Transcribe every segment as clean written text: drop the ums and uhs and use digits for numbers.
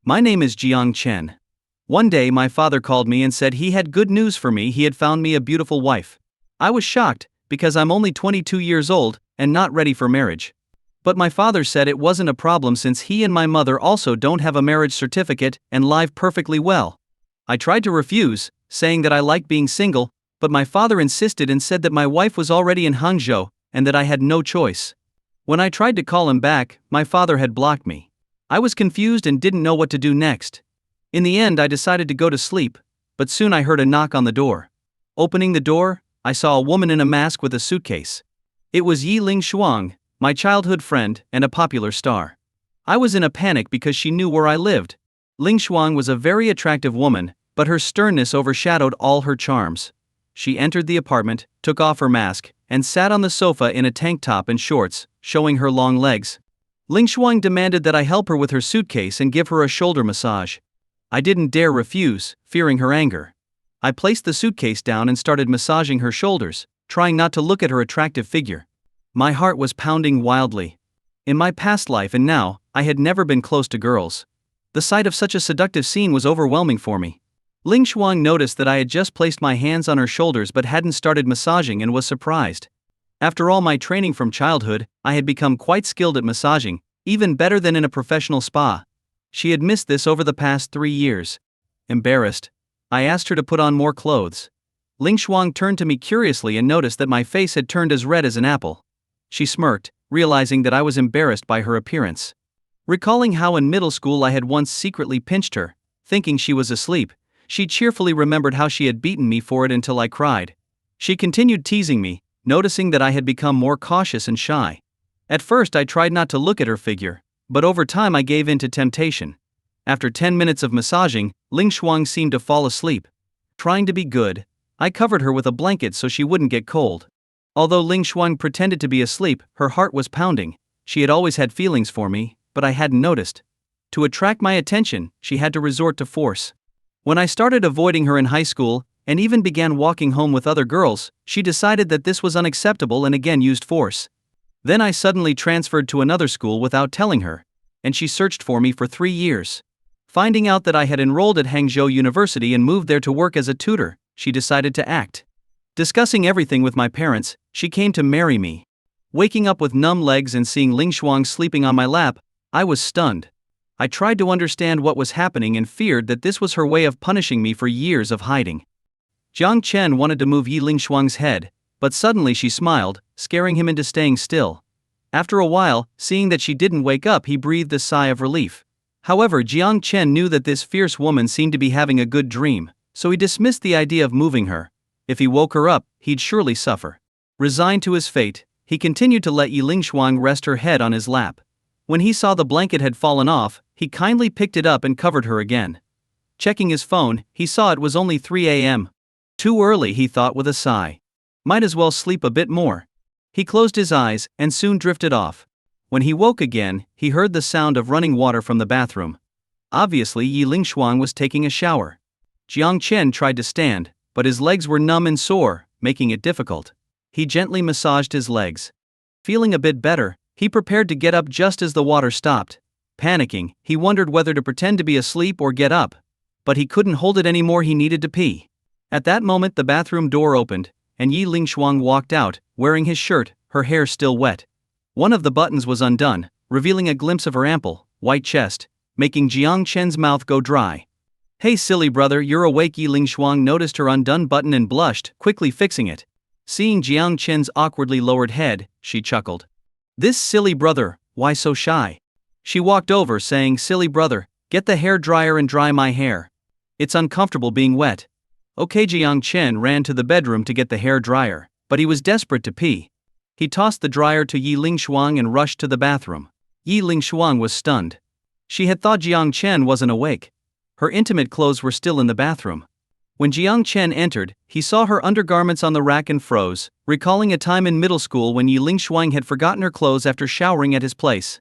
My name is Jiang Chen. One day my father called me and said he had good news for me. He had found me a beautiful wife. I was shocked, because I'm only 22 years old and not ready for marriage. But my father said it wasn't a problem since he and my mother also don't have a marriage certificate and live perfectly well. I tried to refuse, saying that I like being single, but my father insisted and said that my wife was already in Hangzhou and that I had no choice. When I tried to call him back, my father had blocked me. I was confused and didn't know what to do next. In the end, I decided to go to sleep, but soon I heard a knock on the door. Opening the door, I saw a woman in a mask with a suitcase. It was Yi Ling Shuang, my childhood friend and a popular star. I was in a panic because she knew where I lived. Ling Shuang was a very attractive woman, but her sternness overshadowed all her charms. She entered the apartment, took off her mask, and sat on the sofa in a tank top and shorts, showing her long legs. Ling Shuang demanded that I help her with her suitcase and give her a shoulder massage. I didn't dare refuse, fearing her anger. I placed the suitcase down and started massaging her shoulders, trying not to look at her attractive figure. My heart was pounding wildly. In my past life and now, I had never been close to girls. The sight of such a seductive scene was overwhelming for me. Ling Shuang noticed that I had just placed my hands on her shoulders but hadn't started massaging and was surprised. After all my training from childhood, I had become quite skilled at massaging, even better than in a professional spa. She had missed this over the past 3 years. Embarrassed, I asked her to put on more clothes. Ling Shuang turned to me curiously and noticed that my face had turned as red as an apple. She smirked, realizing that I was embarrassed by her appearance. Recalling how in middle school I had once secretly pinched her, thinking she was asleep, she cheerfully remembered how she had beaten me for it until I cried. She continued teasing me, noticing that I had become more cautious and shy. At first I tried not to look at her figure, but over time I gave in to temptation. After 10 minutes of massaging, Ling Shuang seemed to fall asleep. Trying to be good, I covered her with a blanket so she wouldn't get cold. Although Ling Shuang pretended to be asleep, her heart was pounding. She had always had feelings for me, but I hadn't noticed. To attract my attention, she had to resort to force. When I started avoiding her in high school, and even began walking home with other girls, she decided that this was unacceptable and again used force. Then I suddenly transferred to another school without telling her, and she searched for me for 3 years. Finding out that I had enrolled at Hangzhou University and moved there to work as a tutor, she decided to act. Discussing everything with my parents, she came to marry me. Waking up with numb legs and seeing Ling Shuang sleeping on my lap, I was stunned. I tried to understand what was happening and feared that this was her way of punishing me for years of hiding. Jiang Chen wanted to move Yi Ling Shuang's head, but suddenly she smiled, scaring him into staying still. After a while, seeing that she didn't wake up, he breathed a sigh of relief. However, Jiang Chen knew that this fierce woman seemed to be having a good dream, so he dismissed the idea of moving her. If he woke her up, he'd surely suffer. Resigned to his fate, he continued to let Yi Ling Shuang rest her head on his lap. When he saw the blanket had fallen off, he kindly picked it up and covered her again. Checking his phone, he saw it was only 3 a.m. Too early, he thought with a sigh. Might as well sleep a bit more. He closed his eyes and soon drifted off. When he woke again, he heard the sound of running water from the bathroom. Obviously, Yi Ling Shuang was taking a shower. Jiang Chen tried to stand, but his legs were numb and sore, making it difficult. He gently massaged his legs. Feeling a bit better, he prepared to get up just as the water stopped. Panicking, he wondered whether to pretend to be asleep or get up. But he couldn't hold it anymore, he needed to pee. At that moment the bathroom door opened, and Yi Ling Shuang walked out, wearing his shirt, her hair still wet. One of the buttons was undone, revealing a glimpse of her ample, white chest, making Jiang Chen's mouth go dry. "Hey silly brother, you're awake." Yi Ling Shuang noticed her undone button and blushed, quickly fixing it. Seeing Jiang Chen's awkwardly lowered head, she chuckled. "This silly brother, why so shy?" She walked over saying, "Silly brother, get the hair dryer and dry my hair. It's uncomfortable being wet." Okay, Jiang Chen ran to the bedroom to get the hair dryer, but he was desperate to pee. He tossed the dryer to Yi Ling Shuang and rushed to the bathroom. Yi Ling Shuang was stunned. She had thought Jiang Chen wasn't awake. Her intimate clothes were still in the bathroom. When Jiang Chen entered, he saw her undergarments on the rack and froze, recalling a time in middle school when Yi Ling Shuang had forgotten her clothes after showering at his place.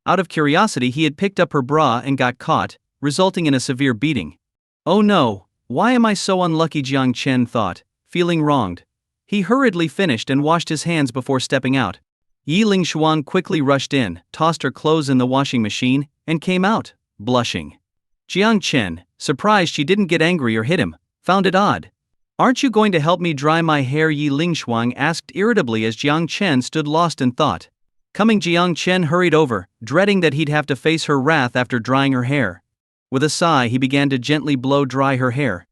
Out of curiosity, he had picked up her bra and got caught, resulting in a severe beating. "Oh no, why am I so unlucky?" Jiang Chen thought, feeling wronged. He hurriedly finished and washed his hands before stepping out. Yi Ling Shuang quickly rushed in, tossed her clothes in the washing machine, and came out, blushing. Jiang Chen, surprised she didn't get angry or hit him, found it odd. Aren't you going to help me dry my hair? Yi Lingshuang asked irritably as Jiang Chen stood lost in thought. Coming, Jiang Chen hurried over, dreading that he'd have to face her wrath after drying her hair. With a sigh, he began to gently blow dry her hair.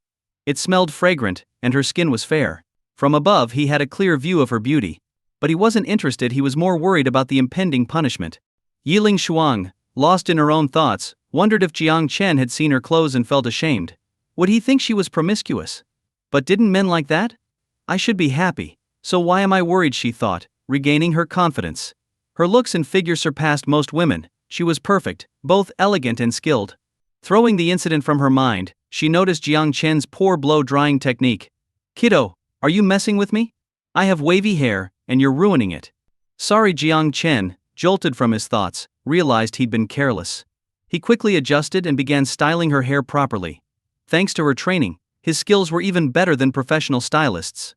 It smelled fragrant, and her skin was fair. From above, he had a clear view of her beauty. But he wasn't interested, he was more worried about the impending punishment. Yi Lingshuang, lost in her own thoughts, wondered if Jiang Chen had seen her clothes and felt ashamed. Would he think she was promiscuous? But didn't men like that? I should be happy, so why am I worried, she thought, regaining her confidence. Her looks and figure surpassed most women. She was perfect, both elegant and skilled. Throwing the incident from her mind, she noticed Jiang Chen's poor blow-drying technique. Kiddo, are you messing with me? I have wavy hair, and you're ruining it. Sorry. Jiang Chen, jolted from his thoughts, realized he'd been careless. He quickly adjusted and began styling her hair properly. Thanks to her training, his skills were even better than professional stylists.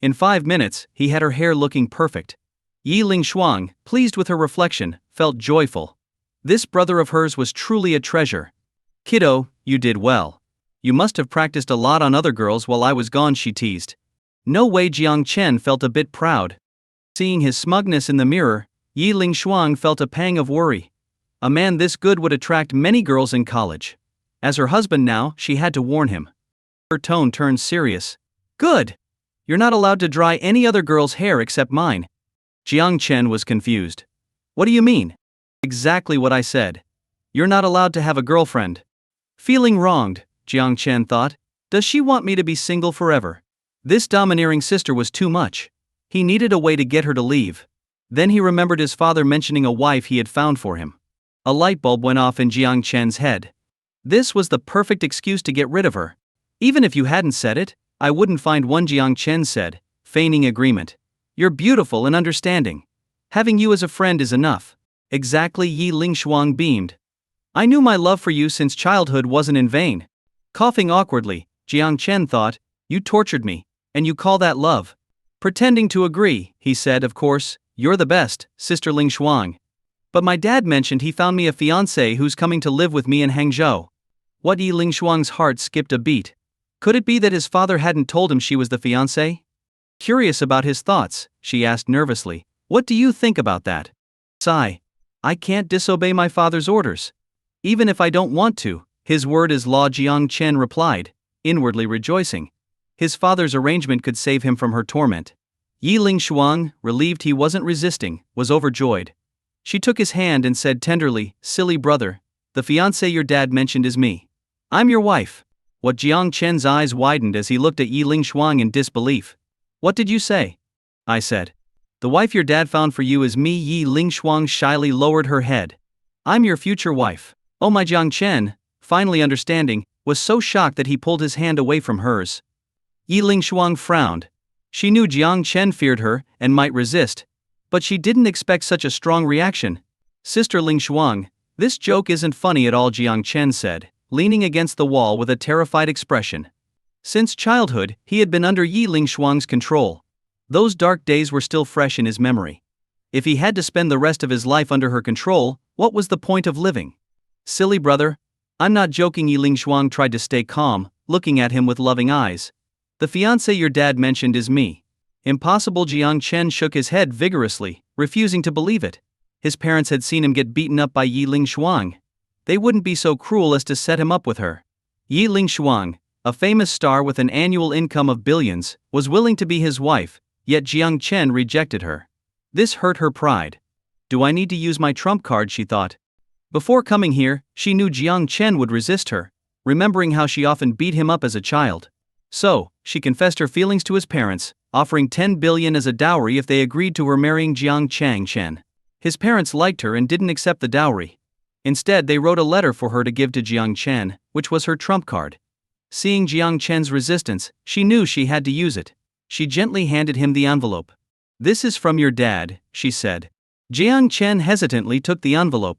In 5 minutes, he had her hair looking perfect. Yi Lingshuang, pleased with her reflection, felt joyful. This brother of hers was truly a treasure. Kiddo, you did well. You must have practiced a lot on other girls while I was gone, she teased. No way. Jiang Chen felt a bit proud. Seeing his smugness in the mirror, Yi Lingshuang felt a pang of worry. A man this good would attract many girls in college. As her husband now, she had to warn him. Her tone turned serious. Good. You're not allowed to dry any other girl's hair except mine. Jiang Chen was confused. What do you mean? Exactly what I said. You're not allowed to have a girlfriend. Feeling wronged, Jiang Chen thought. Does she want me to be single forever? This domineering sister was too much. He needed a way to get her to leave. Then he remembered his father mentioning a wife he had found for him. A light bulb went off in Jiang Chen's head. This was the perfect excuse to get rid of her. Even if you hadn't said it, I wouldn't find one, Jiang Chen said, feigning agreement. You're beautiful and understanding. Having you as a friend is enough. Exactly. Yi Lingshuang beamed. I knew my love for you since childhood wasn't in vain. Coughing awkwardly, Jiang Chen thought, you tortured me, and you call that love? Pretending to agree, he said, of course, you're the best, Sister Lingshuang. But my dad mentioned he found me a fiancé who's coming to live with me in Hangzhou. What? Yi Lingshuang's heart skipped a beat. Could it be that his father hadn't told him she was the fiancé? Curious about his thoughts, she asked nervously, what do you think about that? Sigh. I can't disobey my father's orders. Even if I don't want to, his word is law, Jiang Chen replied, inwardly rejoicing. His father's arrangement could save him from her torment. Yi Lingshuang, relieved he wasn't resisting, was overjoyed. She took his hand and said tenderly, silly brother, the fiancé your dad mentioned is me. I'm your wife. What? Jiang Chen's eyes widened as he looked at Yi Lingshuang in disbelief. What did you say? I said. The wife your dad found for you is me. Yi Lingshuang shyly lowered her head. I'm your future wife. Oh my! Jiang Chen, finally understanding, was so shocked that he pulled his hand away from hers. Yi Lingshuang frowned. She knew Jiang Chen feared her and might resist, but she didn't expect such a strong reaction. Sister Lingshuang, this joke isn't funny at all, Jiang Chen said, leaning against the wall with a terrified expression. Since childhood, he had been under Yi Lingshuang's control. Those dark days were still fresh in his memory. If he had to spend the rest of his life under her control, what was the point of living? Silly brother. I'm not joking. Yi Lingshuang tried to stay calm, looking at him with loving eyes. The fiancé your dad mentioned is me. Impossible. Jiang Chen shook his head vigorously, refusing to believe it. His parents had seen him get beaten up by Yi Lingshuang. They wouldn't be so cruel as to set him up with her. Yi Lingshuang, a famous star with an annual income of billions, was willing to be his wife, yet Jiang Chen rejected her. This hurt her pride. Do I need to use my trump card? She thought. Before coming here, she knew Jiang Chen would resist her, remembering how she often beat him up as a child. So, she confessed her feelings to his parents, offering 10 billion as a dowry if they agreed to her marrying Jiang Chen. His parents liked her and didn't accept the dowry. Instead, they wrote a letter for her to give to Jiang Chen, which was her trump card. Seeing Jiang Chen's resistance, she knew she had to use it. She gently handed him the envelope. This is from your dad, she said. Jiang Chen hesitantly took the envelope.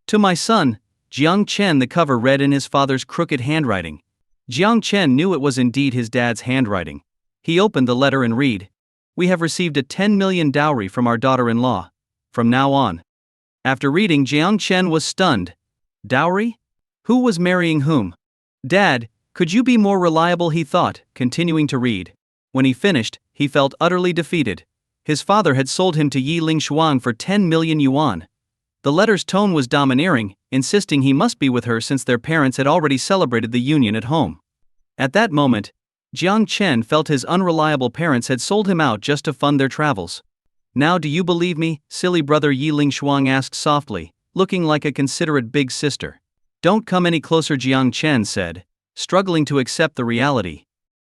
To my son, Jiang Chen, the cover read in his father's crooked handwriting. Jiang Chen knew it was indeed his dad's handwriting. He opened the letter and read. We have received a 10 million dowry from our daughter-in-law. From now on. After reading, Jiang Chen was stunned. Dowry? Who was marrying whom? Dad, could you be more reliable, he thought, continuing to read. When he finished, he felt utterly defeated. His father had sold him to Yi Lingshuang for 10 million yuan. The letter's tone was domineering, insisting he must be with her since their parents had already celebrated the union at home. At that moment, Jiang Chen felt his unreliable parents had sold him out just to fund their travels. Now do you believe me, silly brother, Yi Lingshuang asked softly, looking like a considerate big sister. Don't come any closer, Jiang Chen said, struggling to accept the reality.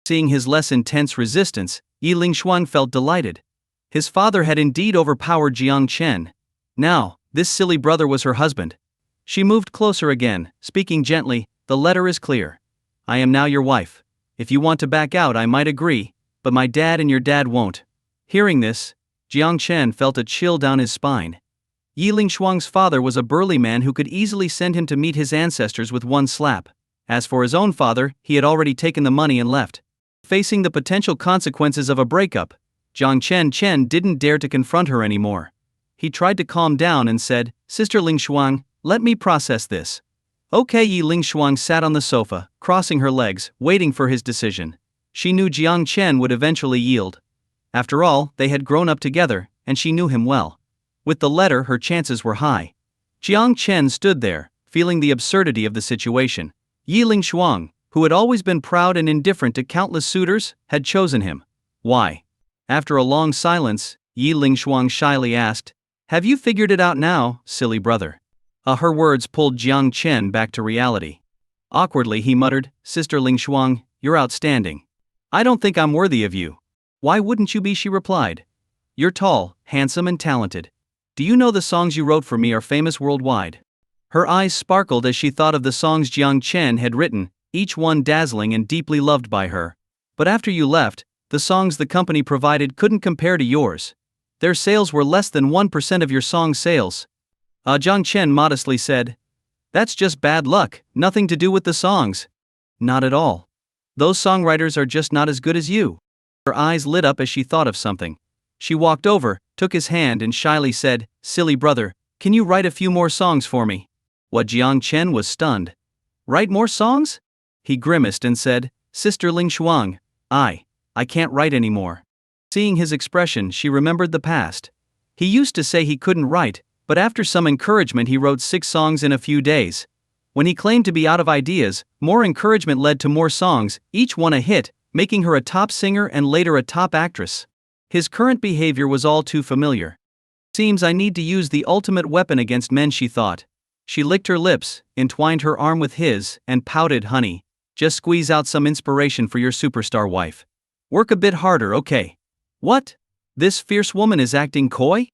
Seeing his less intense resistance, Yi Lingshuang felt delighted. His father had indeed overpowered Jiang Chen. Now, this silly brother was her husband. She moved closer again, speaking gently, the letter is clear. I am now your wife. If you want to back out, I might agree, but my dad and your dad won't. Hearing this, Jiang Chen felt a chill down his spine. Yi Lingshuang's father was a burly man who could easily send him to meet his ancestors with one slap. As for his own father, he had already taken the money and left. Facing the potential consequences of a breakup, Jiang Chen didn't dare to confront her anymore. He tried to calm down and said, Sister Lingshuang, let me process this. Okay. Yi Lingshuang sat on the sofa, crossing her legs, waiting for his decision. She knew Jiang Chen would eventually yield. After all, they had grown up together, and she knew him well. With the letter, her chances were high. Jiang Chen stood there, feeling the absurdity of the situation. Yi Lingshuang, who had always been proud and indifferent to countless suitors, had chosen him. Why? After a long silence, Yi Lingshuang shyly asked, Have you figured it out now, silly brother? Her words pulled Jiang Chen back to reality. Awkwardly he muttered, Sister Lingshuang, you're outstanding. I don't think I'm worthy of you. Why wouldn't you be, she replied. You're tall, handsome and talented. Do you know the songs you wrote for me are famous worldwide? Her eyes sparkled as she thought of the songs Jiang Chen had written, each one dazzling and deeply loved by her. But after you left, the songs the company provided couldn't compare to yours. Their sales were less than 1% of your song sales. Jiang Chen modestly said. That's just bad luck, nothing to do with the songs. Not at all. Those songwriters are just not as good as you. Her eyes lit up as she thought of something. She walked over, took his hand and shyly said, Silly brother, can you write a few more songs for me? What? Jiang Chen was stunned. Write more songs? He grimaced and said, Sister Lingshuang, I can't write anymore. Seeing his expression, she remembered the past. He used to say he couldn't write, but after some encouragement he wrote 6 songs in a few days. When he claimed to be out of ideas, more encouragement led to more songs, each one a hit, making her a top singer and later a top actress. His current behavior was all too familiar. Seems I need to use the ultimate weapon against men, she thought. She licked her lips, entwined her arm with his, and pouted, Honey, just squeeze out some inspiration for your superstar wife. Work a bit harder, okay? What? This fierce woman is acting coy?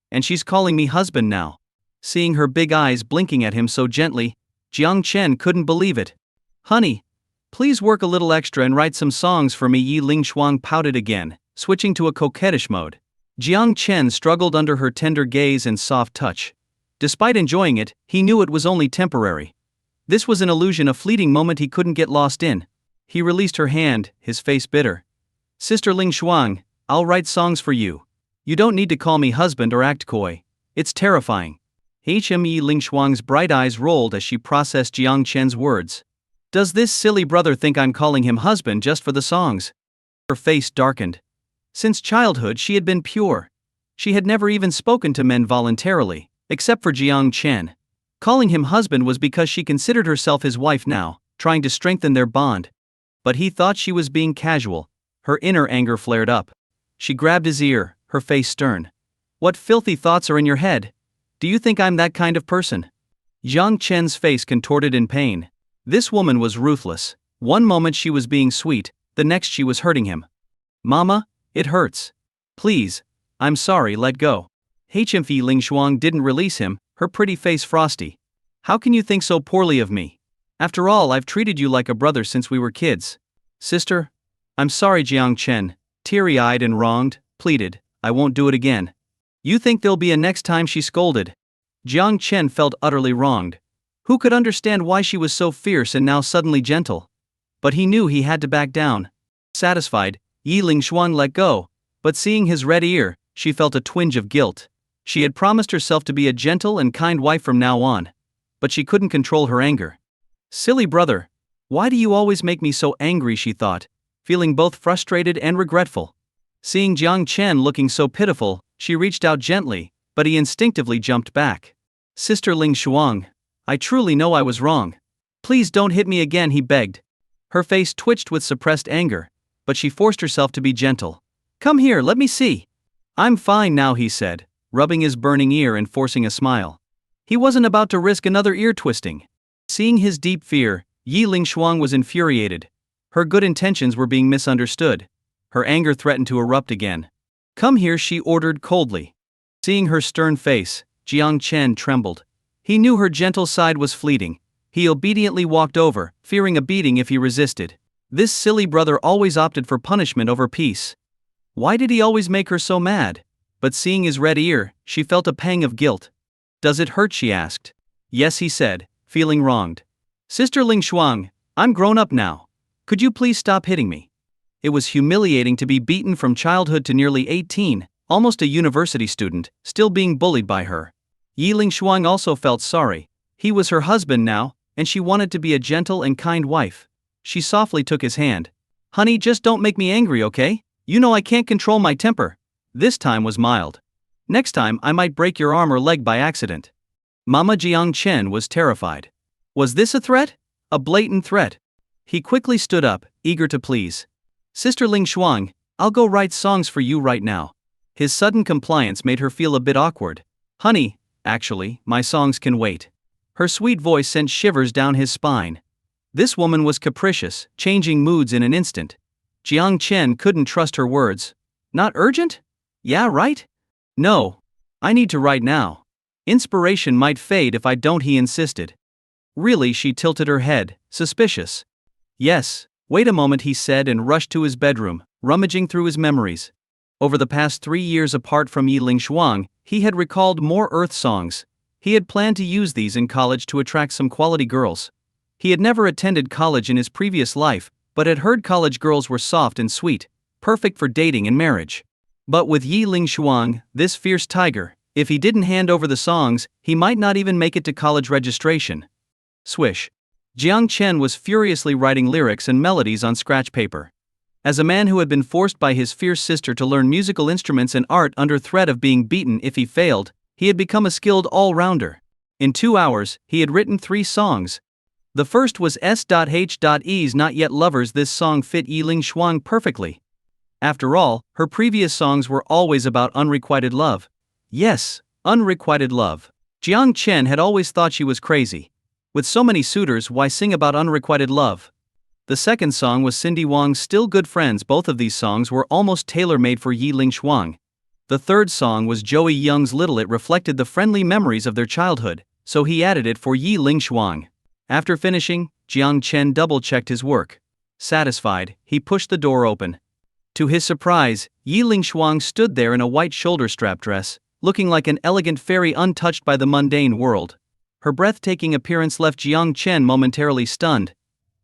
And she's calling me husband now. Seeing her big eyes blinking at him so gently, Jiang Chen couldn't believe it. Honey, please work a little extra and write some songs for me, Yi Lingshuang pouted again, switching to a coquettish mode. Jiang Chen struggled under her tender gaze and soft touch. Despite enjoying it, he knew it was only temporary. This was an illusion, a fleeting moment he couldn't get lost in. He released her hand, his face bitter. Sister Lingshuang, I'll write songs for you. You don't need to call me husband or act coy. It's terrifying. Yi Lingshuang's bright eyes rolled as she processed Jiang Chen's words. Does this silly brother think I'm calling him husband just for the songs? Her face darkened. Since childhood she had been pure. She had never even spoken to men voluntarily, except for Jiang Chen. Calling him husband was because she considered herself his wife now, trying to strengthen their bond. But he thought she was being casual. Her inner anger flared up. She grabbed his ear, her face stern. What filthy thoughts are in your head? Do you think I'm that kind of person? Jiang Chen's face contorted in pain. This woman was ruthless. One moment she was being sweet, the next she was hurting him. Mama, it hurts. Please, I'm sorry, let go. Yi Lingshuang didn't release him, her pretty face frosty. How can you think so poorly of me? After all, I've treated you like a brother since we were kids. Sister? I'm sorry, Jiang Chen, teary-eyed and wronged, pleaded, I won't do it again. You think there'll be a next time, she scolded. Jiang Chen felt utterly wronged. Who could understand why she was so fierce and now suddenly gentle? But he knew he had to back down. Satisfied, Yi Lingshuang let go, but seeing his red ear, she felt a twinge of guilt. She had promised herself to be a gentle and kind wife from now on. But she couldn't control her anger. Silly brother. Why do you always make me so angry, she thought, feeling both frustrated and regretful. Seeing Jiang Chen looking so pitiful, she reached out gently, but he instinctively jumped back. Sister Ling Shuang, I truly know I was wrong. Please don't hit me again, he begged. Her face twitched with suppressed anger, but she forced herself to be gentle. Come here, let me see. I'm fine now, he said, rubbing his burning ear and forcing a smile. He wasn't about to risk another ear twisting. Seeing his deep fear, Yi Lingshuang was infuriated. Her good intentions were being misunderstood. Her anger threatened to erupt again. Come here, she ordered coldly. Seeing her stern face, Jiang Chen trembled. He knew her gentle side was fleeting. He obediently walked over, fearing a beating if he resisted. This silly brother always opted for punishment over peace. Why did he always make her so mad? But seeing his red ear, she felt a pang of guilt. Does it hurt, she asked. Yes, he said, feeling wronged. Sister Ling Shuang, I'm grown up now. Could you please stop hitting me? It was humiliating to be beaten from childhood to nearly 18, almost a university student, still being bullied by her. Yi Ling Shuang also felt sorry. He was her husband now, and she wanted to be a gentle and kind wife. She softly took his hand. Honey, just don't make me angry, okay? You know I can't control my temper. This time was mild. Next time I might break your arm or leg by accident. Mama Jiang Chen was terrified. Was this a threat? A blatant threat. He quickly stood up, eager to please. Sister Ling Shuang, I'll go write songs for you right now. His sudden compliance made her feel a bit awkward. Honey, actually, my songs can wait. Her sweet voice sent shivers down his spine. This woman was capricious, changing moods in an instant. Jiang Chen couldn't trust her words. Not urgent? Yeah, right? No. I need to write now. Inspiration might fade if I don't, he insisted. Really, she tilted her head, suspicious. Yes, wait a moment, he said and rushed to his bedroom, rummaging through his memories. Over the past 3 years apart from Yi Ling Shuang, he had recalled more Earth songs. He had planned to use these in college to attract some quality girls. He had never attended college in his previous life, but had heard college girls were soft and sweet, perfect for dating and marriage. But with Yi Ling Shuang, this fierce tiger, if he didn't hand over the songs, he might not even make it to college registration. Swish. Jiang Chen was furiously writing lyrics and melodies on scratch paper. As a man who had been forced by his fierce sister to learn musical instruments and art under threat of being beaten if he failed, he had become a skilled all-rounder. In 2 hours, he had written 3 songs. The first was S.H.E's Not Yet Lovers. This song fit Yi Ling Shuang perfectly. After all, her previous songs were always about unrequited love. Yes, unrequited love. Jiang Chen had always thought she was crazy. With so many suitors, why sing about unrequited love? The second song was Cindy Wang's Still Good Friends. Both of these songs were almost tailor-made for Yi Ling Shuang. The third song was Joey Young's Little. It reflected the friendly memories of their childhood, so he added it for Yi Ling Shuang. After finishing, Jiang Chen double-checked his work. Satisfied, he pushed the door open. To his surprise, Yi Ling Shuang stood there in a white shoulder-strap dress, looking like an elegant fairy untouched by the mundane world. Her breathtaking appearance left Jiang Chen momentarily stunned.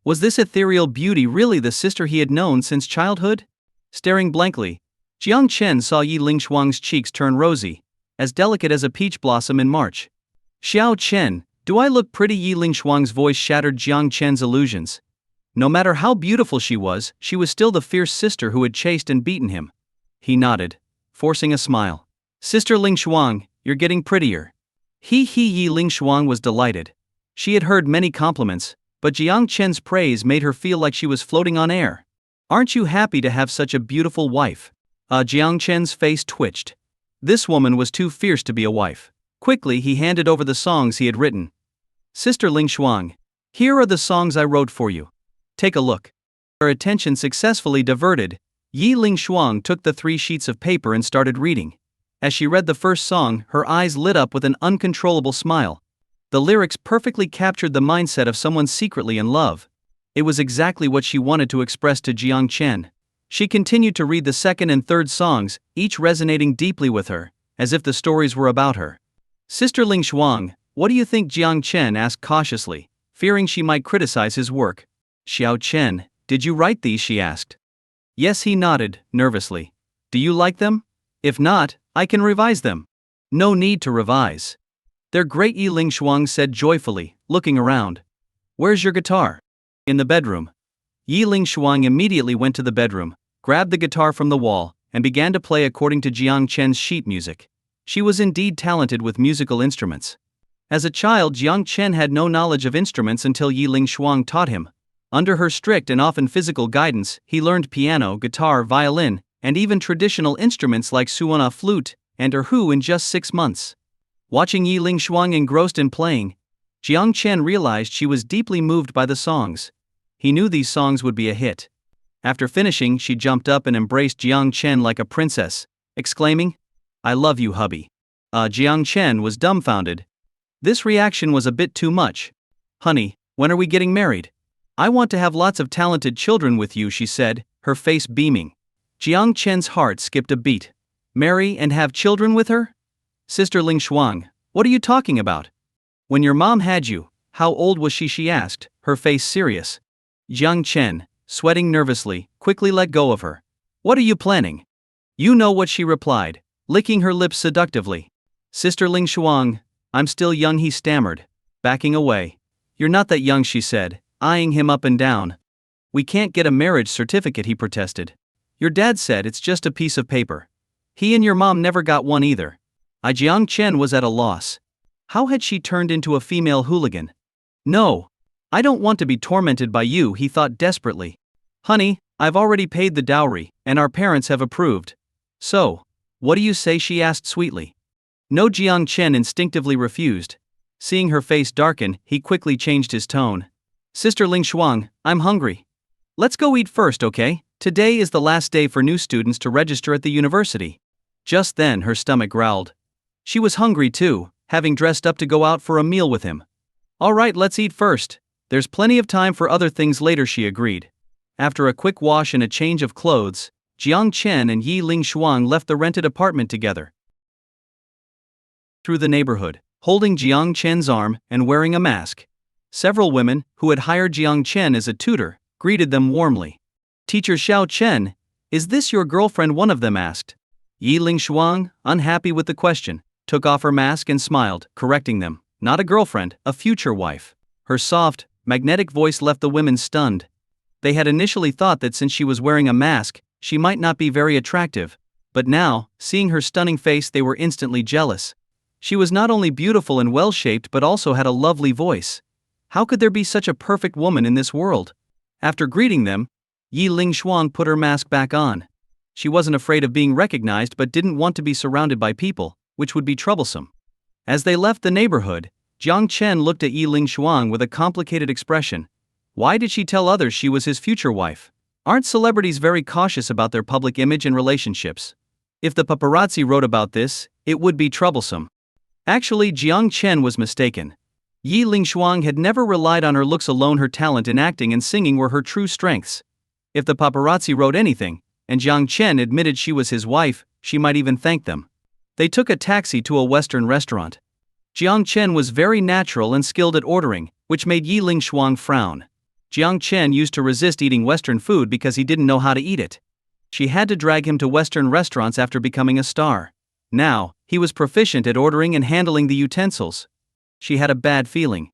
Was this ethereal beauty really the sister he had known since childhood? Staring blankly, Jiang Chen saw Yi Ling Shuang's cheeks turn rosy, as delicate as a peach blossom in March. Xiao Chen, do I look pretty? Yi Ling Shuang's voice shattered Jiang Chen's illusions. No matter how beautiful she was still the fierce sister who had chased and beaten him. He nodded, forcing a smile. Sister Ling Shuang, you're getting prettier. Yi Ling Shuang was delighted. She had heard many compliments, but Jiang Chen's praise made her feel like she was floating on air. Aren't you happy to have such a beautiful wife? Jiang Chen's face twitched. This woman was too fierce to be a wife. Quickly he handed over the songs he had written. Sister Ling Shuang, here are the songs I wrote for you. Take a look. Her attention successfully diverted, Yi Ling Shuang took the 3 sheets of paper and started reading. As she read the first song, her eyes lit up with an uncontrollable smile. The lyrics perfectly captured the mindset of someone secretly in love. It was exactly what she wanted to express to Jiang Chen. She continued to read the second and third songs, each resonating deeply with her, as if the stories were about her. Sister Ling Shuang, what do you think? Jiang Chen asked cautiously, fearing she might criticize his work. Xiao Chen, did you write these? She asked. Yes, he nodded, nervously. Do you like them? If not, I can revise them. No need to revise. They're great, Yi Ling Shuang said joyfully, looking around. Where's your guitar? In the bedroom. Yi Ling Shuang immediately went to the bedroom, grabbed the guitar from the wall, and began to play according to Jiang Chen's sheet music. She was indeed talented with musical instruments. As a child, Jiang Chen had no knowledge of instruments until Yi Ling Shuang taught him. Under her strict and often physical guidance, he learned piano, guitar, violin, and even traditional instruments like suona flute and erhu in just 6 months. Watching Yi Ling Shuang engrossed in playing, Jiang Chen realized she was deeply moved by the songs. He knew these songs would be a hit. After finishing, she jumped up and embraced Jiang Chen like a princess, exclaiming, "I love you, hubby." Jiang Chen was dumbfounded. This reaction was a bit too much. "Honey, when are we getting married? I want to have lots of talented children with you," she said, her face beaming. Jiang Chen's heart skipped a beat. Marry and have children with her? Sister Ling Shuang, what are you talking about? When your mom had you, how old was she? She asked, her face serious. Jiang Chen, sweating nervously, quickly let go of her. "What are you planning?" "You know what," she replied, licking her lips seductively. "Sister Ling Shuang, I'm still young," he stammered, backing away. "You're not that young," she said, eyeing him up and down. "We can't get a marriage certificate," he protested. "Your dad said it's just a piece of paper. He and your mom never got one either." Jiang Chen was at a loss. How had she turned into a female hooligan? "No. I don't want to be tormented by you," he thought desperately. "Honey, I've already paid the dowry, and our parents have approved. So, what do you say?" she asked sweetly. No, Jiang Chen instinctively refused. Seeing her face darken, he quickly changed his tone. "Sister Ling Shuang, I'm hungry. Let's go eat first, okay? Today is the last day for new students to register at the university." Just then her stomach growled. She was hungry too, having dressed up to go out for a meal with him. "All right, let's eat first. There's plenty of time for other things later," she agreed. After a quick wash and a change of clothes, Jiang Chen and Yi Ling Shuang left the rented apartment together. Through the neighborhood, holding Jiang Chen's arm and wearing a mask, several women, who had hired Jiang Chen as a tutor, greeted them warmly. "Teacher Xiao Chen, is this your girlfriend?" one of them asked. Yi Ling Shuang, unhappy with the question, took off her mask and smiled, correcting them. "Not a girlfriend, a future wife." Her soft, magnetic voice left the women stunned. They had initially thought that since she was wearing a mask, she might not be very attractive, but now, seeing her stunning face, they were instantly jealous. She was not only beautiful and well-shaped but also had a lovely voice. How could there be such a perfect woman in this world? After greeting them, Yi Ling Shuang put her mask back on. She wasn't afraid of being recognized but didn't want to be surrounded by people, which would be troublesome. As they left the neighborhood, Jiang Chen looked at Yi Ling Shuang with a complicated expression. Why did she tell others she was his future wife? Aren't celebrities very cautious about their public image and relationships? If the paparazzi wrote about this, it would be troublesome. Actually, Jiang Chen was mistaken. Yi Ling Shuang had never relied on her looks alone. Her talent in acting and singing were her true strengths. If the paparazzi wrote anything, and Jiang Chen admitted she was his wife, she might even thank them. They took a taxi to a Western restaurant. Jiang Chen was very natural and skilled at ordering, which made Yi Ling Shuang frown. Jiang Chen used to resist eating Western food because he didn't know how to eat it. She had to drag him to Western restaurants after becoming a star. Now, he was proficient at ordering and handling the utensils. She had a bad feeling.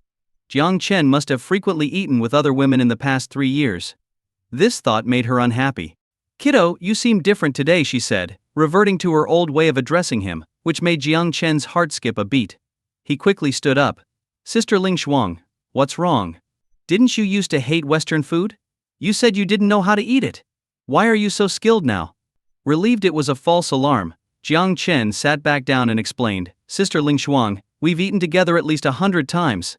Jiang Chen must have frequently eaten with other women in the past 3 years. This thought made her unhappy. "Kiddo, you seem different today," she said, reverting to her old way of addressing him, which made Jiang Chen's heart skip a beat. He quickly stood up. "Sister Ling Shuang, what's wrong? Didn't you used to hate Western food? You said you didn't know how to eat it. Why are you so skilled now?" Relieved it was a false alarm, Jiang Chen sat back down and explained, "Sister Ling Shuang, we've eaten together at least 100 times.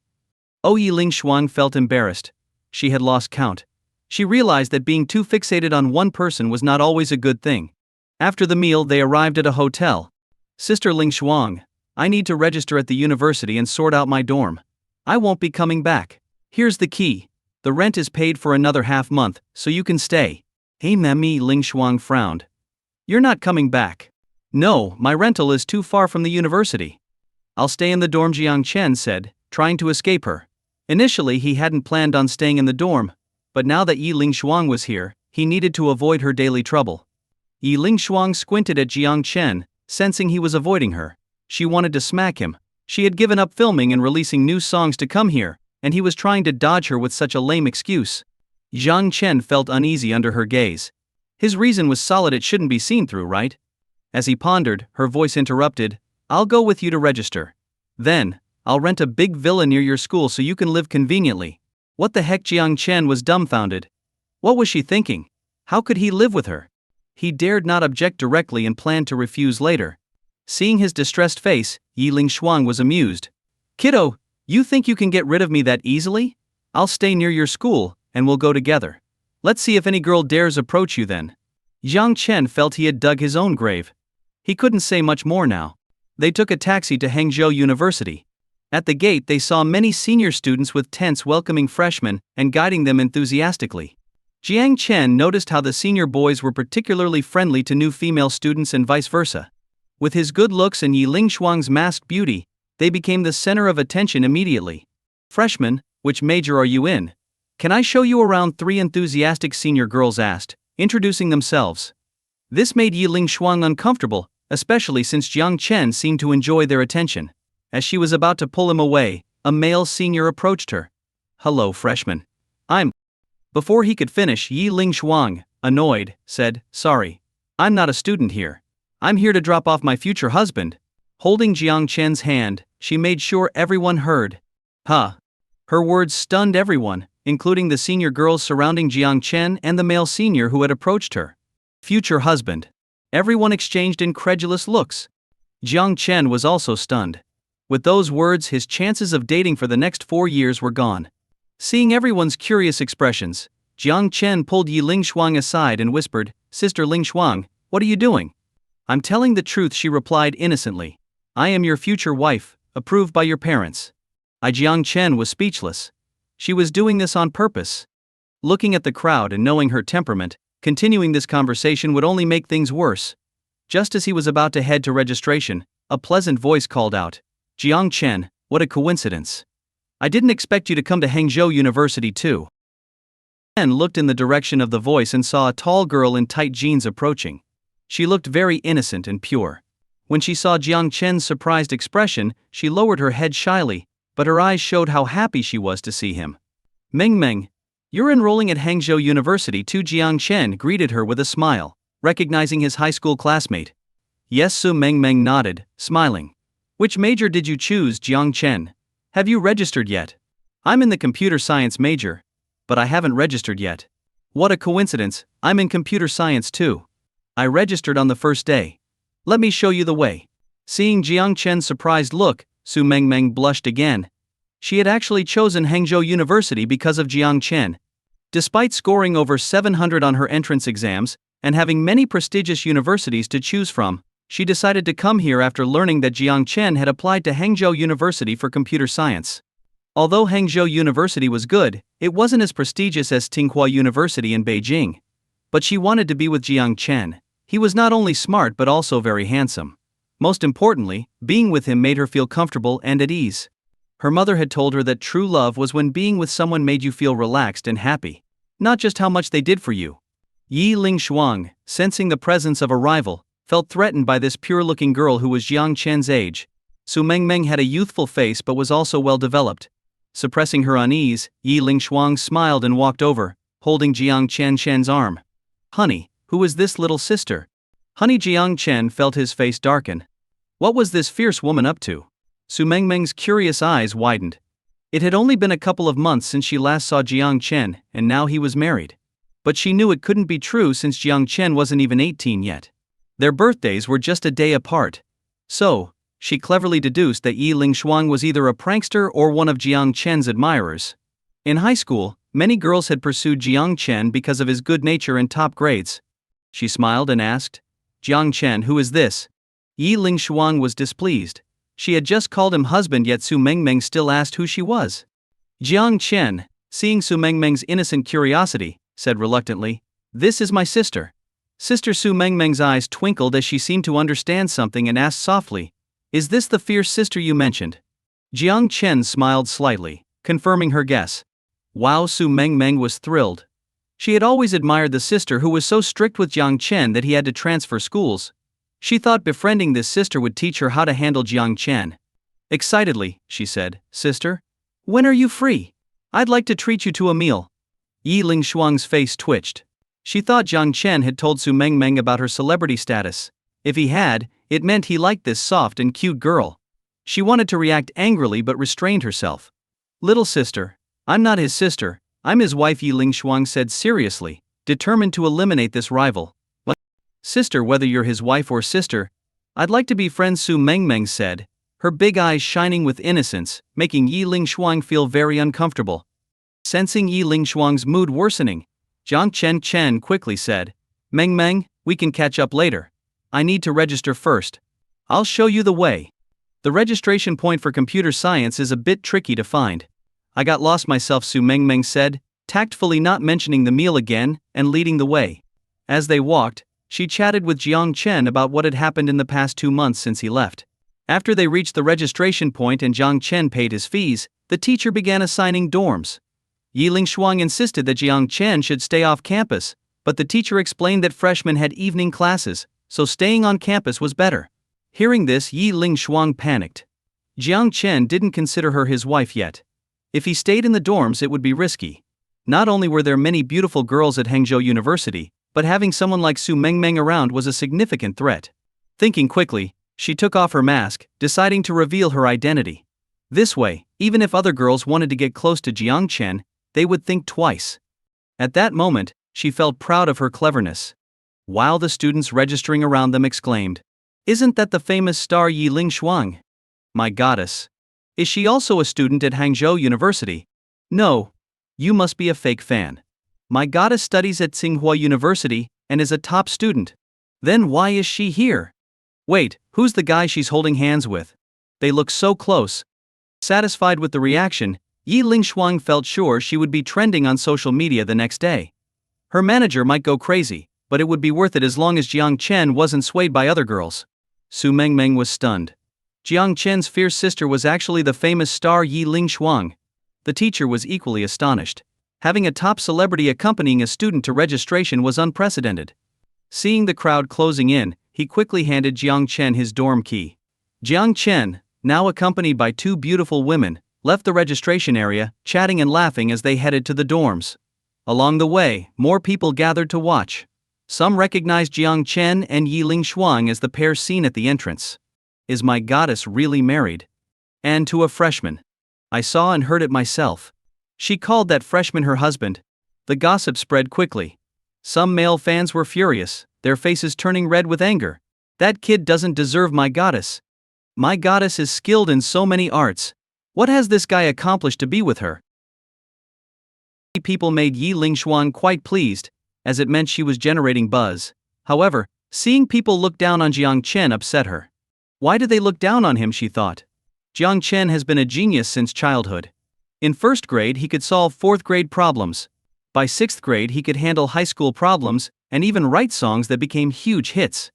Yi Ling Shuang felt embarrassed. She had lost count. She realized that being too fixated on one person was not always a good thing. After the meal, they arrived at a hotel. "Sister Ling Shuang, I need to register at the university and sort out my dorm. I won't be coming back. Here's the key. The rent is paid for another half month, so you can stay." "Hey Mami," Ling Shuang frowned. "You're not coming back." "No, my rental is too far from the university." "I'll stay in the dorm," Jiang Chen said, trying to escape her. Initially he hadn't planned on staying in the dorm, but now that Yi Ling Shuang was here, he needed to avoid her daily trouble. Yi Ling Shuang squinted at Jiang Chen, sensing he was avoiding her. She wanted to smack him. She had given up filming and releasing new songs to come here, and he was trying to dodge her with such a lame excuse. Jiang Chen felt uneasy under her gaze. His reason was solid, it shouldn't be seen through, right? As he pondered, her voice interrupted, I'll go with you to register. Then, I'll rent a big villa near your school so you can live conveniently. What the heck? Jiang Chen was dumbfounded. What was she thinking? How could he live with her? He dared not object directly and planned to refuse later. Seeing his distressed face, Yi Lingshuang was amused. Kiddo, you think you can get rid of me that easily? I'll stay near your school, and we'll go together. Let's see if any girl dares approach you then. Jiang Chen felt he had dug his own grave. He couldn't say much more now. They took a taxi to Hangzhou University. At the gate they saw many senior students with tents welcoming freshmen and guiding them enthusiastically. Jiang Chen noticed how the senior boys were particularly friendly to new female students and vice versa. With his good looks and Yi Lingshuang's masked beauty, they became the center of attention immediately. Freshman, which major are you in? Can I show you around? 3 enthusiastic senior girls asked, introducing themselves. This made Yi Lingshuang uncomfortable, especially since Jiang Chen seemed to enjoy their attention. As she was about to pull him away, a male senior approached her. Hello, freshman. Before he could finish, Yi Lingshuang, annoyed, said, Sorry. I'm not a student here. I'm here to drop off my future husband. Holding Jiang Chen's hand, she made sure everyone heard. Huh. Her words stunned everyone, including the senior girls surrounding Jiang Chen and the male senior who had approached her. Future husband. Everyone exchanged incredulous looks. Jiang Chen was also stunned. With those words, his chances of dating for the next 4 years were gone. Seeing everyone's curious expressions, Jiang Chen pulled Yi Lingshuang aside and whispered, Sister Lingshuang, what are you doing? I'm telling the truth, she replied innocently. I am your future wife, approved by your parents. Jiang Chen was speechless. She was doing this on purpose. Looking at the crowd and knowing her temperament, continuing this conversation would only make things worse. Just as he was about to head to registration, a pleasant voice called out, Jiang Chen, what a coincidence. I didn't expect you to come to Hangzhou University too. Chen looked in the direction of the voice and saw a tall girl in tight jeans approaching. She looked very innocent and pure. When she saw Jiang Chen's surprised expression, she lowered her head shyly, but her eyes showed how happy she was to see him. Meng, you're enrolling at Hangzhou University too? Jiang Chen greeted her with a smile, recognizing his high school classmate. Yes, Su Meng nodded, smiling. Which major did you choose, Jiang Chen? Have you registered yet? I'm in the computer science major, but I haven't registered yet. What a coincidence, I'm in computer science too. I registered on the first day. Let me show you the way. Seeing Jiang Chen's surprised look, Su Meng blushed again. She had actually chosen Hangzhou University because of Jiang Chen. Despite scoring over 700 on her entrance exams, and having many prestigious universities to choose from, she decided to come here after learning that Jiang Chen had applied to Hangzhou University for computer science. Although Hangzhou University was good, it wasn't as prestigious as Tsinghua University in Beijing. But she wanted to be with Jiang Chen. He was not only smart but also very handsome. Most importantly, being with him made her feel comfortable and at ease. Her mother had told her that true love was when being with someone made you feel relaxed and happy, not just how much they did for you. Yi Lingshuang, sensing the presence of a rival, felt threatened by this pure-looking girl who was Jiang Chen's age. Su Meng had a youthful face but was also well-developed. Suppressing her unease, Yi Lingshuang smiled and walked over, holding Jiang Chen's arm. Honey, who is this little sister? Honey, Jiang Chen felt his face darken. What was this fierce woman up to? Su Meng's curious eyes widened. It had only been a couple of months since she last saw Jiang Chen, and now he was married. But she knew it couldn't be true since Jiang Chen wasn't even 18 yet. Their birthdays were just a day apart. So, she cleverly deduced that Yi Lingshuang was either a prankster or one of Jiang Chen's admirers. In high school, many girls had pursued Jiang Chen because of his good nature and top grades. She smiled and asked, Jiang Chen, who is this? Yi Lingshuang was displeased. She had just called him husband, yet Su Meng still asked who she was. Jiang Chen, seeing Su Meng's innocent curiosity, said reluctantly, This is my sister. Sister. Su Meng's eyes twinkled as she seemed to understand something and asked softly, Is this the fierce sister you mentioned? Jiang Chen smiled slightly, confirming her guess. Wow, Su Meng was thrilled. She had always admired the sister who was so strict with Jiang Chen that he had to transfer schools. She thought befriending this sister would teach her how to handle Jiang Chen. Excitedly, she said, Sister, when are you free? I'd like to treat you to a meal. Yi Lingshuang's face twitched. She thought Jiang Chen had told Su Mengmeng about her celebrity status. If he had, it meant he liked this soft and cute girl. She wanted to react angrily but restrained herself. Little sister, I'm not his sister, I'm his wife, Yi Lingshuang said seriously, determined to eliminate this rival. What? Sister, whether you're his wife or sister, I'd like to be friends, Su Mengmeng said, her big eyes shining with innocence, making Yi Lingshuang feel very uncomfortable. Sensing Yi Lingshuang's mood worsening, Jiang Chen quickly said, Mengmeng, we can catch up later. I need to register first. I'll show you the way. The registration point for computer science is a bit tricky to find. I got lost myself, Su Mengmeng said, tactfully not mentioning the meal again and leading the way. As they walked, she chatted with Jiang Chen about what had happened in the past 2 months since he left. After they reached the registration point and Jiang Chen paid his fees, the teacher began assigning dorms. Yi Lingshuang insisted that Jiang Chen should stay off campus, but the teacher explained that freshmen had evening classes, so staying on campus was better. Hearing this, Yi Lingshuang panicked. Jiang Chen didn't consider her his wife yet. If he stayed in the dorms, it would be risky. Not only were there many beautiful girls at Hangzhou University, but having someone like Su Mengmeng around was a significant threat. Thinking quickly, she took off her mask, deciding to reveal her identity. This way, even if other girls wanted to get close to Jiang Chen, they would think twice. At that moment, she felt proud of her cleverness. While the students registering around them exclaimed, "Isn't that the famous star Yi Lingshuang? My goddess. Is she also a student at Hangzhou University? No. You must be a fake fan. My goddess studies at Tsinghua University and is a top student. Then why is she here? Wait, who's the guy she's holding hands with? They look so close." Satisfied with the reaction, Yi Lingshuang felt sure she would be trending on social media the next day. Her manager might go crazy, but it would be worth it as long as Jiang Chen wasn't swayed by other girls. Su Mengmeng was stunned. Jiang Chen's fierce sister was actually the famous star Yi Lingshuang. The teacher was equally astonished. Having a top celebrity accompanying a student to registration was unprecedented. Seeing the crowd closing in, he quickly handed Jiang Chen his dorm key. Jiang Chen, now accompanied by 2 beautiful women, left the registration area, chatting and laughing as they headed to the dorms. Along the way, more people gathered to watch. Some recognized Jiang Chen and Yi Lingshuang as the pair seen at the entrance. Is my goddess really married? And to a freshman. I saw and heard it myself. She called that freshman her husband. The gossip spread quickly. Some male fans were furious, their faces turning red with anger. That kid doesn't deserve my goddess. My goddess is skilled in so many arts. What has this guy accomplished to be with her? People made Yi Lingshuang quite pleased, as it meant she was generating buzz. However, seeing people look down on Jiang Chen upset her. Why do they look down on him, she thought. Jiang Chen has been a genius since childhood. In 1st grade he could solve 4th grade problems. By 6th grade he could handle high school problems, and even write songs that became huge hits.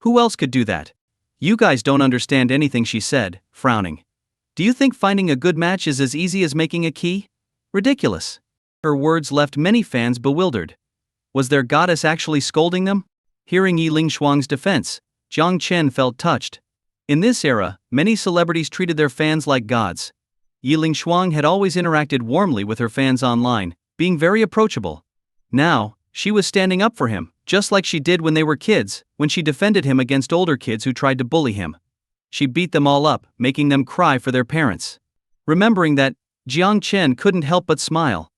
Who else could do that? You guys don't understand anything, she said, frowning. Do you think finding a good match is as easy as making a key? Ridiculous. Her words left many fans bewildered. Was their goddess actually scolding them? Hearing Yi Lingshuang's defense, Jiang Chen felt touched. In this era, many celebrities treated their fans like gods. Yi Lingshuang had always interacted warmly with her fans online, being very approachable. Now, she was standing up for him, just like she did when they were kids, when she defended him against older kids who tried to bully him. She beat them all up, making them cry for their parents. Remembering that, Jiang Chen couldn't help but smile.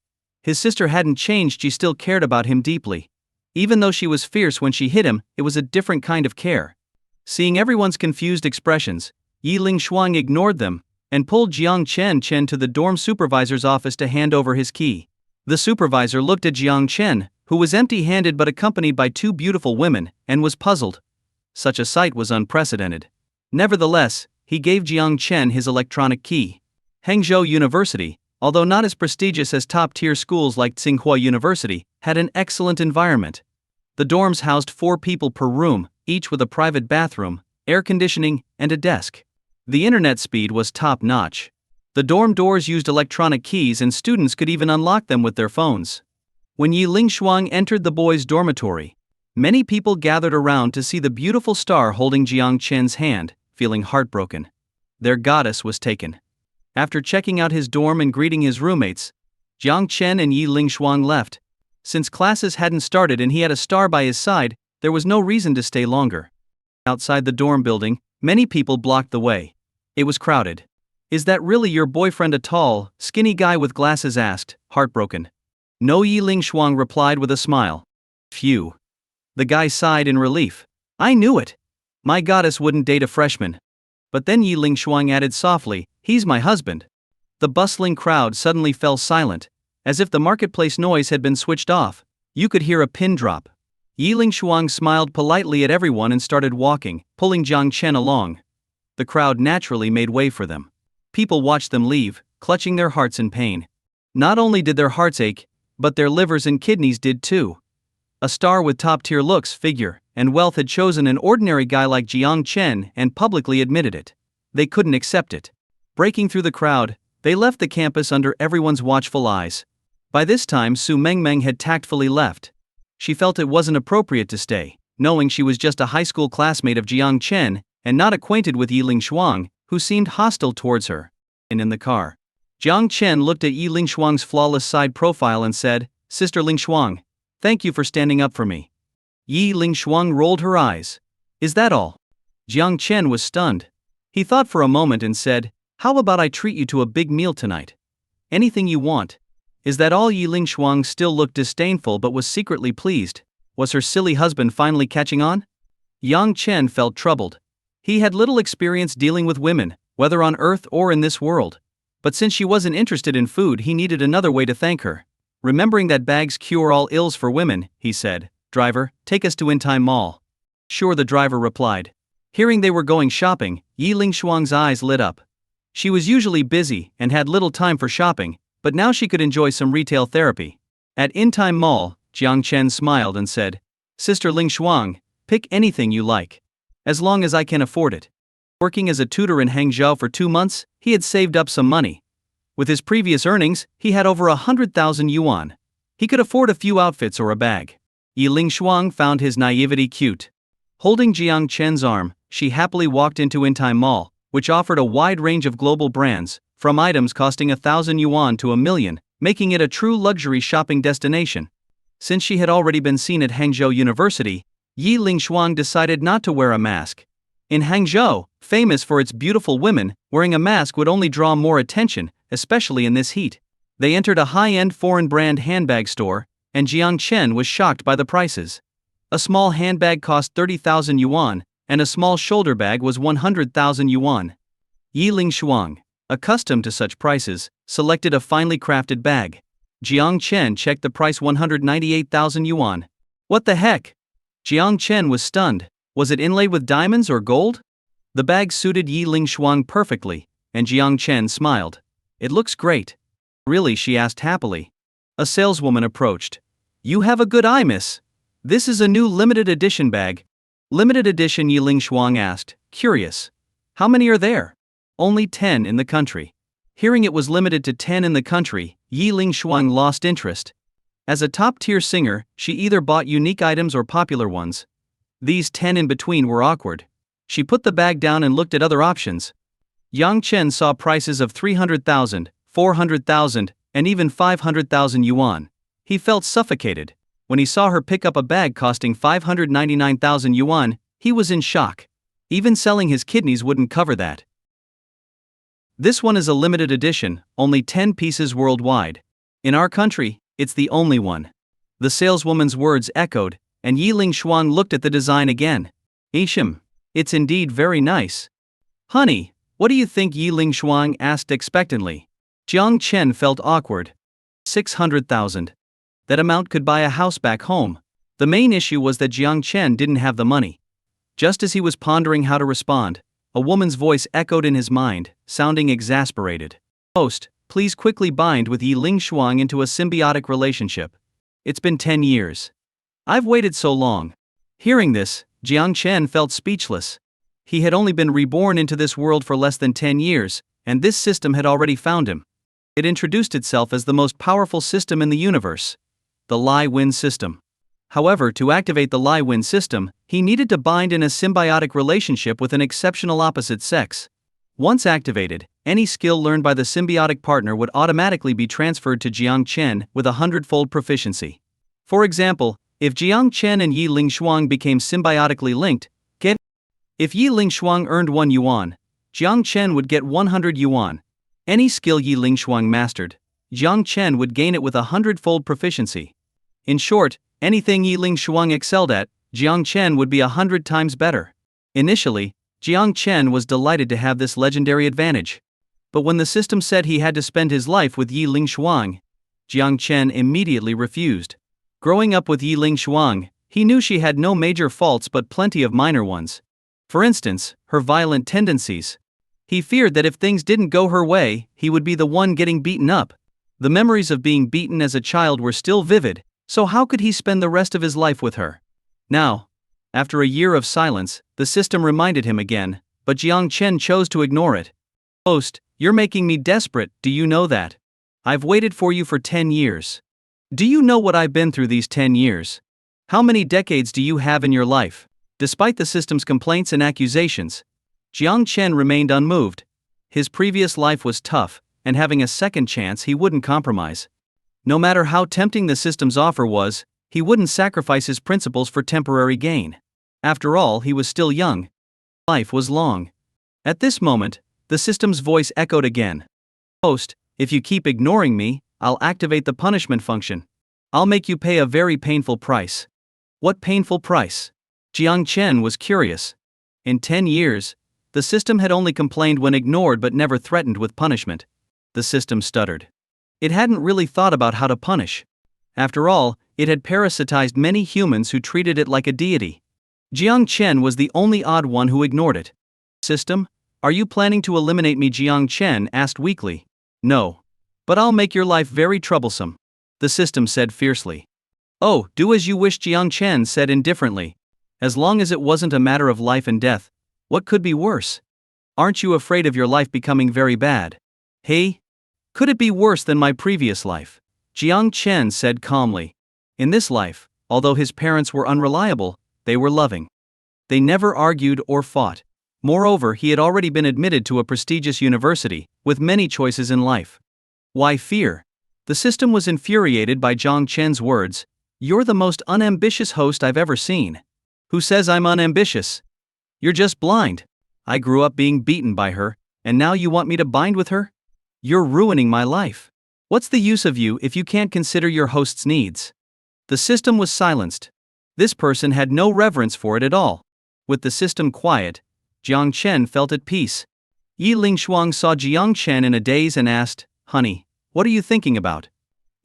His sister hadn't changed, she still cared about him deeply. Even though she was fierce when she hit him, it was a different kind of care. Seeing everyone's confused expressions, Yi Lingshuang ignored them, and pulled Jiang Chen to the dorm supervisor's office to hand over his key. The supervisor looked at Jiang Chen, who was empty-handed but accompanied by 2 beautiful women, and was puzzled. Such a sight was unprecedented. Nevertheless, he gave Jiang Chen his electronic key. Hangzhou University, although not as prestigious as top-tier schools like Tsinghua University, had an excellent environment. The dorms housed 4 people per room, each with a private bathroom, air conditioning, and a desk. The internet speed was top-notch. The dorm doors used electronic keys and students could even unlock them with their phones. When Yi Lingshuang entered the boys' dormitory, many people gathered around to see the beautiful star holding Jiang Chen's hand, feeling heartbroken. Their goddess was taken. After checking out his dorm and greeting his roommates, Jiang Chen and Yi Lingshuang left. Since classes hadn't started and he had a star by his side, there was no reason to stay longer. Outside the dorm building, many people blocked the way. It was crowded. "Is that really your boyfriend?" a tall, skinny guy with glasses asked, heartbroken. No, Yi Lingshuang replied with a smile. Phew. The guy sighed in relief. "I knew it. My goddess wouldn't date a freshman." But then Yi Lingshuang added softly, "He's my husband." The bustling crowd suddenly fell silent, as if the marketplace noise had been switched off. You could hear a pin drop. Yi Lingshuang smiled politely at everyone and started walking, pulling Jiang Chen along. The crowd naturally made way for them. People watched them leave, clutching their hearts in pain. Not only did their hearts ache, but their livers and kidneys did too. A star with top-tier looks, figure, and wealth had chosen an ordinary guy like Jiang Chen and publicly admitted it. They couldn't accept it. Breaking through the crowd, they left the campus under everyone's watchful eyes. By this time, Su Mengmeng had tactfully left. She felt it wasn't appropriate to stay, knowing she was just a high school classmate of Jiang Chen and not acquainted with Yi Lingshuang, who seemed hostile towards her. And in the car, Jiang Chen looked at Yi Lingshuang's flawless side profile and said, "Sister Lingshuang, thank you for standing up for me." Yi Lingshuang rolled her eyes. "Is that all?" Jiang Chen was stunned. He thought for a moment and said, "How about I treat you to a big meal tonight? Anything you want." "Is that all?" Yi Lingshuang still looked disdainful but was secretly pleased. Was her silly husband finally catching on? Jiang Chen felt troubled. He had little experience dealing with women, whether on Earth or in this world. But since she wasn't interested in food, he needed another way to thank her. Remembering that bags cure all ills for women, he said, "Driver, take us to In-Time Mall." "Sure," the driver replied. Hearing they were going shopping, Yi Lingshuang's eyes lit up. She was usually busy and had little time for shopping, but now she could enjoy some retail therapy. At In-Time Mall, Jiang Chen smiled and said, "Sister Lingshuang, pick anything you like. As long as I can afford it." Working as a tutor in Hangzhou for 2 months, he had saved up some money. With his previous earnings, he had over 100,000 yuan. He could afford a few outfits or a bag. Yi Lingshuang found his naivety cute. Holding Jiang Chen's arm, she happily walked into In-Time Mall, which offered a wide range of global brands, from items costing 1,000 yuan to 1,000,000, making it a true luxury shopping destination. Since she had already been seen at Hangzhou University, Yi Lingshuang decided not to wear a mask. In Hangzhou, famous for its beautiful women, wearing a mask would only draw more attention, especially in this heat. They entered a high-end foreign brand handbag store, and Jiang Chen was shocked by the prices. A small handbag cost 30,000 yuan, and a small shoulder bag was 100,000 yuan. Yi Lingshuang, accustomed to such prices, selected a finely crafted bag. Jiang Chen checked the price, 198,000 yuan. "What the heck?" Jiang Chen was stunned. Was it inlaid with diamonds or gold? The bag suited Yi Lingshuang perfectly, and Jiang Chen smiled. "It looks great." "Really?" she asked happily. A saleswoman approached. "You have a good eye, miss. This is a new limited edition bag." "Limited edition?" Yi Lingshuang asked, curious. "How many are there?" "Only 10 in the country." Hearing it was limited to 10 in the country, Yi Lingshuang lost interest. As a top-tier singer, she either bought unique items or popular ones. These 10 in between were awkward. She put the bag down and looked at other options. Yang Chen saw prices of 300,000, 400,000, and even 500,000 yuan. He felt suffocated. When he saw her pick up a bag costing 599,000 yuan, he was in shock. Even selling his kidneys wouldn't cover that. "This one is a limited edition, only 10 pieces worldwide. In our country, it's the only one." The saleswoman's words echoed, and Yi Lingshuang looked at the design again. "Ishim, it's indeed very nice." "Honey, what do you think?" Yi Lingshuang asked expectantly. Jiang Chen felt awkward. 600,000. That amount could buy a house back home. The main issue was that Jiang Chen didn't have the money. Just as he was pondering how to respond, a woman's voice echoed in his mind, sounding exasperated. "Host, please quickly bind with Yi Lingshuang into a symbiotic relationship. It's been 10 years. I've waited so long." Hearing this, Jiang Chen felt speechless. He had only been reborn into this world for less than 10 years, and this system had already found him. It introduced itself as the most powerful system in the universe. The Li-Win system. However, to activate the Li-Win system, he needed to bind in a symbiotic relationship with an exceptional opposite sex. Once activated, any skill learned by the symbiotic partner would automatically be transferred to Jiang Chen with a 100-fold proficiency. For example, if Jiang Chen and Yi Ling Shuang became symbiotically linked, if Yi Ling Shuang earned 1 yuan, Jiang Chen would get 100 yuan. Any skill Yi Ling Shuang mastered, Jiang Chen would gain it with a 100-fold proficiency. In short, anything Yi Ling Shuang excelled at, Jiang Chen would be 100 times better. Initially, Jiang Chen was delighted to have this legendary advantage. But when the system said he had to spend his life with Yi Ling Shuang, Jiang Chen immediately refused. Growing up with Yi Ling Shuang, he knew she had no major faults but plenty of minor ones. For instance, her violent tendencies. He feared that if things didn't go her way, he would be the one getting beaten up. The memories of being beaten as a child were still vivid, so how could he spend the rest of his life with her? Now, after a year of silence, the system reminded him again, but Jiang Chen chose to ignore it. "Host, you're making me desperate, do you know that? I've waited for you for 10 years. Do you know what I've been through these 10 years? How many decades do you have in your life?" Despite the system's complaints and accusations, Jiang Chen remained unmoved. His previous life was tough, and having a second chance he wouldn't compromise. No matter how tempting the system's offer was, he wouldn't sacrifice his principles for temporary gain. After all, he was still young. Life was long. At this moment, the system's voice echoed again. "Host, if you keep ignoring me, I'll activate the punishment function. I'll make you pay a very painful price." What painful price? Jiang Chen was curious. In 10 years, the system had only complained when ignored but never threatened with punishment. The system stuttered. It hadn't really thought about how to punish. After all, it had parasitized many humans who treated it like a deity. Jiang Chen was the only odd one who ignored it. "System, are you planning to eliminate me?" Jiang Chen asked weakly. "No. But I'll make your life very troublesome," the system said fiercely. "Oh, do as you wish," Jiang Chen said indifferently. "As long as it wasn't a matter of life and death, what could be worse? Aren't you afraid of your life becoming very bad?" "Hey? Could it be worse than my previous life?" Jiang Chen said calmly. In this life, although his parents were unreliable, they were loving. They never argued or fought. Moreover, he had already been admitted to a prestigious university, with many choices in life. Why fear? The system was infuriated by Jiang Chen's words. "You're the most unambitious host I've ever seen." "Who says I'm unambitious? You're just blind. I grew up being beaten by her, and now you want me to bind with her? You're ruining my life. What's the use of you if you can't consider your host's needs?" The system was silenced. This person had no reverence for it at all. With the system quiet, Jiang Chen felt at peace. Yi Ling Shuang saw Jiang Chen in a daze and asked, "Honey, what are you thinking about?"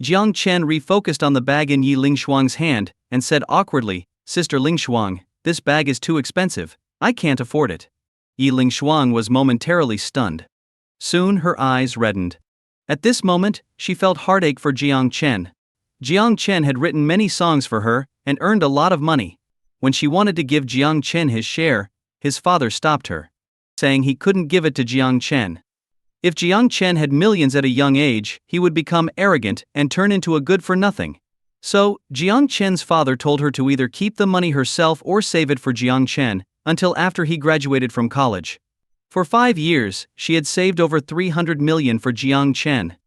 Jiang Chen refocused on the bag in Yi Ling Shuang's hand, and said awkwardly, "Sister Ling Shuang, this bag is too expensive, I can't afford it." Yi Ling Shuang was momentarily stunned. Soon her eyes reddened. At this moment, she felt heartache for Jiang Chen. Jiang Chen had written many songs for her, and earned a lot of money. When she wanted to give Jiang Chen his share, his father stopped her, saying he couldn't give it to Jiang Chen. If Jiang Chen had millions at a young age, he would become arrogant and turn into a good-for-nothing. So, Jiang Chen's father told her to either keep the money herself or save it for Jiang Chen, until after he graduated from college. For 5 years, she had saved over 300 million for Jiang Chen.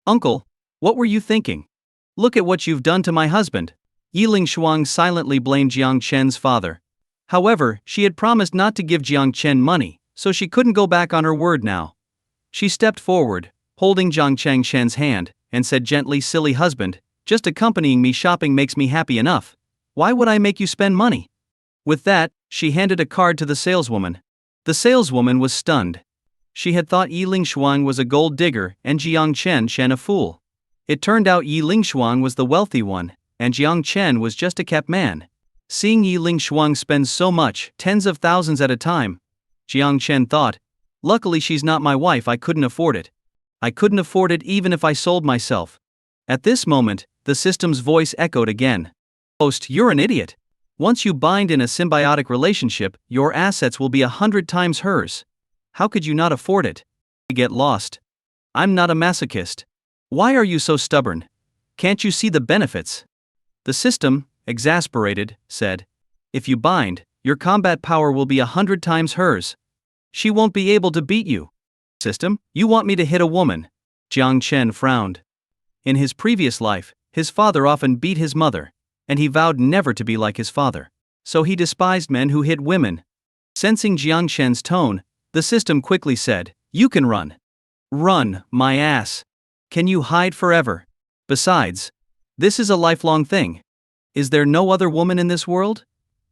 "Uncle, what were you thinking? Look at what you've done to my husband." Yi Ling Shuang silently blamed Jiang Chen's father. However, she had promised not to give Jiang Chen money, so she couldn't go back on her word now. She stepped forward, holding Jiang Chen's hand, and said gently, "Silly husband, just accompanying me shopping makes me happy enough. Why would I make you spend money?" With that, she handed a card to the saleswoman. The saleswoman was stunned. She had thought Yi Ling Shuang was a gold digger and Jiang Chen a fool. It turned out Yi Ling Shuang was the wealthy one, and Jiang Chen was just a kept man. Seeing Yi Ling Shuang spend so much, tens of thousands at a time, Jiang Chen thought, "Luckily she's not my wife, I couldn't afford it. I couldn't afford it even if I sold myself." At this moment, the system's voice echoed again. "Host, you're an idiot. Once you bind in a symbiotic relationship, your assets will be 100 times hers. How could you not afford it? Get lost. I'm not a masochist. Why are you so stubborn? Can't you see the benefits?" The system, exasperated, said, "If you bind, your combat power will be 100 times hers. She won't be able to beat you. System, you want me to hit a woman? Jiang Chen frowned. In his previous life, his father often beat his mother, and he vowed never to be like his father. So he despised men who hit women. Sensing Jiang Chen's tone, the system quickly said, "You can run." "Run, my ass. Can you hide forever? Besides, this is a lifelong thing. Is there no other woman in this world?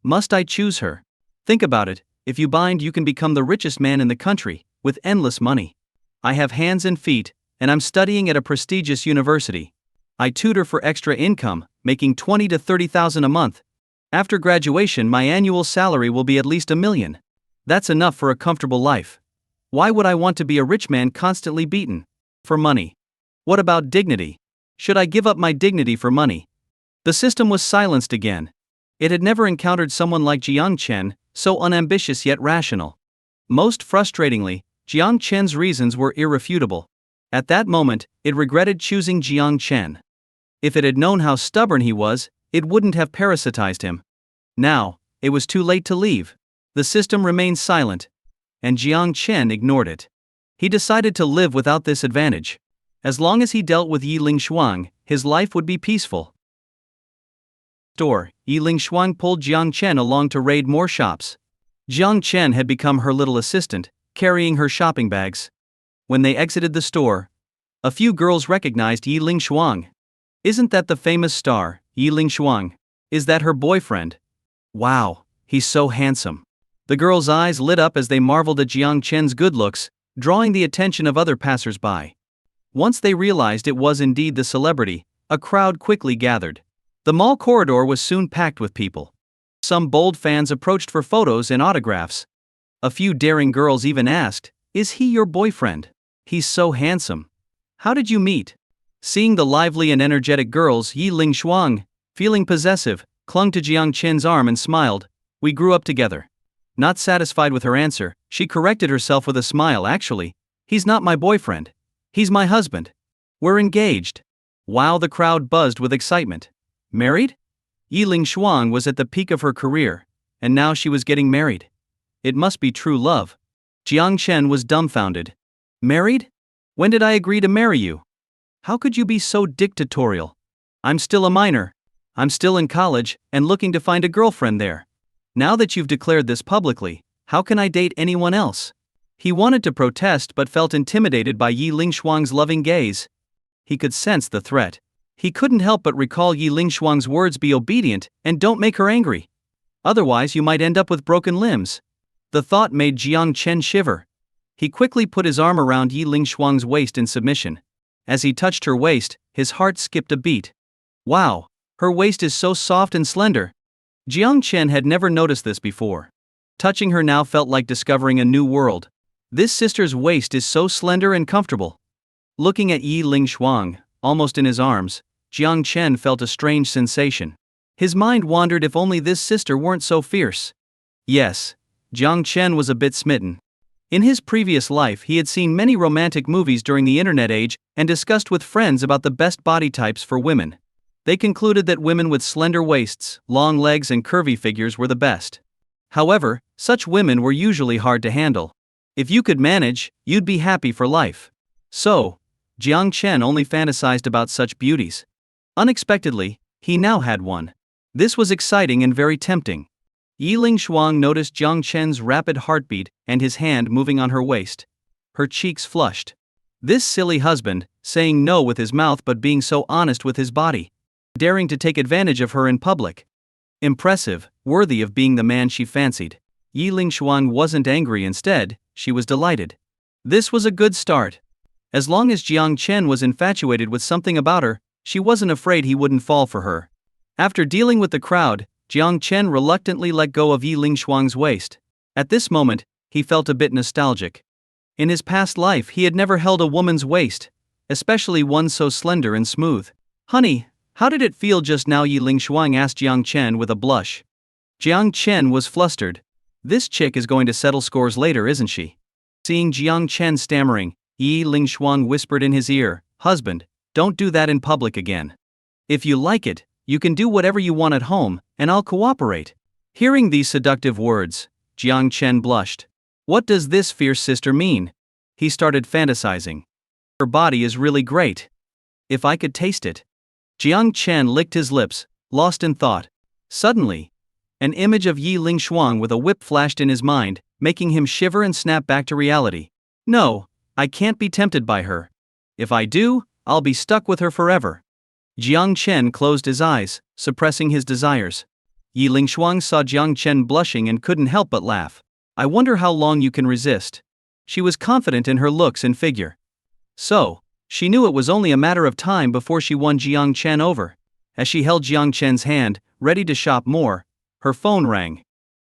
Must I choose her? Think about it, if you bind you can become the richest man in the country, with endless money. I have hands and feet, and I'm studying at a prestigious university. I tutor for extra income, making 20 to 30,000 a month. After graduation my annual salary will be at least $1 million. That's enough for a comfortable life. Why would I want to be a rich man constantly beaten? For money. What about dignity? Should I give up my dignity for money?" The system was silenced again. It had never encountered someone like Jiang Chen, so unambitious yet rational. Most frustratingly, Jiang Chen's reasons were irrefutable. At that moment, it regretted choosing Jiang Chen. If it had known how stubborn he was, it wouldn't have parasitized him. Now, it was too late to leave. The system remained silent, and Jiang Chen ignored it. He decided to live without this advantage. As long as he dealt with Yi Lingshuang, his life would be peaceful. Yi Lingshuang pulled Jiang Chen along to raid more shops. Jiang Chen had become her little assistant, carrying her shopping bags. When they exited the store, a few girls recognized Yi Lingshuang. "Isn't that the famous star, Yi Lingshuang? Is that her boyfriend? Wow, he's so handsome." The girls' eyes lit up as they marveled at Jiang Chen's good looks, drawing the attention of other passers-by. Once they realized it was indeed the celebrity, a crowd quickly gathered. The mall corridor was soon packed with people. Some bold fans approached for photos and autographs. A few daring girls even asked, "Is he your boyfriend? He's so handsome. How did you meet?" Seeing the lively and energetic girls, Yi Lingshuang, feeling possessive, clung to Jiang Chen's arm and smiled, "We grew up together." Not satisfied with her answer, she corrected herself with a smile. "Actually, he's not my boyfriend. He's my husband. We're engaged." Wow, the crowd buzzed with excitement. Married? Yi Lingshuang was at the peak of her career, and now she was getting married. It must be true love. Jiang Chen was dumbfounded. "Married? When did I agree to marry you? How could you be so dictatorial? I'm still a minor. I'm still in college, and looking to find a girlfriend there. Now that you've declared this publicly, how can I date anyone else?" He wanted to protest but felt intimidated by Yi Lingshuang's loving gaze. He could sense the threat. He couldn't help but recall Yi Lingshuang's words, "Be obedient, and don't make her angry. Otherwise you might end up with broken limbs." The thought made Jiang Chen shiver. He quickly put his arm around Yi Lingshuang's waist in submission. As he touched her waist, his heart skipped a beat. Wow, her waist is so soft and slender. Jiang Chen had never noticed this before. Touching her now felt like discovering a new world. This sister's waist is so slender and comfortable. Looking at Yi Lingshuang, almost in his arms, Jiang Chen felt a strange sensation. His mind wandered, if only this sister weren't so fierce. Yes, Jiang Chen was a bit smitten. In his previous life he had seen many romantic movies during the internet age and discussed with friends about the best body types for women. They concluded that women with slender waists, long legs and curvy figures were the best. However, such women were usually hard to handle. If you could manage, you'd be happy for life. So, Jiang Chen only fantasized about such beauties. Unexpectedly, he now had one. This was exciting and very tempting. Yi Lingshuang noticed Jiang Chen's rapid heartbeat and his hand moving on her waist. Her cheeks flushed. This silly husband, saying no with his mouth but being so honest with his body. Daring to take advantage of her in public. Impressive, worthy of being the man she fancied. Yi Lingshuang wasn't angry, instead, she was delighted. This was a good start. As long as Jiang Chen was infatuated with something about her, she wasn't afraid he wouldn't fall for her. After dealing with the crowd, Jiang Chen reluctantly let go of Yi Lingshuang's waist. At this moment, he felt a bit nostalgic. In his past life he had never held a woman's waist, especially one so slender and smooth. "Honey, how did it feel just now?" Yi Lingshuang asked Jiang Chen with a blush. Jiang Chen was flustered. This chick is going to settle scores later, isn't she? Seeing Jiang Chen stammering, Yi Lingshuang whispered in his ear, "Husband, don't do that in public again. If you like it, you can do whatever you want at home, and I'll cooperate." Hearing these seductive words, Jiang Chen blushed. What does this fierce sister mean? He started fantasizing. Her body is really great. If I could taste it. Jiang Chen licked his lips, lost in thought. Suddenly, an image of Yi Lingshuang with a whip flashed in his mind, making him shiver and snap back to reality. No, I can't be tempted by her. If I do, I'll be stuck with her forever. Jiang Chen closed his eyes, suppressing his desires. Yi Lingshuang saw Jiang Chen blushing and couldn't help but laugh. I wonder how long you can resist. She was confident in her looks and figure. So, she knew it was only a matter of time before she won Jiang Chen over. As she held Jiang Chen's hand, ready to shop more, her phone rang.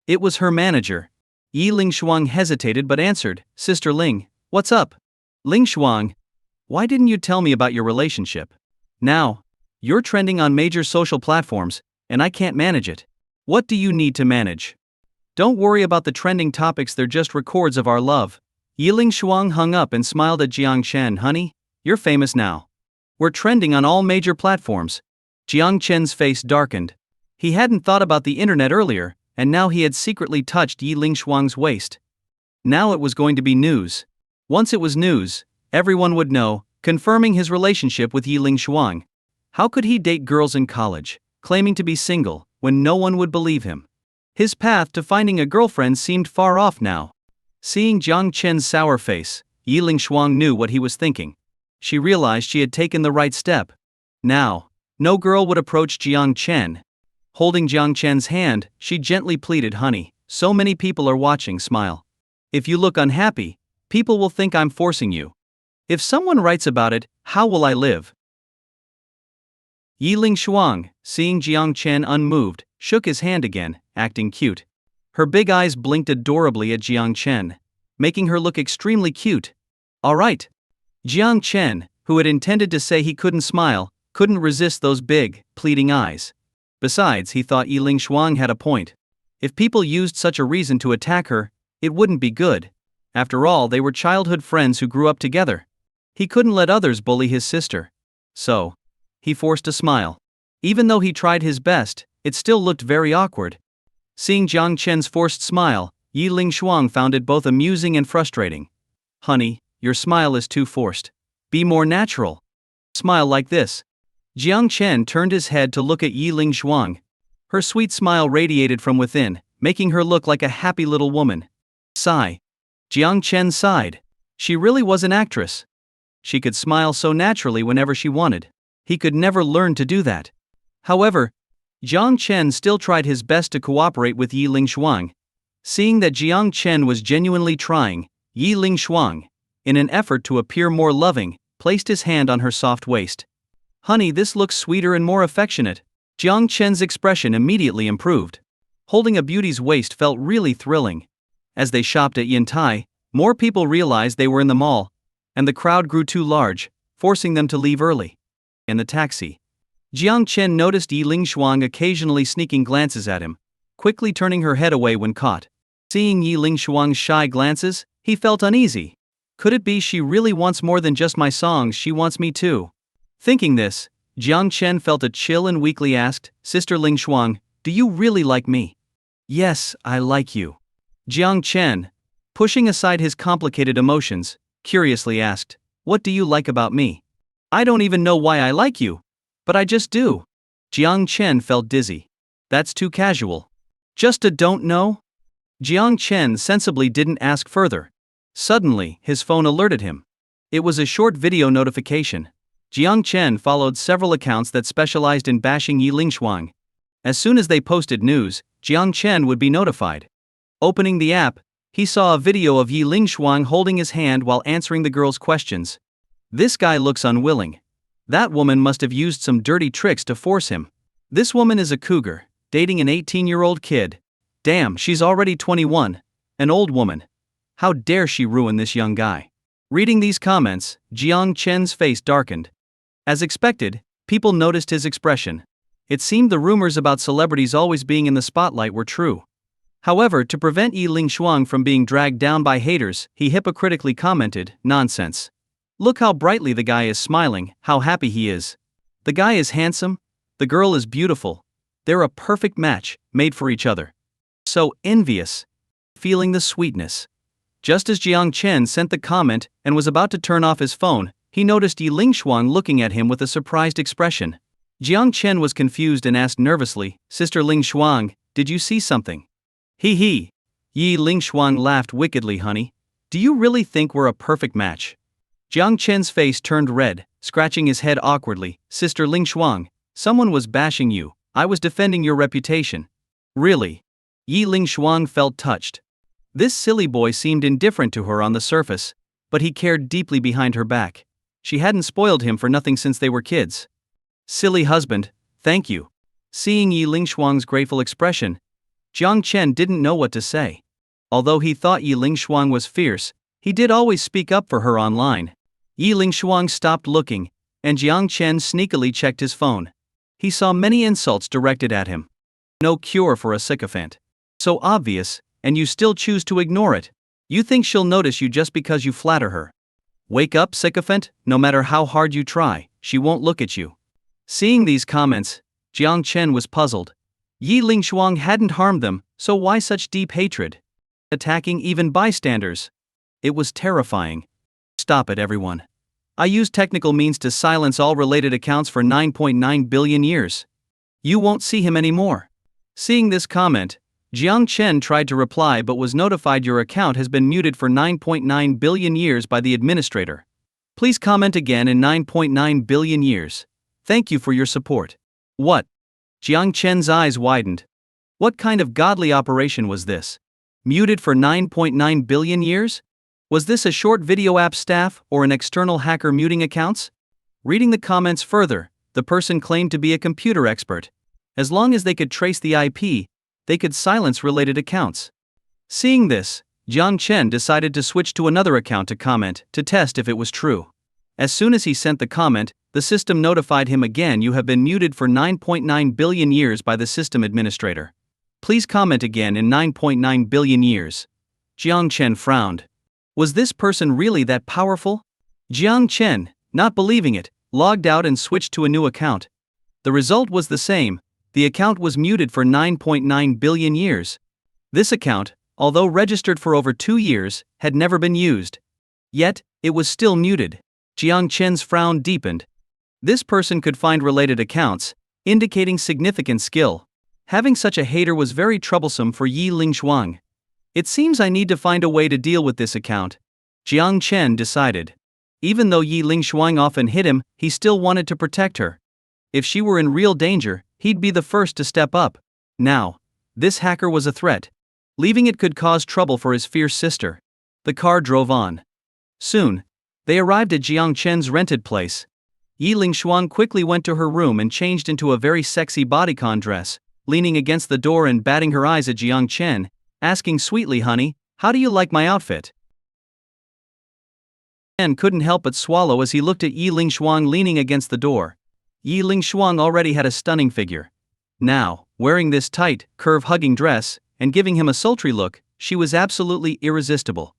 It was her manager. Yi Lingshuang hesitated but answered, Sister Ling, what's up? Lingshuang, why didn't you tell me about your relationship? Now, you're trending on major social platforms, and I can't manage it. What do you need to manage? Don't worry about the trending topics, they're just records of our love. Yi Lingshuang hung up and smiled at Jiang Chen. Honey, you're famous now. We're trending on all major platforms. Jiang Chen's face darkened. He hadn't thought about the internet earlier, and now he had secretly touched Yi Lingshuang's waist. Now it was going to be news. Once it was news, everyone would know, confirming his relationship with Yi Lingshuang. How could he date girls in college, claiming to be single, when no one would believe him? His path to finding a girlfriend seemed far off now. Seeing Jiang Chen's sour face, Yi Lingshuang knew what he was thinking. She realized she had taken the right step. Now, no girl would approach Jiang Chen. Holding Jiang Chen's hand, she gently pleaded, Honey, so many people are watching, smile. If you look unhappy, people will think I'm forcing you. If someone writes about it, how will I live? Yi Lingshuang, seeing Jiang Chen unmoved, shook his hand again, acting cute. Her big eyes blinked adorably at Jiang Chen, making her look extremely cute. All right. Jiang Chen, who had intended to say he couldn't smile, couldn't resist those big, pleading eyes. Besides, he thought Yi Lingshuang had a point. If people used such a reason to attack her, it wouldn't be good. After all, they were childhood friends who grew up together. He couldn't let others bully his sister. So, he forced a smile. Even though he tried his best, it still looked very awkward. Seeing Jiang Chen's forced smile, Yi Lingshuang found it both amusing and frustrating. Honey, your smile is too forced. Be more natural. Smile like this. Jiang Chen turned his head to look at Yi Lingshuang. Her sweet smile radiated from within, making her look like a happy little woman. Sigh. Jiang Chen sighed. She really was an actress. She could smile so naturally whenever she wanted. He could never learn to do that. However, Jiang Chen still tried his best to cooperate with Yi Lingshuang. Seeing that Jiang Chen was genuinely trying, Yi Lingshuang, in an effort to appear more loving, placed his hand on her soft waist. Honey, this looks sweeter and more affectionate. Jiang Chen's expression immediately improved. Holding a beauty's waist felt really thrilling. As they shopped at Yantai, more people realized they were in the mall, and the crowd grew too large, forcing them to leave early. In the taxi, Jiang Chen noticed Yi Lingshuang occasionally sneaking glances at him, quickly turning her head away when caught. Seeing Yi Lingshuang's shy glances, he felt uneasy. Could it be she really wants more than just my songs, she wants me too? Thinking this, Jiang Chen felt a chill and weakly asked, Sister Lingshuang, do you really like me? Yes, I like you. Jiang Chen, pushing aside his complicated emotions, curiously asked, what do you like about me? I don't even know why I like you. But I just do. Jiang Chen felt dizzy. That's too casual. Just a don't know? Jiang Chen sensibly didn't ask further. Suddenly, his phone alerted him. It was a short video notification. Jiang Chen followed several accounts that specialized in bashing Yi Lingshuang. As soon as they posted news, Jiang Chen would be notified. Opening the app, he saw a video of Yi Lingshuang holding his hand while answering the girl's questions. This guy looks unwilling. That woman must have used some dirty tricks to force him. This woman is a cougar, dating an 18-year-old kid. Damn, she's already 21. An old woman. How dare she ruin this young guy? Reading these comments, Jiang Chen's face darkened. As expected, people noticed his expression. It seemed the rumors about celebrities always being in the spotlight were true. However, to prevent Yi Lingshuang from being dragged down by haters, he hypocritically commented, nonsense. Look how brightly the guy is smiling, how happy he is. The guy is handsome, the girl is beautiful. They're a perfect match, made for each other. So envious. Feeling the sweetness. Just as Jiang Chen sent the comment and was about to turn off his phone, he noticed Yi Lingshuang looking at him with a surprised expression. Jiang Chen was confused and asked nervously, "Sister Lingshuang, did you see something?" "Hee hee." Yi Lingshuang laughed wickedly, "Honey. Do you really think we're a perfect match?" Jiang Chen's face turned red, scratching his head awkwardly. "Sister Lingshuang, someone was bashing you. I was defending your reputation." "Really?" Yi Lingshuang felt touched. This silly boy seemed indifferent to her on the surface, but he cared deeply behind her back. She hadn't spoiled him for nothing since they were kids. "Silly husband, thank you." Seeing Yi Lingshuang's grateful expression, Jiang Chen didn't know what to say. Although he thought Yi Lingshuang was fierce, he did always speak up for her online. Yi Lingshuang stopped looking, and Jiang Chen sneakily checked his phone. He saw many insults directed at him. "No cure for a sycophant. So obvious, and you still choose to ignore it. You think she'll notice you just because you flatter her. Wake up, sycophant, no matter how hard you try, she won't look at you." Seeing these comments, Jiang Chen was puzzled. Yi Lingshuang hadn't harmed them, so why such deep hatred? Attacking even bystanders. It was terrifying. "Stop it, everyone. I used technical means to silence all related accounts for 9.9 billion years. You won't see him anymore." Seeing this comment, Jiang Chen tried to reply but was notified your account has been muted for 9.9 billion years by the administrator. Please comment again in 9.9 billion years. Thank you for your support. What? Jiang Chen's eyes widened. What kind of godly operation was this? Muted for 9.9 billion years? Was this a short video app staff or an external hacker muting accounts? Reading the comments further, the person claimed to be a computer expert. As long as they could trace the IP, they could silence related accounts. Seeing this, Jiang Chen decided to switch to another account to comment to test if it was true. As soon as he sent the comment, the system notified him again, "You have been muted for 9.9 billion years by the system administrator. Please comment again in 9.9 billion years." Jiang Chen frowned. Was this person really that powerful? Jiang Chen, not believing it, logged out and switched to a new account. The result was the same. The account was muted for 9.9 billion years. This account, although registered for over 2 years, had never been used. Yet, it was still muted. Jiang Chen's frown deepened. This person could find related accounts, indicating significant skill. Having such a hater was very troublesome for Yi Lingshuang. It seems I need to find a way to deal with this account, Jiang Chen decided. Even though Yi Lingshuang often hit him, he still wanted to protect her. If she were in real danger, he'd be the first to step up. Now, this hacker was a threat. Leaving it could cause trouble for his fierce sister. The car drove on. Soon, they arrived at Jiang Chen's rented place. Yi Lingshuang quickly went to her room and changed into a very sexy bodycon dress, leaning against the door and batting her eyes at Jiang Chen, asking sweetly, "Honey, how do you like my outfit?" Chen couldn't help but swallow as he looked at Yi Lingshuang leaning against the door. Yi Lingshuang already had a stunning figure. Now, wearing this tight, curve-hugging dress, and giving him a sultry look, she was absolutely irresistible.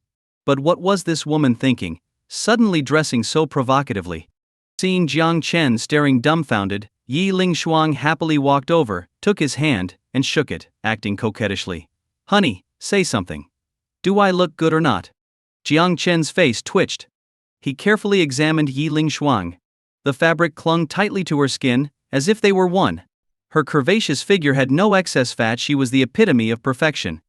But what was this woman thinking, suddenly dressing so provocatively? Seeing Jiang Chen staring dumbfounded, Yi Lingshuang happily walked over, took his hand, and shook it, acting coquettishly. "Honey, say something. Do I look good or not?" Jiang Chen's face twitched. He carefully examined Yi Lingshuang. The fabric clung tightly to her skin, as if they were one. Her curvaceous figure had no excess fat. She was the epitome of perfection.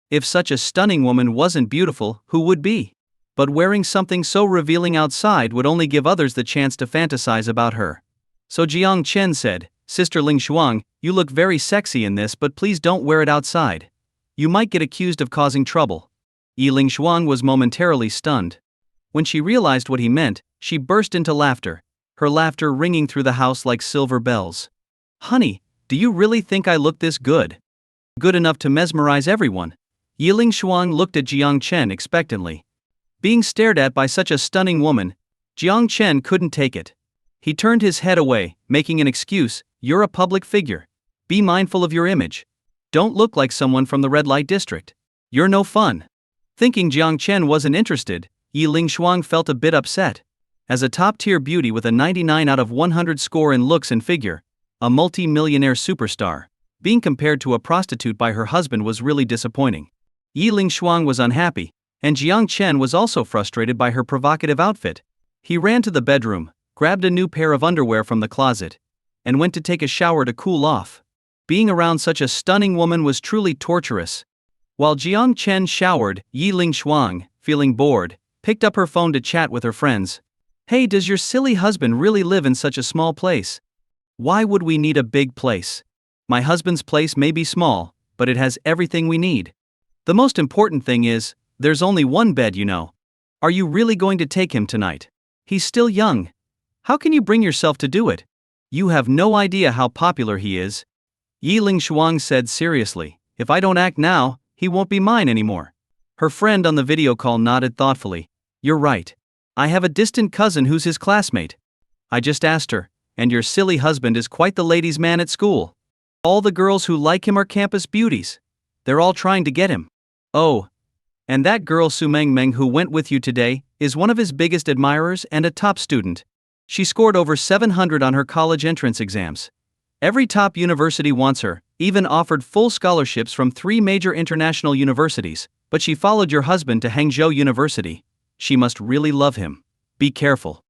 If such a stunning woman wasn't beautiful, who would be? But wearing something so revealing outside would only give others the chance to fantasize about her. So Jiang Chen said, "Sister Lingshuang, you look very sexy in this, but please don't wear it outside. You might get accused of causing trouble." Yi Lingshuang was momentarily stunned. When she realized what he meant, she burst into laughter, her laughter ringing through the house like silver bells. "Honey, do you really think I look this good? Good enough to mesmerize everyone?" Yi Lingshuang looked at Jiang Chen expectantly. Being stared at by such a stunning woman, Jiang Chen couldn't take it. He turned his head away, making an excuse. "You're a public figure. Be mindful of your image. Don't look like someone from the red light district. You're no fun." Thinking Jiang Chen wasn't interested, Yi Lingshuang felt a bit upset. As a top-tier beauty with a 99 out of 100 score in looks and figure, a multi-millionaire superstar, being compared to a prostitute by her husband was really disappointing. Yi Lingshuang was unhappy, And Jiang Chen was also frustrated by her provocative outfit. He ran to the bedroom, grabbed a new pair of underwear from the closet, and went to take a shower to cool off. Being around such a stunning woman was truly torturous. While Jiang Chen showered, Yi Lingshuang, feeling bored, picked up her phone to chat with her friends. Hey, does your silly husband really live in such a small place? Why would we need a big place? My husband's place may be small, but it has everything we need. The most important thing is, there's only one bed, you know. Are you really going to take him tonight? He's still young. How can you bring yourself to do it? You have no idea how popular he is. Yi Lingshuang said seriously, if I don't act now, he won't be mine anymore. Her friend on the video call nodded thoughtfully. You're right. I have a distant cousin who's his classmate. I just asked her, and your silly husband is quite the ladies' man at school. All the girls who like him are campus beauties. They're all trying to get him. Oh. And that girl Su Mengmeng who went with you today is one of his biggest admirers and a top student. She scored over 700 on her college entrance exams. Every top university wants her, even offered full scholarships from 3 major international universities, but she followed your husband to Hangzhou University. She must really love him. Be careful.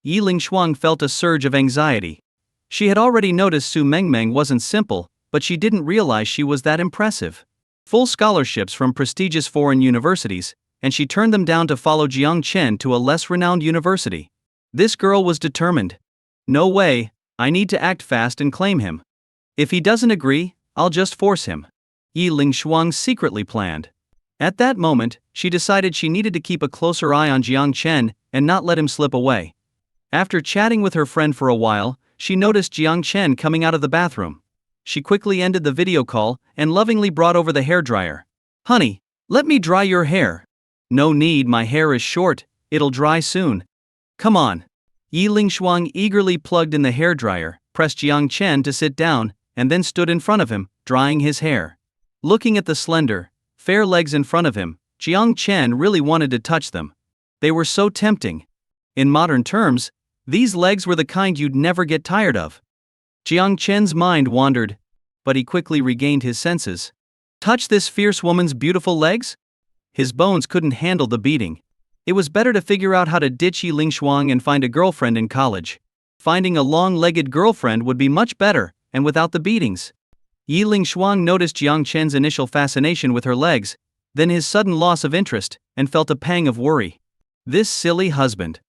Yi Lingshuang felt a surge of anxiety. She had already noticed Su Mengmeng wasn't simple, but she didn't realize she was that impressive. Full scholarships from prestigious foreign universities, and she turned them down to follow Jiang Chen to a less renowned university. This girl was determined. No way, I need to act fast and claim him. If he doesn't agree, I'll just force him. Yi Lingshuang secretly planned. At that moment, she decided she needed to keep a closer eye on Jiang Chen and not let him slip away. After chatting with her friend for a while, she noticed Jiang Chen coming out of the bathroom. She quickly ended the video call and lovingly brought over the hairdryer. Honey, let me dry your hair. No need, my hair is short, it'll dry soon. Come on. Yi Lingshuang eagerly plugged in the hairdryer, pressed Jiang Chen to sit down, and then stood in front of him, drying his hair. Looking at the slender, fair legs in front of him, Jiang Chen really wanted to touch them. They were so tempting. In modern terms, these legs were the kind you'd never get tired of. Jiang Chen's mind wandered, but he quickly regained his senses. Touch this fierce woman's beautiful legs? His bones couldn't handle the beating. It was better to figure out how to ditch Yi Lingshuang and find a girlfriend in college. Finding a long-legged girlfriend would be much better, and without the beatings. Yi Lingshuang noticed Jiang Chen's initial fascination with her legs, then his sudden loss of interest, and felt a pang of worry. This silly husband.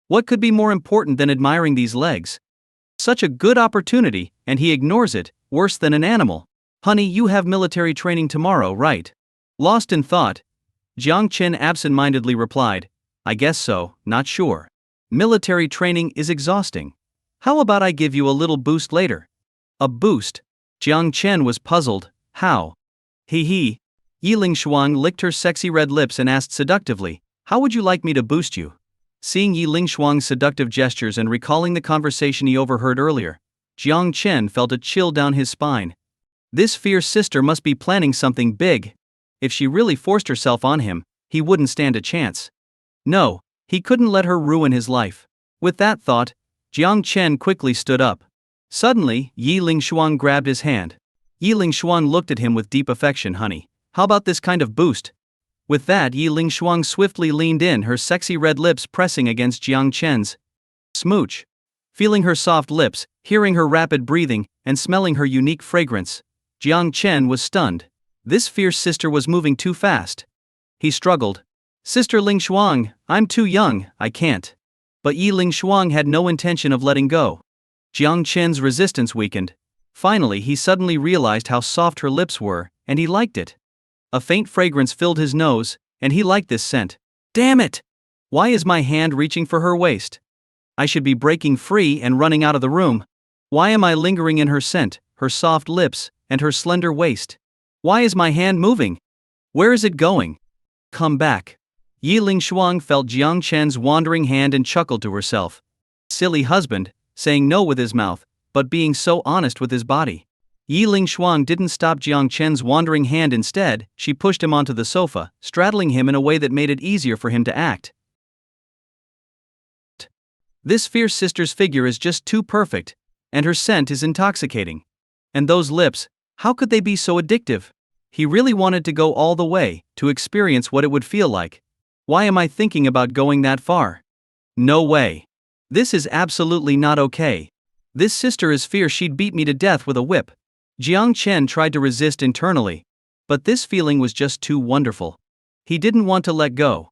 What could be more important than admiring these legs? Such a good opportunity, and he ignores it, worse than an animal. Honey, you have military training tomorrow, right? Lost in thought, Jiang Chen absent-mindedly replied, I guess so, not sure. Military training is exhausting. How about I give you a little boost later? A boost? Jiang Chen was puzzled. How? He. Yi Lingshuang licked her sexy red lips and asked seductively, how would you like me to boost you? Seeing Yi Lingshuang's seductive gestures and recalling the conversation he overheard earlier, Jiang Chen felt a chill down his spine. This fierce sister must be planning something big. If she really forced herself on him, he wouldn't stand a chance. No, he couldn't let her ruin his life. With that thought, Jiang Chen quickly stood up. Suddenly, Yi Lingshuang grabbed his hand. Yi Lingshuang looked at him with deep affection. Honey, how about this kind of boost? With that, Yi Lingshuang swiftly leaned in, her sexy red lips pressing against Jiang Chen's. Smooch. Feeling her soft lips, hearing her rapid breathing, and smelling her unique fragrance, Jiang Chen was stunned. This fierce sister was moving too fast. He struggled. Sister Lingshuang, I'm too young, I can't. But Yi Lingshuang had no intention of letting go. Jiang Chen's resistance weakened. Finally, he suddenly realized how soft her lips were, and he liked it. A faint fragrance filled his nose, and he liked this scent. Damn it! Why is my hand reaching for her waist? I should be breaking free and running out of the room. Why am I lingering in her scent, her soft lips, and her slender waist? Why is my hand moving? Where is it going? Come back. Yi Lingshuang felt Jiang Chen's wandering hand and chuckled to herself. Silly husband, saying no with his mouth, but being so honest with his body. Yi Lingshuang didn't stop Jiang Chen's wandering hand. Instead, she pushed him onto the sofa, straddling him in a way that made it easier for him to act. This fierce sister's figure is just too perfect, and her scent is intoxicating. And those lips, how could they be so addictive? He really wanted to go all the way, to experience what it would feel like. Why am I thinking about going that far? No way. This is absolutely not okay. This sister is fierce, she'd beat me to death with a whip. Jiang Chen tried to resist internally. But this feeling was just too wonderful. He didn't want to let go.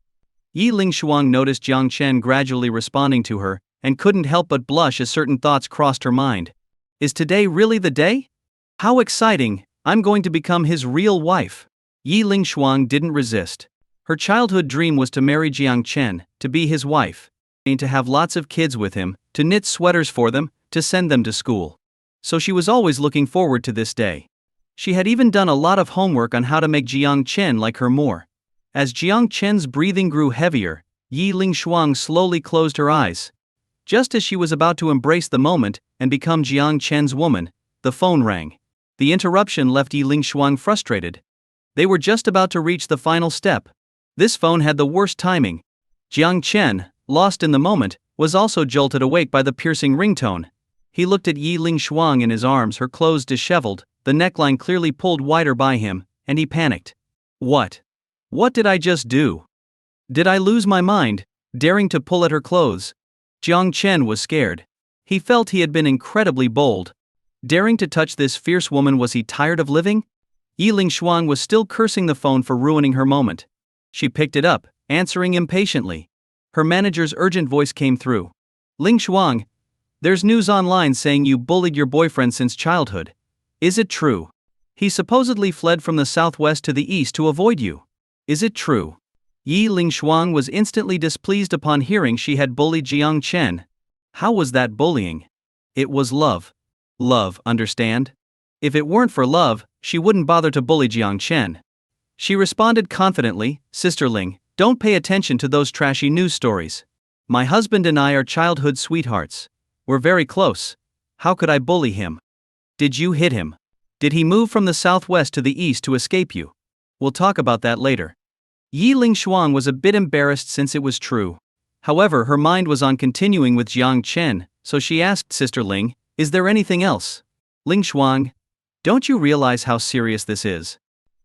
Yi Lingshuang noticed Jiang Chen gradually responding to her, and couldn't help but blush as certain thoughts crossed her mind. Is today really the day? How exciting, I'm going to become his real wife. Yi Lingshuang didn't resist. Her childhood dream was to marry Jiang Chen, to be his wife, and to have lots of kids with him, to knit sweaters for them, to send them to school. So she was always looking forward to this day. She had even done a lot of homework on how to make Jiang Chen like her more. As Jiang Chen's breathing grew heavier, Yi Lingshuang slowly closed her eyes. Just as she was about to embrace the moment and become Jiang Chen's woman, the phone rang. The interruption left Yi Lingshuang frustrated. They were just about to reach the final step. This phone had the worst timing. Jiang Chen, lost in the moment, was also jolted awake by the piercing ringtone. He looked at Yi Lingshuang in his arms, her clothes disheveled, the neckline clearly pulled wider by him, and he panicked. What? What did I just do? Did I lose my mind, daring to pull at her clothes? Jiang Chen was scared. He felt he had been incredibly bold. Daring to touch this fierce woman, was he tired of living? Yi Lingshuang was still cursing the phone for ruining her moment. She picked it up, answering impatiently. Her manager's urgent voice came through. Lingshuang, there's news online saying you bullied your boyfriend since childhood. Is it true? He supposedly fled from the southwest to the east to avoid you. Is it true? Yi Lingshuang was instantly displeased upon hearing she had bullied Jiang Chen. How was that bullying? It was love. Love, understand? If it weren't for love, she wouldn't bother to bully Jiang Chen. She responded confidently, Sister Ling, don't pay attention to those trashy news stories. My husband and I are childhood sweethearts. We're very close. How could I bully him? Did you hit him? Did he move from the southwest to the east to escape you? We'll talk about that later. Yi Lingshuang was a bit embarrassed since it was true. However, her mind was on continuing with Jiang Chen, so she asked Sister Ling, is there anything else? Lingshuang, don't you realize how serious this is?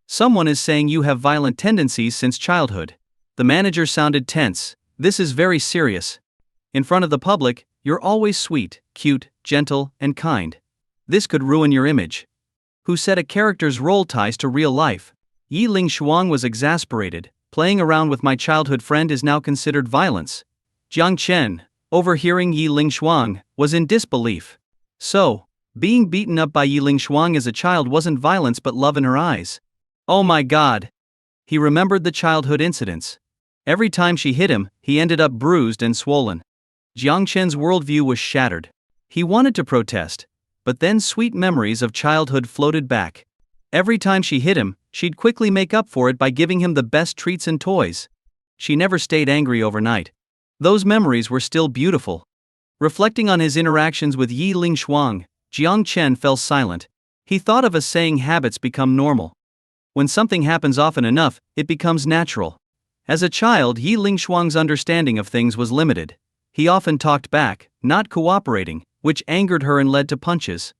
Someone is saying you have violent tendencies since childhood. The manager sounded tense. This is very serious. In front of the public, you're always sweet, cute, gentle, and kind. This could ruin your image. Who said a character's role ties to real life? Yi Lingshuang was exasperated. Playing around with my childhood friend is now considered violence. Jiang Chen, overhearing Yi Lingshuang, was in disbelief. So, being beaten up by Yi Lingshuang as a child wasn't violence but love in her eyes. Oh my God! He remembered the childhood incidents. Every time she hit him, he ended up bruised and swollen. Jiang Chen's worldview was shattered. He wanted to protest, but then sweet memories of childhood floated back. Every time she hit him, she'd quickly make up for it by giving him the best treats and toys. She never stayed angry overnight. Those memories were still beautiful. Reflecting on his interactions with Yi Lingshuang, Jiang Chen fell silent. He thought of a saying, habits become normal. When something happens often enough, it becomes natural. As a child, Yi Lingshuang's understanding of things was limited. He often talked back, not cooperating, which angered her and led to punches.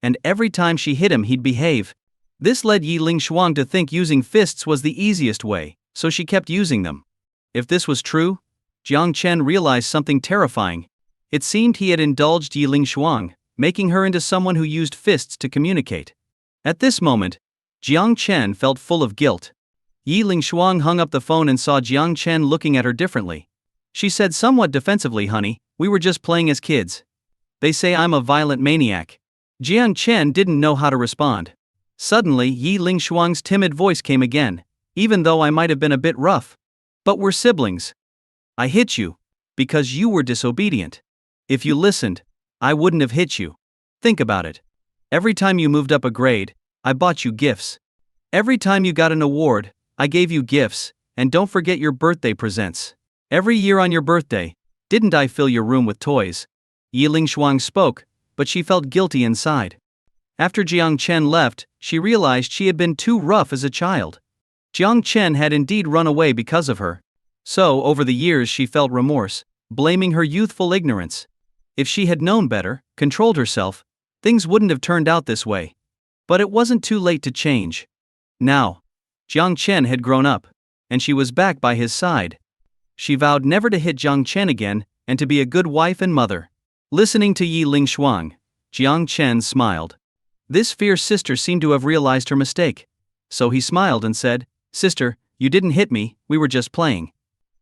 And every time she hit him, he'd behave. This led Yi Lingshuang to think using fists was the easiest way, so she kept using them. If this was true, Jiang Chen realized something terrifying. It seemed he had indulged Yi Lingshuang, making her into someone who used fists to communicate. At this moment, Jiang Chen felt full of guilt. Yi Lingshuang hung up the phone and saw Jiang Chen looking at her differently. She said somewhat defensively, honey, we were just playing as kids. They say I'm a violent maniac. Jiang Chen didn't know how to respond. Suddenly, Yi Lingshuang's timid voice came again. Even though I might have been a bit rough. But we're siblings. I hit you. Because you were disobedient. If you listened, I wouldn't have hit you. Think about it. Every time you moved up a grade, I bought you gifts. Every time you got an award, I gave you gifts, and don't forget your birthday presents. Every year on your birthday, didn't I fill your room with toys? Yi Lingshuang spoke, but she felt guilty inside. After Jiang Chen left, she realized she had been too rough as a child. Jiang Chen had indeed run away because of her. So, over the years she felt remorse, blaming her youthful ignorance. If she had known better, controlled herself, things wouldn't have turned out this way. But it wasn't too late to change. Now, Jiang Chen had grown up, and she was back by his side. She vowed never to hit Jiang Chen again, and to be a good wife and mother. Listening to Yi Lingshuang, Jiang Chen smiled. This fierce sister seemed to have realized her mistake. So he smiled and said, "Sister, you didn't hit me, we were just playing."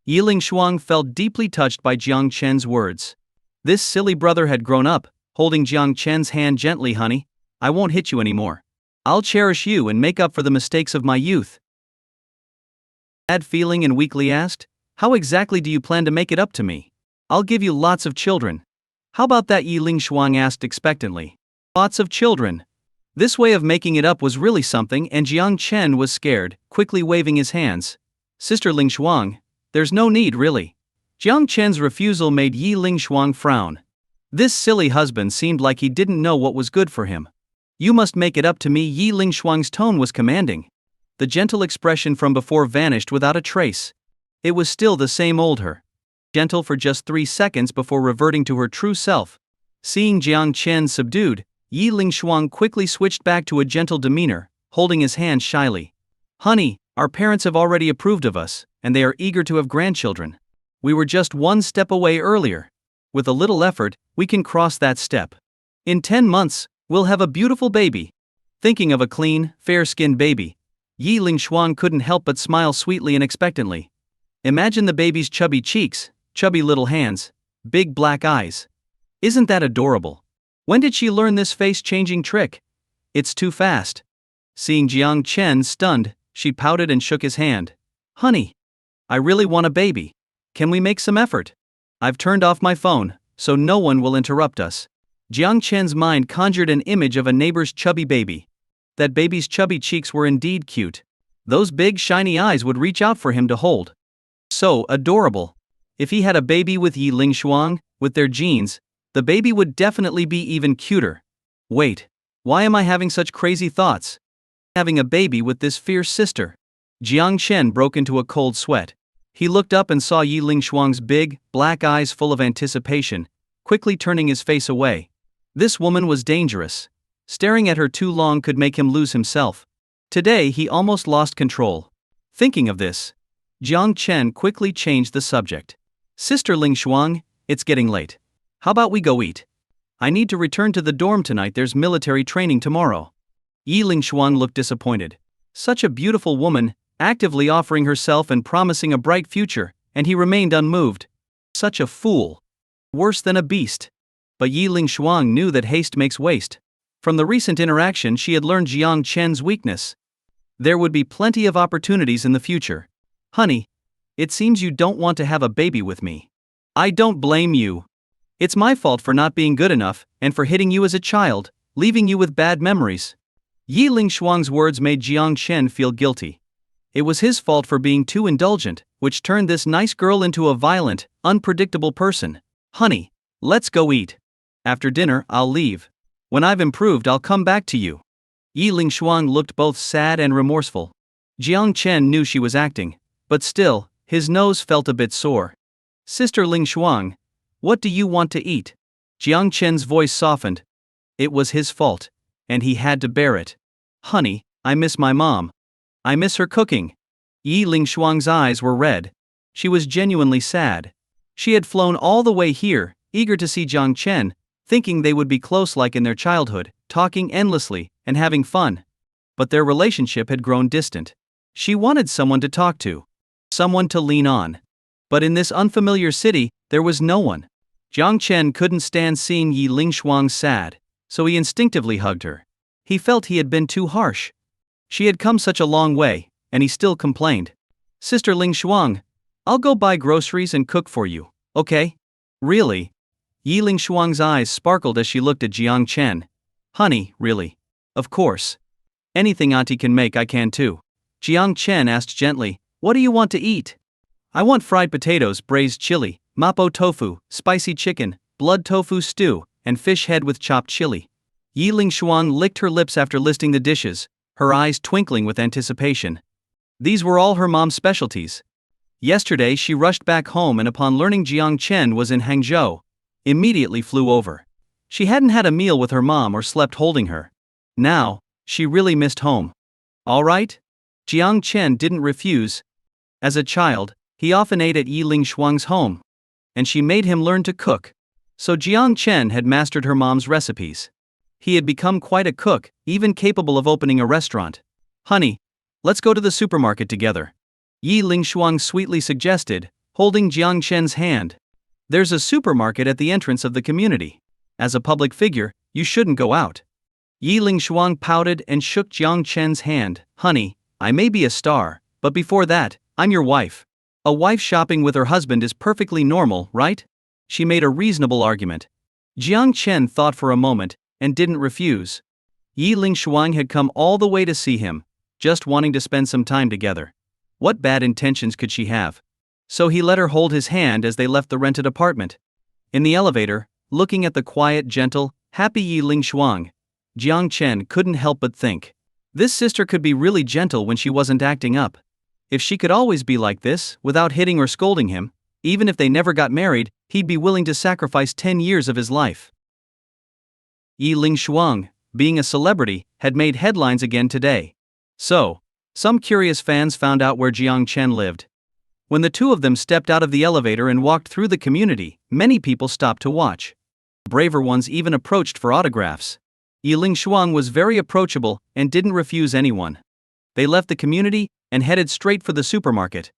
Yi Lingshuang felt deeply touched by Jiang Chen's words. This silly brother had grown up, holding Jiang Chen's hand gently. "Honey, I won't hit you anymore. I'll cherish you and make up for the mistakes of my youth." Sad feeling and weakly asked, "How exactly do you plan to make it up to me? I'll give you lots of children." "How about that?" Yi Lingshuang asked expectantly. "Lots of children." This way of making it up was really something, and Jiang Chen was scared, quickly waving his hands. "Sister Lingshuang, there's no need really." Jiang Chen's refusal made Yi Lingshuang frown. This silly husband seemed like he didn't know what was good for him. "You must make it up to me." Yi Lingshuang's tone was commanding. The gentle expression from before vanished without a trace. It was still the same old her. Gentle for just 3 seconds before reverting to her true self. Seeing Jiang Chen subdued, Yi Lingshuang quickly switched back to a gentle demeanor, holding his hand shyly. "Honey, our parents have already approved of us, and they are eager to have grandchildren. We were just one step away earlier. With a little effort, we can cross that step. In 10 months, we'll have a beautiful baby." Thinking of a clean, fair-skinned baby, Yi Lingshuang couldn't help but smile sweetly and expectantly. Imagine the baby's chubby cheeks, chubby little hands, big black eyes. Isn't that adorable? When did she learn this face-changing trick? It's too fast. Seeing Jiang Chen stunned, she pouted and shook his hand. "Honey, I really want a baby. Can we make some effort? I've turned off my phone, so no one will interrupt us." Jiang Chen's mind conjured an image of a neighbor's chubby baby. That baby's chubby cheeks were indeed cute. Those big shiny eyes would reach out for him to hold. So adorable. If he had a baby with Yi Lingshuang, with their genes, the baby would definitely be even cuter. Wait, why am I having such crazy thoughts? Having a baby with this fierce sister. Jiang Chen broke into a cold sweat. He looked up and saw Yi Lingshuang's big, black eyes full of anticipation, quickly turning his face away. This woman was dangerous. Staring at her too long could make him lose himself. Today he almost lost control. Thinking of this, Jiang Chen quickly changed the subject. "Sister Lingshuang, it's getting late. How about we go eat? I need to return to the dorm tonight, there's military training tomorrow." Yi Lingshuang looked disappointed. Such a beautiful woman, actively offering herself and promising a bright future, and he remained unmoved. Such a fool. Worse than a beast. But Yi Lingshuang knew that haste makes waste. From the recent interaction she had learned Jiang Chen's weakness. There would be plenty of opportunities in the future. "Honey, it seems you don't want to have a baby with me. I don't blame you. It's my fault for not being good enough, and for hitting you as a child, leaving you with bad memories." Yi Lingshuang's words made Jiang Chen feel guilty. It was his fault for being too indulgent, which turned this nice girl into a violent, unpredictable person. "Honey, let's go eat. After dinner, I'll leave. When I've improved, I'll come back to you." Yi Lingshuang looked both sad and remorseful. Jiang Chen knew she was acting, but still, his nose felt a bit sore. "Sister Lingshuang, what do you want to eat?" Jiang Chen's voice softened. It was his fault, and he had to bear it. "Honey, I miss my mom. I miss her cooking." Yi Lingshuang's eyes were red. She was genuinely sad. She had flown all the way here, eager to see Jiang Chen, thinking they would be close like in their childhood, talking endlessly, and having fun. But their relationship had grown distant. She wanted someone to talk to. Someone to lean on. But in this unfamiliar city, there was no one. Jiang Chen couldn't stand seeing Yi Lingshuang sad, so he instinctively hugged her. He felt he had been too harsh. She had come such a long way, and he still complained. "Sister Lingshuang, I'll go buy groceries and cook for you, okay?" "Really?" Yi Lingshuang's eyes sparkled as she looked at Jiang Chen. "Honey, really? Of course. Anything auntie can make I can too." Jiang Chen asked gently, "What do you want to eat?" "I want fried potatoes, braised chili, mapo tofu, spicy chicken, blood tofu stew, and fish head with chopped chili." Yi Lingshuang licked her lips after listing the dishes, her eyes twinkling with anticipation. These were all her mom's specialties. Yesterday she rushed back home and upon learning Jiang Chen was in Hangzhou, immediately flew over. She hadn't had a meal with her mom or slept holding her. Now, she really missed home. "All right?" Jiang Chen didn't refuse. As a child, He often ate at Yi Ling Shuang's home, and she made him learn to cook. So Jiang Chen had mastered her mom's recipes. He had become quite a cook, even capable of opening a restaurant. "Honey, let's go to the supermarket together," Yi Ling Shuang sweetly suggested, holding Jiang Chen's hand. "There's a supermarket at the entrance of the community. As a public figure, you shouldn't go out." Yi Ling Shuang pouted and shook Jiang Chen's hand. "Honey, I may be a star, but before that, I'm your wife. A wife shopping with her husband is perfectly normal, right?" She made a reasonable argument. Jiang Chen thought for a moment, and didn't refuse. Yi Ling Shuang had come all the way to see him, just wanting to spend some time together. What bad intentions could she have? So he let her hold his hand as they left the rented apartment. In the elevator, looking at the quiet, gentle, happy Yi Ling Shuang, Jiang Chen couldn't help but think, this sister could be really gentle when she wasn't acting up. If she could always be like this, without hitting or scolding him, even if they never got married, he'd be willing to sacrifice 10 years of his life. Yi Ling Shuang, being a celebrity, had made headlines again today. So, some curious fans found out where Jiang Chen lived. When the two of them stepped out of the elevator and walked through the community, many people stopped to watch. Braver ones even approached for autographs. Yi Ling Shuang was very approachable and didn't refuse anyone. They left the community and headed straight for the supermarket.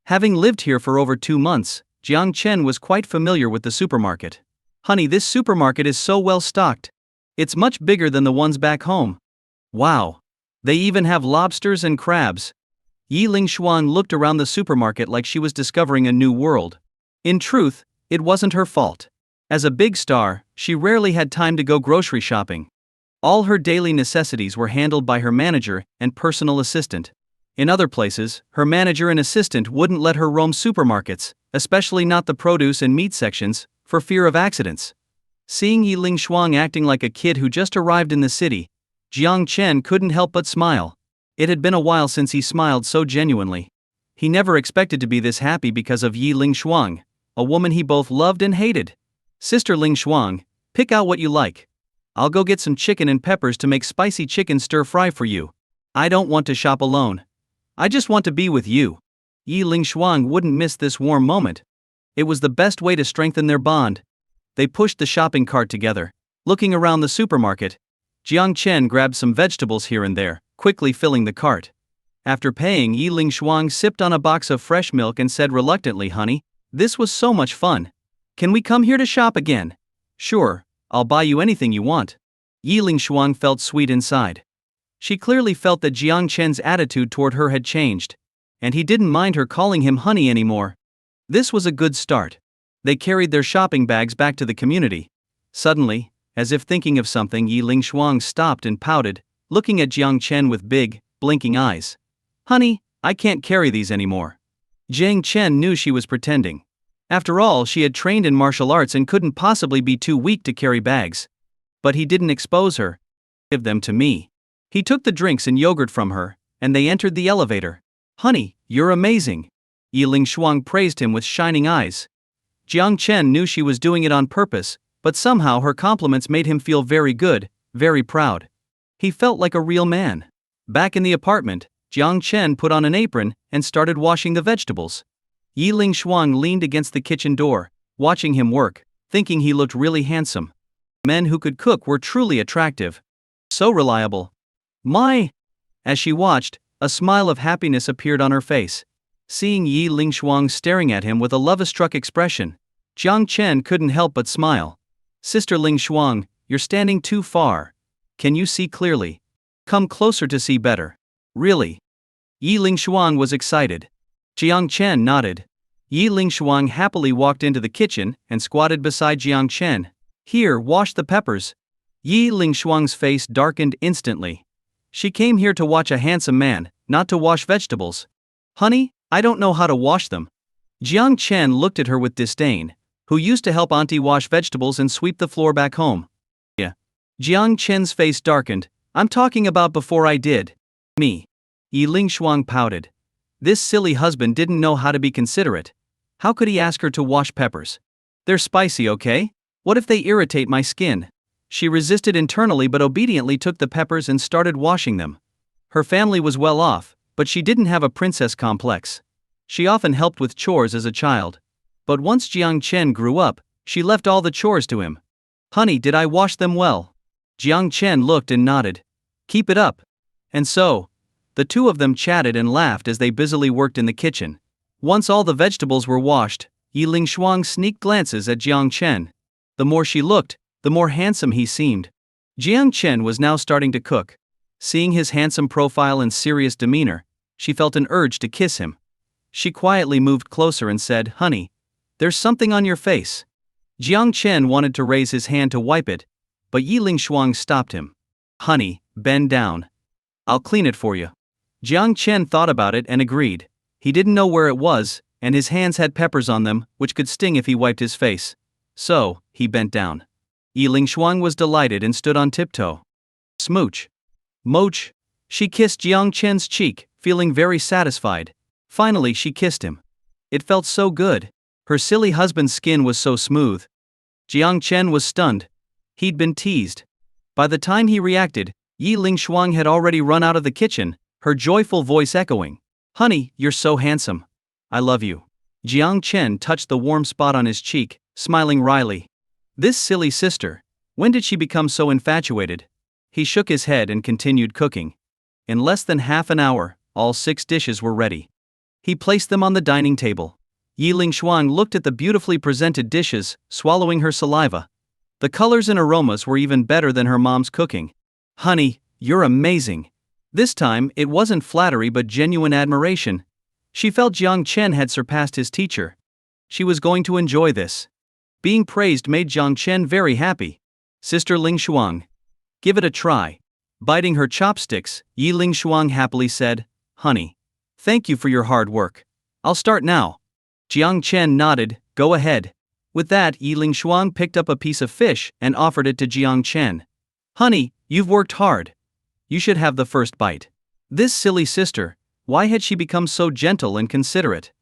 Having lived here for over 2 months, Jiang Chen was quite familiar with the supermarket. "Honey, this supermarket is so well stocked. It's much bigger than the ones back home. Wow. They even have lobsters and crabs." Yi Ling Shuang looked around the supermarket like she was discovering a new world. In truth, it wasn't her fault. As a big star, she rarely had time to go grocery shopping. All her daily necessities were handled by her manager and personal assistant. In other places, her manager and assistant wouldn't let her roam supermarkets, especially not the produce and meat sections, for fear of accidents. Seeing Yi Ling Shuang acting like a kid who just arrived in the city, Jiang Chen couldn't help but smile. It had been a while since he smiled so genuinely. He never expected to be this happy because of Yi Ling Shuang, a woman he both loved and hated. "Sister Ling Shuang, pick out what you like. I'll go get some chicken and peppers to make spicy chicken stir-fry for you. I don't want to shop alone. I just want to be with you." Yi Ling Shuang wouldn't miss this warm moment. It was the best way to strengthen their bond. They pushed the shopping cart together. Looking around the supermarket, Jiang Chen grabbed some vegetables here and there, quickly filling the cart. After paying, Yi Ling Shuang sipped on a box of fresh milk and said reluctantly, "Honey, this was so much fun. Can we come here to shop again?" "Sure, I'll buy you anything you want." Yi Ling Shuang felt sweet inside. She clearly felt that Jiang Chen's attitude toward her had changed, and he didn't mind her calling him honey anymore. This was a good start. They carried their shopping bags back to the community. Suddenly, as if thinking of something, Yi Ling Shuang stopped and pouted, looking at Jiang Chen with big, blinking eyes. "Honey, I can't carry these anymore." Jiang Chen knew she was pretending. After all, she had trained in martial arts and couldn't possibly be too weak to carry bags. But he didn't expose her. "Give them to me." He took the drinks and yogurt from her, and they entered the elevator. "Honey, you're amazing." Yi Ling Shuang praised him with shining eyes. Jiang Chen knew she was doing it on purpose, but somehow her compliments made him feel very good, very proud. He felt like a real man. Back in the apartment, Jiang Chen put on an apron and started washing the vegetables. Yi Ling Shuang leaned against the kitchen door, watching him work, thinking he looked really handsome. Men who could cook were truly attractive. So reliable. "My!" As she watched, a smile of happiness appeared on her face. Seeing Yi Ling Shuang staring at him with a love-struck expression, Jiang Chen couldn't help but smile. "Sister Ling Shuang, you're standing too far. Can you see clearly? Come closer to see better." "Really?" Yi Ling Shuang was excited. Jiang Chen nodded. Yi Ling Shuang happily walked into the kitchen and squatted beside Jiang Chen. "Here, wash the peppers." Yi Ling Shuang's face darkened instantly. She came here to watch a handsome man, not to wash vegetables. "Honey, I don't know how to wash them." Jiang Chen looked at her with disdain. "Who used to help auntie wash vegetables and sweep the floor back home?" "Yeah." Jiang Chen's face darkened. "I'm talking about before I did." "Me." Yi Ling Shuang pouted. This silly husband didn't know how to be considerate. How could he ask her to wash peppers? "They're spicy, okay? What if they irritate my skin?" She resisted internally but obediently took the peppers and started washing them. Her family was well off, but she didn't have a princess complex. She often helped with chores as a child. But once Jiang Chen grew up, she left all the chores to him. Honey, did I wash them well? Jiang Chen looked and nodded. Keep it up. And so, the two of them chatted and laughed as they busily worked in the kitchen. Once all the vegetables were washed, Yi Lingshuang sneaked glances at Jiang Chen. The more she looked, the more handsome he seemed. Jiang Chen was now starting to cook. Seeing his handsome profile and serious demeanor, she felt an urge to kiss him. She quietly moved closer and said, Honey, there's something on your face. Jiang Chen wanted to raise his hand to wipe it, but Yi Lingshuang stopped him. Honey, bend down. I'll clean it for you. Jiang Chen thought about it and agreed. He didn't know where it was, and his hands had peppers on them, which could sting if he wiped his face. So, he bent down. Yi Lingshuang was delighted and stood on tiptoe. Smooch. Moch. She kissed Jiang Chen's cheek, feeling very satisfied. Finally, she kissed him. It felt so good. Her silly husband's skin was so smooth. Jiang Chen was stunned. He'd been teased. By the time he reacted, Yi Lingshuang had already run out of the kitchen, her joyful voice echoing. Honey, you're so handsome. I love you. Jiang Chen touched the warm spot on his cheek, smiling wryly. This silly sister. When did she become so infatuated? He shook his head and continued cooking. In less than half an hour, all 6 dishes were ready. He placed them on the dining table. Yi Lingshuang looked at the beautifully presented dishes, swallowing her saliva. The colors and aromas were even better than her mom's cooking. Honey, you're amazing. This time, it wasn't flattery but genuine admiration. She felt Jiang Chen had surpassed his teacher. She was going to enjoy this. Being praised made Jiang Chen very happy. Sister Lingshuang. Give it a try. Biting her chopsticks, Yi Lingshuang happily said, Honey. Thank you for your hard work. I'll start now. Jiang Chen nodded, go ahead. With that, Yi Lingshuang picked up a piece of fish and offered it to Jiang Chen. Honey, you've worked hard. You should have the first bite. This silly sister, why had she become so gentle and considerate?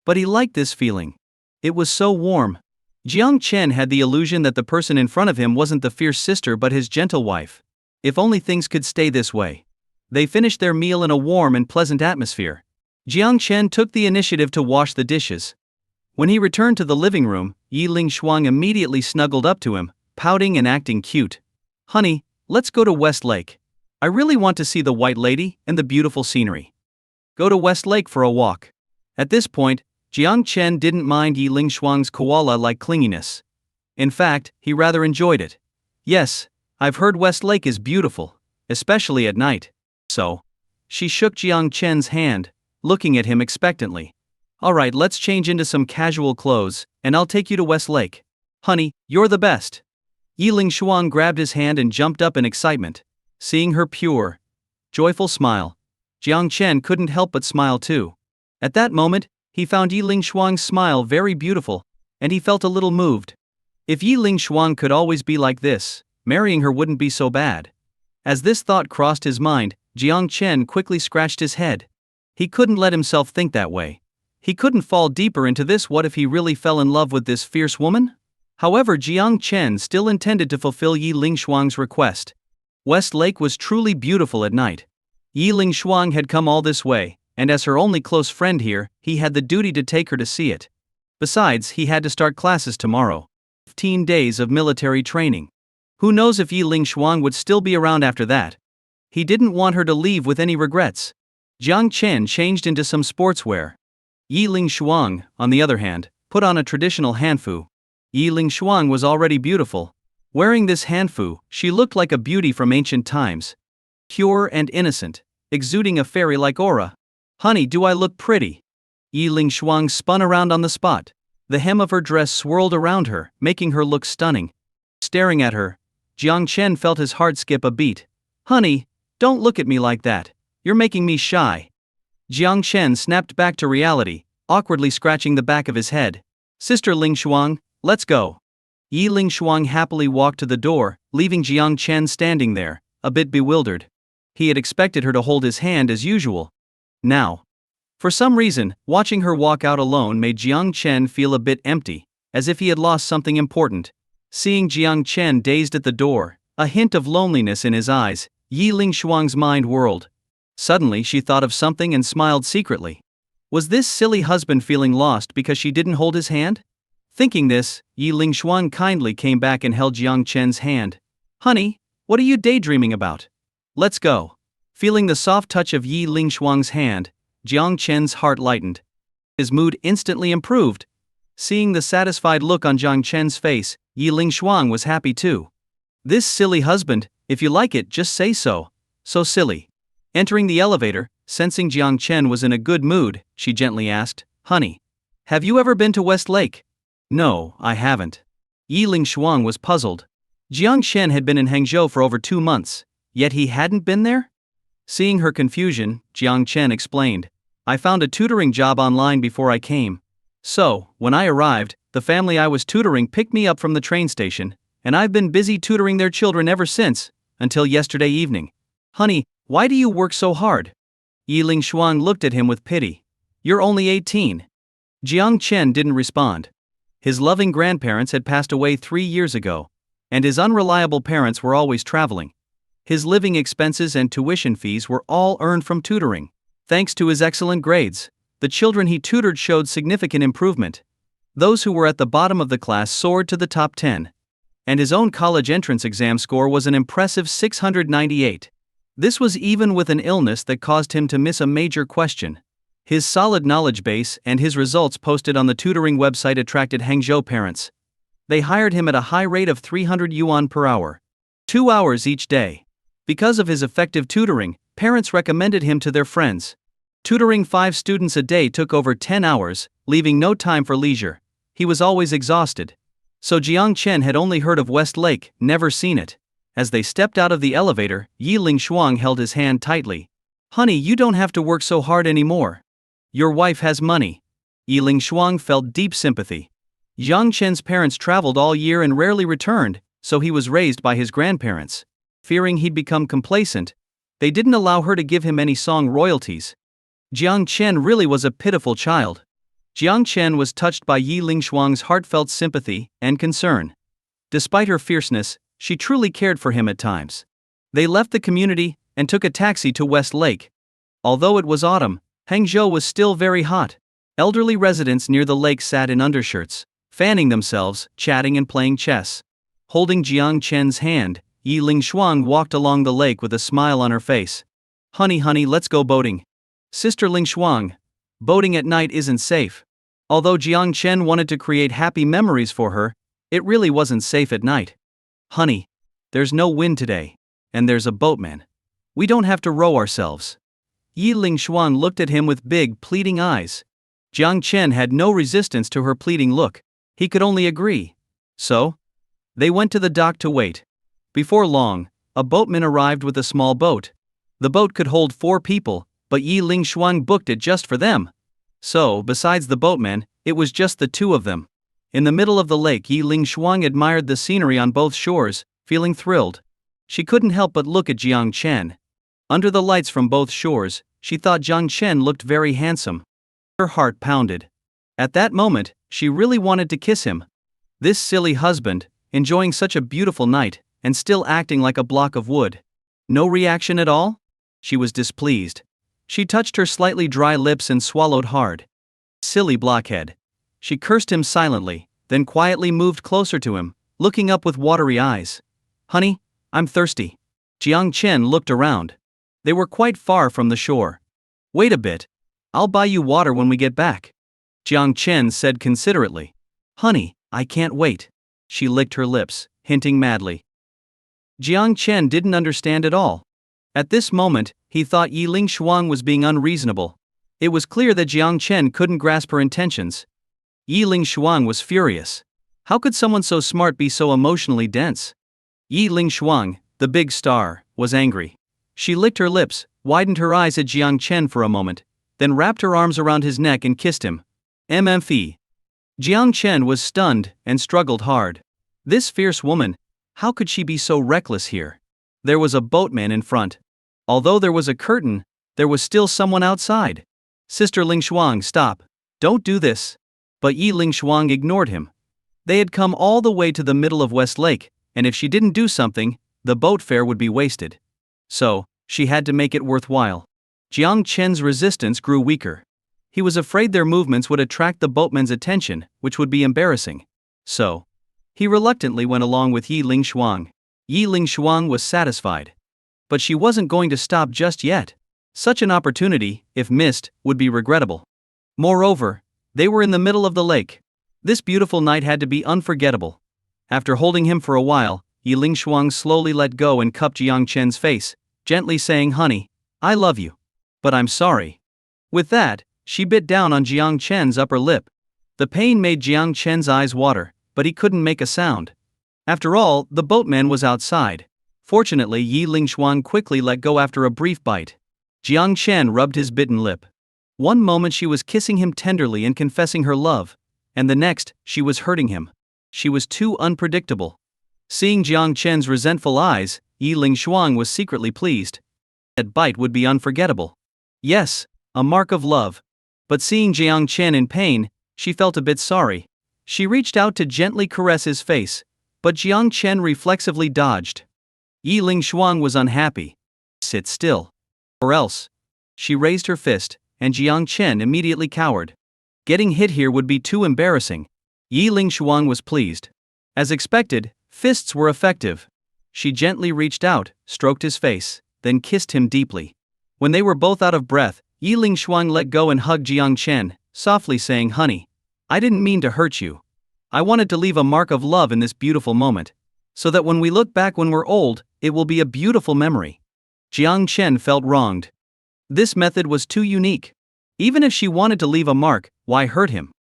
But he liked this feeling. It was so warm. Jiang Chen had the illusion that the person in front of him wasn't the fierce sister but his gentle wife. If only things could stay this way. They finished their meal in a warm and pleasant atmosphere. Jiang Chen took the initiative to wash the dishes. When he returned to the living room, Yi Lingshuang immediately snuggled up to him, pouting and acting cute. Honey, let's go to West Lake. I really want to see the White Lady and the beautiful scenery. Go to West Lake for a walk. At this point, Jiang Chen didn't mind Yi Lingshuang's koala-like clinginess. In fact, he rather enjoyed it. Yes, I've heard West Lake is beautiful, especially at night. So, she shook Jiang Chen's hand, looking at him expectantly. Alright, let's change into some casual clothes, and I'll take you to West Lake. Honey, you're the best. Yi Lingshuang grabbed his hand and jumped up in excitement. Seeing her pure, joyful smile, Jiang Chen couldn't help but smile too. At that moment, he found Yi Lingshuang's smile very beautiful, and he felt a little moved. If Yi Lingshuang could always be like this, marrying her wouldn't be so bad. As this thought crossed his mind, Jiang Chen quickly scratched his head. He couldn't let himself think that way. He couldn't fall deeper into this. What if he really fell in love with this fierce woman? However, Jiang Chen still intended to fulfill Yi Lingshuang's request. West Lake was truly beautiful at night. Yi Lingshuang had come all this way, and as her only close friend here, he had the duty to take her to see it. Besides, he had to start classes tomorrow. 15 days of military training. Who knows if Yi Lingshuang would still be around after that? He didn't want her to leave with any regrets. Jiang Chen changed into some sportswear. Yi Lingshuang, on the other hand, put on a traditional hanfu. Yi Lingshuang was already beautiful. Wearing this hanfu, she looked like a beauty from ancient times. Pure and innocent, exuding a fairy-like aura. Honey, do I look pretty? Yi Lingshuang spun around on the spot. The hem of her dress swirled around her, making her look stunning. Staring at her, Jiang Chen felt his heart skip a beat. Honey, don't look at me like that. You're making me shy. Jiang Chen snapped back to reality, awkwardly scratching the back of his head. Sister Lingshuang, let's go. Yi Lingshuang happily walked to the door, leaving Jiang Chen standing there, a bit bewildered. He had expected her to hold his hand as usual. Now, for some reason, watching her walk out alone made Jiang Chen feel a bit empty, as if he had lost something important. Seeing Jiang Chen dazed at the door, a hint of loneliness in his eyes, Yi Lingshuang's mind whirled. Suddenly she thought of something and smiled secretly. Was this silly husband feeling lost because she didn't hold his hand? Thinking this, Yi Lingshuang kindly came back and held Jiang Chen's hand. Honey, what are you daydreaming about? Let's go. Feeling the soft touch of Yi Lingshuang's hand, Jiang Chen's heart lightened. His mood instantly improved. Seeing the satisfied look on Jiang Chen's face, Yi Lingshuang was happy too. This silly husband, if you like it, just say so. So silly. Entering the elevator, sensing Jiang Chen was in a good mood, she gently asked, Honey, have you ever been to West Lake? No, I haven't. Yi Lingshuang was puzzled. Jiang Chen had been in Hangzhou for over 2 months, yet he hadn't been there? Seeing her confusion, Jiang Chen explained, I found a tutoring job online before I came. So, when I arrived, the family I was tutoring picked me up from the train station, and I've been busy tutoring their children ever since, until yesterday evening. Honey, why do you work so hard? Yi Lingshuang looked at him with pity. You're only 18. Jiang Chen didn't respond. His loving grandparents had passed away 3 years ago, and his unreliable parents were always traveling. His living expenses and tuition fees were all earned from tutoring. Thanks to his excellent grades, the children he tutored showed significant improvement. Those who were at the bottom of the class soared to the top 10. And his own college entrance exam score was an impressive 698. This was even with an illness that caused him to miss a major question. His solid knowledge base and his results posted on the tutoring website attracted Hangzhou parents. They hired him at a high rate of 300 yuan per hour. 2 hours each day. Because of his effective tutoring, parents recommended him to their friends. Tutoring 5 students a day took over 10 hours, leaving no time for leisure. He was always exhausted. So Jiang Chen had only heard of West Lake, never seen it. As they stepped out of the elevator, Yi Lingshuang held his hand tightly. Honey, you don't have to work so hard anymore. Your wife has money. Yi Lingshuang felt deep sympathy. Jiang Chen's parents traveled all year and rarely returned, so he was raised by his grandparents. Fearing he'd become complacent, they didn't allow her to give him any song royalties. Jiang Chen really was a pitiful child. Jiang Chen was touched by Yi Lingshuang's heartfelt sympathy and concern. Despite her fierceness, she truly cared for him at times. They left the community and took a taxi to West Lake. Although it was autumn, Hangzhou was still very hot. Elderly residents near the lake sat in undershirts, fanning themselves, chatting and playing chess. Holding Jiang Chen's hand, Yi Lingshuang walked along the lake with a smile on her face. Honey, let's go boating. Sister Lingshuang, boating at night isn't safe. Although Jiang Chen wanted to create happy memories for her, it really wasn't safe at night. Honey, there's no wind today, and there's a boatman. We don't have to row ourselves. Yi Lingshuang looked at him with big, pleading eyes. Jiang Chen had no resistance to her pleading look. He could only agree. So, they went to the dock to wait. Before long, a boatman arrived with a small boat. The boat could hold 4 people, but Yi Lingshuang booked it just for them. So, besides the boatman, it was just the 2 of them. In the middle of the lake, Yi Lingshuang admired the scenery on both shores, feeling thrilled. She couldn't help but look at Jiang Chen. Under the lights from both shores, she thought Jiang Chen looked very handsome. Her heart pounded. At that moment, she really wanted to kiss him. This silly husband, enjoying such a beautiful night, and still acting like a block of wood. No reaction at all? She was displeased. She touched her slightly dry lips and swallowed hard. Silly blockhead. She cursed him silently, then quietly moved closer to him, looking up with watery eyes. Honey, I'm thirsty. Jiang Chen looked around. They were quite far from the shore. Wait a bit. I'll buy you water when we get back. Jiang Chen said considerately. Honey, I can't wait. She licked her lips, hinting madly. Jiang Chen didn't understand at all. At this moment, he thought Yi Lingshuang was being unreasonable. It was clear that Jiang Chen couldn't grasp her intentions. Yi Lingshuang was furious. How could someone so smart be so emotionally dense? Yi Lingshuang, the big star, was angry. She licked her lips, widened her eyes at Jiang Chen for a moment, then wrapped her arms around his neck and kissed him. MMF. Jiang Chen was stunned and struggled hard. This fierce woman, how could she be so reckless here? There was a boatman in front. Although there was a curtain, there was still someone outside. Sister Lingshuang, stop. Don't do this. But Yi Lingshuang ignored him. They had come all the way to the middle of West Lake, and if she didn't do something, the boat fare would be wasted. So, she had to make it worthwhile. Jiang Chen's resistance grew weaker. He was afraid their movements would attract the boatman's attention, which would be embarrassing. So, he reluctantly went along with Yi Lingshuang. Yi Lingshuang was satisfied. But she wasn't going to stop just yet. Such an opportunity, if missed, would be regrettable. Moreover, they were in the middle of the lake. This beautiful night had to be unforgettable. After holding him for a while, Yi Lingshuang slowly let go and cupped Jiang Chen's face, gently saying, "Honey, I love you. But I'm sorry." With that, she bit down on Jiang Chen's upper lip. The pain made Jiang Chen's eyes water, but he couldn't make a sound. After all, the boatman was outside. Fortunately, Yi Lingshuang quickly let go after a brief bite. Jiang Chen rubbed his bitten lip. One moment she was kissing him tenderly and confessing her love, and the next, she was hurting him. She was too unpredictable. Seeing Jiang Chen's resentful eyes, Yi Lingshuang was secretly pleased. That bite would be unforgettable. Yes, a mark of love. But seeing Jiang Chen in pain, she felt a bit sorry. She reached out to gently caress his face, but Jiang Chen reflexively dodged. Yi Lingshuang was unhappy. "Sit still. Or else." She raised her fist, and Jiang Chen immediately cowered. Getting hit here would be too embarrassing. Yi Lingshuang was pleased. As expected, fists were effective. She gently reached out, stroked his face, then kissed him deeply. When they were both out of breath, Yi Lingshuang let go and hugged Jiang Chen, softly saying, "Honey, I didn't mean to hurt you. I wanted to leave a mark of love in this beautiful moment, so that when we look back when we're old, it will be a beautiful memory." Jiang Chen felt wronged. This method was too unique. Even if she wanted to leave a mark, why hurt him?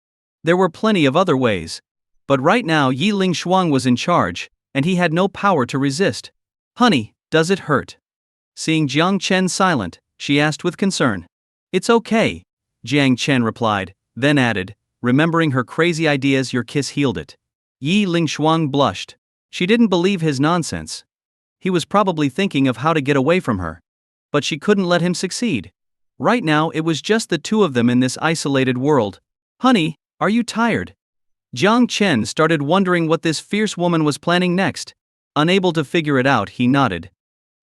There were plenty of other ways. But right now Yi Lingshuang was in charge, and he had no power to resist. "Honey, does it hurt?" Seeing Jiang Chen silent, she asked with concern. "It's okay," Jiang Chen replied, then added, remembering her crazy ideas, "Your kiss healed it." Yi Lingshuang blushed. She didn't believe his nonsense. He was probably thinking of how to get away from her. But she couldn't let him succeed. Right now it was just the two of them in this isolated world. "Honey, are you tired?" Jiang Chen started wondering what this fierce woman was planning next. Unable to figure it out, he nodded.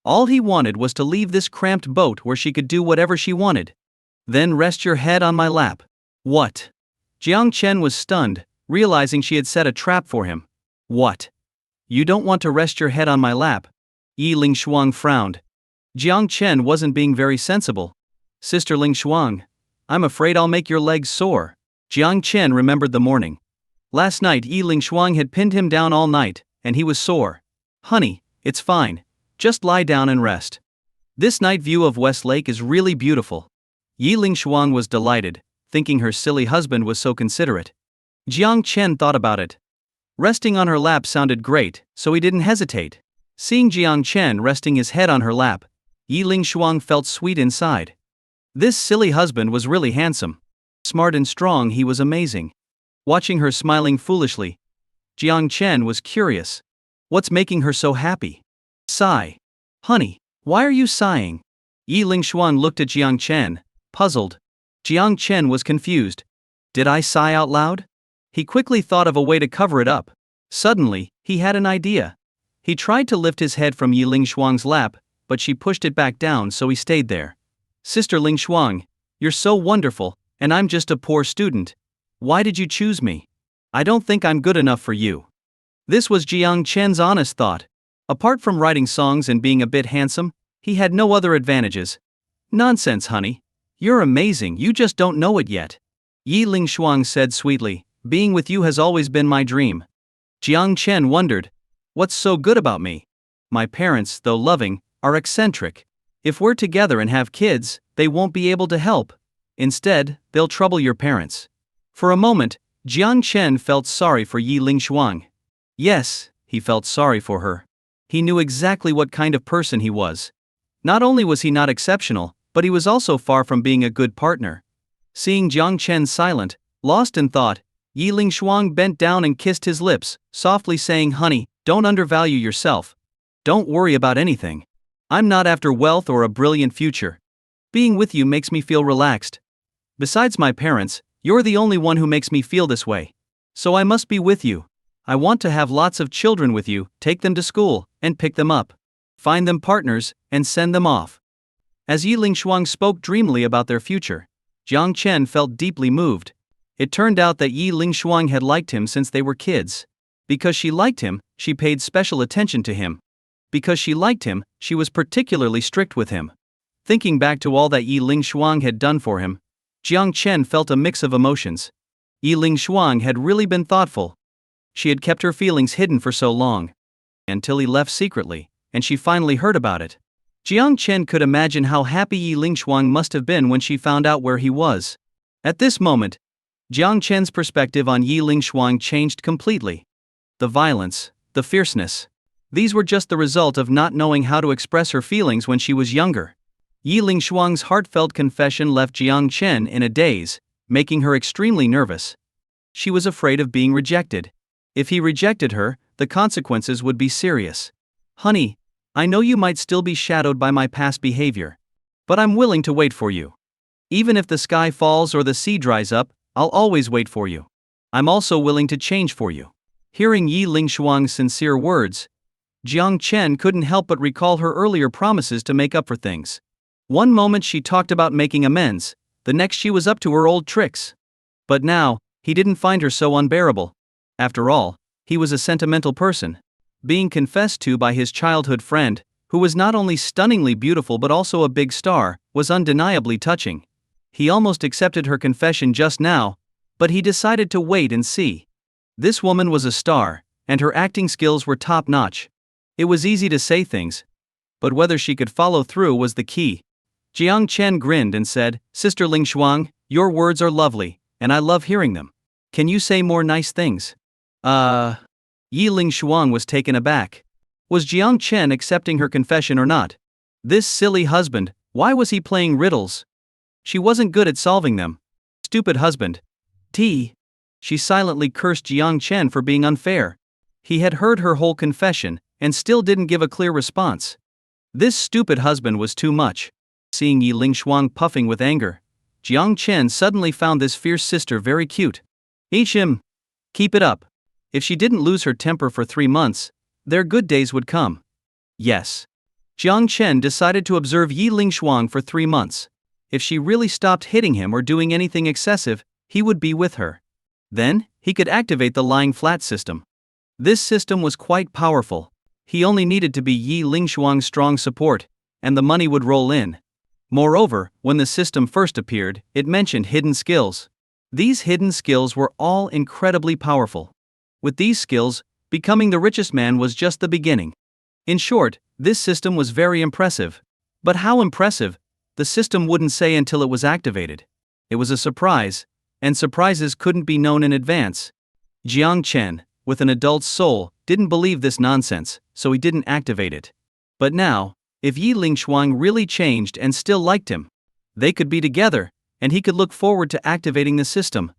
All he wanted was to leave this cramped boat where she could do whatever she wanted. "Then rest your head on my lap." "What?" Jiang Chen was stunned, realizing she had set a trap for him. "What? You don't want to rest your head on my lap?" Yi Lingshuang frowned. Jiang Chen wasn't being very sensible. "Sister Lingshuang, I'm afraid I'll make your legs sore." Jiang Chen remembered the morning. Last night Yi Lingshuang had pinned him down all night, and he was sore. "Honey, it's fine. Just lie down and rest. This night view of West Lake is really beautiful." Yi Lingshuang was delighted, thinking her silly husband was so considerate. Jiang Chen thought about it. Resting on her lap sounded great, so he didn't hesitate. Seeing Jiang Chen resting his head on her lap, Yi Lingshuang felt sweet inside. This silly husband was really handsome. Smart and strong, he was amazing. Watching her smiling foolishly, Jiang Chen was curious. What's making her so happy? Sigh. "Honey, why are you sighing?" Yi Lingshuang looked at Jiang Chen, puzzled. Jiang Chen was confused. Did I sigh out loud? He quickly thought of a way to cover it up. Suddenly, he had an idea. He tried to lift his head from Yi Lingshuang's lap, but she pushed it back down, so he stayed there. "Sister Lingshuang, you're so wonderful, and I'm just a poor student. Why did you choose me? I don't think I'm good enough for you." This was Jiang Chen's honest thought. Apart from writing songs and being a bit handsome, he had no other advantages. "Nonsense, honey. You're amazing, you just don't know it yet." Yi Lingshuang said sweetly, "Being with you has always been my dream." Jiang Chen wondered, "What's so good about me? My parents, though loving, are eccentric. If we're together and have kids, they won't be able to help. Instead, they'll trouble your parents." For a moment, Jiang Chen felt sorry for Yi Lingshuang. Yes, he felt sorry for her. He knew exactly what kind of person he was. Not only was he not exceptional, but he was also far from being a good partner. Seeing Jiang Chen silent, lost in thought, Yi Lingshuang bent down and kissed his lips, softly saying, "Honey, don't undervalue yourself. Don't worry about anything. I'm not after wealth or a brilliant future. Being with you makes me feel relaxed. Besides my parents, you're the only one who makes me feel this way. So I must be with you. I want to have lots of children with you, take them to school, and pick them up. Find them partners, and send them off." As Yi Lingshuang spoke dreamily about their future, Jiang Chen felt deeply moved. It turned out that Yi Lingshuang had liked him since they were kids. Because she liked him, she paid special attention to him. Because she liked him, she was particularly strict with him. Thinking back to all that Yi Lingshuang had done for him, Jiang Chen felt a mix of emotions. Yi Lingshuang had really been thoughtful. She had kept her feelings hidden for so long. Until he left secretly, and she finally heard about it. Jiang Chen could imagine how happy Yi Lingshuang must have been when she found out where he was. At this moment, Jiang Chen's perspective on Yi Lingshuang changed completely. The violence, the fierceness. These were just the result of not knowing how to express her feelings when she was younger. Yi Lingshuang's heartfelt confession left Jiang Chen in a daze, making her extremely nervous. She was afraid of being rejected. If he rejected her, the consequences would be serious. "Honey, I know you might still be shadowed by my past behavior. But I'm willing to wait for you. Even if the sky falls or the sea dries up, I'll always wait for you. I'm also willing to change for you." Hearing Yi Lingshuang's sincere words, Jiang Chen couldn't help but recall her earlier promises to make up for things. One moment she talked about making amends, the next she was up to her old tricks. But now, he didn't find her so unbearable. After all, he was a sentimental person. Being confessed to by his childhood friend, who was not only stunningly beautiful but also a big star, was undeniably touching. He almost accepted her confession just now, but he decided to wait and see. This woman was a star, and her acting skills were top-notch. It was easy to say things, but whether she could follow through was the key. Jiang Chen grinned and said, "Sister Lingshuang, your words are lovely, and I love hearing them. Can you say more nice things?" Yi Lingshuang was taken aback. Was Jiang Chen accepting her confession or not? This silly husband, why was he playing riddles? She wasn't good at solving them. Stupid husband. She silently cursed Jiang Chen for being unfair. He had heard her whole confession, and still didn't give a clear response. This stupid husband was too much. Seeing Yi Lingshuang puffing with anger, Jiang Chen suddenly found this fierce sister very cute. Him. Keep it up. If she didn't lose her temper for 3 months, their good days would come. Yes. Jiang Chen decided to observe Yi Lingshuang for 3 months. If she really stopped hitting him or doing anything excessive, he would be with her. Then, he could activate the lying flat system. This system was quite powerful. He only needed to be Yi Lingshuang's strong support, and the money would roll in. Moreover, when the system first appeared, it mentioned hidden skills. These hidden skills were all incredibly powerful. With these skills, becoming the richest man was just the beginning. In short, this system was very impressive. But how impressive? The system wouldn't say until it was activated. It was a surprise, and surprises couldn't be known in advance. Jiang Chen, with an adult's soul, didn't believe this nonsense, so he didn't activate it. But now, if Yi Lingshuang really changed and still liked him, they could be together, and he could look forward to activating the system.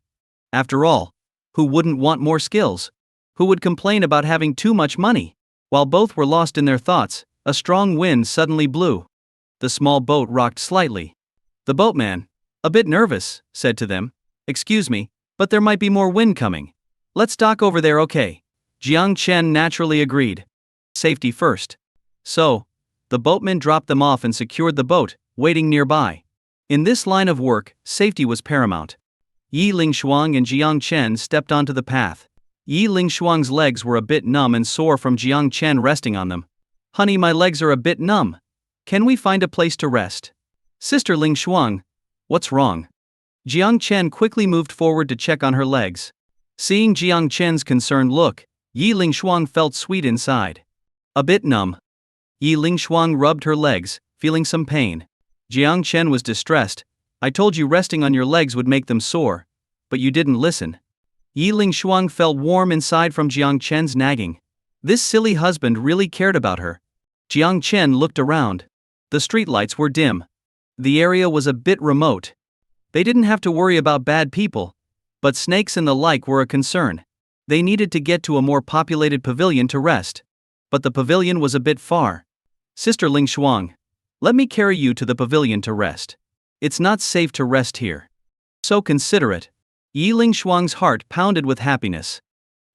After all, who wouldn't want more skills? Who would complain about having too much money? While both were lost in their thoughts, a strong wind suddenly blew. The small boat rocked slightly. The boatman, a bit nervous, said to them, "Excuse me, but there might be more wind coming. Let's dock over there, okay?" Jiang Chen naturally agreed. Safety first. So, the boatman dropped them off and secured the boat, waiting nearby. In this line of work, safety was paramount. Yi Lingshuang and Jiang Chen stepped onto the path. Yi Lingshuang's legs were a bit numb and sore from Jiang Chen resting on them. "Honey, my legs are a bit numb. Can we find a place to rest?" "Sister Lingshuang, what's wrong?" Jiang Chen quickly moved forward to check on her legs. Seeing Jiang Chen's concerned look, Yi Lingshuang felt sweet inside. "A bit numb." Yi Lingshuang rubbed her legs, feeling some pain. Jiang Chen was distressed. "I told you resting on your legs would make them sore, but you didn't listen." Yi Lingshuang felt warm inside from Jiang Chen's nagging. This silly husband really cared about her. Jiang Chen looked around. The streetlights were dim. The area was a bit remote. They didn't have to worry about bad people, but snakes and the like were a concern. They needed to get to a more populated pavilion to rest. But the pavilion was a bit far. "Sister Lingshuang, let me carry you to the pavilion to rest. It's not safe to rest here." So considerate. Yi Lingshuang's heart pounded with happiness.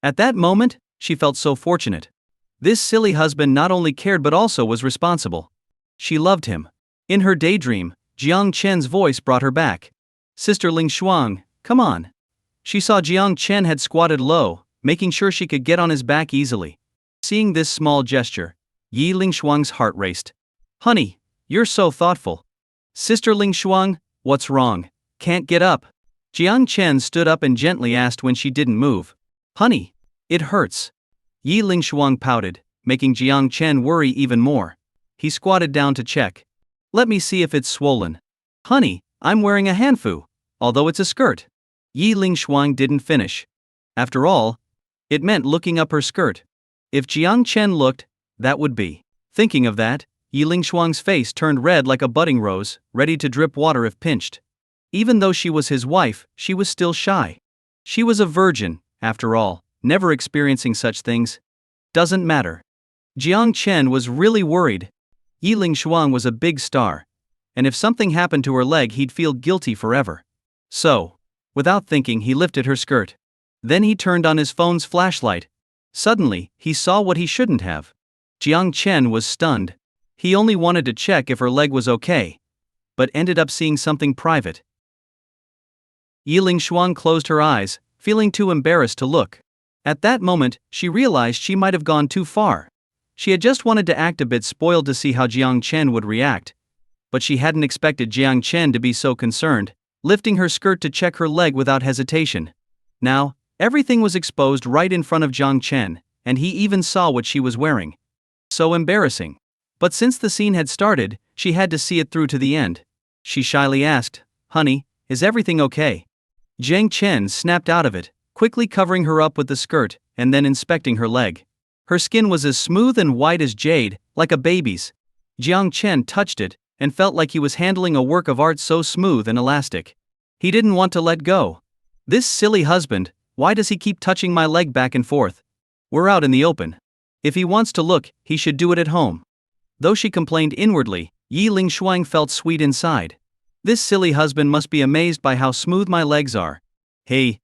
At that moment, she felt so fortunate. This silly husband not only cared but also was responsible. She loved him. In her daydream, Jiang Chen's voice brought her back. Sister Ling Shuang, come on. She saw Jiang Chen had squatted low, making sure she could get on his back easily. Seeing this small gesture, Yi Ling Shuang's heart raced. Honey, you're so thoughtful. Sister Ling Shuang, what's wrong? Can't get up. Jiang Chen stood up and gently asked when she didn't move. Honey, it hurts. Yi Ling Shuang pouted, making Jiang Chen worry even more. He squatted down to check. Let me see if it's swollen. Honey, I'm wearing a hanfu, although it's a skirt. Yi Ling Shuang didn't finish. After all, it meant looking up her skirt. If Jiang Chen looked, that would be. Thinking of that, Yi Ling Shuang's face turned red like a budding rose, ready to drip water if pinched. Even though she was his wife, she was still shy. She was a virgin, after all, never experiencing such things. Doesn't matter. Jiang Chen was really worried. Yi Ling Shuang was a big star, and if something happened to her leg he'd feel guilty forever. So, without thinking, he lifted her skirt. Then he turned on his phone's flashlight. Suddenly, he saw what he shouldn't have. Jiang Chen was stunned. He only wanted to check if her leg was okay, but ended up seeing something private. Yi Ling Shuang closed her eyes, feeling too embarrassed to look. At that moment, she realized she might have gone too far. She had just wanted to act a bit spoiled to see how Jiang Chen would react. But she hadn't expected Jiang Chen to be so concerned, lifting her skirt to check her leg without hesitation. Now, everything was exposed right in front of Jiang Chen, and he even saw what she was wearing. So embarrassing. But since the scene had started, she had to see it through to the end. She shyly asked, Honey, is everything okay? Jiang Chen snapped out of it, quickly covering her up with the skirt, and then inspecting her leg. Her skin was as smooth and white as jade, like a baby's. Jiang Chen touched it, and felt like he was handling a work of art so smooth and elastic. He didn't want to let go. This silly husband, why does he keep touching my leg back and forth? We're out in the open. If he wants to look, he should do it at home. Though she complained inwardly, Yi Ling Shuang felt sweet inside. This silly husband must be amazed by how smooth my legs are. Hey,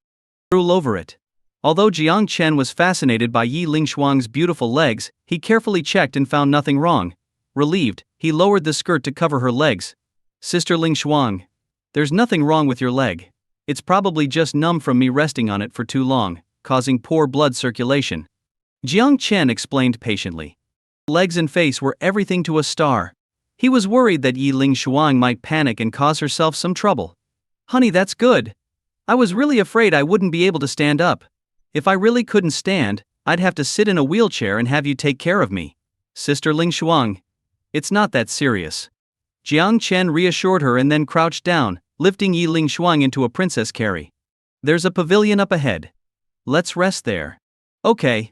drool over it. Although Jiang Chen was fascinated by Yi Ling Shuang's beautiful legs, he carefully checked and found nothing wrong. Relieved, he lowered the skirt to cover her legs. Sister Ling Shuang, there's nothing wrong with your leg. It's probably just numb from me resting on it for too long, causing poor blood circulation. Jiang Chen explained patiently. Legs and face were everything to a star. He was worried that Yi Ling Shuang might panic and cause herself some trouble. Honey, that's good. I was really afraid I wouldn't be able to stand up. If I really couldn't stand, I'd have to sit in a wheelchair and have you take care of me. Sister Ling Shuang, it's not that serious. Jiang Chen reassured her and then crouched down, lifting Yi Ling Shuang into a princess carry. There's a pavilion up ahead. Let's rest there. Okay.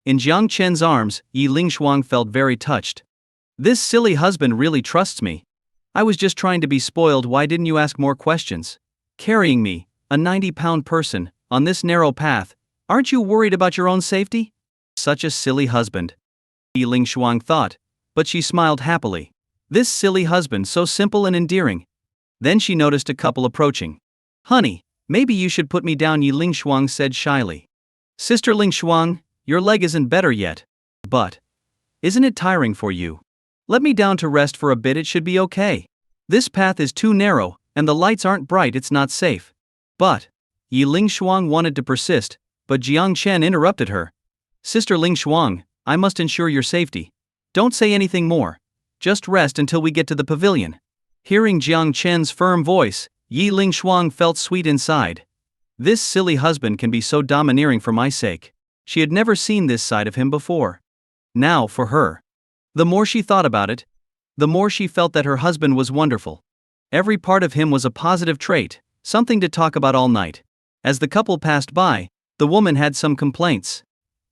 In Jiang Chen's arms, Yi Ling Shuang felt very touched. This silly husband really trusts me. I was just trying to be spoiled. Why didn't you ask more questions? Carrying me, a 90-pound person, on this narrow path, aren't you worried about your own safety? Such a silly husband. Yi Ling Shuang thought, but she smiled happily. This silly husband, so simple and endearing. Then she noticed a couple approaching. Honey, maybe you should put me down, Yi Ling Shuang said shyly. Sister Ling Shuang, your leg isn't better yet. But, isn't it tiring for you? Let me down to rest for a bit, it should be okay. This path is too narrow, and the lights aren't bright, it's not safe. But, Yi Ling Shuang wanted to persist, but Jiang Chen interrupted her. Sister Ling Shuang, I must ensure your safety. Don't say anything more. Just rest until we get to the pavilion. Hearing Jiang Chen's firm voice, Yi Ling Shuang felt sweet inside. This silly husband can be so domineering for my sake. She had never seen this side of him before. Now for her. The more she thought about it, the more she felt that her husband was wonderful. Every part of him was a positive trait, something to talk about all night. As the couple passed by, the woman had some complaints.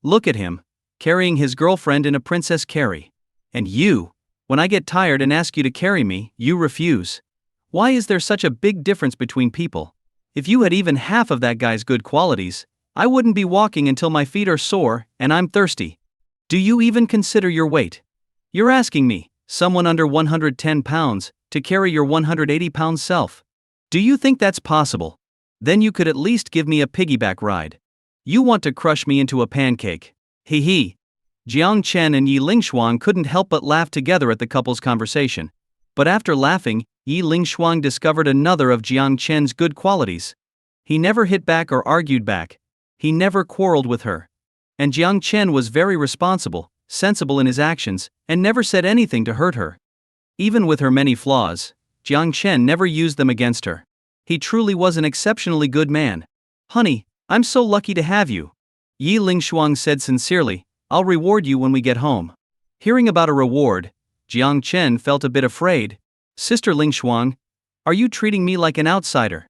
Look at him, carrying his girlfriend in a princess carry. And you, when I get tired and ask you to carry me, you refuse. Why is there such a big difference between people? If you had even half of that guy's good qualities, I wouldn't be walking until my feet are sore and I'm thirsty. Do you even consider your weight? You're asking me, someone under 110 pounds, to carry your 180-pound self. Do you think that's possible? Then you could at least give me a piggyback ride. You want to crush me into a pancake. Hee hee. Jiang Chen and Yi Ling Shuang couldn't help but laugh together at the couple's conversation. But after laughing, Yi Lingshuang discovered another of Jiang Chen's good qualities. He never hit back or argued back. He never quarreled with her. And Jiang Chen was very responsible, sensible in his actions, and never said anything to hurt her. Even with her many flaws, Jiang Chen never used them against her. He truly was an exceptionally good man. "Honey, I'm so lucky to have you," Yi Lingshuang said sincerely. "I'll reward you when we get home." Hearing about a reward, Jiang Chen felt a bit afraid. "Sister Lingshuang, are you treating me like an outsider?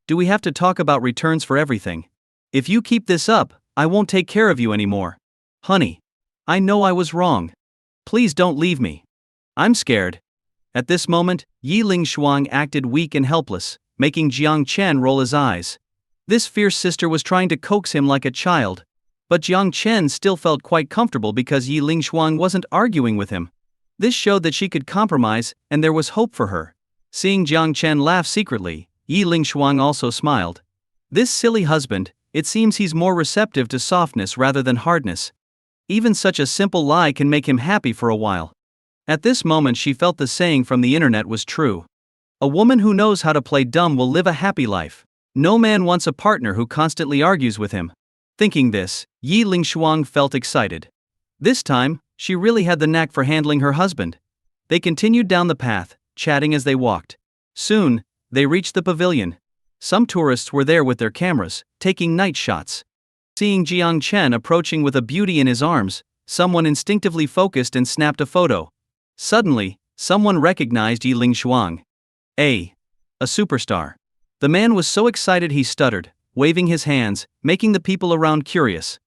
Do we have to talk about returns for everything? If you keep this up, I won't take care of you anymore. Honey, I know I was wrong. Please don't leave me. I'm scared." At this moment, Yi Lingshuang acted weak and helpless, making Jiang Chen roll his eyes. This fierce sister was trying to coax him like a child. But Jiang Chen still felt quite comfortable because Yi Lingshuang wasn't arguing with him. This showed that she could compromise, and there was hope for her. Seeing Jiang Chen laugh secretly, Yi Lingshuang also smiled. This silly husband, it seems he's more receptive to softness rather than hardness. Even such a simple lie can make him happy for a while. At this moment she felt the saying from the internet was true. A woman who knows how to play dumb will live a happy life. No man wants a partner who constantly argues with him. Thinking this, Yi Lingshuang felt excited. This time, she really had the knack for handling her husband. They continued down the path, chatting as they walked. Soon, they reached the pavilion. Some tourists were there with their cameras, taking night shots. Seeing Jiang Chen approaching with a beauty in his arms, someone instinctively focused and snapped a photo. Suddenly, someone recognized Yi Lingshuang. A superstar. The man was so excited he stuttered, waving his hands, making the people around curious.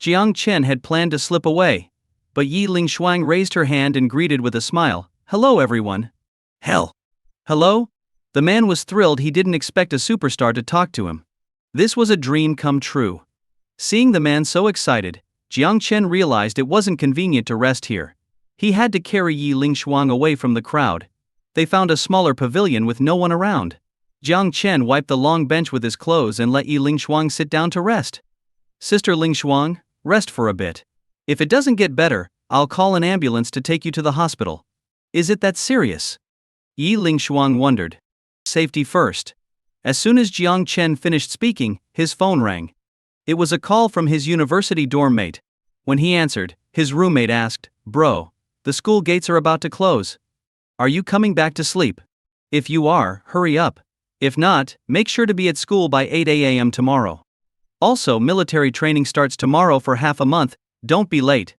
Jiang Chen had planned to slip away, but Yi Lingshuang raised her hand and greeted with a smile. "Hello everyone." Hello? The man was thrilled. He didn't expect a superstar to talk to him. This was a dream come true. Seeing the man so excited, Jiang Chen realized it wasn't convenient to rest here. He had to carry Yi Lingshuang away from the crowd. They found a smaller pavilion with no one around. Jiang Chen wiped the long bench with his clothes and let Yi Lingshuang sit down to rest. "Sister Lingshuang, rest for a bit. If it doesn't get better, I'll call an ambulance to take you to the hospital." "Is it that serious?" Yi Lingshuang wondered. "Safety first." As soon as Jiang Chen finished speaking, his phone rang. It was a call from his university dorm mate. When he answered, his roommate asked, "Bro, the school gates are about to close. Are you coming back to sleep? If you are, hurry up. If not, make sure to be at school by 8 a.m. tomorrow. Also, military training starts tomorrow for half a month, don't be late."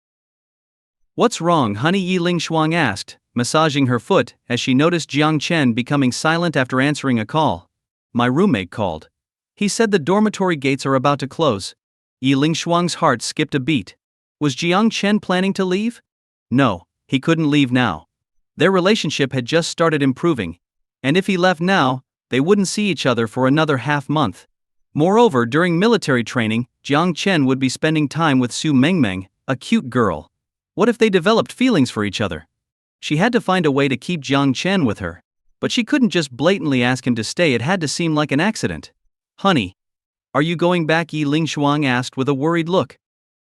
"What's wrong, honey?" Yi Lingshuang asked, massaging her foot as she noticed Jiang Chen becoming silent after answering a call. "My roommate called. He said the dormitory gates are about to close." Yi Lingshuang's heart skipped a beat. Was Jiang Chen planning to leave? No, he couldn't leave now. Their relationship had just started improving, and if he left now, they wouldn't see each other for another half month. Moreover, during military training, Jiang Chen would be spending time with Su Mengmeng, a cute girl. What if they developed feelings for each other? She had to find a way to keep Jiang Chen with her. But she couldn't just blatantly ask him to stay. It had to seem like an accident. "Honey, are you going back?" Yi Lingshuang asked with a worried look.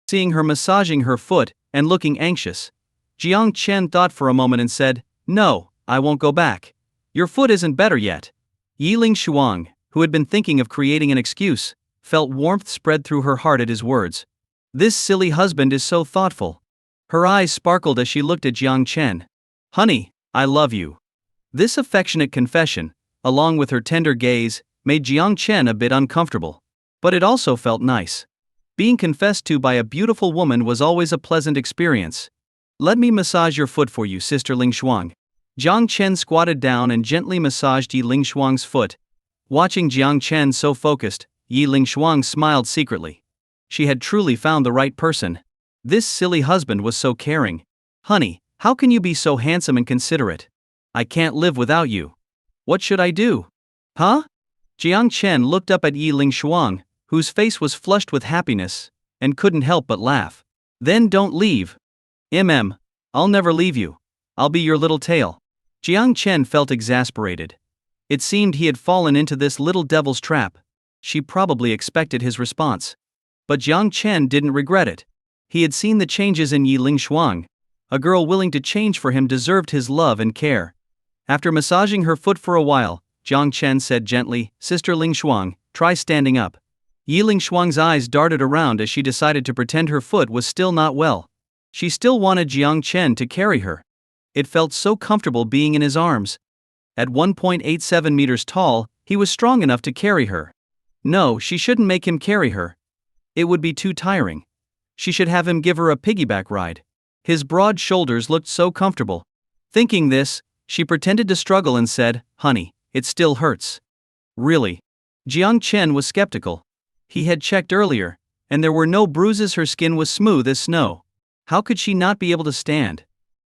Seeing her massaging her foot and looking anxious, Jiang Chen thought for a moment and said, "No, I won't go back. Your foot isn't better yet." Yi Lingshuang, who had been thinking of creating an excuse, felt warmth spread through her heart at his words. This silly husband is so thoughtful. Her eyes sparkled as she looked at Jiang Chen. "Honey, I love you." This affectionate confession, along with her tender gaze, made Jiang Chen a bit uncomfortable. But it also felt nice. Being confessed to by a beautiful woman was always a pleasant experience. "Let me massage your foot for you, Sister Lingshuang." Jiang Chen squatted down and gently massaged Yi Lingshuang's foot. Watching Jiang Chen so focused, Yi Lingshuang smiled secretly. She had truly found the right person. This silly husband was so caring. "Honey, how can you be so handsome and considerate? I can't live without you. What should I do?" "Huh?" Jiang Chen looked up at Yi Lingshuang, whose face was flushed with happiness, and couldn't help but laugh. "Then don't leave." I'll never leave you. I'll be your little tail." Jiang Chen felt exasperated. It seemed he had fallen into this little devil's trap. She probably expected his response. But Jiang Chen didn't regret it. He had seen the changes in Yi Lingshuang. A girl willing to change for him deserved his love and care. After massaging her foot for a while, Jiang Chen said gently, "Sister Ling Shuang, try standing up." Yi Ling Shuang's eyes darted around as she decided to pretend her foot was still not well. She still wanted Jiang Chen to carry her. It felt so comfortable being in his arms. At 1.87 meters tall, he was strong enough to carry her. No, she shouldn't make him carry her. It would be too tiring. She should have him give her a piggyback ride. His broad shoulders looked so comfortable. Thinking this, she pretended to struggle and said, "Honey, it still hurts." Really? Jiang Chen was skeptical. He had checked earlier, and there were no bruises. Her skin was smooth as snow. How could she not be able to stand?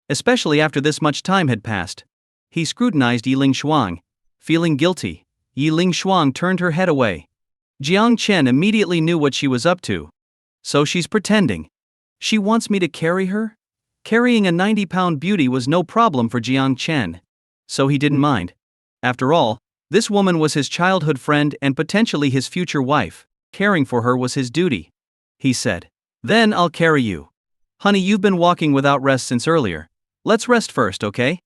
Especially after this much time had passed. He scrutinized Yi Ling Shuang. Feeling guilty, Yi Ling Shuang turned her head away. Jiang Chen immediately knew what she was up to. So she's pretending. She wants me to carry her? Carrying a 90-pound beauty was no problem for Jiang Chen. So he didn't mind. After all, this woman was his childhood friend and potentially his future wife. Caring for her was his duty. He said, "Then I'll carry you. Honey, you've been walking without rest since earlier. Let's rest first, okay?"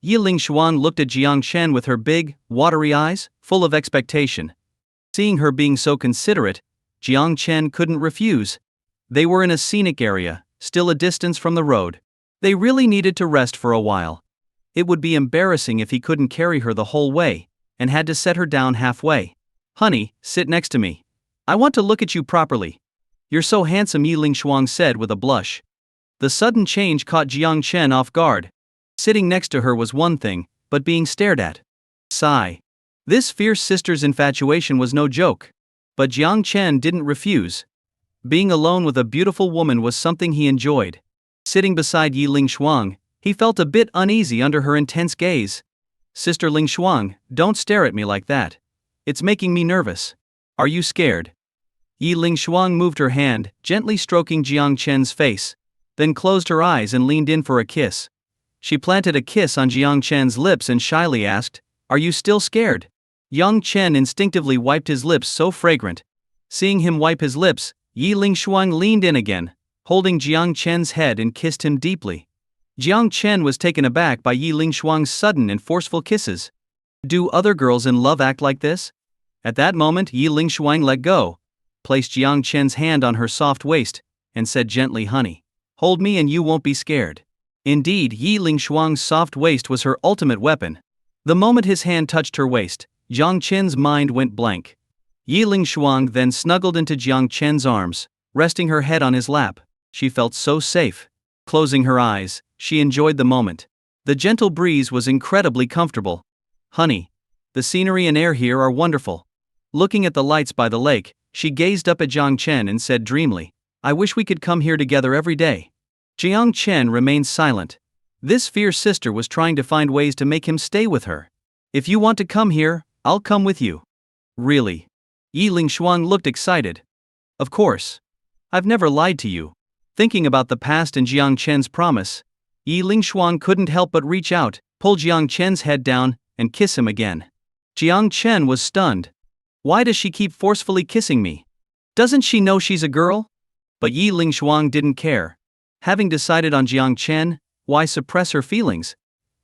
Yi Ling Shuang looked at Jiang Chen with her big, watery eyes, full of expectation. Seeing her being so considerate, Jiang Chen couldn't refuse. They were in a scenic area, still a distance from the road. They really needed to rest for a while. It would be embarrassing if he couldn't carry her the whole way, and had to set her down halfway. "Honey, sit next to me. I want to look at you properly. You're so handsome," Yi Ling Shuang said with a blush. The sudden change caught Jiang Chen off guard. Sitting next to her was one thing, but being stared at. Sigh. This fierce sister's infatuation was no joke. But Jiang Chen didn't refuse. Being alone with a beautiful woman was something he enjoyed. Sitting beside Yi Ling Shuang, he felt a bit uneasy under her intense gaze. "Sister Ling Shuang, don't stare at me like that. It's making me nervous. Are you scared?" Yi Ling Shuang moved her hand, gently stroking Jiang Chen's face, then closed her eyes and leaned in for a kiss. She planted a kiss on Jiang Chen's lips and shyly asked, "Are you still scared?" Jiang Chen instinctively wiped his lips, so fragrant. Seeing him wipe his lips, Yi Ling Shuang leaned in again, holding Jiang Chen's head and kissed him deeply. Jiang Chen was taken aback by Yi Ling Shuang's sudden and forceful kisses. Do other girls in love act like this? At that moment, Yi Ling Shuang let go, placed Jiang Chen's hand on her soft waist, and said gently, "Honey, hold me and you won't be scared." Indeed, Yi Ling Shuang's soft waist was her ultimate weapon. The moment his hand touched her waist, Jiang Chen's mind went blank. Yi Ling Shuang then snuggled into Jiang Chen's arms, resting her head on his lap. She felt so safe. Closing her eyes, she enjoyed the moment. The gentle breeze was incredibly comfortable. "Honey, the scenery and air here are wonderful." Looking at the lights by the lake, she gazed up at Jiang Chen and said dreamily, "I wish we could come here together every day." Jiang Chen remained silent. This fierce sister was trying to find ways to make him stay with her. "If you want to come here, I'll come with you." "Really?" Yi Ling Shuang looked excited. "Of course. I've never lied to you." Thinking about the past and Jiang Chen's promise, Yi Ling Shuang couldn't help but reach out, pull Jiang Chen's head down, and kiss him again. Jiang Chen was stunned. Why does she keep forcefully kissing me? Doesn't she know she's a girl? But Yi Ling Shuang didn't care. Having decided on Jiang Chen, why suppress her feelings?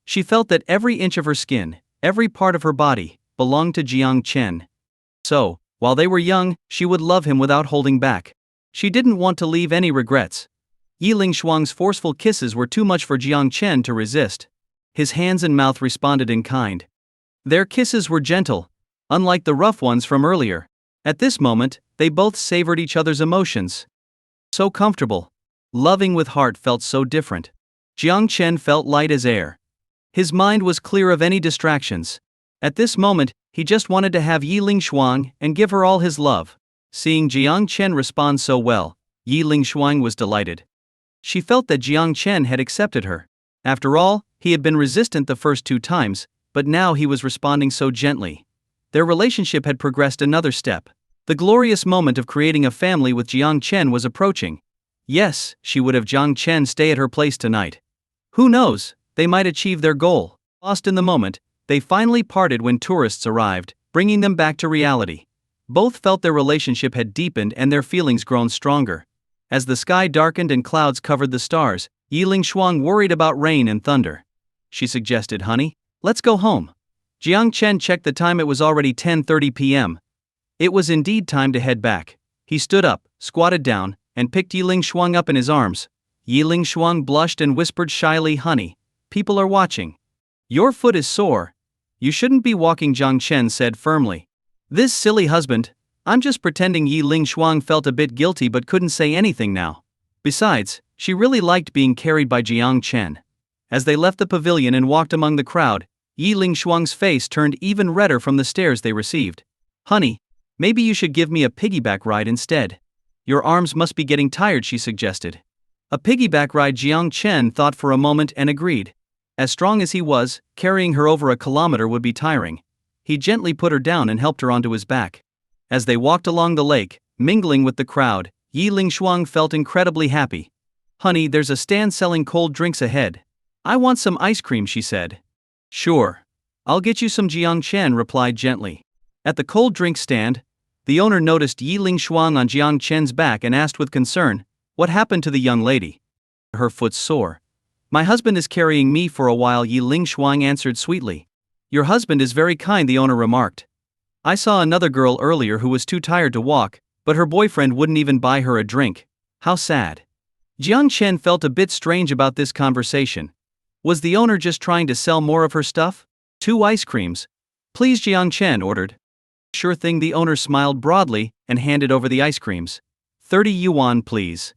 She felt that every inch of her skin, every part of her body, belonged to Jiang Chen. So, while they were young, she would love him without holding back. She didn't want to leave any regrets. Yi Ling Shuang's forceful kisses were too much for Jiang Chen to resist. His hands and mouth responded in kind. Their kisses were gentle, unlike the rough ones from earlier. At this moment, they both savored each other's emotions. So comfortable. Loving with heart felt so different. Jiang Chen felt light as air. His mind was clear of any distractions. At this moment, he just wanted to have Yi Ling Shuang and give her all his love. Seeing Jiang Chen respond so well, Yi Ling Shuang was delighted. She felt that Jiang Chen had accepted her. After all, he had been resistant the first 2 times, but now he was responding so gently. Their relationship had progressed another step. The glorious moment of creating a family with Jiang Chen was approaching. Yes, she would have Jiang Chen stay at her place tonight. Who knows, they might achieve their goal. Lost in the moment, they finally parted when tourists arrived, bringing them back to reality. Both felt their relationship had deepened and their feelings grown stronger. As the sky darkened and clouds covered the stars, Yi Ling Shuang worried about rain and thunder. She suggested, "Honey, Let's go home. Jiang Chen checked the time. It was already 10:30 p.m. It was indeed time to head back. He stood up, squatted down, and picked Yiling Shuang up in his arms. Yiling Shuang blushed and whispered shyly, "Honey, people are watching. Your foot is sore. You shouldn't be walking," Jiang Chen said firmly. "This silly husband, I'm just pretending." Yiling Shuang felt a bit guilty but couldn't say anything now. Besides, she really liked being carried by Jiang Chen. As they left the pavilion and walked among the crowd, Yiling Shuang's face turned even redder from the stares they received. "Honey, maybe you should give me a piggyback ride instead. Your arms must be getting tired," she suggested. A piggyback ride. Jiang Chen thought for a moment and agreed. As strong as he was, carrying her over a kilometer would be tiring. He gently put her down and helped her onto his back. As they walked along the lake, mingling with the crowd, Yiling Shuang felt incredibly happy. "Honey, there's a stand selling cold drinks ahead. I want some ice cream," she said. "Sure. I'll get you some," Jiang Chen replied gently. At the cold drink stand, the owner noticed Yiling Shuang on Jiang Chen's back and asked with concern, "What happened to the young lady? Her foot's sore." "My husband is carrying me for a while," Yiling Shuang answered sweetly. "Your husband is very kind," the owner remarked. "I saw another girl earlier who was too tired to walk, but her boyfriend wouldn't even buy her a drink. How sad." Jiang Chen felt a bit strange about this conversation. Was the owner just trying to sell more of her stuff? "2 ice creams. Please," Jiang Chen ordered. "Sure thing," the owner smiled broadly and handed over the ice creams. 30 yuan, please."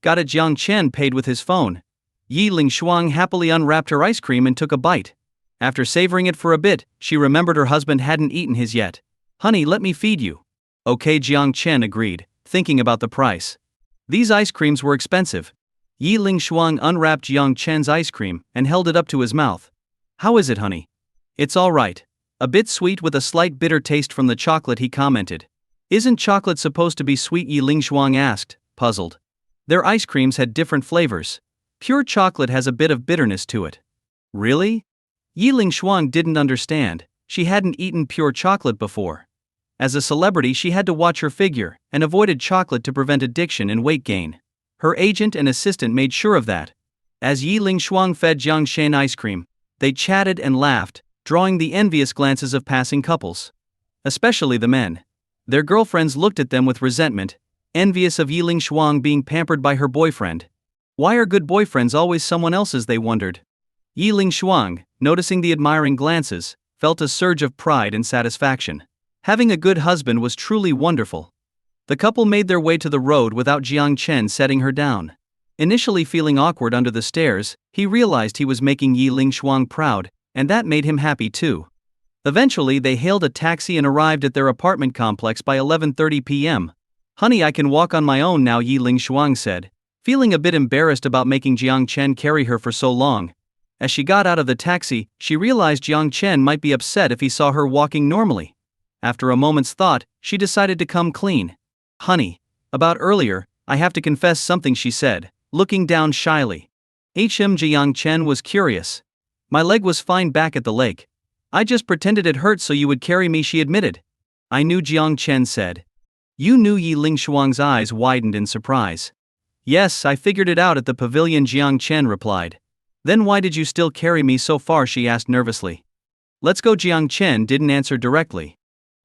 "Got it." Jiang Chen paid with his phone. Yiling Shuang happily unwrapped her ice cream and took a bite. After savoring it for a bit, she remembered her husband hadn't eaten his yet. "Honey, let me feed you." "Okay," Jiang Chen agreed, thinking about the price. These ice creams were expensive. Yiling Shuang unwrapped Jiang Chen's ice cream and held it up to his mouth. "How is it, honey?" "It's all right. A bit sweet with a slight bitter taste from the chocolate," he commented. "Isn't chocolate supposed to be sweet?" Yiling Shuang asked, puzzled. Their ice creams had different flavors. Pure chocolate has a bit of bitterness to it. "Really?" Yiling Shuang didn't understand. She hadn't eaten pure chocolate before. As a celebrity, she had to watch her figure and avoided chocolate to prevent addiction and weight gain. Her agent and assistant made sure of that. As Yiling Shuang fed Jiang Chen ice cream, they chatted and laughed, drawing the envious glances of passing couples. Especially the men. Their girlfriends looked at them with resentment, envious of Yiling Shuang being pampered by her boyfriend. Why are good boyfriends always someone else's, they wondered. Yiling Shuang, noticing the admiring glances, felt a surge of pride and satisfaction. Having a good husband was truly wonderful. The couple made their way to the road without Jiang Chen setting her down. Initially feeling awkward under the stairs, he realized he was making Yiling Shuang proud, and that made him happy too. Eventually they hailed a taxi and arrived at their apartment complex by 11:30 p.m. "Honey, I can walk on my own now," Yiling Shuang said, feeling a bit embarrassed about making Jiang Chen carry her for so long. As she got out of the taxi, she realized Jiang Chen might be upset if he saw her walking normally. After a moment's thought, she decided to come clean. "Honey, about earlier, I have to confess something," she said, looking down shyly. Jiang Chen was curious. "My leg was fine back at the lake. I just pretended it hurt so you would carry me," she admitted. "I knew," Jiang Chen said. "You knew?" Yiling Shuang's eyes widened in surprise. "Yes, I figured it out at the pavilion," Jiang Chen replied. "Then why did you still carry me so far?" she asked nervously. "Let's go." Jiang Chen didn't answer directly.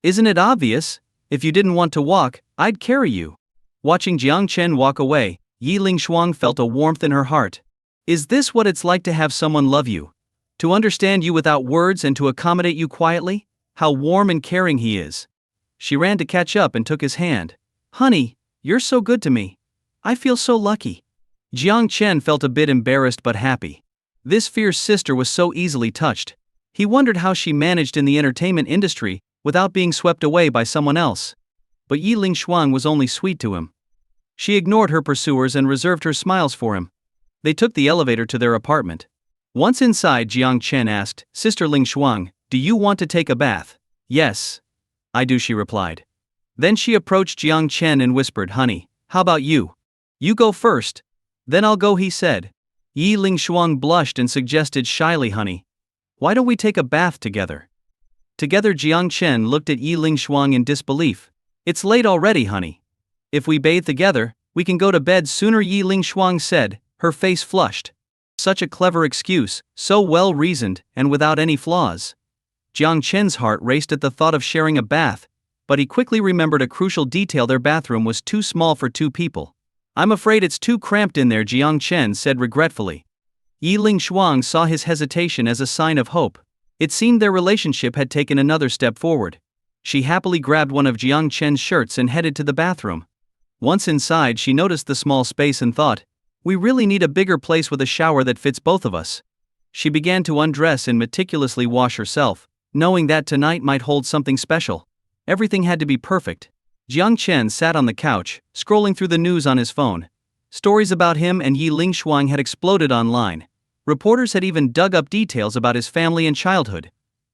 "Isn't it obvious? If you didn't want to walk, I'd carry you." Watching Jiang Chen walk away, Yiling Shuang felt a warmth in her heart. Is this what it's like to have someone love you? To understand you without words and to accommodate you quietly? How warm and caring he is. She ran to catch up and took his hand. "Honey, you're so good to me. I feel so lucky." Jiang Chen felt a bit embarrassed but happy. This fierce sister was so easily touched. He wondered how she managed in the entertainment industry without being swept away by someone else. But Yiling Shuang was only sweet to him. She ignored her pursuers and reserved her smiles for him. They took the elevator to their apartment. Once inside, Jiang Chen asked, "Sister Ling Shuang, do you want to take a bath?" "Yes, I do," she replied. Then she approached Jiang Chen and whispered, "Honey, how about you? You go first. Then I'll go," he said. Yiling Shuang blushed and suggested shyly, "Honey, why don't we take a bath together?" Together, Jiang Chen looked at Yiling Shuang in disbelief. "It's late already, honey. If we bathe together, we can go to bed sooner," Yiling Shuang said, her face flushed. Such a clever excuse, so well reasoned, and without any flaws. Jiang Chen's heart raced at the thought of sharing a bath, but he quickly remembered a crucial detail: their bathroom was too small for 2 people. "I'm afraid it's too cramped in there," Jiang Chen said regretfully. Yi Ling Shuang saw his hesitation as a sign of hope. It seemed their relationship had taken another step forward. She happily grabbed one of Jiang Chen's shirts and headed to the bathroom. Once inside, she noticed the small space and thought, "We really need a bigger place with a shower that fits both of us." She began to undress and meticulously wash herself, knowing that tonight might hold something special. Everything had to be perfect. Jiang Chen sat on the couch, scrolling through the news on his phone. Stories about him and Yi Ling Shuang had exploded online. Reporters had even dug up details about his family and childhood.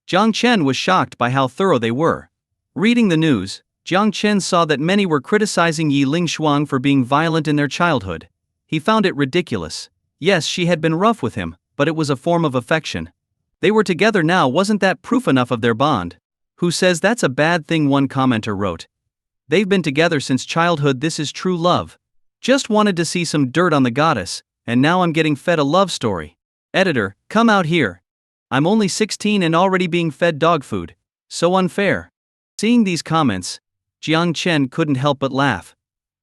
Jiang Chen was shocked by how thorough they were. Reading the news, Jiang Chen saw that many were criticizing Yi Ling Shuang for being violent in their childhood. He found it ridiculous. Yes, she had been rough with him, but it was a form of affection. They were together now. Wasn't that proof enough of their bond? "Who says that's a bad thing?" one commenter wrote. "They've been together since childhood. This is true love. Just wanted to see some dirt on the goddess, and now I'm getting fed a love story. Editor, come out here. I'm only 16 and already being fed dog food. So unfair." Seeing these comments, Jiang Chen couldn't help but laugh.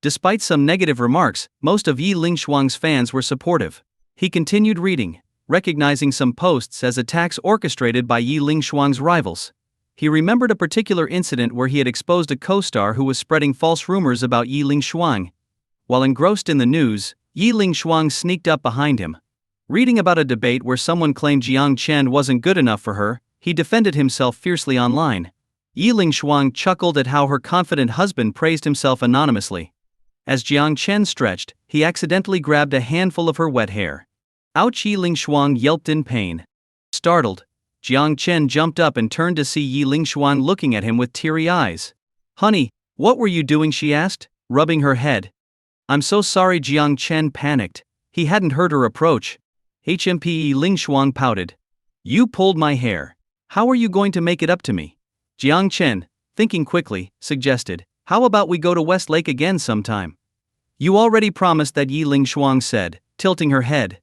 Despite some negative remarks, most of Yi Ling Shuang's fans were supportive. He continued reading, recognizing some posts as attacks orchestrated by Yi Ling Shuang's rivals. He remembered a particular incident where he had exposed a co-star who was spreading false rumors about Yi Ling Shuang. While engrossed in the news, Yi Ling Shuang sneaked up behind him. Reading about a debate where someone claimed Jiang Chen wasn't good enough for her, he defended himself fiercely online. Yi Ling Shuang chuckled at how her confident husband praised himself anonymously. As Jiang Chen stretched, he accidentally grabbed a handful of her wet hair. "Ouch!" Yi Ling Shuang yelped in pain. Startled, Jiang Chen jumped up and turned to see Yi Ling Shuang looking at him with teary eyes. "Honey, what were you doing?" she asked, rubbing her head. "I'm so sorry." Jiang Chen panicked. He hadn't heard her approach. Yi Ling Shuang pouted. "You pulled my hair. How are you going to make it up to me?" Jiang Chen, thinking quickly, suggested, "How about we go to West Lake again sometime?" "You already promised that," Yi Ling Shuang said, tilting her head.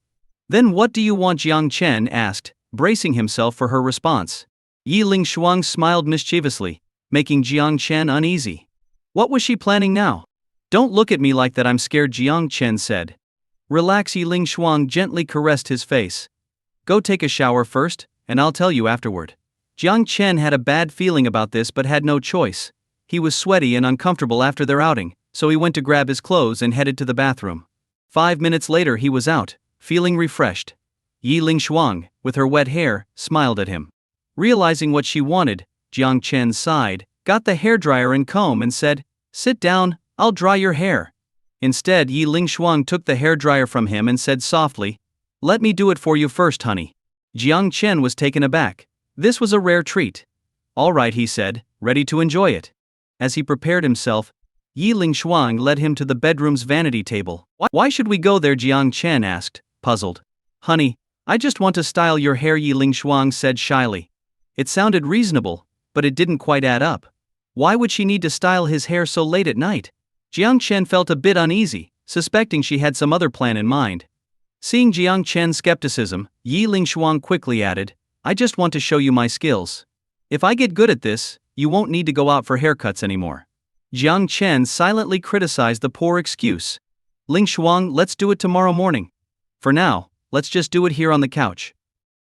"Then what do you want?" Jiang Chen asked, bracing himself for her response. Yi Ling Shuang smiled mischievously, making Jiang Chen uneasy. What was she planning now? "Don't look at me like that, I'm scared," Jiang Chen said. "Relax." Yi Ling Shuang gently caressed his face. "Go take a shower first, and I'll tell you afterward." Jiang Chen had a bad feeling about this but had no choice. He was sweaty and uncomfortable after their outing, so he went to grab his clothes and headed to the bathroom. 5 minutes later he was out, feeling refreshed. Yi Ling Shuang, with her wet hair, smiled at him. Realizing what she wanted, Jiang Chen sighed, got the hairdryer and comb and said, "Sit down, I'll dry your hair." Instead, Yi Ling Shuang took the hairdryer from him and said softly, "Let me do it for you first, honey." Jiang Chen was taken aback. This was a rare treat. "All right," he said, ready to enjoy it. As he prepared himself, Yi Ling Shuang led him to the bedroom's vanity table. "Why should we go there?" Jiang Chen asked, puzzled. "Honey, I just want to style your hair," Yi Ling Shuang said shyly. It sounded reasonable, but it didn't quite add up. Why would she need to style his hair so late at night? Jiang Chen felt a bit uneasy, suspecting she had some other plan in mind. Seeing Jiang Chen's skepticism, Yi Ling Shuang quickly added, "I just want to show you my skills. If I get good at this, you won't need to go out for haircuts anymore." Jiang Chen silently criticized the poor excuse. "Ling Shuang, let's do it tomorrow morning. For now, let's just do it here on the couch."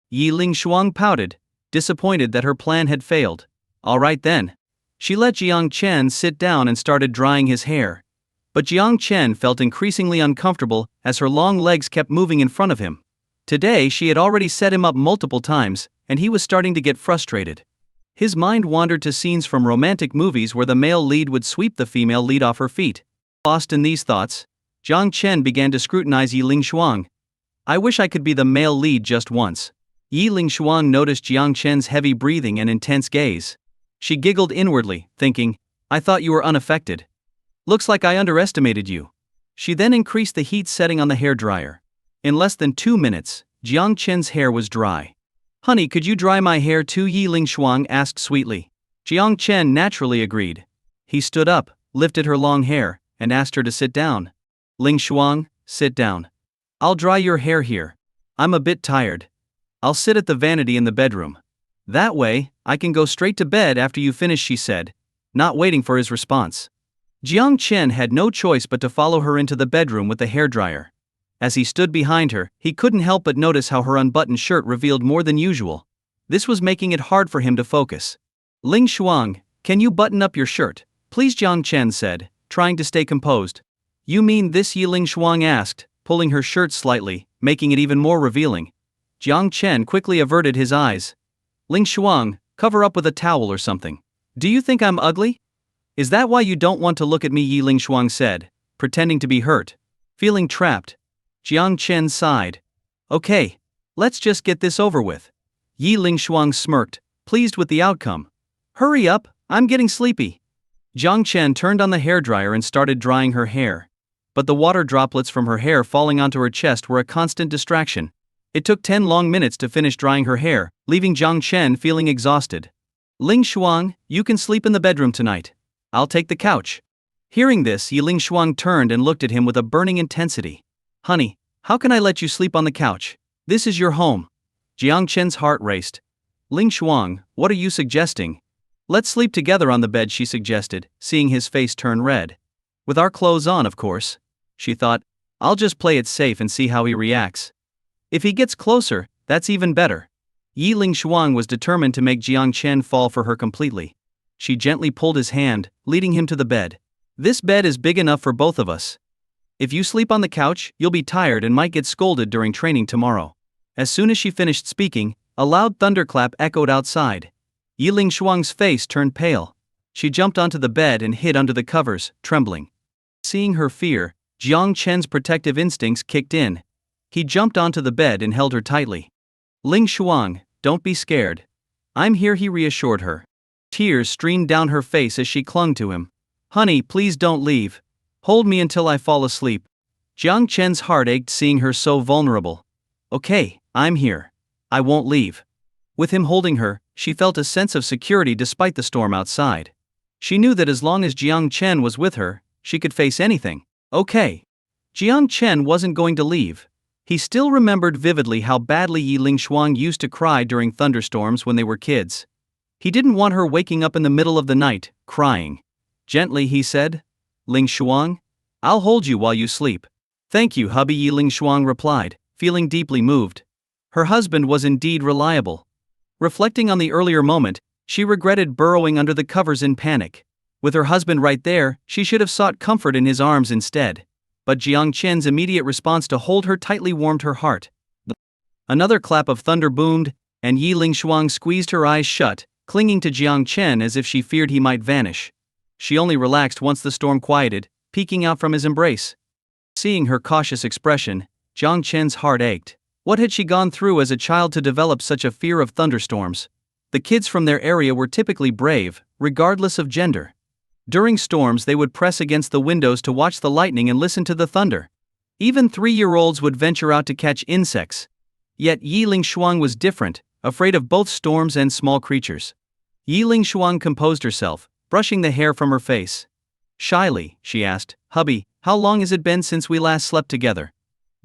Yi Ling Shuang pouted, disappointed that her plan had failed. "All right then." She let Jiang Chen sit down and started drying his hair. But Jiang Chen felt increasingly uncomfortable as her long legs kept moving in front of him. Today she had already set him up multiple times, and he was starting to get frustrated. His mind wandered to scenes from romantic movies where the male lead would sweep the female lead off her feet. Lost in these thoughts, Jiang Chen began to scrutinize Yi Ling Shuang. "I wish I could be the male lead just once." Yi Ling Shuang noticed Jiang Chen's heavy breathing and intense gaze. She giggled inwardly, thinking, "I thought you were unaffected. Looks like I underestimated you." She then increased the heat setting on the hairdryer. In less than 2 minutes, Jiang Chen's hair was dry. "Honey, could you dry my hair too?" Yi Ling Shuang asked sweetly. Jiang Chen naturally agreed. He stood up, lifted her long hair, and asked her to sit down. "Ling Shuang, sit down. I'll dry your hair here." I'm a bit tired. I'll sit at the vanity in the bedroom. That way, I can go straight to bed after you finish, she said, not waiting for his response. Jiang Chen had no choice but to follow her into the bedroom with the hairdryer. As he stood behind her, he couldn't help but notice how her unbuttoned shirt revealed more than usual. This was making it hard for him to focus. Ling Shuang, can you button up your shirt, please, Jiang Chen said, trying to stay composed. You mean this, Yi Ling Shuang asked, pulling her shirt slightly, making it even more revealing. Jiang Chen quickly averted his eyes. Ling Shuang, cover up with a towel or something. Do you think I'm ugly? Is that why you don't want to look at me, Yi Ling Shuang said, pretending to be hurt. Feeling trapped. Jiang Chen sighed. Okay, let's just get this over with. Yi Ling Shuang smirked, pleased with the outcome. Hurry up, I'm getting sleepy. Jiang Chen turned on the hairdryer and started drying her hair. But the water droplets from her hair falling onto her chest were a constant distraction. It took 10 long minutes to finish drying her hair, leaving Jiang Chen feeling exhausted. Ling Shuang, you can sleep in the bedroom tonight. I'll take the couch. Hearing this, Yi Ling Shuang turned and looked at him with a burning intensity. Honey, how can I let you sleep on the couch? This is your home. Jiang Chen's heart raced. Ling Shuang, what are you suggesting? Let's sleep together on the bed, she suggested, seeing his face turn red. With our clothes on, of course. She thought, I'll just play it safe and see how he reacts. If he gets closer, that's even better. Yi Ling Shuang was determined to make Jiang Chen fall for her completely. She gently pulled his hand, leading him to the bed. This bed is big enough for both of us. If you sleep on the couch, you'll be tired and might get scolded during training tomorrow. As soon as she finished speaking, a loud thunderclap echoed outside. Yi Ling Shuang's face turned pale. She jumped onto the bed and hid under the covers, trembling. Seeing her fear, Jiang Chen's protective instincts kicked in. He jumped onto the bed and held her tightly. Ling Shuang, don't be scared. I'm here, he reassured her. Tears streamed down her face as she clung to him. Honey, please don't leave. Hold me until I fall asleep. Jiang Chen's heart ached seeing her so vulnerable. Okay, I'm here. I won't leave. With him holding her, she felt a sense of security despite the storm outside. She knew that as long as Jiang Chen was with her, she could face anything. Okay. Jiang Chen wasn't going to leave. He still remembered vividly how badly Yi Ling Shuang used to cry during thunderstorms when they were kids. He didn't want her waking up in the middle of the night, crying. Gently, he said, Ling Shuang, I'll hold you while you sleep. Thank you, hubby, Yi Ling Shuang replied, feeling deeply moved. Her husband was indeed reliable. Reflecting on the earlier moment, she regretted burrowing under the covers in panic. With her husband right there, she should have sought comfort in his arms instead. But Jiang Chen's immediate response to hold her tightly warmed her heart. Another clap of thunder boomed, and Yi Ling Shuang squeezed her eyes shut, clinging to Jiang Chen as if she feared he might vanish. She only relaxed once the storm quieted, peeking out from his embrace. Seeing her cautious expression, Jiang Chen's heart ached. What had she gone through as a child to develop such a fear of thunderstorms? The kids from their area were typically brave, regardless of gender. During storms, they would press against the windows to watch the lightning and listen to the thunder. Even 3-year-olds would venture out to catch insects. Yet Yi Ling Shuang was different, afraid of both storms and small creatures. Yi Ling Shuang composed herself, brushing the hair from her face. Shyly, she asked, Hubby, how long has it been since we last slept together?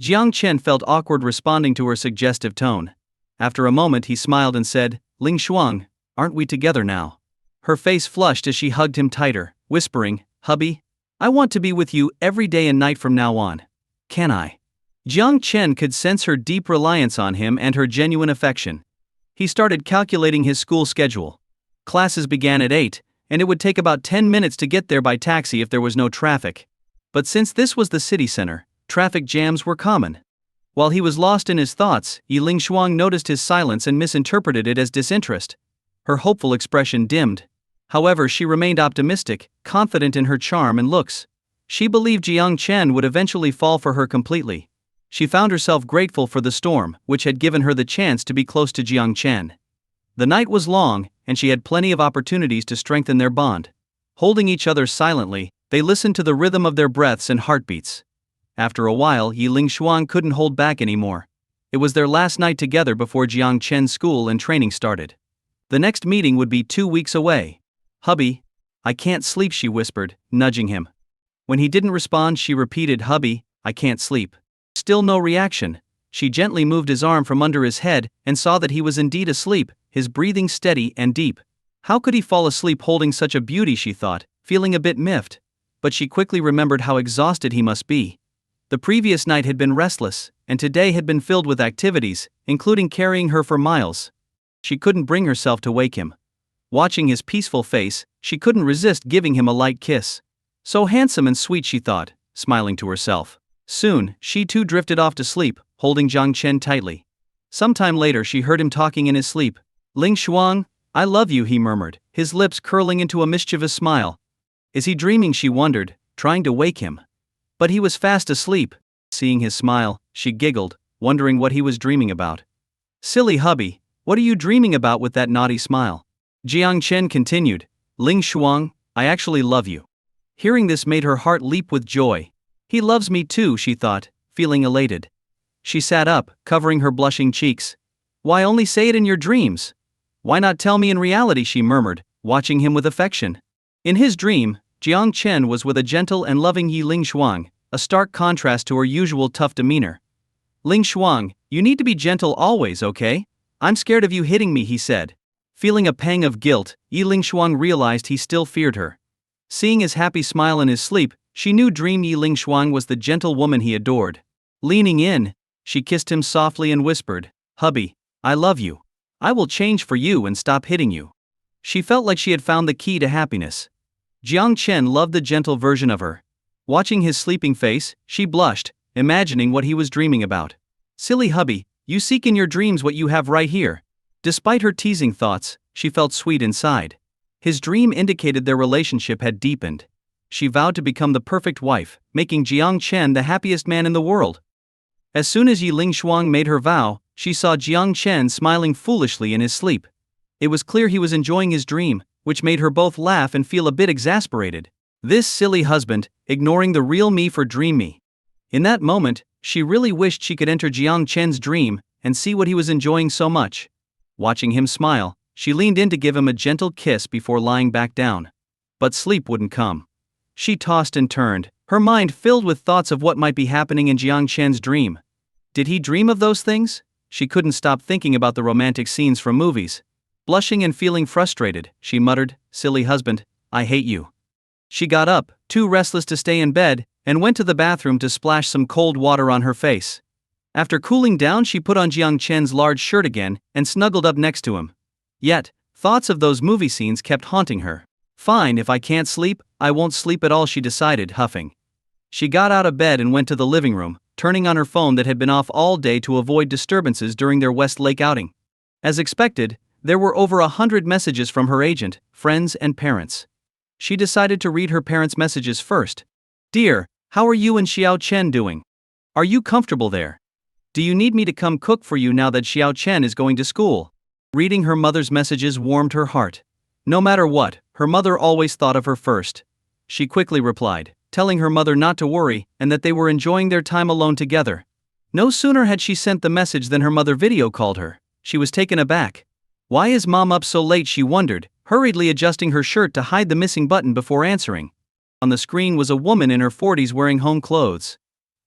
Jiang Chen felt awkward responding to her suggestive tone. After a moment he smiled and said, Ling Shuang, aren't we together now? Her face flushed as she hugged him tighter, whispering, Hubby, I want to be with you every day and night from now on. Can I? Jiang Chen could sense her deep reliance on him and her genuine affection. He started calculating his school schedule. Classes began at 8, and it would take about 10 minutes to get there by taxi if there was no traffic. But since this was the city center, traffic jams were common. While he was lost in his thoughts, Yi Ling Shuang noticed his silence and misinterpreted it as disinterest. Her hopeful expression dimmed. However, she remained optimistic, confident in her charm and looks. She believed Jiang Chen would eventually fall for her completely. She found herself grateful for the storm, which had given her the chance to be close to Jiang Chen. The night was long, and she had plenty of opportunities to strengthen their bond. Holding each other silently, they listened to the rhythm of their breaths and heartbeats. After a while, Yi Ling Shuang couldn't hold back anymore. It was their last night together before Jiang Chen's school and training started. The next meeting would be 2 weeks away. Hubby, I can't sleep, she whispered, nudging him. When he didn't respond, she repeated, Hubby, I can't sleep. Still no reaction. She gently moved his arm from under his head and saw that he was indeed asleep, his breathing steady and deep. How could he fall asleep holding such a beauty, she thought, feeling a bit miffed. But she quickly remembered how exhausted he must be. The previous night had been restless, and today had been filled with activities, including carrying her for miles. She couldn't bring herself to wake him. Watching his peaceful face, she couldn't resist giving him a light kiss. So handsome and sweet, she thought, smiling to herself. Soon, she too drifted off to sleep, holding Jiang Chen tightly. Sometime later she heard him talking in his sleep. "Ling Shuang, I love you," he murmured, his lips curling into a mischievous smile. Is he dreaming, she wondered, trying to wake him. But he was fast asleep. Seeing his smile, she giggled, wondering what he was dreaming about. "Silly hubby, what are you dreaming about with that naughty smile?" Jiang Chen continued. "Ling Shuang, I actually love you." Hearing this made her heart leap with joy. He loves me too, she thought, feeling elated. She sat up, covering her blushing cheeks. "Why only say it in your dreams? Why not tell me in reality?" she murmured, watching him with affection. In his dream, Jiang Chen was with a gentle and loving Yi Ling Shuang, a stark contrast to her usual tough demeanor. "Ling Shuang, you need to be gentle always, okay? I'm scared of you hitting me," he said. Feeling a pang of guilt, Yi Ling Shuang realized he still feared her. Seeing his happy smile in his sleep, she knew dream Yi Ling Shuang was the gentle woman he adored. Leaning in, she kissed him softly and whispered, "Hubby, I love you. I will change for you and stop hitting you." She felt like she had found the key to happiness. Jiang Chen loved the gentle version of her. Watching his sleeping face, she blushed, imagining what he was dreaming about. "Silly hubby, you seek in your dreams what you have right here." Despite her teasing thoughts, she felt sweet inside. His dream indicated their relationship had deepened. She vowed to become the perfect wife, making Jiang Chen the happiest man in the world. As soon as Yi Ling Shuang made her vow, she saw Jiang Chen smiling foolishly in his sleep. It was clear he was enjoying his dream, which made her both laugh and feel a bit exasperated. This silly husband, ignoring the real me for dream me. In that moment, she really wished she could enter Jiang Chen's dream and see what he was enjoying so much. Watching him smile, she leaned in to give him a gentle kiss before lying back down. But sleep wouldn't come. She tossed and turned, her mind filled with thoughts of what might be happening in Jiang Chen's dream. Did he dream of those things? She couldn't stop thinking about the romantic scenes from movies. Blushing and feeling frustrated, she muttered, "Silly husband, I hate you." She got up, too restless to stay in bed, and went to the bathroom to splash some cold water on her face. After cooling down, she put on Jiang Chen's large shirt again and snuggled up next to him. Yet, thoughts of those movie scenes kept haunting her. "Fine, if I can't sleep, I won't sleep at all," she decided, huffing. She got out of bed and went to the living room, turning on her phone that had been off all day to avoid disturbances during their West Lake outing. As expected, there were over 100 messages from her agent, friends and parents. She decided to read her parents' messages first. "Dear, how are you and Xiao Chen doing? Are you comfortable there? Do you need me to come cook for you now that Xiao Chen is going to school?" Reading her mother's messages warmed her heart. No matter what, her mother always thought of her first. She quickly replied, telling her mother not to worry and that they were enjoying their time alone together. No sooner had she sent the message than her mother video called her. She was taken aback. Why is mom up so late, she wondered, hurriedly adjusting her shirt to hide the missing button before answering. On the screen was a woman in her 40s wearing home clothes.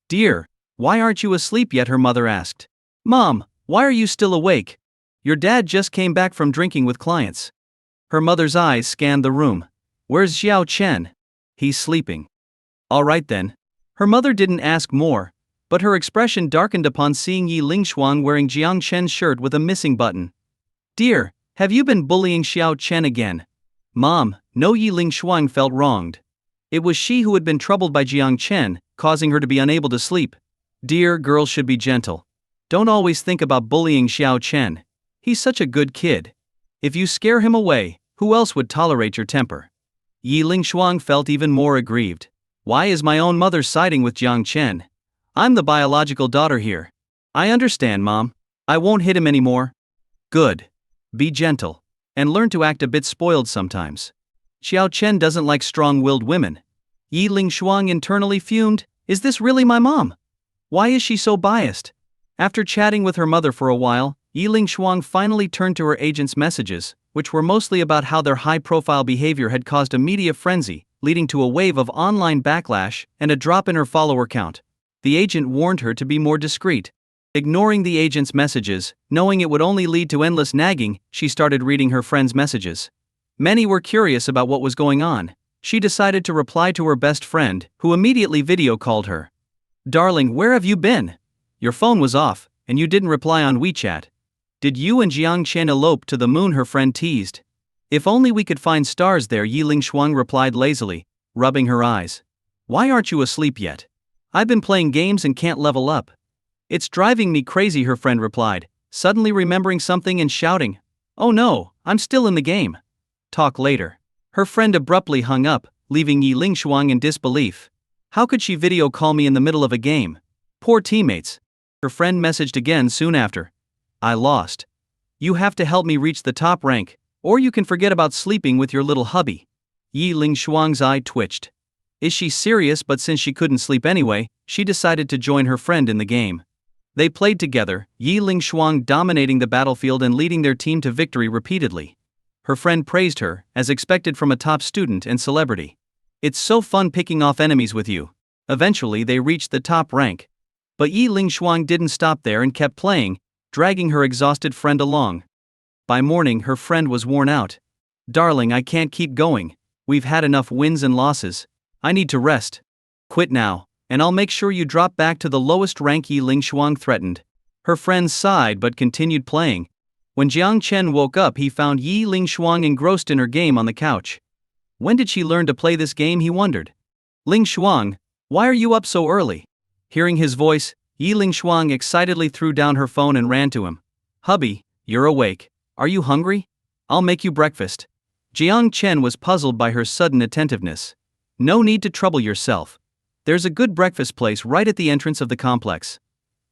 "Dear, why aren't you asleep yet?" her mother asked. "Mom, why are you still awake? Your dad just came back from drinking with clients." Her mother's eyes scanned the room. "Where's Xiao Chen?" "He's sleeping." "All right then." Her mother didn't ask more, but her expression darkened upon seeing Yi Ling Shuang wearing Jiang Chen's shirt with a missing button. "Dear, have you been bullying Xiao Chen again?" "Mom, no." Yi Ling Shuang felt wronged. It was she who had been troubled by Jiang Chen, causing her to be unable to sleep. "Dear, girls should be gentle. Don't always think about bullying Xiao Chen. He's such a good kid. If you scare him away, who else would tolerate your temper?" Yi Ling Shuang felt even more aggrieved. Why is my own mother siding with Jiang Chen? I'm the biological daughter here. "I understand, Mom. I won't hit him anymore." "Good. Be gentle. And learn to act a bit spoiled sometimes. Xiao Chen doesn't like strong-willed women." Yi Ling Shuang internally fumed. Is this really my mom? Why is she so biased? After chatting with her mother for a while, Yi Ling Shuang finally turned to her agent's messages, which were mostly about how their high-profile behavior had caused a media frenzy, leading to a wave of online backlash and a drop in her follower count. The agent warned her to be more discreet. Ignoring the agent's messages, knowing it would only lead to endless nagging, she started reading her friends' messages. Many were curious about what was going on. She decided to reply to her best friend, who immediately video called her. "Darling, where have you been? Your phone was off, and you didn't reply on WeChat. Did you and Jiang Chen elope to the moon?" her friend teased. "If only we could find stars there," Yi Lingshuang replied lazily, rubbing her eyes. "Why aren't you asleep yet? I've been playing games and can't level up." "It's driving me crazy," her friend replied, suddenly remembering something and shouting, "Oh no, I'm still in the game. Talk later." Her friend abruptly hung up, leaving Yi Lingshuang in disbelief. How could she video call me in the middle of a game? Poor teammates. Her friend messaged again soon after. "I lost. You have to help me reach the top rank, or you can forget about sleeping with your little hubby." Yi Lingshuang's eye twitched. Is she serious? But since she couldn't sleep anyway, she decided to join her friend in the game. They played together, Yi Lingshuang dominating the battlefield and leading their team to victory repeatedly. Her friend praised her, as expected from a top student and celebrity. "It's so fun picking off enemies with you." Eventually they reached the top rank. But Yi Lingshuang didn't stop there and kept playing, dragging her exhausted friend along. By morning her friend was worn out. "Darling, I can't keep going. We've had enough wins and losses. I need to rest. Quit now, and I'll make sure you drop back to the lowest rank," Yi Lingshuang threatened. Her friend sighed but continued playing. When Jiang Chen woke up, he found Yi Lingshuang engrossed in her game on the couch. When did she learn to play this game, he wondered. "Lingshuang, why are you up so early?" Hearing his voice, Yi Lingshuang excitedly threw down her phone and ran to him. "Hubby, you're awake. Are you hungry? I'll make you breakfast." Jiang Chen was puzzled by her sudden attentiveness. "No need to trouble yourself. There's a good breakfast place right at the entrance of the complex."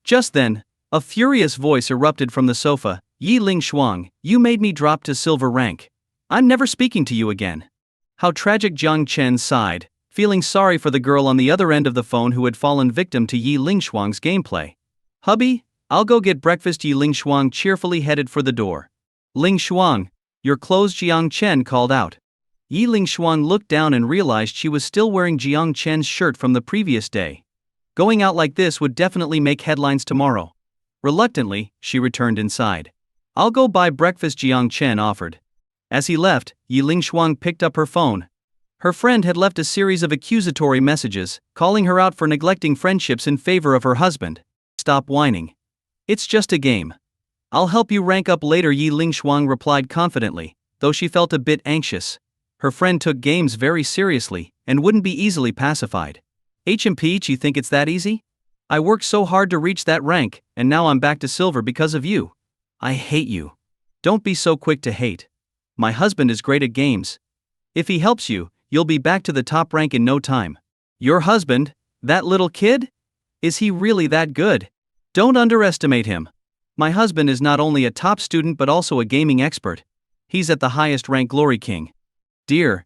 Just then, a furious voice erupted from the sofa. "Yi Lingshuang, you made me drop to silver rank. I'm never speaking to you again." How tragic, Jiang Chen sighed, feeling sorry for the girl on the other end of the phone who had fallen victim to Yi Lingshuang's gameplay. "Hubby, I'll go get breakfast." Yi Lingshuang cheerfully headed for the door. "Lingshuang, your clothes," Jiang Chen called out. Yi Lingshuang looked down and realized she was still wearing Jiang Chen's shirt from the previous day. Going out like this would definitely make headlines tomorrow. Reluctantly, she returned inside. "I'll go buy breakfast," Jiang Chen offered. As he left, Yi Lingshuang picked up her phone. Her friend had left a series of accusatory messages, calling her out for neglecting friendships in favor of her husband. "Stop whining. It's just a game. I'll help you rank up later," Yi Lingshuang replied confidently, though she felt a bit anxious. Her friend took games very seriously, and wouldn't be easily pacified. "H&P, you think it's that easy? I worked so hard to reach that rank, and now I'm back to silver because of you. I hate you." "Don't be so quick to hate. My husband is great at games. If he helps you, you'll be back to the top rank in no time." "Your husband? That little kid? Is he really that good? Don't underestimate him. My husband is not only a top student but also a gaming expert. He's at the highest rank, Glory King." "Dear,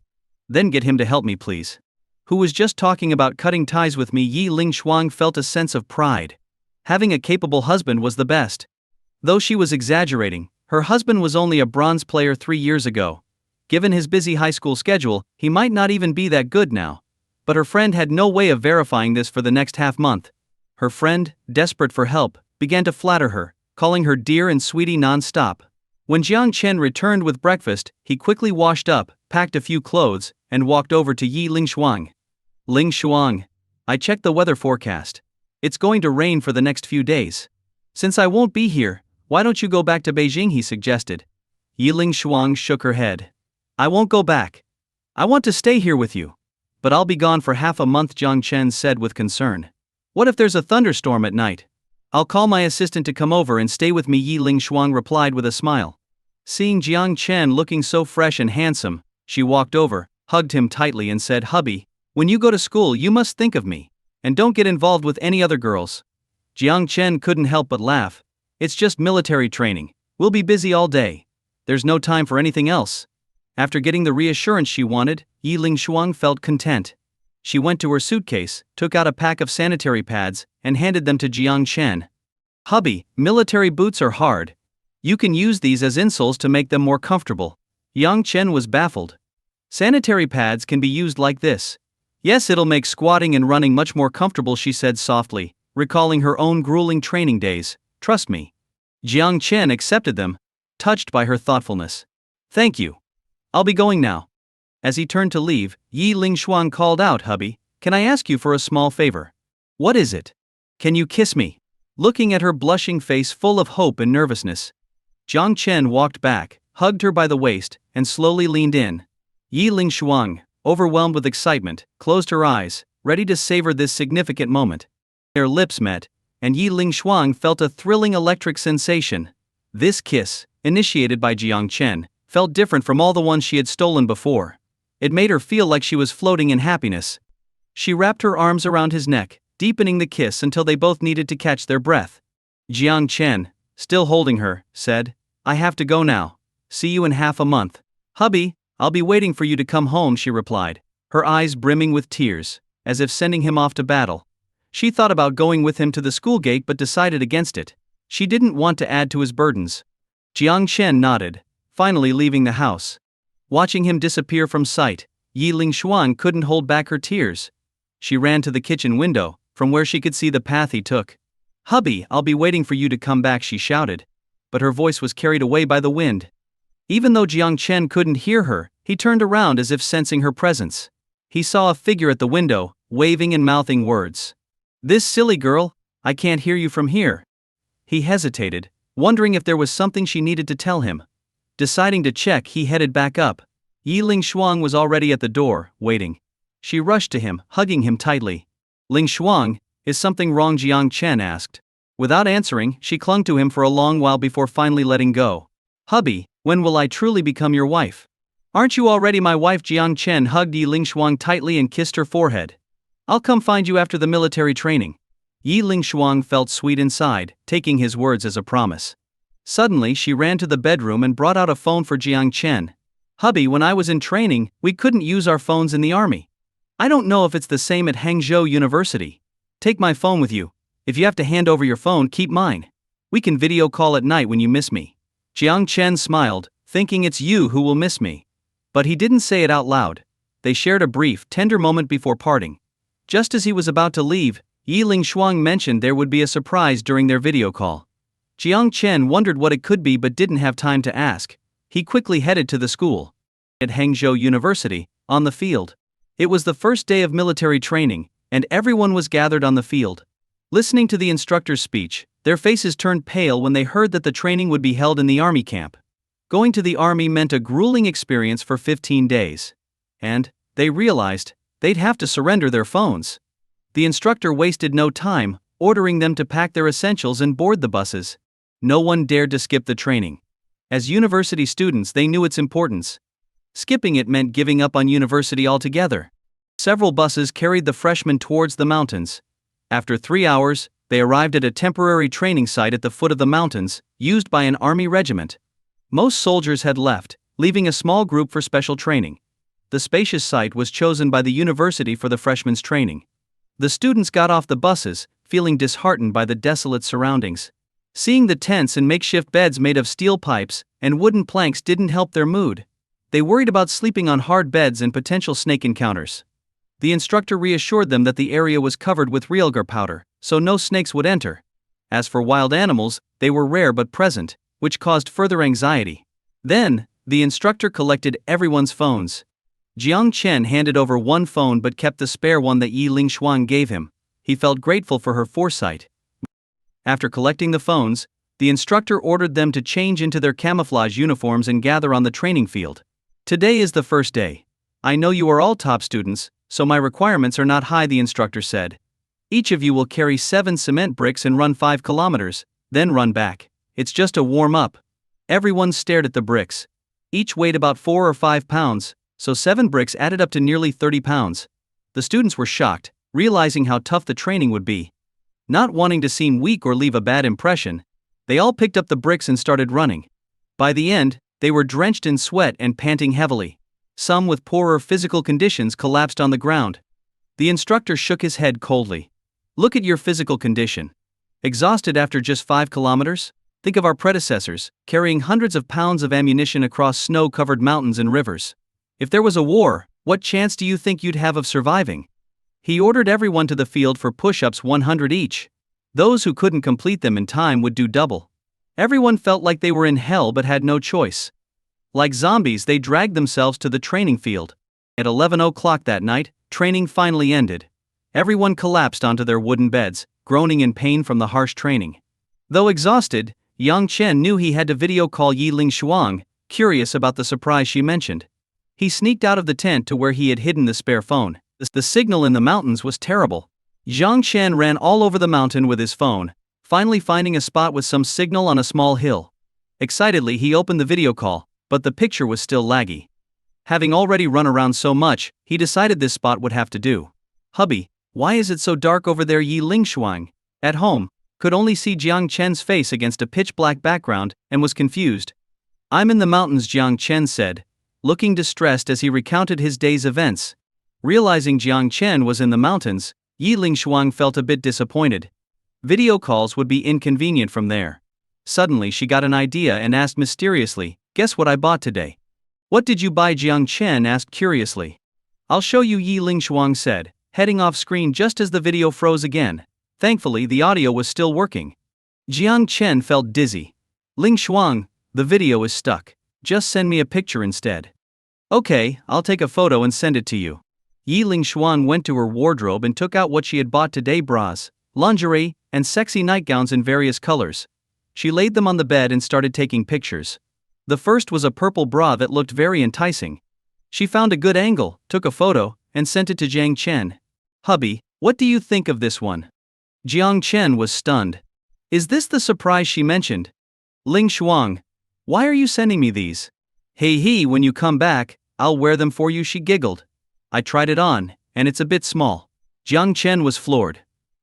then get him to help me, please." Who was just talking about cutting ties with me? Yi Lingshuang felt a sense of pride. Having a capable husband was the best. Though she was exaggerating, her husband was only a bronze player 3 years ago. Given his busy high school schedule, he might not even be that good now. But her friend had no way of verifying this for the next half-month. Her friend, desperate for help, began to flatter her, calling her dear and sweetie non-stop. When Jiang Chen returned with breakfast, he quickly washed up, packed a few clothes, and walked over to Yi Lingshuang. "Lingshuang, I checked the weather forecast. It's going to rain for the next few days. Since I won't be here, why don't you go back to Beijing?" he suggested. Yi Lingshuang shook her head. "I won't go back. I want to stay here with you." "But I'll be gone for half a month," Jiang Chen said with concern. "What if there's a thunderstorm at night?" "I'll call my assistant to come over and stay with me," Yi Lingshuang replied with a smile. Seeing Jiang Chen looking so fresh and handsome, she walked over, hugged him tightly and said, "Hubby, when you go to school you must think of me. And don't get involved with any other girls." Jiang Chen couldn't help but laugh. "It's just military training. We'll be busy all day. There's no time for anything else." After getting the reassurance she wanted, Yi Lingshuang felt content. She went to her suitcase, took out a pack of sanitary pads, and handed them to Jiang Chen. "Hubby, military boots are hard. You can use these as insoles to make them more comfortable." Jiang Chen was baffled. "Sanitary pads can be used like this." "Yes, it'll make squatting and running much more comfortable," she said softly, recalling her own grueling training days. trust me. Jiang Chen accepted them, touched by her thoughtfulness. Thank you. I'll be going now. As he turned to leave, Yi Lingshuang called out, hubby, can I ask you for a small favor? What is it? Can you kiss me? Looking at her blushing face full of hope and nervousness, Jiang Chen walked back, hugged her by the waist, and slowly leaned in. Yi Lingshuang, overwhelmed with excitement, closed her eyes, ready to savor this significant moment. Their lips met, and Yi Lingshuang felt a thrilling electric sensation. This kiss, initiated by Jiang Chen, felt different from all the ones she had stolen before. It made her feel like she was floating in happiness. She wrapped her arms around his neck, deepening the kiss until they both needed to catch their breath. Jiang Chen, still holding her, said, I have to go now. See you in half a month. Hubby, I'll be waiting for you to come home, she replied, her eyes brimming with tears, as if sending him off to battle. She thought about going with him to the school gate but decided against it. She didn't want to add to his burdens. Jiang Chen nodded, finally leaving the house. Watching him disappear from sight, Yi Lingshuang couldn't hold back her tears. She ran to the kitchen window, from where she could see the path he took. Hubby, I'll be waiting for you to come back, she shouted. But her voice was carried away by the wind. Even though Jiang Chen couldn't hear her, he turned around as if sensing her presence. He saw a figure at the window, waving and mouthing words. This silly girl, I can't hear you from here. He hesitated, wondering if there was something she needed to tell him. Deciding to check, he headed back up. Yi Lingshuang was already at the door, waiting. She rushed to him, hugging him tightly. Lingshuang, is something wrong? Jiang Chen asked. Without answering, she clung to him for a long while before finally letting go. Hubby, when will I truly become your wife? Aren't you already my wife? Jiang Chen hugged Yi Lingshuang tightly and kissed her forehead. I'll come find you after the military training. Yi Lingshuang felt sweet inside, taking his words as a promise. Suddenly she ran to the bedroom and brought out a phone for Jiang Chen. Hubby, when I was in training, we couldn't use our phones in the army. I don't know if it's the same at Hangzhou University. Take my phone with you. If you have to hand over your phone, keep mine. We can video call at night when you miss me. Jiang Chen smiled, thinking it's you who will miss me. But he didn't say it out loud. They shared a brief, tender moment before parting. Just as he was about to leave, Yi Lingshuang mentioned there would be a surprise during their video call. Jiang Chen wondered what it could be but didn't have time to ask. He quickly headed to the school. At Hangzhou University, on the field. It was the first day of military training, and everyone was gathered on the field. Listening to the instructor's speech, their faces turned pale when they heard that the training would be held in the army camp. Going to the army meant a grueling experience for 15 days. And, they realized, they'd have to surrender their phones. The instructor wasted no time, ordering them to pack their essentials and board the buses. No one dared to skip the training. As university students, they knew its importance. Skipping it meant giving up on university altogether. Several buses carried the freshmen towards the mountains. After 3 hours, they arrived at a temporary training site at the foot of the mountains, used by an army regiment. Most soldiers had left, leaving a small group for special training. The spacious site was chosen by the university for the freshmen's training. The students got off the buses, feeling disheartened by the desolate surroundings. Seeing the tents and makeshift beds made of steel pipes and wooden planks didn't help their mood. They worried about sleeping on hard beds and potential snake encounters. The instructor reassured them that the area was covered with realgar powder, so no snakes would enter. As for wild animals, they were rare but present, which caused further anxiety. Then, the instructor collected everyone's phones. Jiang Chen handed over one phone but kept the spare one that Yi Lingshuang gave him. He felt grateful for her foresight. After collecting the phones, the instructor ordered them to change into their camouflage uniforms and gather on the training field. Today is the first day. I know you are all top students, so my requirements are not high, the instructor said. Each of you will carry 7 cement bricks and run 5 kilometers, then run back. It's just a warm-up. Everyone stared at the bricks. Each weighed about 4 or 5 pounds, so 7 bricks added up to nearly 30 pounds. The students were shocked, realizing how tough the training would be. Not wanting to seem weak or leave a bad impression, they all picked up the bricks and started running. By the end, they were drenched in sweat and panting heavily. Some with poorer physical conditions collapsed on the ground. The instructor shook his head coldly. Look at your physical condition. Exhausted after just 5 kilometers? Think of our predecessors, carrying hundreds of pounds of ammunition across snow-covered mountains and rivers. If there was a war, what chance do you think you'd have of surviving? He ordered everyone to the field for push-ups 100 each. Those who couldn't complete them in time would do double. Everyone felt like they were in hell but had no choice. Like zombies, they dragged themselves to the training field. At 11 o'clock that night, training finally ended. Everyone collapsed onto their wooden beds, groaning in pain from the harsh training. Though exhausted, Yang Chen knew he had to video call Yi Ling Shuang, curious about the surprise she mentioned. He sneaked out of the tent to where he had hidden the spare phone. The signal in the mountains was terrible. Yang Chen ran all over the mountain with his phone, finally finding a spot with some signal on a small hill. Excitedly, he opened the video call, but the picture was still laggy. Having already run around so much, he decided this spot would have to do. "Hubby, why is it so dark over there?" Yi Ling Shuang, at home, could only see Jiang Chen's face against a pitch-black background and was confused. "I'm in the mountains," Jiang Chen said, looking distressed as he recounted his day's events. Realizing Jiang Chen was in the mountains, Yi Ling Shuang felt a bit disappointed. Video calls would be inconvenient from there. Suddenly she got an idea and asked mysteriously, "Guess what I bought today?" "What did you buy?" Jiang Chen asked curiously. "I'll show you," Yi Ling Shuang said, heading off screen just as the video froze again. Thankfully, the audio was still working. Jiang Chen felt dizzy. "Ling Shuang, the video is stuck. Just send me a picture instead." "Okay, I'll take a photo and send it to you." Yi Ling Shuang went to her wardrobe and took out what she had bought today: bras, lingerie, and sexy nightgowns in various colors. She laid them on the bed and started taking pictures. The first was a purple bra that looked very enticing. She found a good angle, took a photo, and sent it to Jiang Chen. "Hubby, what do you think of this one?" Jiang Chen was stunned. "Is this the surprise she mentioned?" "Ling Shuang, why are you sending me these?" "Hey, when you come back, I'll wear them for you," she giggled. "I tried it on, and it's a bit small." Jiang Chen was floored.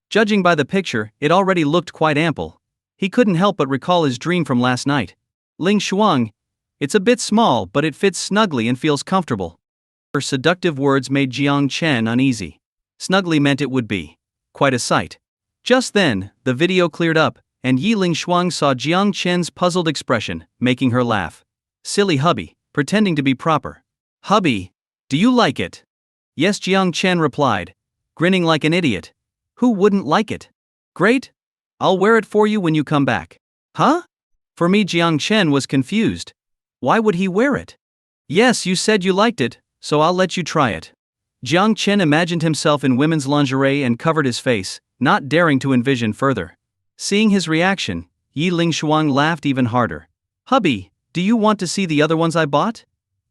Judging by the picture, it already looked quite ample. He couldn't help but recall his dream from last night. "Ling Shuang, it's a bit small, but it fits snugly and feels comfortable." Her seductive words made Jiang Chen uneasy. Snugly meant it would be quite a sight. Just then, the video cleared up, and Yi Ling Shuang saw Jiang Chen's puzzled expression, making her laugh. "Silly hubby, pretending to be proper." "Hubby, do you like it?" "Yes," Jiang Chen replied, grinning like an idiot. "Who wouldn't like it?" "Great. I'll wear it for you when you come back." "Huh?" For me, Jiang Chen was confused. Why would he wear it? "Yes, you said you liked it, so I'll let you try it." Jiang Chen imagined himself in women's lingerie and covered his face, not daring to envision further. Seeing his reaction, Yi Ling Shuang laughed even harder. "Hubby, do you want to see the other ones I bought?"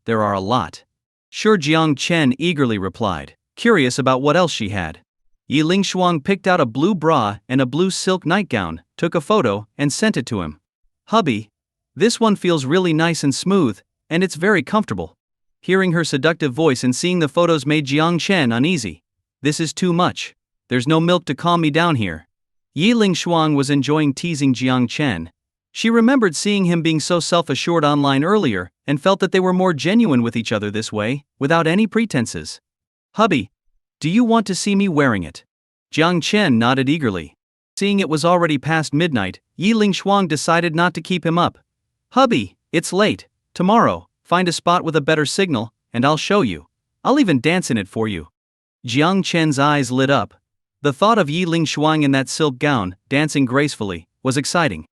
"There are a lot." "Sure," Jiang Chen eagerly replied, curious about what else she had. Yi Ling Shuang picked out a blue bra and a blue silk nightgown, took a photo, and sent it to him. "Hubby, this one feels really nice and smooth, and it's very comfortable." Hearing her seductive voice and seeing the photos made Jiang Chen uneasy. "This is too much. There's no milk to calm me down here." Yi Ling Shuang was enjoying teasing Jiang Chen. She remembered seeing him being so self-assured online earlier, and felt that they were more genuine with each other this way, without any pretenses. "Hubby, do you want to see me wearing it?" Jiang Chen nodded eagerly. Seeing it was already past midnight, Yi Ling Shuang decided not to keep him up. "Hubby, it's late. Tomorrow, find a spot with a better signal, and I'll show you. I'll even dance in it for you." Jiang Chen's eyes lit up. The thought of Yi Ling Shuang in that silk gown, dancing gracefully, was exciting.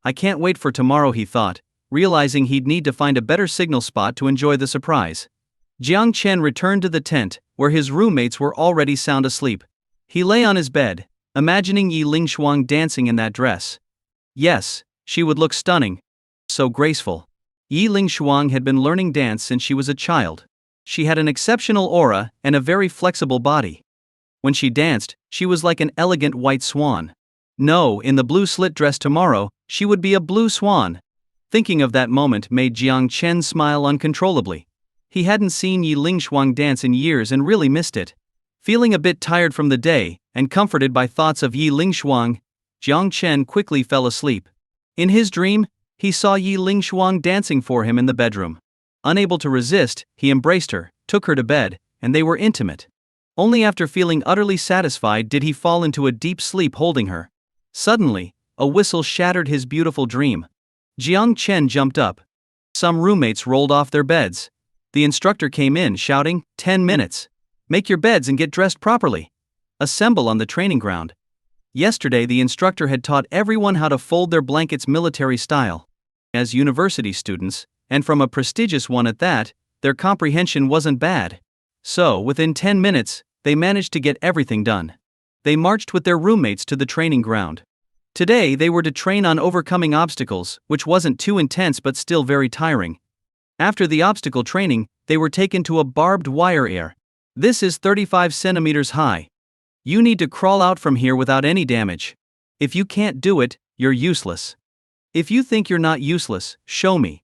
"I can't wait for tomorrow," he thought, realizing he'd need to find a better signal spot to enjoy the surprise. Jiang Chen returned to the tent, where his roommates were already sound asleep. He lay on his bed, imagining Yi Ling Shuang dancing in that dress. Yes, she would look stunning. So graceful. Yi Ling Shuang had been learning dance since she was a child. She had an exceptional aura and a very flexible body. When she danced, she was like an elegant white swan. No, in the blue slit dress tomorrow, she would be a blue swan. Thinking of that moment made Jiang Chen smile uncontrollably. He hadn't seen Yi Ling Shuang dance in years and really missed it. Feeling a bit tired from the day, and comforted by thoughts of Yi Ling Shuang, Jiang Chen quickly fell asleep. In his dream, he saw Yi Ling Shuang dancing for him in the bedroom. Unable to resist, he embraced her, took her to bed, and they were intimate. Only after feeling utterly satisfied did he fall into a deep sleep holding her. Suddenly, a whistle shattered his beautiful dream. Jiang Chen jumped up. Some roommates rolled off their beds. The instructor came in shouting, 10 minutes. Make your beds and get dressed properly. Assemble on the training ground. Yesterday the instructor had taught everyone how to fold their blankets military style. As university students, and from a prestigious one at that, their comprehension wasn't bad. So, within 10 minutes, they managed to get everything done. They marched with their roommates to the training ground. Today they were to train on overcoming obstacles, which wasn't too intense but still very tiring. After the obstacle training, they were taken to a barbed wire area. This is 35 centimeters high. You need to crawl out from here without any damage. If you can't do it, you're useless. If you think you're not useless, show me.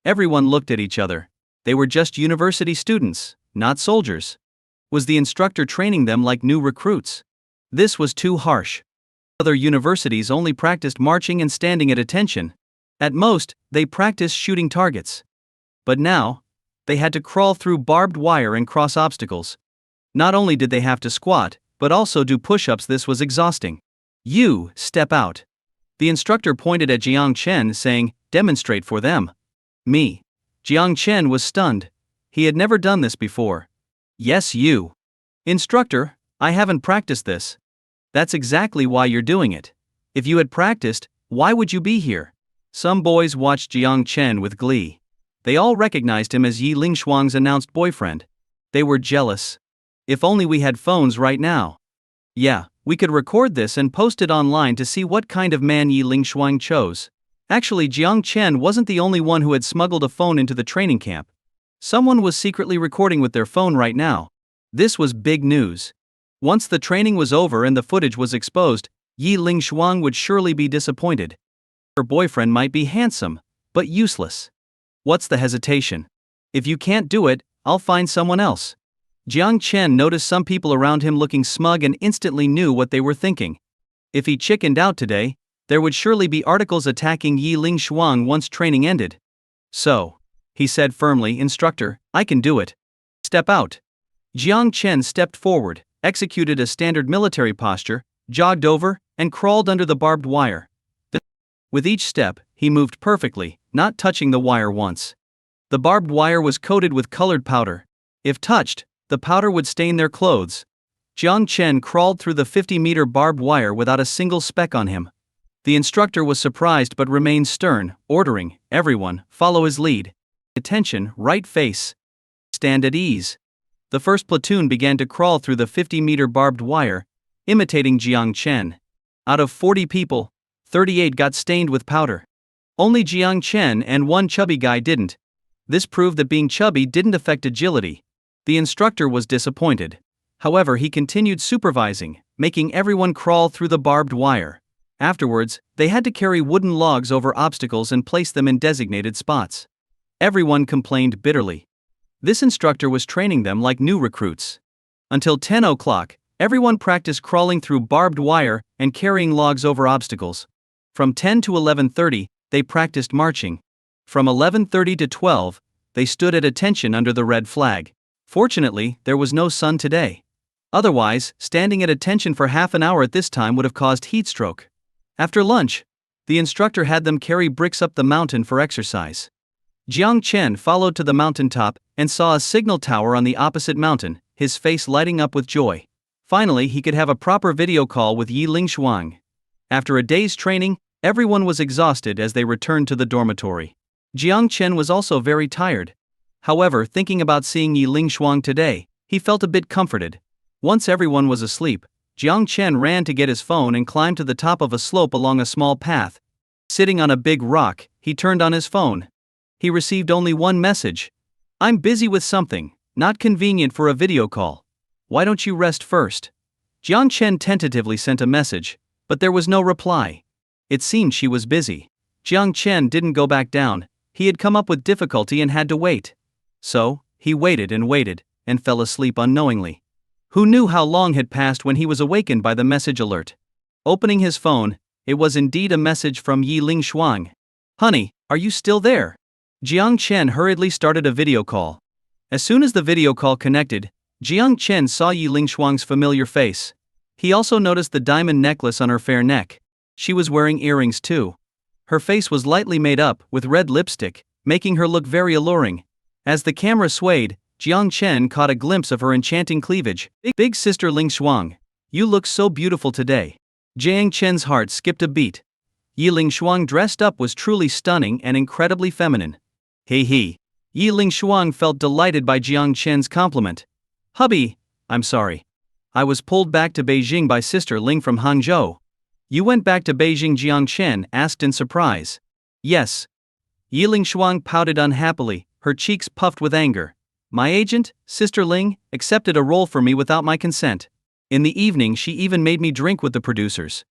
Everyone looked at each other. They were just university students, not soldiers. Was the instructor training them like new recruits? This was too harsh. Other universities only practiced marching and standing at attention. At most, they practiced shooting targets. But now, they had to crawl through barbed wire and cross obstacles. Not only did they have to squat, but also do push-ups. This was exhausting. You, step out. The instructor pointed at Jiang Chen saying, demonstrate for them. Me. Jiang Chen was stunned. He had never done this before. Yes, you. Instructor, I haven't practiced this. That's exactly why you're doing it. If you had practiced, why would you be here? Some boys watched Jiang Chen with glee. They all recognized him as Yi Lingshuang's announced boyfriend. They were jealous. If only we had phones right now. Yeah, we could record this and post it online to see what kind of man Yi Lingshuang chose. Actually, Jiang Chen wasn't the only one who had smuggled a phone into the training camp. Someone was secretly recording with their phone right now. This was big news. Once the training was over and the footage was exposed, Yi Lingshuang would surely be disappointed. Her boyfriend might be handsome, but useless. What's the hesitation? If you can't do it, I'll find someone else. Jiang Chen noticed some people around him looking smug and instantly knew what they were thinking. If he chickened out today, there would surely be articles attacking Yi Lingshuang once training ended. So, he said firmly, instructor, I can do it. Step out. Jiang Chen stepped forward, executed a standard military posture, jogged over, and crawled under the barbed wire. With each step, he moved perfectly, not touching the wire once. The barbed wire was coated with colored powder. If touched, the powder would stain their clothes. Jiang Chen crawled through the 50-meter barbed wire without a single speck on him. The instructor was surprised but remained stern, ordering, everyone, follow his lead. Attention, right face. Stand at ease. The first platoon began to crawl through the 50-meter barbed wire, imitating Jiang Chen. Out of 40 people, 38 got stained with powder. Only Jiang Chen and one chubby guy didn't. This proved that being chubby didn't affect agility. The instructor was disappointed. However, he continued supervising, making everyone crawl through the barbed wire. Afterwards, they had to carry wooden logs over obstacles and place them in designated spots. Everyone complained bitterly. This instructor was training them like new recruits. Until 10 o'clock, everyone practiced crawling through barbed wire and carrying logs over obstacles. From 10 to 11:30, they practiced marching. From 11:30 to 12, they stood at attention under the red flag. Fortunately, there was no sun today. Otherwise, standing at attention for half an hour at this time would have caused heat stroke. After lunch, the instructor had them carry bricks up the mountain for exercise. Jiang Chen followed to the mountaintop and saw a signal tower on the opposite mountain, his face lighting up with joy. Finally, he could have a proper video call with Yi Lingshuang. After a day's training, everyone was exhausted as they returned to the dormitory. Jiang Chen was also very tired. However, thinking about seeing Yi Lingshuang today, he felt a bit comforted. Once everyone was asleep, Jiang Chen ran to get his phone and climbed to the top of a slope along a small path. Sitting on a big rock, he turned on his phone. He received only one message. I'm busy with something, not convenient for a video call. Why don't you rest first? Jiang Chen tentatively sent a message, but there was no reply. It seemed she was busy. Jiang Chen didn't go back down. He had come up with difficulty and had to wait. So, he waited, and fell asleep unknowingly. Who knew how long had passed when he was awakened by the message alert? Opening his phone, it was indeed a message from Yi Lingshuang. Honey, are you still there? Jiang Chen hurriedly started a video call. As soon as the video call connected, Jiang Chen saw Yi Lingshuang's familiar face. He also noticed the diamond necklace on her fair neck. She was wearing earrings too. Her face was lightly made up with red lipstick, making her look very alluring. As the camera swayed, Jiang Chen caught a glimpse of her enchanting cleavage. Big sister Lingshuang, you look so beautiful today. Jiang Chen's heart skipped a beat. Yi Lingshuang dressed up was truly stunning and incredibly feminine. Hey he. Yi Lingshuang felt delighted by Jiang Chen's compliment. Hubby, I'm sorry. I was pulled back to Beijing by Sister Ling from Hangzhou. You went back to Beijing? Jiang Chen asked in surprise. Yes. Yi Lingshuang pouted unhappily, her cheeks puffed with anger. My agent, Sister Ling, accepted a role for me without my consent. In the evening she even made me drink with the producers.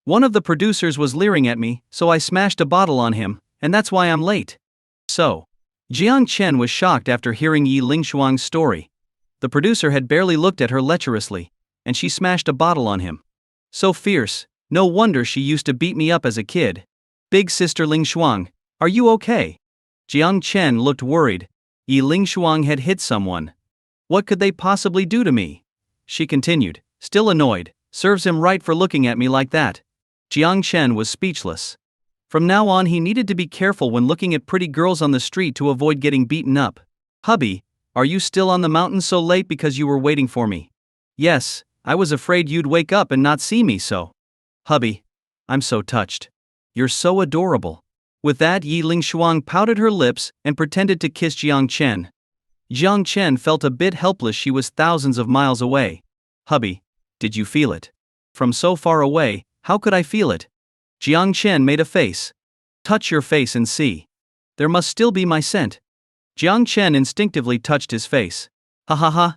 One of the producers was leering at me, so I smashed a bottle on him, and that's why I'm late. So. Jiang Chen was shocked after hearing Yi Lingshuang's story. The producer had barely looked at her lecherously, and she smashed a bottle on him. So fierce, no wonder she used to beat me up as a kid. Big Sister Lingshuang, are you okay? Jiang Chen looked worried. Yi Lingshuang had hit someone. What could they possibly do to me? She continued, still annoyed. Serves him right for looking at me like that. Jiang Chen was speechless. From now on he needed to be careful when looking at pretty girls on the street to avoid getting beaten up. Hubby, are you still on the mountain so late because you were waiting for me? Yes, I was afraid you'd wake up and not see me so. Hubby, I'm so touched. You're so adorable. With that Yi Lingshuang pouted her lips and pretended to kiss Jiang Chen. Jiang Chen felt a bit helpless, she was thousands of miles away. Hubby, did you feel it? From so far away, how could I feel it? Jiang Chen made a face. Touch your face and see. There must still be my scent. Jiang Chen instinctively touched his face. Ha ha ha.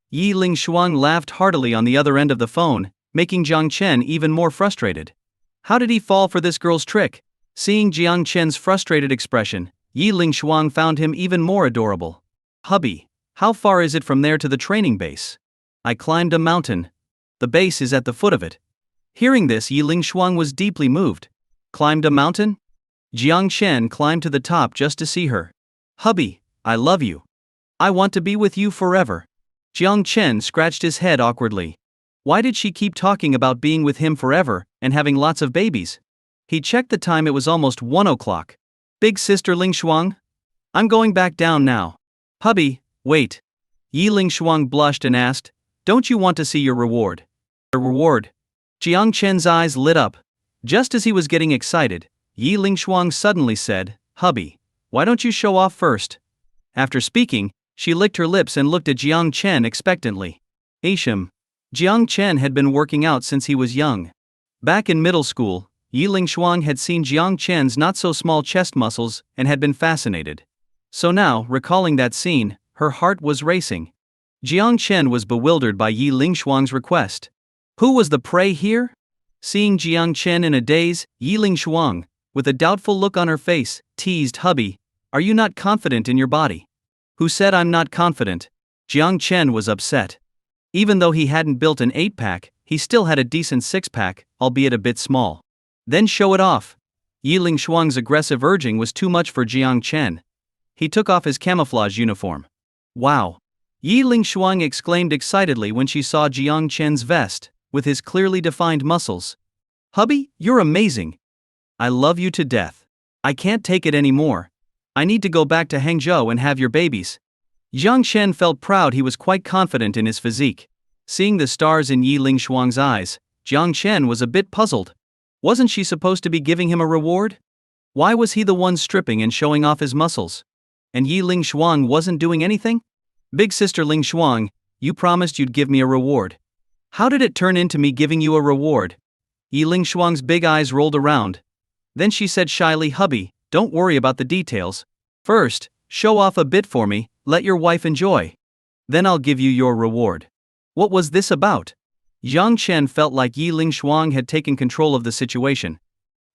Yi Lingshuang laughed heartily on the other end of the phone, making Jiang Chen even more frustrated. How did he fall for this girl's trick? Seeing Jiang Chen's frustrated expression, Yi Lingshuang found him even more adorable. Hubby, how far is it from there to the training base? I climbed a mountain. The base is at the foot of it. Hearing this, Yi Lingshuang was deeply moved. Climbed a mountain? Jiang Chen climbed to the top just to see her. Hubby, I love you. I want to be with you forever. Jiang Chen scratched his head awkwardly. Why did she keep talking about being with him forever and having lots of babies? He checked the time, it was almost 1 o'clock. Big Sister Lingshuang? I'm going back down now. Hubby, wait. Yi Lingshuang blushed and asked, don't you want to see your reward? A reward? Jiang Chen's eyes lit up. Just as he was getting excited, Yi Lingshuang suddenly said, Hubby, why don't you show off first? After speaking, she licked her lips and looked at Jiang Chen expectantly. Ashim. Jiang Chen had been working out since he was young. Back in middle school, Yi Lingshuang had seen Jiang Chen's not-so-small chest muscles and had been fascinated. So now, recalling that scene, her heart was racing. Jiang Chen was bewildered by Yi Lingshuang's request. Who was the prey here? Seeing Jiang Chen in a daze, Yi Lingshuang, with a doubtful look on her face, teased, Hubby, are you not confident in your body? Who said I'm not confident? Jiang Chen was upset. Even though he hadn't built an 8-pack, he still had a decent 6-pack, albeit a bit small. Then show it off. Yi Lingshuang's aggressive urging was too much for Jiang Chen. He took off his camouflage uniform. Wow! Yi Lingshuang exclaimed excitedly when she saw Jiang Chen's vest, with his clearly defined muscles. Hubby, you're amazing. I love you to death. I can't take it anymore. I need to go back to Hangzhou and have your babies. Jiang Chen felt proud, he was quite confident in his physique. Seeing the stars in Yi Lingshuang's eyes, Jiang Chen was a bit puzzled. Wasn't she supposed to be giving him a reward? Why was he the one stripping and showing off his muscles? And Yi Lingshuang wasn't doing anything? Big Sister Lingshuang, you promised you'd give me a reward. How did it turn into me giving you a reward? Yi Lingshuang's big eyes rolled around. Then she said shyly, Hubby, don't worry about the details. First, show off a bit for me, let your wife enjoy. Then I'll give you your reward. What was this about? Jiang Chen felt like Yi Lingshuang had taken control of the situation.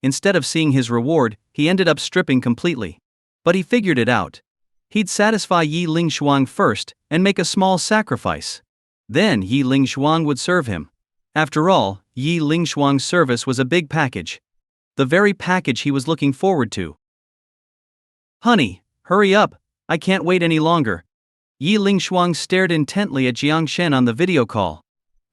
Instead of seeing his reward, he ended up stripping completely. But he figured it out. He'd satisfy Yi Lingshuang first and make a small sacrifice. Then Yi Lingshuang would serve him. After all, Yi Lingshuang's service was a big package. The very package he was looking forward to. Honey, hurry up, I can't wait any longer. Yi Lingshuang stared intently at Jiang Chen on the video call.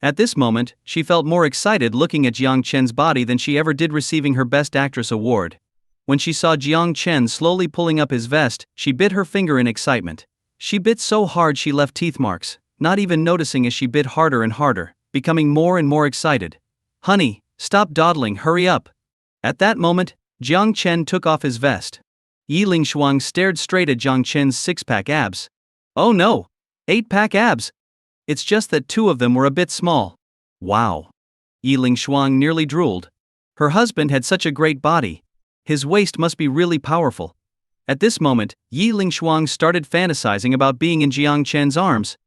At this moment, she felt more excited looking at Jiang Chen's body than she ever did receiving her Best Actress award. When she saw Jiang Chen slowly pulling up his vest, she bit her finger in excitement. She bit so hard she left teeth marks, not even noticing as she bit harder and harder, becoming more and more excited. Honey, Stop dawdling, hurry up. At that moment, Jiang Chen took off his vest. Yi Lingshuang stared straight at Jiang Chen's six-pack abs. Oh no! 8-pack abs! It's just that 2 of them were a bit small. Wow! Yi Lingshuang nearly drooled. Her husband had such a great body. His waist must be really powerful. At this moment, Yi Lingshuang started fantasizing about being in Jiang Chen's arms.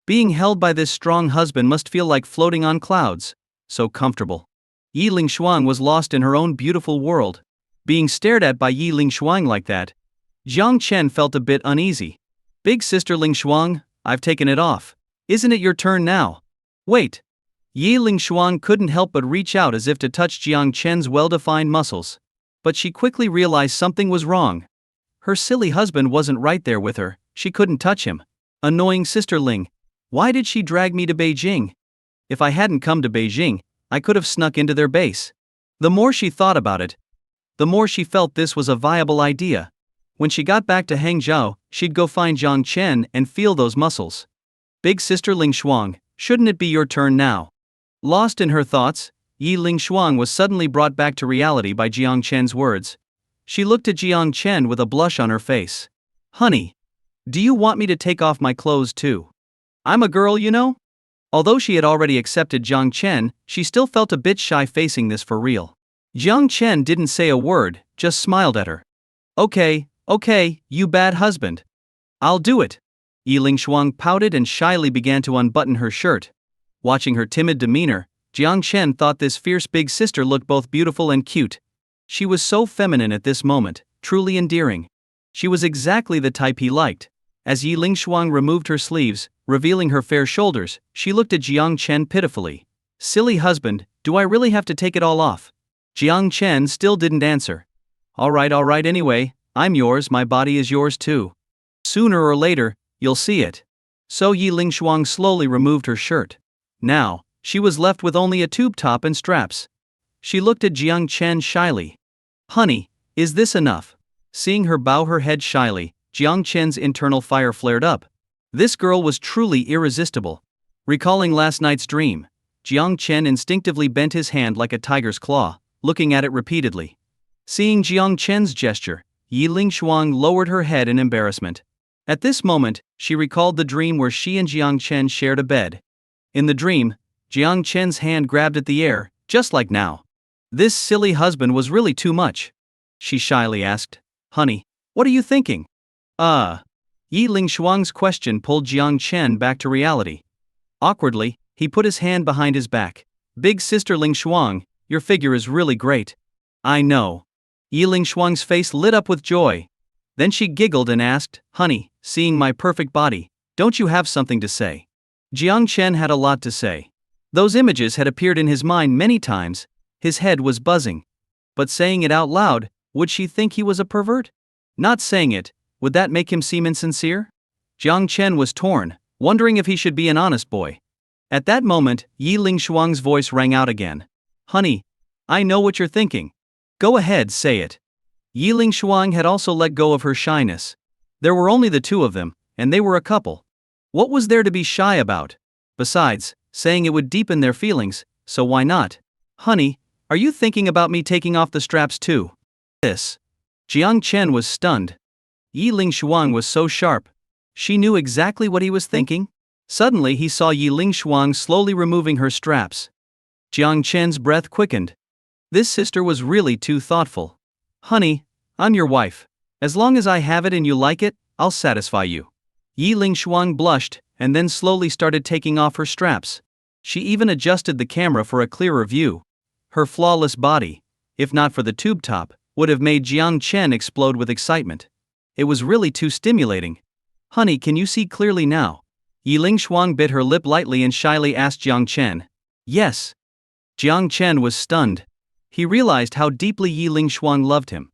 Being held by this strong husband must feel like floating on clouds. So comfortable. Yi Lingshuang was lost in her own beautiful world. Being stared at by Yi Lingshuang like that, Jiang Chen felt a bit uneasy. Big sister Lingshuang, I've taken it off. Isn't it your turn now? Wait. Yi Lingshuang couldn't help but reach out as if to touch Jiang Chen's well-defined muscles. But she quickly realized something was wrong. Her silly husband wasn't right there with her, she couldn't touch him. Annoying sister Ling. Why did she drag me to Beijing? If I hadn't come to Beijing, I could have snuck into their base. The more she thought about it, the more she felt this was a viable idea. When she got back to Hangzhou, she'd go find Jiang Chen and feel those muscles. Big sister Lingshuang, shouldn't it be your turn now? Lost in her thoughts, Yi Lingshuang was suddenly brought back to reality by Jiang Chen's words. She looked at Jiang Chen with a blush on her face. Honey, do you want me to take off my clothes too? I'm a girl, you know? Although she had already accepted Jiang Chen, she still felt a bit shy facing this for real. Jiang Chen didn't say a word, just smiled at her. Okay, you bad husband. I'll do it. Yi Lingshuang pouted and shyly began to unbutton her shirt. Watching her timid demeanor, Jiang Chen thought this fierce big sister looked both beautiful and cute. She was so feminine at this moment, truly endearing. She was exactly the type he liked. As Yi Lingshuang removed her sleeves, revealing her fair shoulders, she looked at Jiang Chen pitifully. Silly husband, do I really have to take it all off? Jiang Chen still didn't answer. Alright anyway, I'm yours, my body is yours too. Sooner or later, you'll see it. So Yi Lingshuang slowly removed her shirt. Now, she was left with only a tube top and straps. She looked at Jiang Chen shyly. Honey, is this enough? Seeing her bow her head shyly, Jiang Chen's internal fire flared up. This girl was truly irresistible. Recalling last night's dream, Jiang Chen instinctively bent his hand like a tiger's claw, looking at it repeatedly. Seeing Jiang Chen's gesture, Yi Lingshuang lowered her head in embarrassment. At this moment, she recalled the dream where she and Jiang Chen shared a bed. In the dream, Jiang Chen's hand grabbed at the air, just like now. This silly husband was really too much. She shyly asked, Honey, what are you thinking? Yi Lingshuang's question pulled Jiang Chen back to reality. Awkwardly, he put his hand behind his back. Big sister Lingshuang, your figure is really great. I know. Yi Lingshuang's face lit up with joy. Then she giggled and asked, Honey, seeing my perfect body, don't you have something to say? Jiang Chen had a lot to say. Those images had appeared in his mind many times, his head was buzzing. But saying it out loud, would she think he was a pervert? Not saying it, would that make him seem insincere? Jiang Chen was torn, wondering if he should be an honest boy. At that moment, Yi Lingshuang's voice rang out again. Honey, I know what you're thinking. Go ahead, say it. Yi Lingshuang had also let go of her shyness. There were only the 2 of them, and they were a couple. What was there to be shy about? Besides, saying it would deepen their feelings, so why not? Honey, are you thinking about me taking off the straps too? This. Jiang Chen was stunned. Yi Lingshuang was so sharp. She knew exactly what he was thinking. Suddenly he saw Yi Lingshuang slowly removing her straps. Jiang Chen's breath quickened. This sister was really too thoughtful. Honey, I'm your wife. As long as I have it and you like it, I'll satisfy you. Yi Lingshuang blushed, and then slowly started taking off her straps. She even adjusted the camera for a clearer view. Her flawless body, if not for the tube top, would have made Jiang Chen explode with excitement. It was really too stimulating. Honey, can you see clearly now? Yi Lingshuang bit her lip lightly and shyly asked Jiang Chen. Yes. Jiang Chen was stunned. He realized how deeply Yi Lingshuang loved him.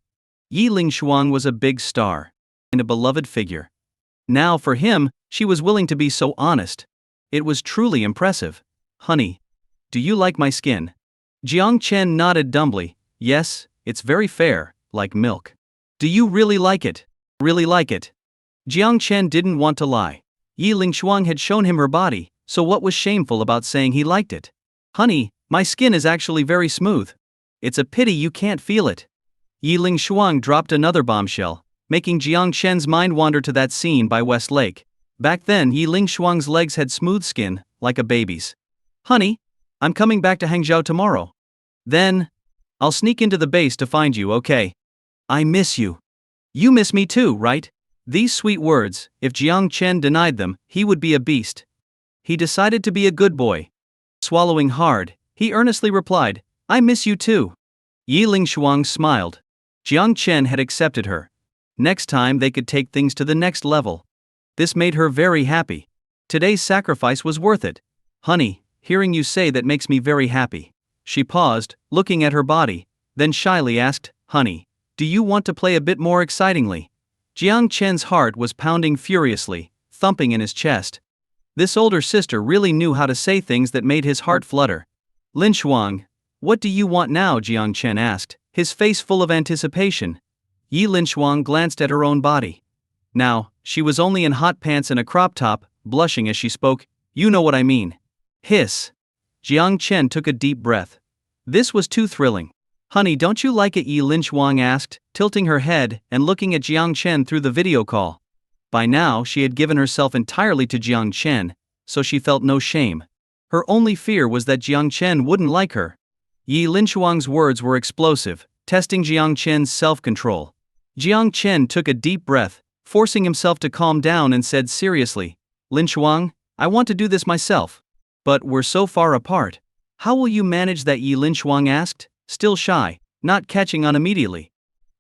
Yi Lingshuang was a big star, and a beloved figure. Now for him, she was willing to be so honest. It was truly impressive. Honey, do you like my skin? Jiang Chen nodded dumbly. Yes, it's very fair, like milk. Do you really like it? Really like it? Jiang Chen didn't want to lie. Yi Lingshuang had shown him her body, so what was shameful about saying he liked it? Honey, My skin is actually very smooth. It's a pity you can't feel it. Yi Ling Shuang dropped another bombshell, making Jiang Chen's mind wander to that scene by West Lake. Back then, Yi Ling Shuang's legs had smooth skin, like a baby's. Honey, I'm coming back to Hangzhou tomorrow. Then, I'll sneak into the base to find you, okay? I miss you. You miss me too, right? These sweet words, if Jiang Chen denied them, he would be a beast. He decided to be a good boy. Swallowing hard, he earnestly replied, I miss you too. Yi Ling Shuang smiled. Jiang Chen had accepted her. Next time they could take things to the next level. This made her very happy. Today's sacrifice was worth it. Honey, hearing you say that makes me very happy. She paused, looking at her body, then shyly asked, Honey, do you want to play a bit more excitingly? Jiang Chen's heart was pounding furiously, thumping in his chest. This older sister really knew how to say things that made his heart flutter. Lin Shuang, what do you want now? Jiang Chen asked, his face full of anticipation. Yi Lin Shuang glanced at her own body. Now, she was only in hot pants and a crop top, blushing as she spoke, you know what I mean. Hiss. Jiang Chen took a deep breath. This was too thrilling. Honey, don't you like it? Yi Lin Shuang asked, tilting her head and looking at Jiang Chen through the video call. By now, she had given herself entirely to Jiang Chen, so she felt no shame. Her only fear was that Jiang Chen wouldn't like her. Yi Lin Shuang's words were explosive, testing Jiang Chen's self-control. Jiang Chen took a deep breath, forcing himself to calm down and said seriously, Lin Shuang, I want to do this myself. But we're so far apart. How will you manage that? Yi Lin Shuang asked, still shy, not catching on immediately.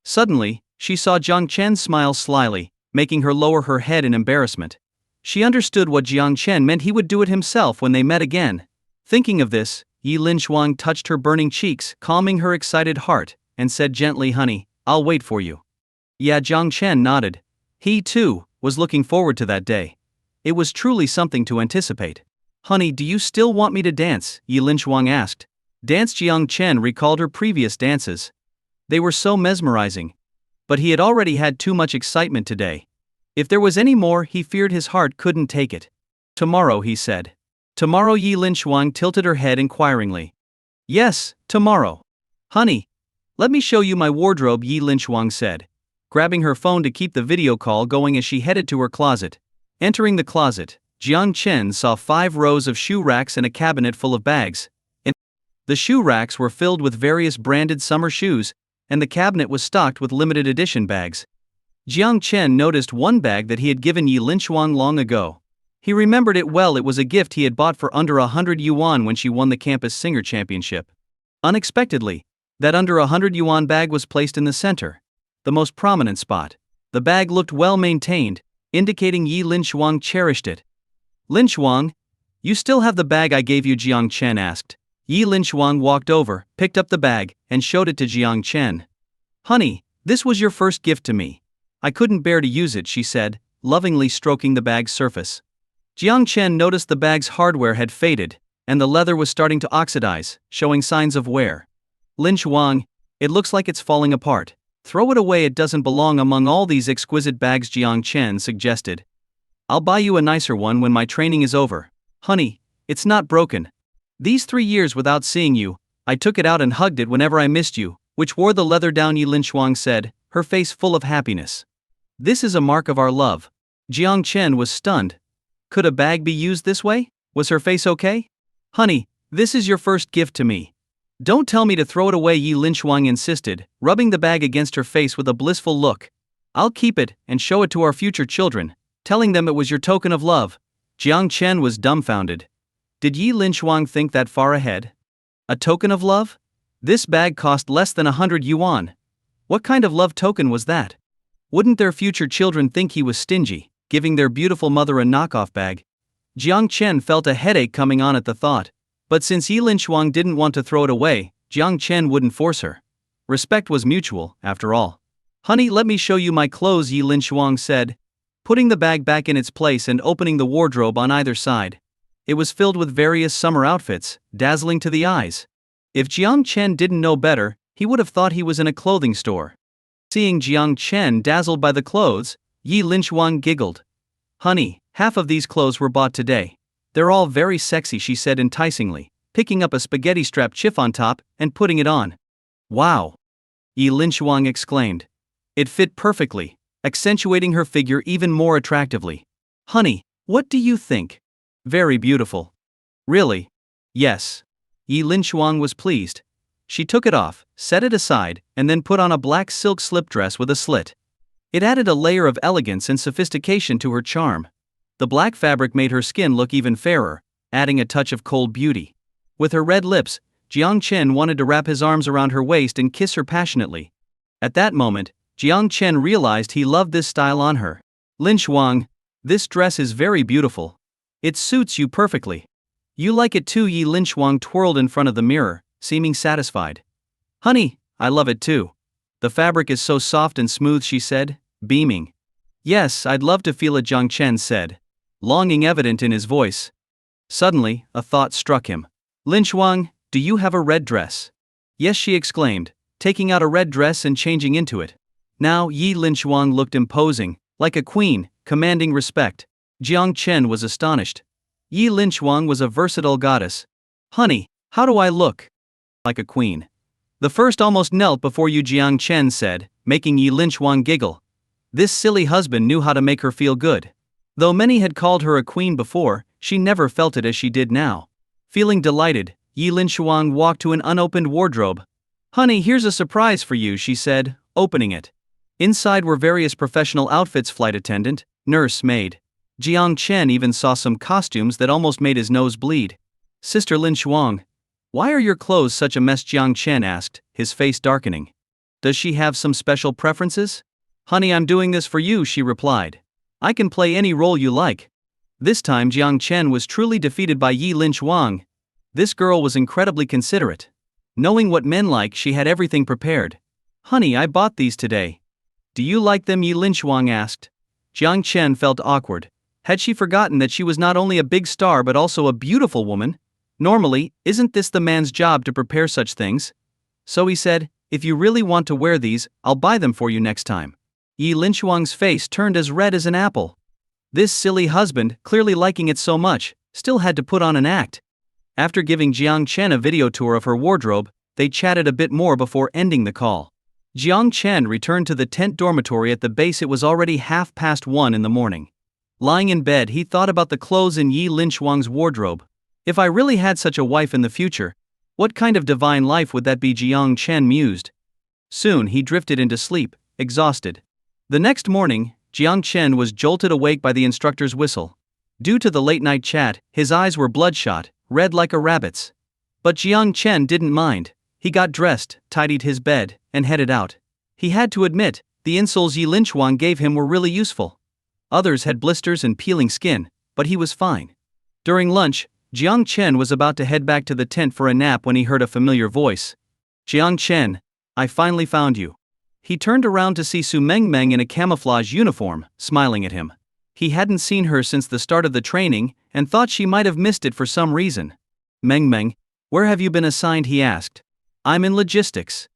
Suddenly, she saw Jiang Chen smile slyly, making her lower her head in embarrassment. She understood what Jiang Chen meant. He would do it himself when they met again. Thinking of this, Yi Lin Shuang touched her burning cheeks, calming her excited heart, and said gently, Honey, I'll wait for you. Yeah, Jiang Chen nodded. He, too, was looking forward to that day. It was truly something to anticipate. Honey, do you still want me to dance? Yi Lin Shuang asked. Dance? Jiang Chen recalled her previous dances. They were so mesmerizing. But he had already had too much excitement today. If there was any more, he feared his heart couldn't take it. Tomorrow, he said. Tomorrow? Yi Lin Shuang tilted her head inquiringly. Yes, tomorrow. Honey, let me show you my wardrobe, Yi Lin Shuang said, grabbing her phone to keep the video call going as she headed to her closet. Entering the closet, Jiang Chen saw 5 rows of shoe racks and a cabinet full of bags. The shoe racks were filled with various branded summer shoes, and the cabinet was stocked with limited edition bags. Jiang Chen noticed one bag that he had given Yi Lin Shuang long ago. He remembered it well. It was a gift he had bought for under 100 yuan when she won the campus singer championship. Unexpectedly, that under 100 yuan bag was placed in the center, the most prominent spot. The bag looked well maintained, indicating Yi Lin Shuang cherished it. Lin Shuang, you still have the bag I gave you? Jiang Chen asked. Yi Lin Shuang walked over, picked up the bag, and showed it to Jiang Chen. Honey, this was your first gift to me. I couldn't bear to use it, she said, lovingly stroking the bag's surface. Jiang Chen noticed the bag's hardware had faded, and the leather was starting to oxidize, showing signs of wear. Lin Shuang, it looks like it's falling apart. Throw it away, it doesn't belong among all these exquisite bags, Jiang Chen suggested. I'll buy you a nicer one when my training is over. Honey, it's not broken. These 3 years without seeing you, I took it out and hugged it whenever I missed you, which wore the leather down, Yi Lin Shuang said, her face full of happiness. This is a mark of our love. Jiang Chen was stunned. Could a bag be used this way? Was her face okay? Honey, this is your first gift to me. Don't tell me to throw it away, Yi Lin Shuang insisted, rubbing the bag against her face with a blissful look. I'll keep it and show it to our future children, telling them it was your token of love. Jiang Chen was dumbfounded. Did Yi Lin Shuang think that far ahead? A token of love? This bag cost less than 100 yuan. What kind of love token was that? Wouldn't their future children think he was stingy, giving their beautiful mother a knockoff bag? Jiang Chen felt a headache coming on at the thought. But since Yi Lin Shuang didn't want to throw it away, Jiang Chen wouldn't force her. Respect was mutual, after all. Honey, let me show you my clothes, Yi Lin Shuang said, putting the bag back in its place and opening the wardrobe on either side. It was filled with various summer outfits, dazzling to the eyes. If Jiang Chen didn't know better, he would have thought he was in a clothing store. Seeing Jiang Chen dazzled by the clothes, Yi Lin Shuang giggled. Honey, half of these clothes were bought today. They're all very sexy, she said enticingly, picking up a spaghetti-strap chiffon top and putting it on. "Wow!" Yi Linshuang exclaimed. It fit perfectly, accentuating her figure even more attractively. "Honey, what do you think?" "Very beautiful." "Really?" "Yes." Yi Linshuang was pleased. She took it off, set it aside, and then put on a black silk slip dress with a slit. It added a layer of elegance and sophistication to her charm. The black fabric made her skin look even fairer, adding a touch of cold beauty. With her red lips, Jiang Chen wanted to wrap his arms around her waist and kiss her passionately. At that moment, Jiang Chen realized he loved this style on her. "Linshuang, this dress is very beautiful. It suits you perfectly." "You like it too." Yi Linshuang twirled in front of the mirror, seeming satisfied. "Honey, I love it too. The fabric is so soft and smooth," she said, beaming. "Yes, I'd love to feel it," Jiang Chen said, longing evident in his voice. Suddenly, a thought struck him. "Linshuang, do you have a red dress?" "Yes," she exclaimed, taking out a red dress and changing into it. Now Yi Linshuang looked imposing, like a queen, commanding respect. Jiang Chen was astonished. Yi Linshuang was a versatile goddess. "Honey, how do I look?" "Like a queen." "The first almost knelt before you," Jiang Chen said, making Yi Linshuang giggle. This silly husband knew how to make her feel good. Though many had called her a queen before, she never felt it as she did now. Feeling delighted, Yi Linshuang walked to an unopened wardrobe. "Honey, here's a surprise for you," she said, opening it. Inside were various professional outfits: flight attendant, nurse, maid. Jiang Chen even saw some costumes that almost made his nose bleed. "Sister Linshuang, why are your clothes such a mess?" Jiang Chen asked, his face darkening. "Does she have some special preferences?" "Honey, I'm doing this for you," she replied. "I can play any role you like." This time Jiang Chen was truly defeated by Yi Linshuang. This girl was incredibly considerate. Knowing what men like, she had everything prepared. "Honey, I bought these today. Do you like them?" Yi Linshuang asked. Jiang Chen felt awkward. Had she forgotten that she was not only a big star but also a beautiful woman? Normally, isn't this the man's job to prepare such things? So he said, "If you really want to wear these, I'll buy them for you next time." Yi Linshuang's face turned as red as an apple. This silly husband, clearly liking it so much, still had to put on an act. After giving Jiang Chen a video tour of her wardrobe, they chatted a bit more before ending the call. Jiang Chen returned to the tent dormitory at the base. It was already 1:30 in the morning. Lying in bed, he thought about the clothes in Yi Linshuang's wardrobe. If I really had such a wife in the future, what kind of divine life would that be? Jiang Chen mused. Soon he drifted into sleep, exhausted. The next morning, Jiang Chen was jolted awake by the instructor's whistle. Due to the late-night chat, his eyes were bloodshot, red like a rabbit's. But Jiang Chen didn't mind. He got dressed, tidied his bed, and headed out. He had to admit, the insoles Yi Linshuang gave him were really useful. Others had blisters and peeling skin, but he was fine. During lunch, Jiang Chen was about to head back to the tent for a nap when he heard a familiar voice. "Jiang Chen, I finally found you." He turned around to see Su Mengmeng in a camouflage uniform, smiling at him. He hadn't seen her since the start of the training, and thought she might have missed it for some reason. "Mengmeng, where have you been assigned?" he asked. "I'm in logistics.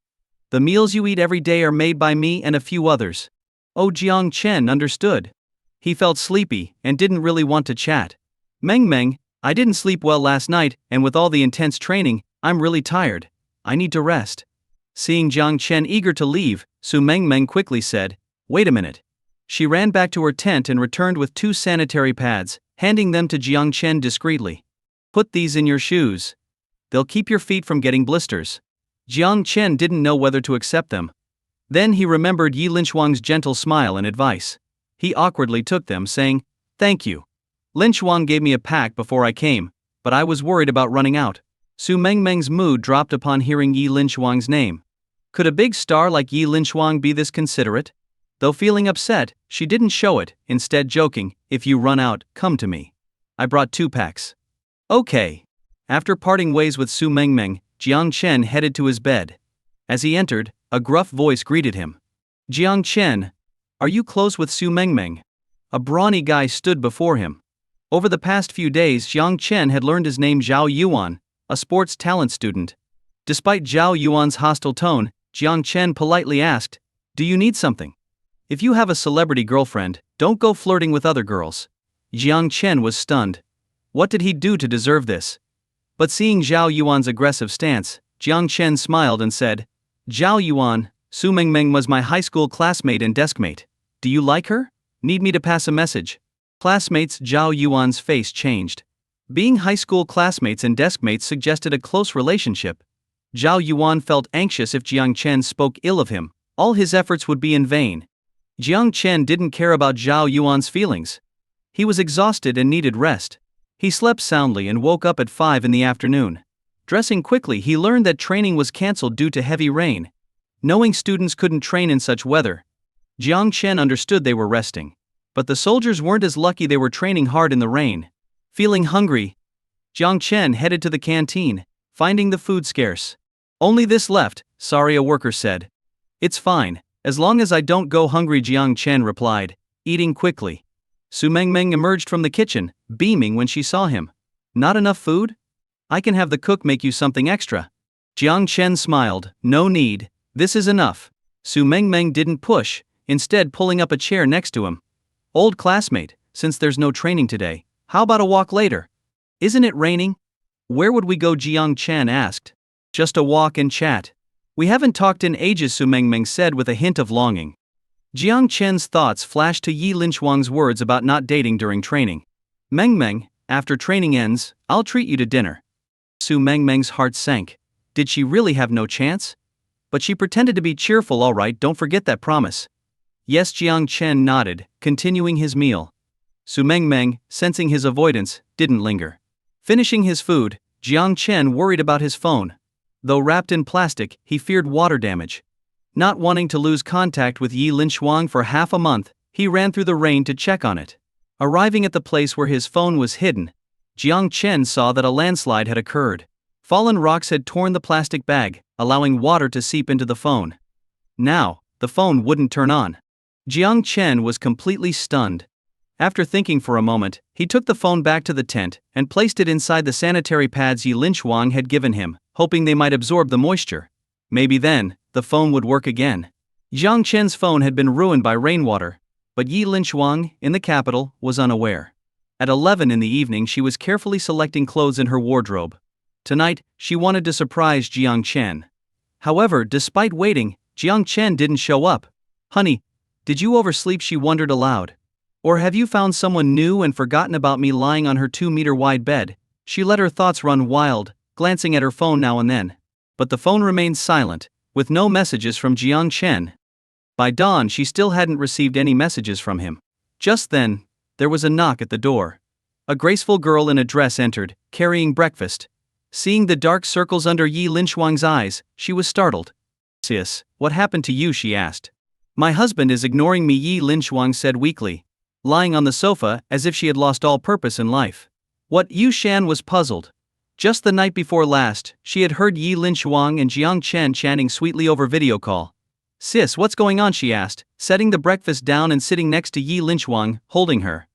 The meals you eat every day are made by me and a few others." Oh, Jiang Chen understood. He felt sleepy, and didn't really want to chat. "Mengmeng, I didn't sleep well last night, and with all the intense training, I'm really tired. I need to rest." Seeing Jiang Chen eager to leave, Su Mengmeng quickly said, "Wait a minute." She ran back to her tent and returned with 2 sanitary pads, handing them to Jiang Chen discreetly. "Put these in your shoes. They'll keep your feet from getting blisters." Jiang Chen didn't know whether to accept them. Then he remembered Yi Linshuang's gentle smile and advice. He awkwardly took them, saying, "Thank you. Linshuang gave me a pack before I came, but I was worried about running out." Su Mengmeng's mood dropped upon hearing Yi Linshuang's name. Could a big star like Yi Linshuang be this considerate? Though feeling upset, she didn't show it, instead joking, "If you run out, come to me. I brought 2 packs. "Okay." After parting ways with Su Mengmeng, Jiang Chen headed to his bed. As he entered, a gruff voice greeted him. "Jiang Chen, are you close with Su Mengmeng?" A brawny guy stood before him. Over the past few days, Jiang Chen had learned his name: Zhao Yuan, a sports talent student. Despite Zhao Yuan's hostile tone, Jiang Chen politely asked, "Do you need something? If you have a celebrity girlfriend, don't go flirting with other girls." Jiang Chen was stunned. What did he do to deserve this? But seeing Zhao Yuan's aggressive stance, Jiang Chen smiled and said, "Zhao Yuan, Su Mengmeng was my high school classmate and deskmate. Do you like her? Need me to pass a message?" Classmates. Zhao Yuan's face changed. Being high school classmates and deskmates suggested a close relationship. Zhao Yuan felt anxious if Jiang Chen spoke ill of him. All his efforts would be in vain. Jiang Chen didn't care about Zhao Yuan's feelings. He was exhausted and needed rest. He slept soundly and woke up at 5 in the afternoon. Dressing quickly, he learned that training was cancelled due to heavy rain. Knowing students couldn't train in such weather, Jiang Chen understood they were resting. But the soldiers weren't as lucky. They were training hard in the rain. Feeling hungry, Jiang Chen headed to the canteen, finding the food scarce. "Only this left," sorry, a worker said. "It's fine, as long as I don't go hungry," Jiang Chen replied, eating quickly. Su Mengmeng emerged from the kitchen, beaming when she saw him. "Not enough food? I can have the cook make you something extra." Jiang Chen smiled. "No need, this is enough." Su Mengmeng didn't push, instead pulling up a chair next to him. "Old classmate, since there's no training today, how about a walk later? Isn't it raining?" "Where would we go?" Jiang Chen asked. "Just a walk and chat. We haven't talked in ages," Su Mengmeng said with a hint of longing. Jiang Chen's thoughts flashed to Yi Linchuang's words about not dating during training. "Mengmeng, after training ends, I'll treat you to dinner." Su Mengmeng's heart sank. Did she really have no chance? But she pretended to be cheerful. "All right, don't forget that promise." "Yes," Jiang Chen nodded, continuing his meal. Su Mengmeng, sensing his avoidance, didn't linger. Finishing his food, Jiang Chen worried about his phone. Though wrapped in plastic, he feared water damage. Not wanting to lose contact with Yi Linchuang for half a month, he ran through the rain to check on it. Arriving at the place where his phone was hidden, Jiang Chen saw that a landslide had occurred. Fallen rocks had torn the plastic bag, allowing water to seep into the phone. Now, the phone wouldn't turn on. Jiang Chen was completely stunned. After thinking for a moment, he took the phone back to the tent and placed it inside the sanitary pads Yi Linchuang had given him, hoping they might absorb the moisture. Maybe then, the phone would work again. Jiang Chen's phone had been ruined by rainwater, but Yi Linchuang, in the capital, was unaware. At 11 in the evening, she was carefully selecting clothes in her wardrobe. Tonight, she wanted to surprise Jiang Chen. However, despite waiting, Jiang Chen didn't show up. "Honey, did you oversleep?" she wondered aloud. "Or have you found someone new and forgotten about me?" Lying on her 2-meter-wide bed, she let her thoughts run wild, glancing at her phone now and then. But the phone remained silent, with no messages from Jiang Chen. By dawn, she still hadn't received any messages from him. Just then, there was a knock at the door. A graceful girl in a dress entered, carrying breakfast. Seeing the dark circles under Yi Linchuang's eyes, she was startled. "Sis, what happened to you?" she asked. "My husband is ignoring me," Yi Linchuang said weakly, lying on the sofa as if she had lost all purpose in life. What? Yu Shan was puzzled. Just the night before last, she had heard Yi Linchuang and Jiang Chen chanting sweetly over video call. "Sis, what's going on?" she asked, setting the breakfast down and sitting next to Yi Linchuang, holding her.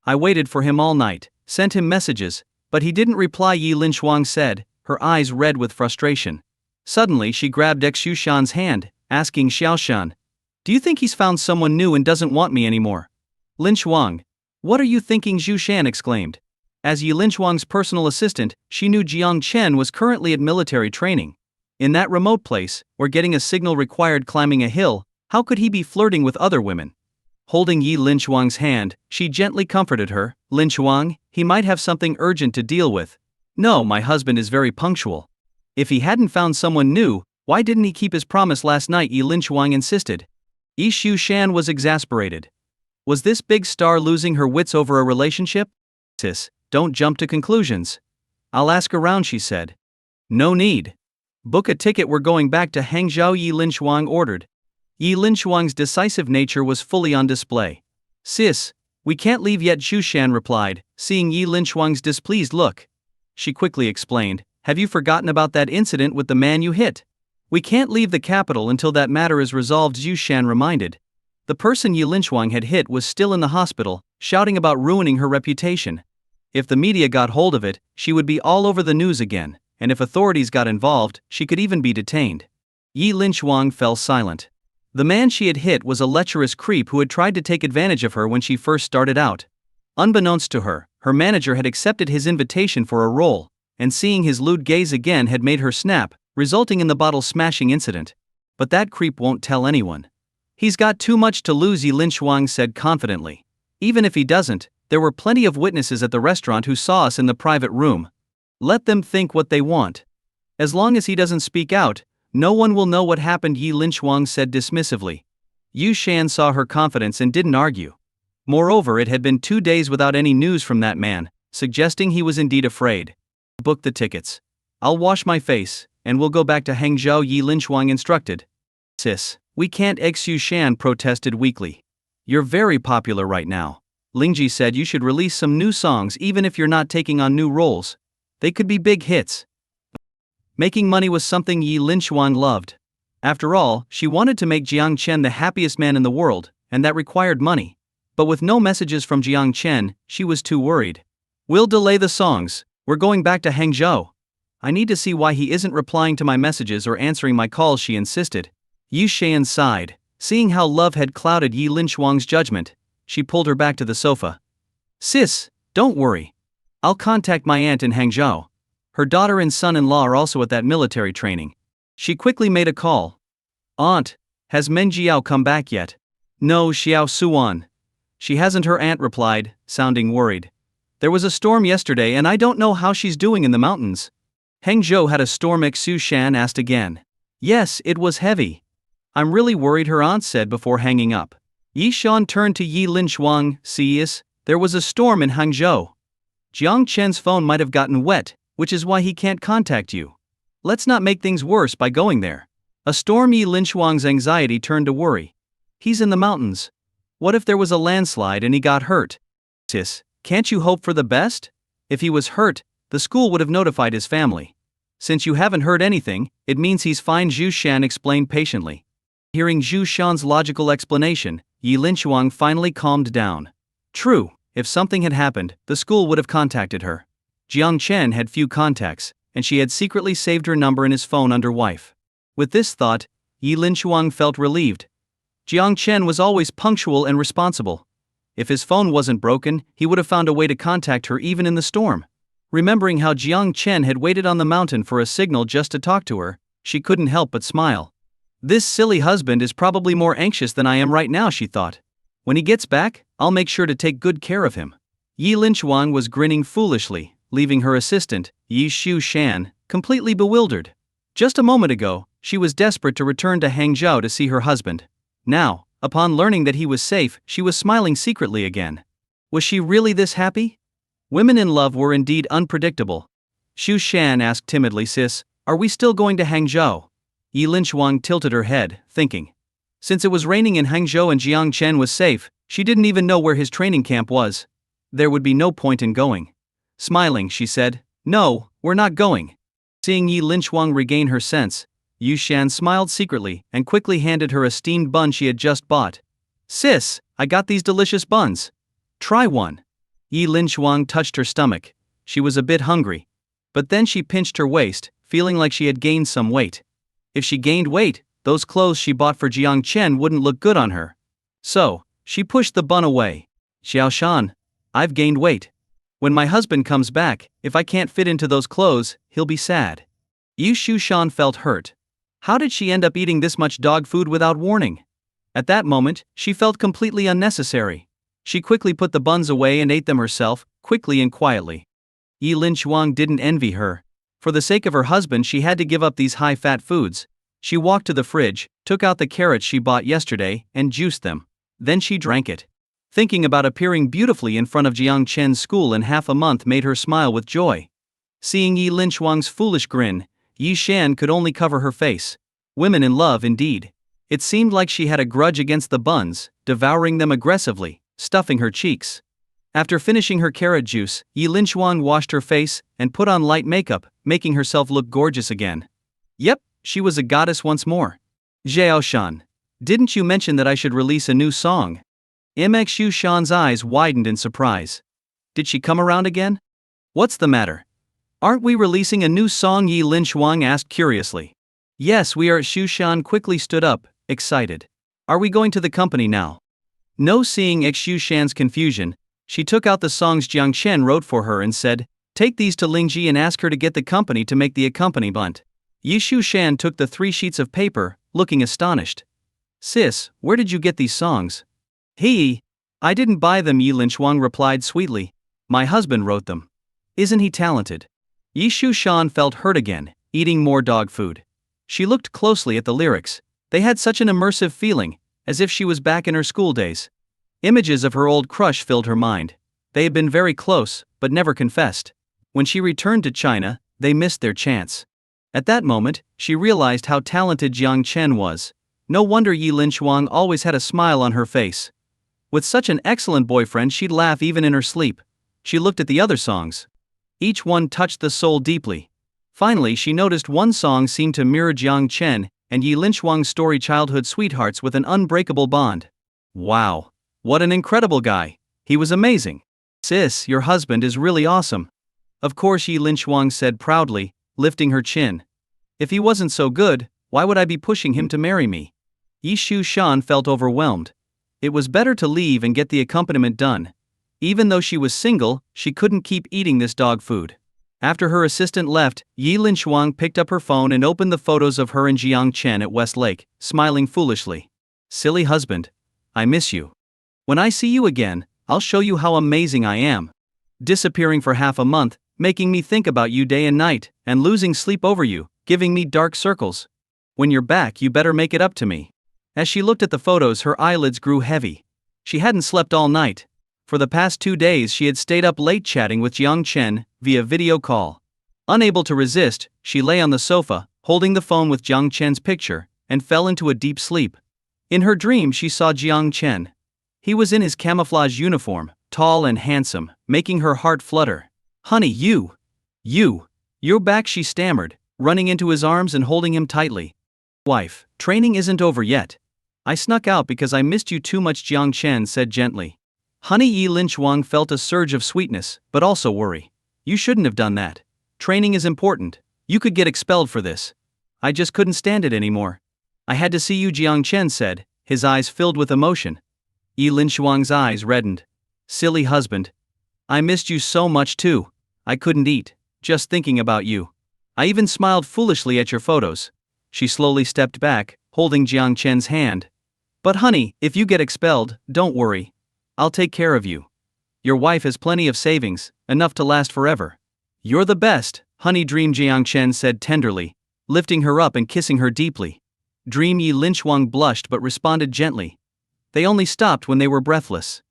"I waited for him all night, sent him messages, but he didn't reply," Yi Linchuang said, her eyes red with frustration. Suddenly she grabbed Xu Shan's hand, asking Xiao Shan, "Do you think he's found someone new and doesn't want me anymore?" "Linchuang, what are you thinking?" Xu Shan exclaimed. As Yi Linchuang's personal assistant, she knew Jiang Chen was currently at military training. In that remote place, where getting a signal required climbing a hill, how could he be flirting with other women? Holding Yi Linchuang's hand, she gently comforted her. "Linchuang, he might have something urgent to deal with." "No, my husband is very punctual." "If he hadn't found someone new, why didn't he keep his promise last night?" Yi Linchuang insisted. Yi Xu Shan was exasperated. Was this big star losing her wits over a relationship? "Sis, don't jump to conclusions. I'll ask around," she said. "No need. Book a ticket, we're going back to Hangzhou," Yi Linchuang ordered. Yi Linchuang's decisive nature was fully on display. "Sis, we can't leave yet," Xu Shan replied, seeing Yi Linchuang's displeased look. She quickly explained, "Have you forgotten about that incident with the man you hit? We can't leave the capital until that matter is resolved," Xu Shan reminded. The person Yi Linchuang had hit was still in the hospital, shouting about ruining her reputation. If the media got hold of it, she would be all over the news again, and if authorities got involved, she could even be detained. Yi Linchuang fell silent. The man she had hit was a lecherous creep who had tried to take advantage of her when she first started out. Unbeknownst to her, her manager had accepted his invitation for a role. and seeing his lewd gaze again had made her snap, resulting in the bottle smashing incident. But that creep won't tell anyone. He's got too much to lose, Yi Linshuang said confidently. Even if he doesn't, there were plenty of witnesses at the restaurant who saw us in the private room. Let them think what they want. As long as he doesn't speak out, no one will know what happened, Yi Linshuang said dismissively. Yu Shan saw her confidence and didn't argue. Moreover, it had been 2 days without any news from that man, suggesting he was indeed afraid. Book the tickets. I'll wash my face, and we'll go back to Hangzhou, Yi Linshuang instructed. Sis, we can't, Yu Shan protested weakly. You're very popular right now. Lingji said you should release some new songs even if you're not taking on new roles. They could be big hits. Making money was something Yi Linshuang loved. After all, she wanted to make Jiang Chen the happiest man in the world, and that required money. But with no messages from Jiang Chen, she was too worried. We'll delay the songs. We're going back to Hangzhou. I need to see why he isn't replying to my messages or answering my calls, she insisted. Yu Shan sighed. Seeing how love had clouded Yi Linshuang's judgment, she pulled her back to the sofa. Sis, don't worry. I'll contact my aunt in Hangzhou. Her daughter and son-in-law are also at that military training. She quickly made a call. Aunt, has Men Jiao come back yet? No, Xiao Suan. She hasn't, her aunt replied, sounding worried. There was a storm yesterday and I don't know how she's doing in the mountains. Hangzhou had a storm, Xu Shan asked again. Yes, it was heavy. I'm really worried, her aunt said before hanging up. Yi Shan turned to Yi Linshuang. Sis, there was a storm in Hangzhou. Jiang Chen's phone might have gotten wet, which is why he can't contact you. Let's not make things worse by going there. A storm. Yi Linshuang's anxiety turned to worry. He's in the mountains. What if there was a landslide and he got hurt? Sis, can't you hope for the best? If he was hurt, the school would have notified his family. Since you haven't heard anything, it means he's fine, Zhu Shan explained patiently. Hearing Zhu Shan's logical explanation, Yi Linshuang finally calmed down. True, if something had happened, the school would have contacted her. Jiang Chen had few contacts, and she had secretly saved her number in his phone under wife. With this thought, Yi Linshuang felt relieved. Jiang Chen was always punctual and responsible. If his phone wasn't broken, he would have found a way to contact her even in the storm. Remembering how Jiang Chen had waited on the mountain for a signal just to talk to her, she couldn't help but smile. This silly husband is probably more anxious than I am right now, she thought. When he gets back, I'll make sure to take good care of him. Yi Linshuang was grinning foolishly, leaving her assistant, Yi Shu Shan, completely bewildered. Just a moment ago, she was desperate to return to Hangzhou to see her husband. Now, upon learning that he was safe, she was smiling secretly again. Was she really this happy? Women in love were indeed unpredictable. Shu Shan asked timidly, Sis, are we still going to Hangzhou? Yi Linshuang tilted her head, thinking. Since it was raining in Hangzhou and Jiang Chen was safe, she didn't even know where his training camp was. There would be no point in going. Smiling, she said, No, we're not going. Seeing Yi Linshuang regain her sense, Yu Shan smiled secretly and quickly handed her a steamed bun she had just bought. Sis, I got these delicious buns. Try one. Yi Linshuang touched her stomach. She was a bit hungry. But then she pinched her waist, feeling like she had gained some weight. If she gained weight, those clothes she bought for Jiang Chen wouldn't look good on her. So, she pushed the bun away. Xiao Shan, I've gained weight. When my husband comes back, if I can't fit into those clothes, he'll be sad. Yu Shu Shan felt hurt. How did she end up eating this much dog food without warning? At that moment, she felt completely unnecessary. She quickly put the buns away and ate them herself, quickly and quietly. Yi Linshuang didn't envy her. For the sake of her husband, she had to give up these high-fat foods. She walked to the fridge, took out the carrots she bought yesterday, and juiced them. Then she drank it. Thinking about appearing beautifully in front of Jiang Chen's school in half a month made her smile with joy. Seeing Yi Linshuang's foolish grin, Yi Shan could only cover her face. Women in love indeed. It seemed like she had a grudge against the buns, devouring them aggressively, stuffing her cheeks. After finishing her carrot juice, Yi Linshuang washed her face and put on light makeup, making herself look gorgeous again. Yep, she was a goddess once more. Xiao Shan, didn't you mention that I should release a new song? Xu Shan's eyes widened in surprise. Did she come around again? What's the matter? Aren't we releasing a new song? Yi Linshuang asked curiously. Yes, we are. Xu Shan quickly stood up, excited. Are we going to the company now? No. Seeing Xu Shan's confusion, she took out the songs Jiang Chen wrote for her and said, Take these to Lingji and ask her to get the company to make the accompaniment. Yi Shan took the 3 sheets of paper, looking astonished. Sis, where did you get these songs? I didn't buy them, Yi Linchuang replied sweetly. My husband wrote them. Isn't he talented? Yi Shan felt hurt again, eating more dog food. She looked closely at the lyrics. They had such an immersive feeling, as if she was back in her school days. Images of her old crush filled her mind. They had been very close, but never confessed. When she returned to China, they missed their chance. At that moment, she realized how talented Jiang Chen was. No wonder Yi Linchuang always had a smile on her face. With such an excellent boyfriend, she'd laugh even in her sleep. She looked at the other songs. Each one touched the soul deeply. Finally, she noticed one song seemed to mirror Jiang Chen and Yi Linchuang's story, childhood sweethearts with an unbreakable bond. Wow! What an incredible guy! He was amazing. Sis, your husband is really awesome. Of course, Yi Linchuang said proudly, lifting her chin. If he wasn't so good, why would I be pushing him to marry me? Yi Shan felt overwhelmed. It was better to leave and get the accompaniment done. Even though she was single, she couldn't keep eating this dog food. After her assistant left, Yi Linchuang picked up her phone and opened the photos of her and Jiang Chen at West Lake, smiling foolishly. Silly husband. I miss you. When I see you again, I'll show you how amazing I am. Disappearing for half a month, making me think about you day and night, and losing sleep over you, giving me dark circles. When you're back, you better make it up to me. As she looked at the photos, her eyelids grew heavy. She hadn't slept all night. For the past 2 days, she had stayed up late chatting with Jiang Chen via video call. Unable to resist, she lay on the sofa, holding the phone with Jiang Chen's picture, and fell into a deep sleep. In her dream, she saw Jiang Chen. He was in his camouflage uniform, tall and handsome, making her heart flutter. Honey, you're back, she stammered, running into his arms and holding him tightly. Wife, training isn't over yet. I snuck out because I missed you too much, Jiang Chen said gently. Honey, Yi Linchuang felt a surge of sweetness, but also worry. You shouldn't have done that. Training is important. You could get expelled for this. I just couldn't stand it anymore. I had to see you, Jiang Chen said, his eyes filled with emotion. Yi Linchuang's eyes reddened. Silly husband. I missed you so much too. I couldn't eat, just thinking about you. I even smiled foolishly at your photos. She slowly stepped back, holding Jiang Chen's hand. But honey, if you get expelled, don't worry. I'll take care of you. Your wife has plenty of savings, enough to last forever. You're the best, honey dream, Jiang Chen said tenderly, lifting her up and kissing her deeply. Dream. Yi Linchuang blushed but responded gently. They only stopped when they were breathless.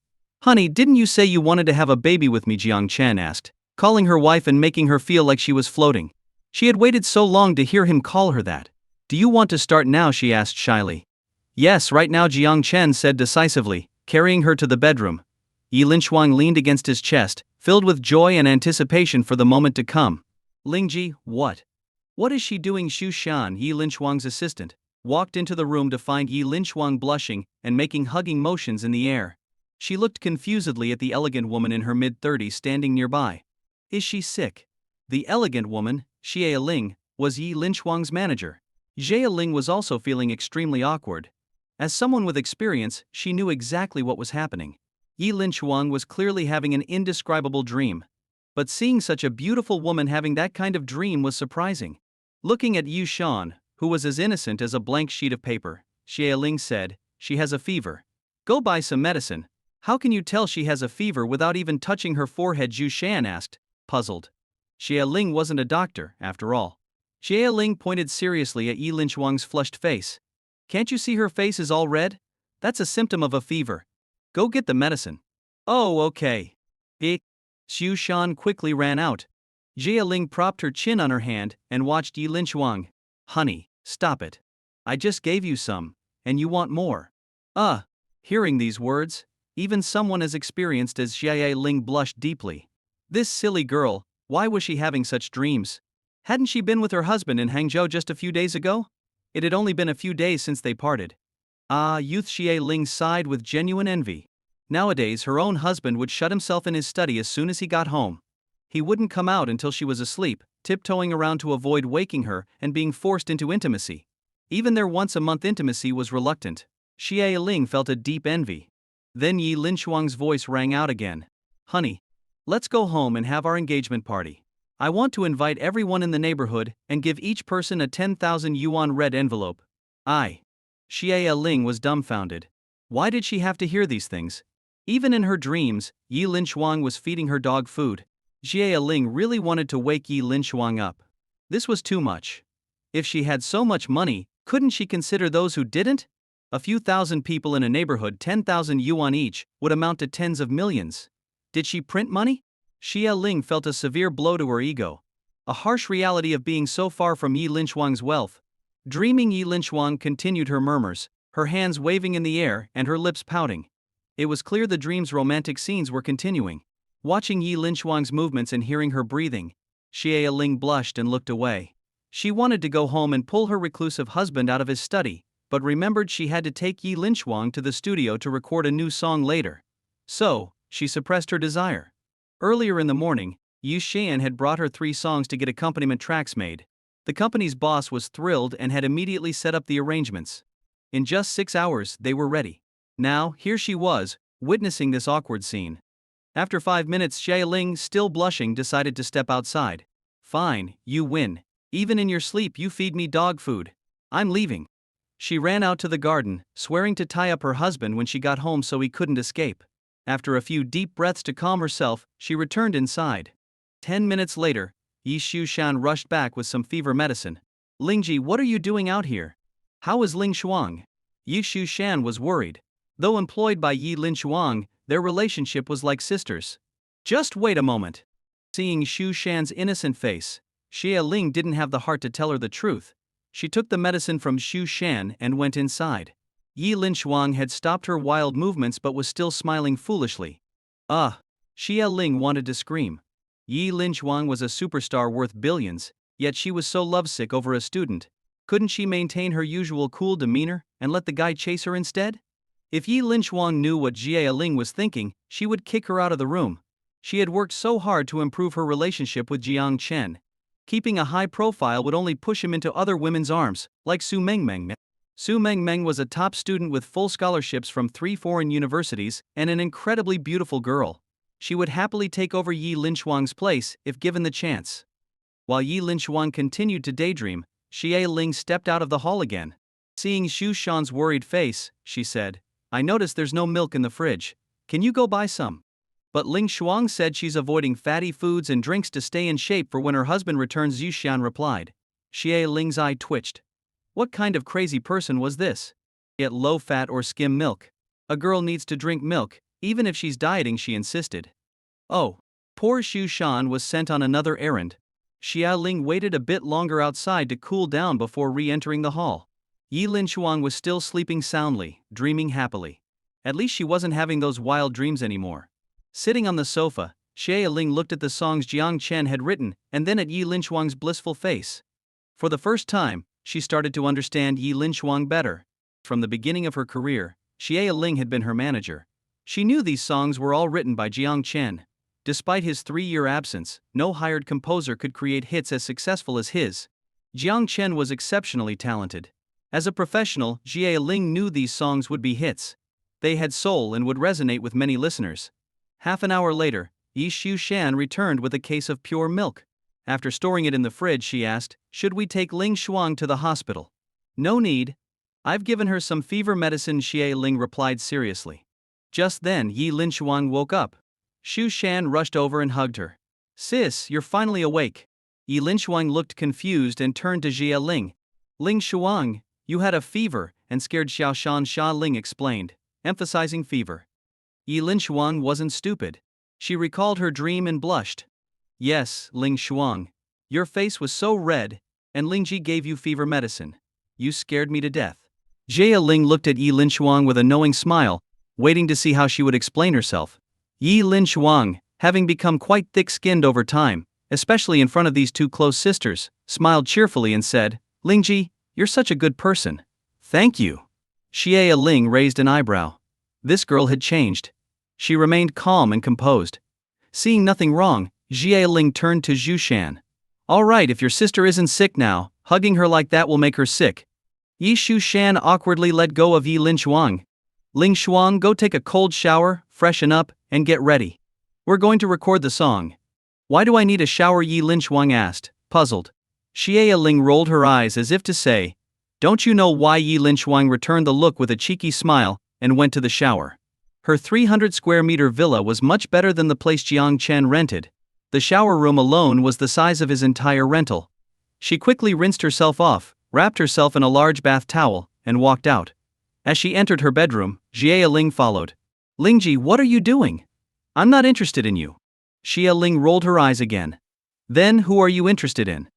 Honey, didn't you say you wanted to have a baby with me? Jiang Chen asked, calling her wife and making her feel like she was floating. She had waited so long to hear him call her that. Do you want to start now? She asked shyly. Yes, right now, Jiang Chen said decisively, carrying her to the bedroom. Yi Linchuang leaned against his chest, filled with joy and anticipation for the moment to come. Lingji, what? What is she doing? Xu Shan, Yi Linchuang's assistant, walked into the room to find Yi Linchuang blushing and making hugging motions in the air. She looked confusedly at the elegant woman in her mid-30s standing nearby. Is she sick? The elegant woman, Xie Ling, was Yi Linchuang's manager. Xie Ling was also feeling extremely awkward. As someone with experience, she knew exactly what was happening. Yi Linchuang was clearly having an indescribable dream. But seeing such a beautiful woman having that kind of dream was surprising. Looking at Yu Shan, who was as innocent as a blank sheet of paper, Xie Ling said, she has a fever. Go buy some medicine. How can you tell she has a fever without even touching her forehead? Zhu Shan asked, puzzled. Xie Ling wasn't a doctor, after all. Xie Ling pointed seriously at Yi Linchuang's flushed face. Can't you see her face is all red? That's a symptom of a fever. Go get the medicine. Oh, okay. Xu Shan quickly ran out. Xie Ling propped her chin on her hand and watched Yi Linchuang. Honey, stop it. I just gave you some, and you want more. Hearing these words, even someone as experienced as Xie Ling blushed deeply. This silly girl, why was she having such dreams? Hadn't she been with her husband in Hangzhou just a few days ago? It had only been a few days since they parted. Youth, Xie Ling sighed with genuine envy. Nowadays her own husband would shut himself in his study as soon as he got home. He wouldn't come out until she was asleep, tiptoeing around to avoid waking her and being forced into intimacy. Even their once-a-month intimacy was reluctant. Xie Ling felt a deep envy. Then Yi Linchuang's voice rang out again. Honey. Let's go home and have our engagement party. I want to invite everyone in the neighborhood and give each person a 10,000 yuan red envelope. Xie Ling was dumbfounded. Why did she have to hear these things? Even in her dreams, Yi Linshuang was feeding her dog food. Xie Ling really wanted to wake Yi Linshuang up. This was too much. If she had so much money, couldn't she consider those who didn't? A few thousand people in a neighborhood, 10,000 yuan each, would amount to tens of millions. Did she print money? Xie Ling felt a severe blow to her ego. A harsh reality of being so far from Yi Linshuang's wealth. Dreaming, Yi Linshuang continued her murmurs, her hands waving in the air and her lips pouting. It was clear the dream's romantic scenes were continuing. Watching Yi Linshuang's movements and hearing her breathing, Xie Ling blushed and looked away. She wanted to go home and pull her reclusive husband out of his study, but remembered she had to take Yi Linshuang to the studio to record a new song later. So, she suppressed her desire. Earlier in the morning, Yu Xian had brought her 3 songs to get accompaniment tracks made. The company's boss was thrilled and had immediately set up the arrangements. In just 6 hours, they were ready. Now, here she was, witnessing this awkward scene. After 5 minutes, Xie Ling, still blushing, decided to step outside. Fine, you win. Even in your sleep you feed me dog food. I'm leaving. She ran out to the garden, swearing to tie up her husband when she got home so he couldn't escape. After a few deep breaths to calm herself, she returned inside. 10 minutes later, Yi Shushan rushed back with some fever medicine. Lingji, what are you doing out here? How is Ling Shuang? Yi Shushan was worried. Though employed by Yi Linshuang, their relationship was like sisters. Just wait a moment. Seeing Shushan's innocent face, Xie Ling didn't have the heart to tell her the truth. She took the medicine from Shushan and went inside. Yi Linshuang had stopped her wild movements but was still smiling foolishly. Xie Ling wanted to scream. Yi Linshuang was a superstar worth billions, yet she was so lovesick over a student. Couldn't she maintain her usual cool demeanor and let the guy chase her instead? If Yi Linshuang knew what Xie Ling was thinking, she would kick her out of the room. She had worked so hard to improve her relationship with Jiang Chen. Keeping a high profile would only push him into other women's arms, like Su Mengmeng. Su Mengmeng was a top student with full scholarships from 3 foreign universities and an incredibly beautiful girl. She would happily take over Yi Linshuang's place if given the chance. While Yi Linshuang continued to daydream, Xie Ling stepped out of the hall again. Seeing Shushan's worried face, she said, I noticed there's no milk in the fridge. Can you go buy some? But Ling Shuang said she's avoiding fatty foods and drinks to stay in shape for when her husband returns. Yushan replied. Xie Ling's eye twitched. What kind of crazy person was this? Get low fat or skim milk. A girl needs to drink milk, even if she's dieting, she insisted. Oh. Poor Shushan was sent on another errand. Xie Ling waited a bit longer outside to cool down before re-entering the hall. Yi Linshuang was still sleeping soundly, dreaming happily. At least she wasn't having those wild dreams anymore. Sitting on the sofa, Xie Ling looked at the songs Jiang Chen had written and then at Yi Linshuang's blissful face. For the first time, she started to understand Yi Linshuang better. From the beginning of her career, Xie Ling had been her manager. She knew these songs were all written by Jiang Chen. Despite his 3-year absence, no hired composer could create hits as successful as his. Jiang Chen was exceptionally talented. As a professional, Xie Ling knew these songs would be hits. They had soul and would resonate with many listeners. Half an hour later, Yi Shushan returned with a case of pure milk. After storing it in the fridge, she asked, should we take Ling Shuang to the hospital? No need. I've given her some fever medicine, Xie Ling replied seriously. Just then, Yi Linshuang woke up. Shushan rushed over and hugged her. Sis, you're finally awake. Yi Linshuang looked confused and turned to Xie Ling. Ling Shuang, you had a fever, and scared Xiaoshan. Xia Ling explained, emphasizing fever. Yi Linshuang wasn't stupid. She recalled her dream and blushed. Yes, Ling Shuang. Your face was so red, and Lingji gave you fever medicine. You scared me to death. Xie Ling looked at Yi Linshuang with a knowing smile, waiting to see how she would explain herself. Yi Linshuang, having become quite thick-skinned over time, especially in front of these 2 close sisters, smiled cheerfully and said, Lingji, you're such a good person. Thank you. Xie Ling raised an eyebrow. This girl had changed. She remained calm and composed. Seeing nothing wrong, Xie Ling turned to Shushan. All right, if your sister isn't sick now, hugging her like that will make her sick. Yi Shushan awkwardly let go of Yi Linshuang. Ling Shuang, go take a cold shower, freshen up, and get ready. We're going to record the song. Why do I need a shower? Yi Linshuang asked, puzzled. Xie Ling rolled her eyes as if to say, don't you know why? Yi Linshuang returned the look with a cheeky smile and went to the shower. Her 300 square meter villa was much better than the place Jiang Chen rented. The shower room alone was the size of his entire rental. She quickly rinsed herself off, wrapped herself in a large bath towel, and walked out. As she entered her bedroom, Xie Ling followed. Lingji, what are you doing? I'm not interested in you. Xie Ling rolled her eyes again. Then who are you interested in?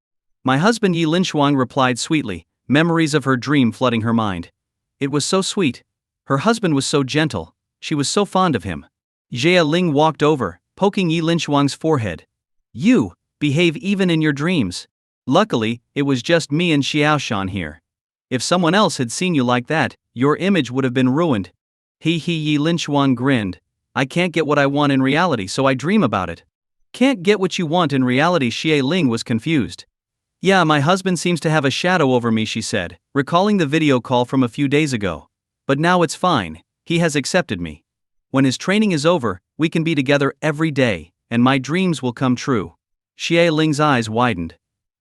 My husband. Yi Linshuang replied sweetly, memories of her dream flooding her mind. It was so sweet. Her husband was so gentle. She was so fond of him. Xie Ling walked over, poking Yi Linshuang's forehead. You behave even in your dreams. Luckily, it was just me and Xiaoshan here. If someone else had seen you like that, your image would have been ruined. Yi Linshuang grinned. I can't get what I want in reality, so I dream about it. Can't get what you want in reality? Xie Ling was confused. Yeah, my husband seems to have a shadow over me, she said, recalling the video call from a few days ago. But now it's fine, he has accepted me. When his training is over, we can be together every day, and my dreams will come true. Xie Ling's eyes widened.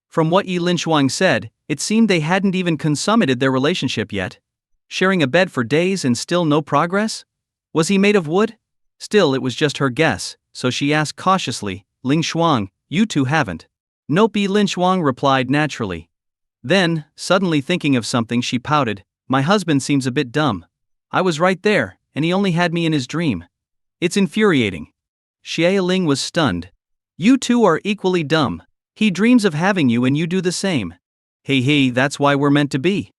From what Yi Linshuang said, it seemed they hadn't even consummated their relationship yet. Sharing a bed for days and still no progress? Was he made of wood? Still, it was just her guess, so she asked cautiously, Linshuang, you two haven't? Nope, Yi Linshuang replied naturally. Then, suddenly thinking of something, she pouted, my husband seems a bit dumb. I was right there, and he only had me in his dream. It's infuriating. Xie Ling was stunned. You two are equally dumb. He dreams of having you and you do the same. Hey, that's why we're meant to be.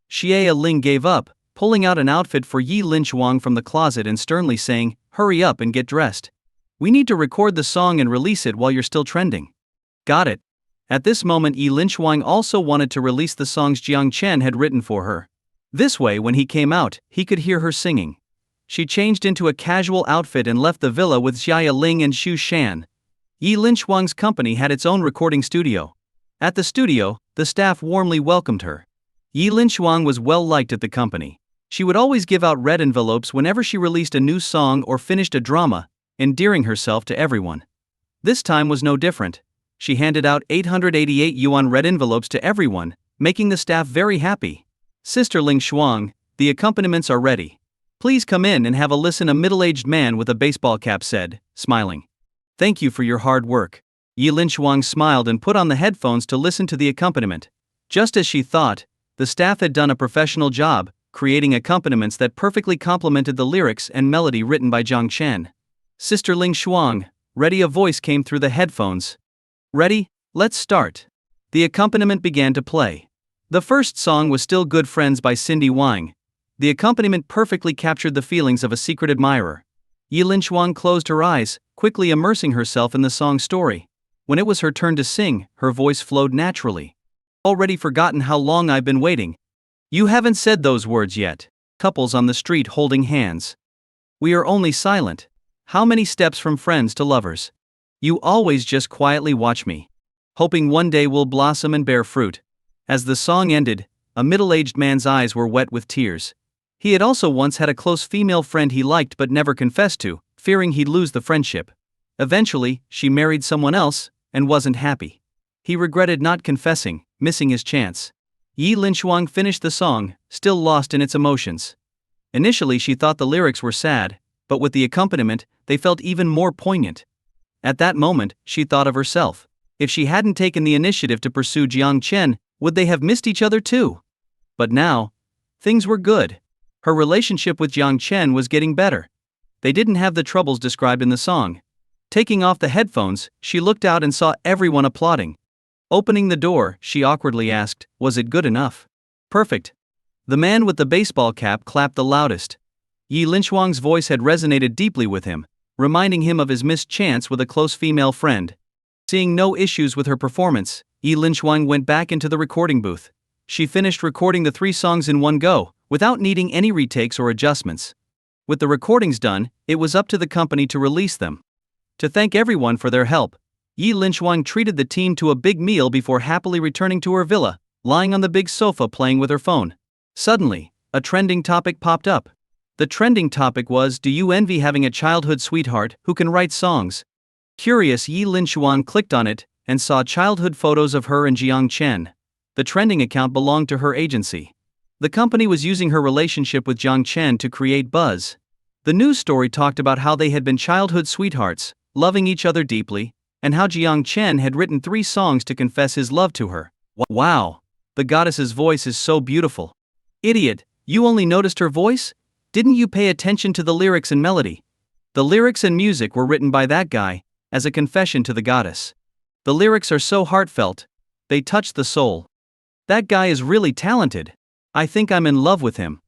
Xie Ling gave up, pulling out an outfit for Yi Linshuang from the closet and sternly saying, hurry up and get dressed. We need to record the song and release it while you're still trending. Got it. At this moment, Yi Linshuang also wanted to release the songs Jiang Chen had written for her. This way, when he came out, he could hear her singing. She changed into a casual outfit and left the villa with Xia Ling and Xu Shan. Yi Linshuang's company had its own recording studio. At the studio, the staff warmly welcomed her. Yi Linshuang was well liked at the company. She would always give out red envelopes whenever she released a new song or finished a drama, endearing herself to everyone. This time was no different. She handed out 888 yuan red envelopes to everyone, making the staff very happy. Sister Ling Shuang, the accompaniments are ready. Please come in and have a listen, a middle-aged man with a baseball cap said, smiling. Thank you for your hard work. Yi Linshuang smiled and put on the headphones to listen to the accompaniment. Just as she thought, the staff had done a professional job, creating accompaniments that perfectly complemented the lyrics and melody written by Jiang Chen. Sister Ling Shuang, ready? A voice came through the headphones. Ready? Let's start. The accompaniment began to play. The first song was Still Good Friends by Cindy Wang. The accompaniment perfectly captured the feelings of a secret admirer. Yi Linshuang closed her eyes, quickly immersing herself in the song's story. When it was her turn to sing, her voice flowed naturally. Already forgotten how long I've been waiting. You haven't said those words yet. Couples on the street holding hands. We are only silent. How many steps from friends to lovers? You always just quietly watch me. Hoping one day we'll blossom and bear fruit. As the song ended, a middle-aged man's eyes were wet with tears. He had also once had a close female friend he liked but never confessed to, fearing he'd lose the friendship. Eventually, she married someone else, and wasn't happy. He regretted not confessing, missing his chance. Yi Linshuang finished the song, still lost in its emotions. Initially she thought the lyrics were sad, but with the accompaniment, they felt even more poignant. At that moment, she thought of herself. If she hadn't taken the initiative to pursue Jiang Chen, would they have missed each other too? But now, things were good. Her relationship with Jiang Chen was getting better. They didn't have the troubles described in the song. Taking off the headphones, she looked out and saw everyone applauding. Opening the door, she awkwardly asked, was it good enough? Perfect. The man with the baseball cap clapped the loudest. Yi Linshuang's voice had resonated deeply with him, reminding him of his missed chance with a close female friend. Seeing no issues with her performance, Yi Linshuang went back into the recording booth. She finished recording the 3 songs in one go, without needing any retakes or adjustments. With the recordings done, it was up to the company to release them. To thank everyone for their help, Yi Linshuang treated the team to a big meal before happily returning to her villa, lying on the big sofa playing with her phone. Suddenly, a trending topic popped up. The trending topic was, do you envy having a childhood sweetheart who can write songs? Curious, Yi Linshuang clicked on it and saw childhood photos of her and Jiang Chen. The trending account belonged to her agency. The company was using her relationship with Jiang Chen to create buzz. The news story talked about how they had been childhood sweethearts, loving each other deeply, and how Jiang Chen had written 3 songs to confess his love to her. Wow! The goddess's voice is so beautiful. Idiot, you only noticed her voice? Didn't you pay attention to the lyrics and melody? The lyrics and music were written by that guy, as a confession to the goddess. The lyrics are so heartfelt. They touch the soul. That guy is really talented. I think I'm in love with him.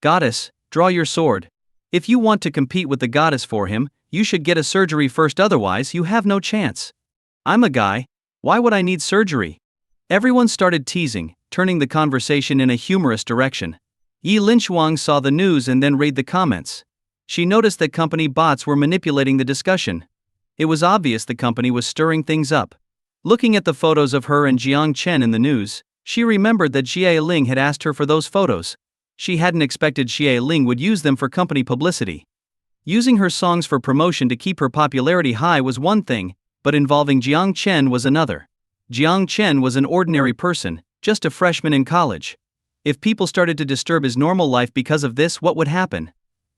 Goddess, draw your sword. If you want to compete with the goddess for him, you should get a surgery first, otherwise you have no chance. I'm a guy. Why would I need surgery? Everyone started teasing, turning the conversation in a humorous direction. Yi Linshuang saw the news and then read the comments. She noticed that company bots were manipulating the discussion. It was obvious the company was stirring things up. Looking at the photos of her and Jiang Chen in the news, she remembered that Xie Ling had asked her for those photos. She hadn't expected Xie Ling would use them for company publicity. Using her songs for promotion to keep her popularity high was one thing, but involving Jiang Chen was another. Jiang Chen was an ordinary person, just a freshman in college. If people started to disturb his normal life because of this, what would happen?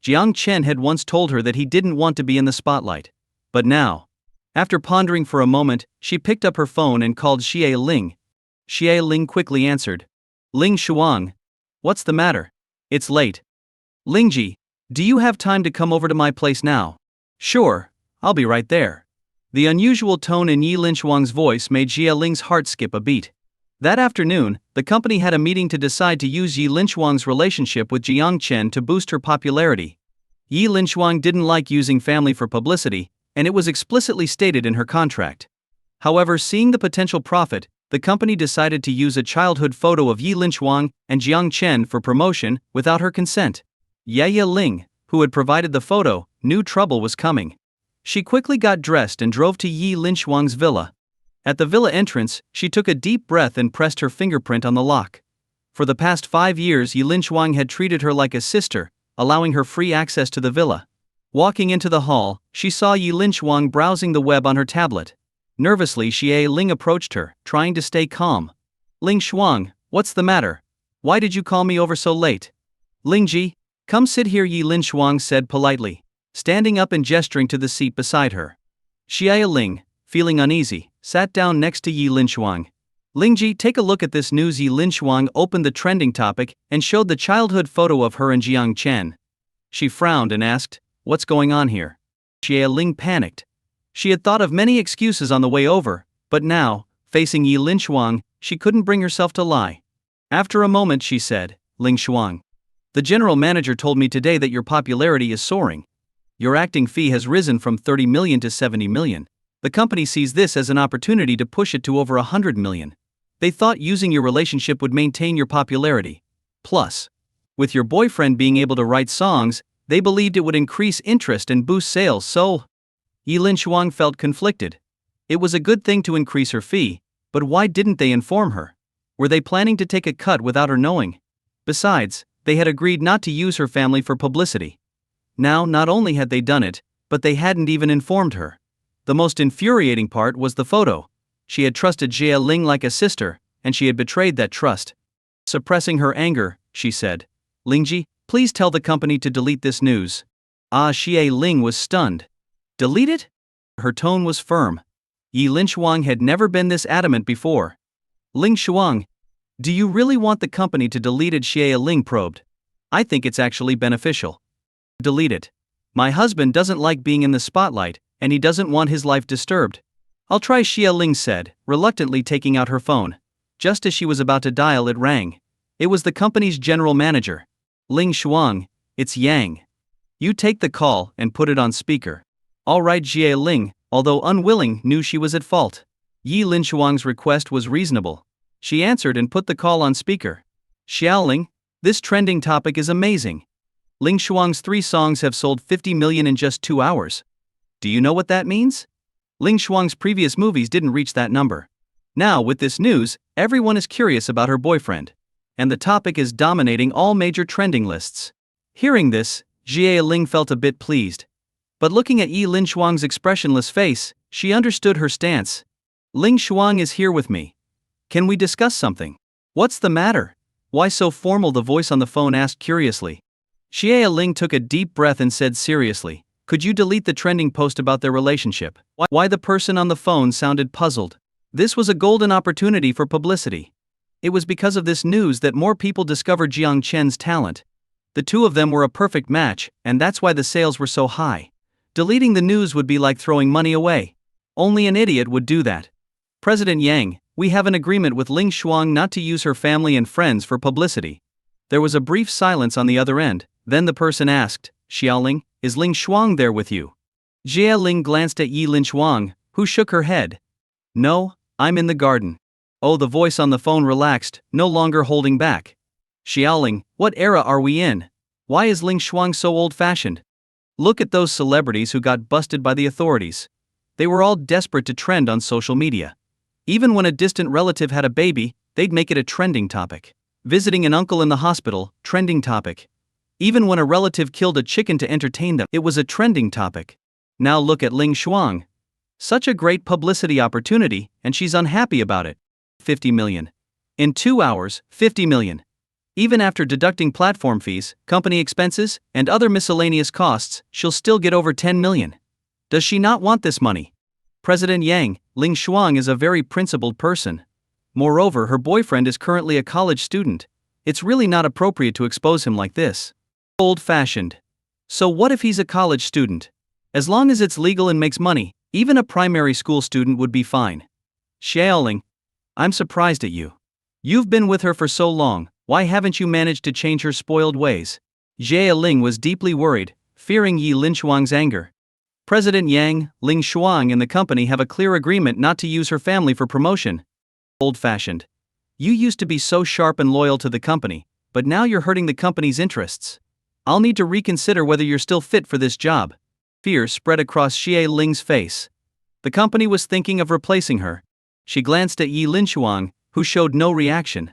Jiang Chen had once told her that he didn't want to be in the spotlight. But now, after pondering for a moment, she picked up her phone and called Xie Ling. Xie Ling quickly answered. Ling Shuang. What's the matter? It's late. Lingji, do you have time to come over to my place now? Sure, I'll be right there. The unusual tone in Yi Linshuang's voice made Xie Ling's heart skip a beat. That afternoon, the company had a meeting to decide to use Yi Linshuang's relationship with Jiang Chen to boost her popularity. Yi Linshuang didn't like using family for publicity, and it was explicitly stated in her contract. However, seeing the potential profit, the company decided to use a childhood photo of Yi Linshuang and Jiang Chen for promotion without her consent. Ye Ling, who had provided the photo, knew trouble was coming. She quickly got dressed and drove to Yi Linshuang's villa. At the villa entrance, she took a deep breath and pressed her fingerprint on the lock. For the past 5 years, Yi Linshuang had treated her like a sister, allowing her free access to the villa. Walking into the hall, she saw Yi Linshuang browsing the web on her tablet. Nervously, Xie Ling approached her, trying to stay calm. Ling Shuang, what's the matter? Why did you call me over so late? Lingji, come sit here, Yi Linshuang said politely, standing up and gesturing to the seat beside her. Xie Ling, feeling uneasy, sat down next to Yi Linshuang. Lingji, take a look at this news. Yi Linshuang opened the trending topic and showed the childhood photo of her and Jiang Chen. She frowned and asked, what's going on here? Xie Ling panicked. She had thought of many excuses on the way over, but now, facing Yi Linshuang, she couldn't bring herself to lie. After a moment she said, Ling Shuang. The general manager told me today that your popularity is soaring. Your acting fee has risen from 30 million to 70 million. The company sees this as an opportunity to push it to over 100 million. They thought using your relationship would maintain your popularity. Plus, with your boyfriend being able to write songs, they believed it would increase interest and boost sales. So, Yi Linshuang felt conflicted. It was a good thing to increase her fee, but why didn't they inform her? Were they planning to take a cut without her knowing? Besides, they had agreed not to use her family for publicity. Now, not only had they done it, but they hadn't even informed her. The most infuriating part was the photo. She had trusted Xie Ling like a sister, and she had betrayed that trust. Suppressing her anger, she said, Lingji, please tell the company to delete this news. Xie Ling was stunned. Delete it? Her tone was firm. Yi Linshuang had never been this adamant before. Ling Shuang, do you really want the company to delete it? Xie Ling probed. I think it's actually beneficial. Delete it. My husband doesn't like being in the spotlight, and he doesn't want his life disturbed. I'll try, Xie Ling said, reluctantly taking out her phone. Just as she was about to dial, it rang. It was the company's general manager. Ling Shuang, it's Yang. You take the call and put it on speaker. All right. Xie Ling, although unwilling, knew she was at fault. Yi Linshuang's request was reasonable. She answered and put the call on speaker. Xiaoling, this trending topic is amazing. Ling Shuang's 3 songs have sold 50 million in just 2 hours. Do you know what that means? Ling Shuang's previous movies didn't reach that number. Now, with this news, everyone is curious about her boyfriend. And the topic is dominating all major trending lists. Hearing this, Jie Ling felt a bit pleased. But looking at Yi Lin Shuang's expressionless face, she understood her stance. Ling Shuang is here with me. Can we discuss something? What's the matter? Why so formal? The voice on the phone asked curiously. Jie Ling took a deep breath and said seriously, could you delete the trending post about their relationship? Why? The person on the phone sounded puzzled. This was a golden opportunity for publicity. It was because of this news that more people discovered Jiang Chen's talent. The two of them were a perfect match, and that's why the sales were so high. Deleting the news would be like throwing money away. Only an idiot would do that. President Yang, we have an agreement with Ling Shuang not to use her family and friends for publicity. There was a brief silence on the other end, then the person asked, Xiaoling, is Ling Shuang there with you? Jie Ling glanced at Yi Lin Shuang, who shook her head. No, I'm in the garden. Oh, the voice on the phone relaxed, no longer holding back. Xiaoling, what era are we in? Why is Ling Shuang so old-fashioned? Look at those celebrities who got busted by the authorities. They were all desperate to trend on social media. Even when a distant relative had a baby, they'd make it a trending topic. Visiting an uncle in the hospital, trending topic. Even when a relative killed a chicken to entertain them, it was a trending topic. Now look at Ling Shuang. Such a great publicity opportunity, and she's unhappy about it. 50 million. In 2 hours, 50 million. Even after deducting platform fees, company expenses, and other miscellaneous costs, she'll still get over 10 million. Does she not want this money? President Yang, Ling Shuang is a very principled person. Moreover, her boyfriend is currently a college student. It's really not appropriate to expose him like this. Old-fashioned. So what if he's a college student? As long as it's legal and makes money, even a primary school student would be fine. Xiaoling, I'm surprised at you. You've been with her for so long, why haven't you managed to change her spoiled ways? Jie Ling was deeply worried, fearing Yi Lin Shuang's anger. President Yang, Ling Shuang and the company have a clear agreement not to use her family for promotion. Old-fashioned. You used to be so sharp and loyal to the company, but now you're hurting the company's interests. I'll need to reconsider whether you're still fit for this job. Fear spread across Jie Ling's face. The company was thinking of replacing her. She glanced at Yi Lin Shuang, who showed no reaction.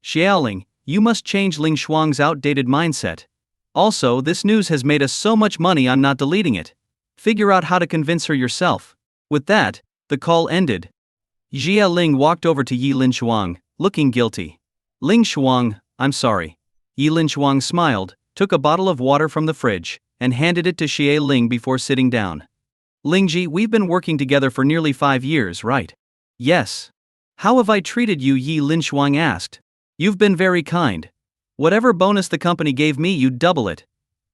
Xiaoling, you must change Ling Shuang's outdated mindset. Also, this news has made us so much money, I'm not deleting it. Figure out how to convince her yourself. With that, the call ended. Jie Ling walked over to Yi Lin Shuang, looking guilty. Ling Shuang, I'm sorry. Yi Lin Shuang smiled, took a bottle of water from the fridge, and handed it to Jie Ling before sitting down. Lingji, we've been working together for nearly 5 years, right? Yes. How have I treated you? Yi Lin Shuang asked. You've been very kind. Whatever bonus the company gave me, you'd double it.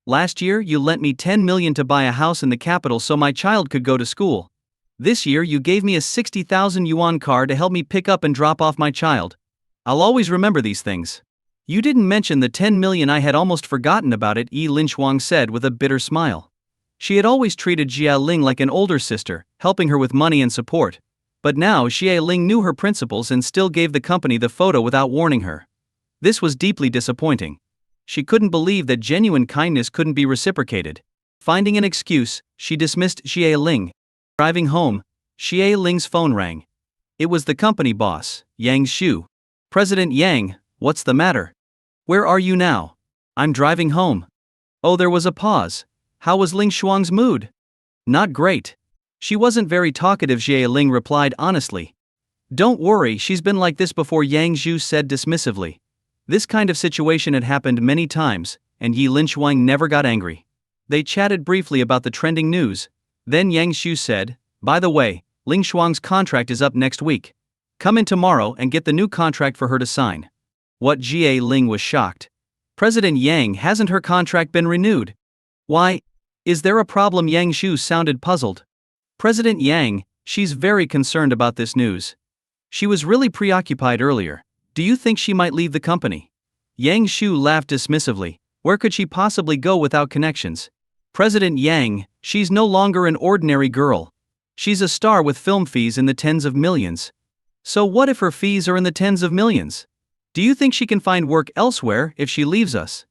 Last year, you lent me 10 million to buy a house in the capital so my child could go to school. This year, you gave me a 60,000 yuan car to help me pick up and drop off my child. I'll always remember these things. You didn't mention the 10 million, I had almost forgotten about it, Yi Lin Shuang said with a bitter smile. She had always treated Jie Ling like an older sister, helping her with money and support. But now Jie Ling knew her principles and still gave the company the photo without warning her. This was deeply disappointing. She couldn't believe that genuine kindness couldn't be reciprocated. Finding an excuse, she dismissed Jie Ling. Driving home, Jie Ling's phone rang. It was the company boss, Yang Xu. President Yang, what's the matter? Where are you now? I'm driving home. Oh, there was a pause. How was Ling Shuang's mood? Not great. She wasn't very talkative, Jie Ling replied honestly. Don't worry, she's been like this before, Yang Xu said dismissively. This kind of situation had happened many times, and Yi Lin Shuang never got angry. They chatted briefly about the trending news. Then Yang Xu said, by the way, Ling Shuang's contract is up next week. Come in tomorrow and get the new contract for her to sign. What? Jie Ling was shocked. President Yang, hasn't her contract been renewed? Why? Is there a problem? Yang Xu sounded puzzled. President Yang, she's very concerned about this news. She was really preoccupied earlier. Do you think she might leave the company? Yang Xu laughed dismissively. Where could she possibly go without connections? President Yang, she's no longer an ordinary girl. She's a star with film fees in the tens of millions. So what if her fees are in the tens of millions? Do you think she can find work elsewhere if she leaves us?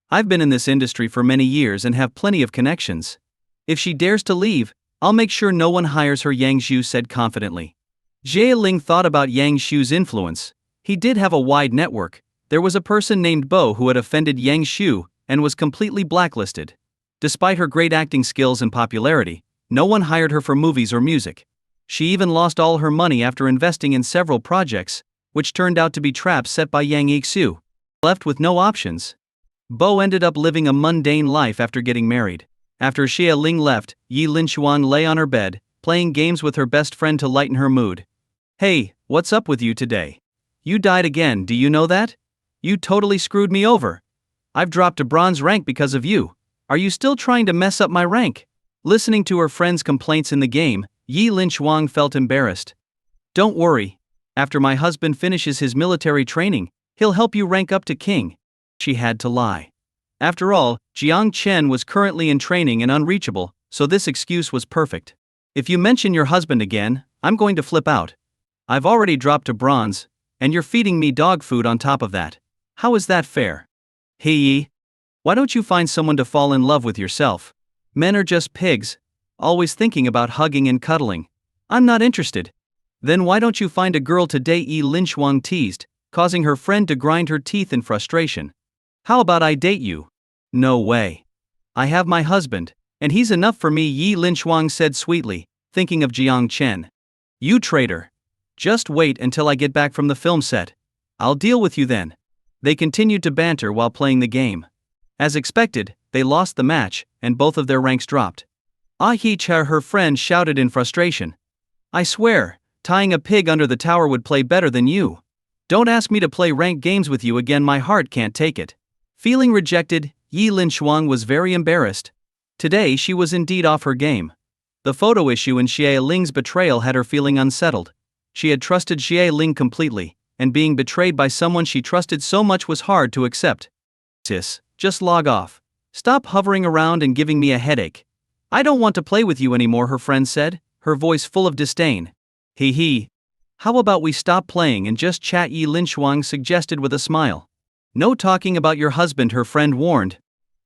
I've been in this industry for many years and have plenty of connections. If she dares to leave, I'll make sure no one hires her, Yang Xu said confidently. Jie Ling thought about Yang Xu's influence. He did have a wide network. There was a person named Bo who had offended Yang Xu and was completely blacklisted. Despite her great acting skills and popularity, no one hired her for movies or music. She even lost all her money after investing in several projects, which turned out to be traps set by Yang Ik-soo. Left with no options, Bo ended up living a mundane life after getting married. After Xia Ling left, Yi Linchuang lay on her bed, playing games with her best friend to lighten her mood. "Hey, what's up with you today? You died again, do you know that? You totally screwed me over. I've dropped to bronze rank because of you. Are you still trying to mess up my rank?" Listening to her friend's complaints in the game, Yi Linchuang felt embarrassed. "Don't worry. After my husband finishes his military training, he'll help you rank up to king." She had to lie. After all, Jiang Chen was currently in training and unreachable, so this excuse was perfect. "If you mention your husband again, I'm going to flip out. I've already dropped to bronze, and you're feeding me dog food on top of that. How is that fair? Hey Yi, why don't you find someone to fall in love with yourself? Men are just pigs, always thinking about hugging and cuddling. I'm not interested." "Then why don't you find a girl to date?" Yi Linchuang teased, causing her friend to grind her teeth in frustration. "How about I date you?" "No way. I have my husband, and he's enough for me," Yi Linchuang said sweetly, thinking of Jiang Chen. "You traitor. Just wait until I get back from the film set. I'll deal with you then." They continued to banter while playing the game. As expected, they lost the match, and both of their ranks dropped. Ah Hee-cha, her friend, shouted in frustration. "I swear, tying a pig under the tower would play better than you. Don't ask me to play ranked games with you again, my heart can't take it." Feeling rejected, Yi Linchuang was very embarrassed. Today she was indeed off her game. The photo issue in Xie Ling's betrayal had her feeling unsettled. She had trusted Xie Ling completely, and being betrayed by someone she trusted so much was hard to accept. "Sis, just log off. Stop hovering around and giving me a headache. I don't want to play with you anymore," her friend said, her voice full of disdain. "Hee hee. How about we stop playing and just chat?" Yi Linchuang suggested with a smile. "No talking about your husband," her friend warned.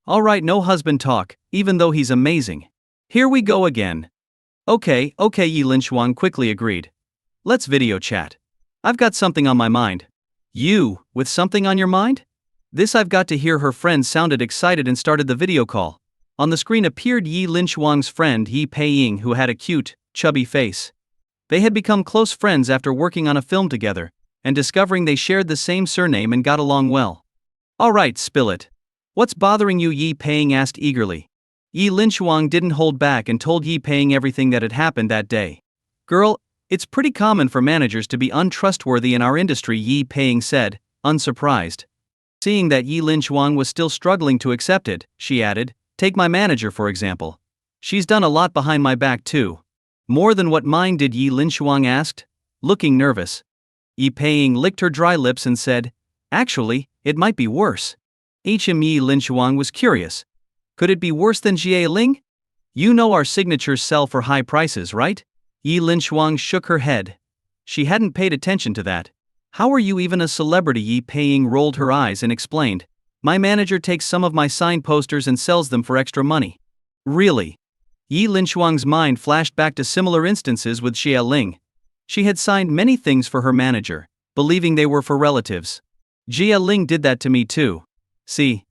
"Alright, no husband talk, even though he's amazing. Here we go again." Okay, Yi Linchuang quickly agreed. "Let's video chat. I've got something on my mind." "You, with something on your mind?" "This I've got to hear." Her friend sounded excited and started the video call. On the screen appeared Yi Linchuang's friend Yi Peiying, who had a cute, chubby face. They had become close friends after working on a film together, and discovering they shared the same surname and got along well. "Alright, spill it. What's bothering you?" Yi Peiying asked eagerly. Yi Linchuang didn't hold back and told Yi Peiying everything that had happened that day. "Girl, it's pretty common for managers to be untrustworthy in our industry," Yi Peiying said, unsurprised. Seeing that Yi Linchuang was still struggling to accept it, she added, "Take my manager for example. She's done a lot behind my back too." "More than what mine did?" Yi Linchuang asked, looking nervous. Yi Peiying licked her dry lips and said, "Actually, it might be worse." Yi Linchuang was curious. "Could it be worse than Xie Ling? You know our signatures sell for high prices, right?" Yi Linchuang shook her head. She hadn't paid attention to that. "How are you even a celebrity?" Yi Peiying rolled her eyes and explained. "My manager takes some of my signed posters and sells them for extra money." "Really?" Yi Linchuang's mind flashed back to similar instances with Xie Ling. She had signed many things for her manager, believing they were for relatives. "Xie Ling did that to me too. See?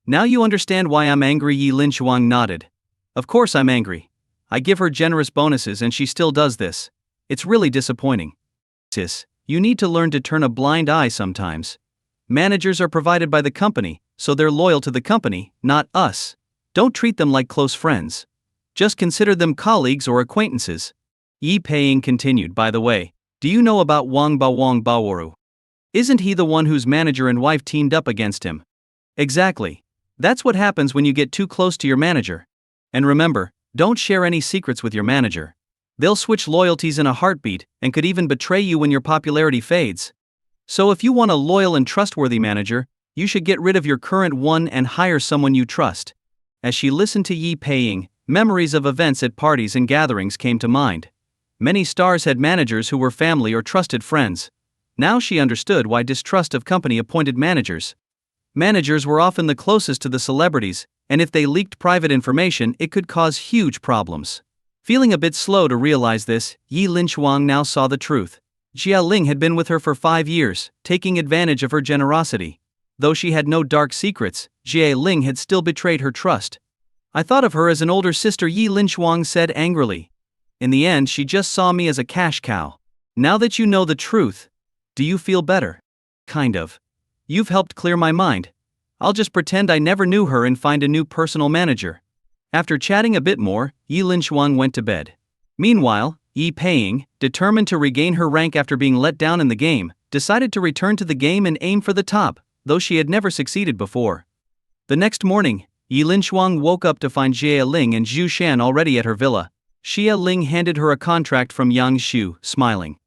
Now you understand why I'm angry." Yi Linchuang nodded. "Of course I'm angry. I give her generous bonuses and she still does this. It's really disappointing." "Sis, you need to learn to turn a blind eye sometimes. Managers are provided by the company, so they're loyal to the company, not us. Don't treat them like close friends. Just consider them colleagues or acquaintances." Yi Peiying continued. "By the way, do you know about Wang Baoru? Isn't he the one whose manager and wife teamed up against him?" "Exactly. That's what happens when you get too close to your manager. And remember, don't share any secrets with your manager. They'll switch loyalties in a heartbeat and could even betray you when your popularity fades. So if you want a loyal and trustworthy manager, you should get rid of your current one and hire someone you trust." As she listened to Yi Peiying, memories of events at parties and gatherings came to mind. Many stars had managers who were family or trusted friends. Now she understood why distrust of company-appointed managers. Managers were often the closest to the celebrities, and if they leaked private information, it could cause huge problems. Feeling a bit slow to realize this, Yi Linchuang now saw the truth. Xie Ling had been with her for 5 years, taking advantage of her generosity. Though she had no dark secrets, Xie Ling had still betrayed her trust. I thought of her as an older sister, Yi Linshuang said angrily. In the end, she just saw me as a cash cow. Now that you know the truth, do you feel better? Kind of. You've helped clear my mind. I'll just pretend I never knew her and find a new personal manager. After chatting a bit more, Yi Linshuang went to bed. Meanwhile, Yi Paying, determined to regain her rank after being let down in the game, decided to return to the game and aim for the top, though she had never succeeded before. The next morning, Yi Linshuang woke up to find Jia Ling and Zhu Shan already at her villa. Xia Ling handed her a contract from Yang Shu, smiling.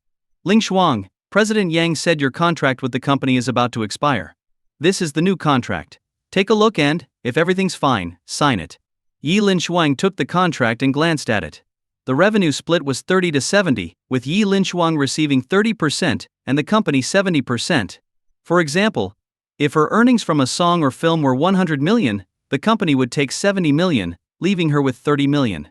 Ling Shuang, President Yang said your contract with the company is about to expire. This is the new contract. Take a look and, if everything's fine, sign it. Yi Linshuang took the contract and glanced at it. The revenue split was 30-70, with Yi Linshuang receiving 30% and the company 70%. For example, if her earnings from a song or film were 100 million, the company would take 70 million, leaving her with 30 million.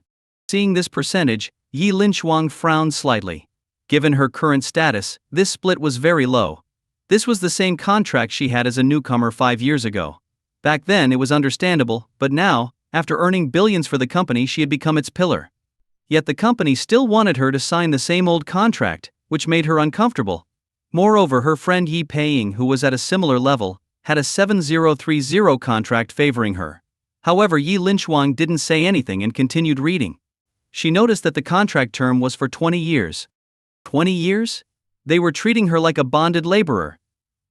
Seeing this percentage, Yi Linshuang frowned slightly. Given her current status, this split was very low. This was the same contract she had as a newcomer 5 years ago. Back then it was understandable, but now, after earning billions for the company, she had become its pillar. Yet the company still wanted her to sign the same old contract, which made her uncomfortable. Moreover, her friend Yi Paying, who was at a similar level, had a 7030 contract favoring her. However, Yi Linshuang didn't say anything and continued reading. She noticed that the contract term was for 20 years. 20 years? They were treating her like a bonded laborer.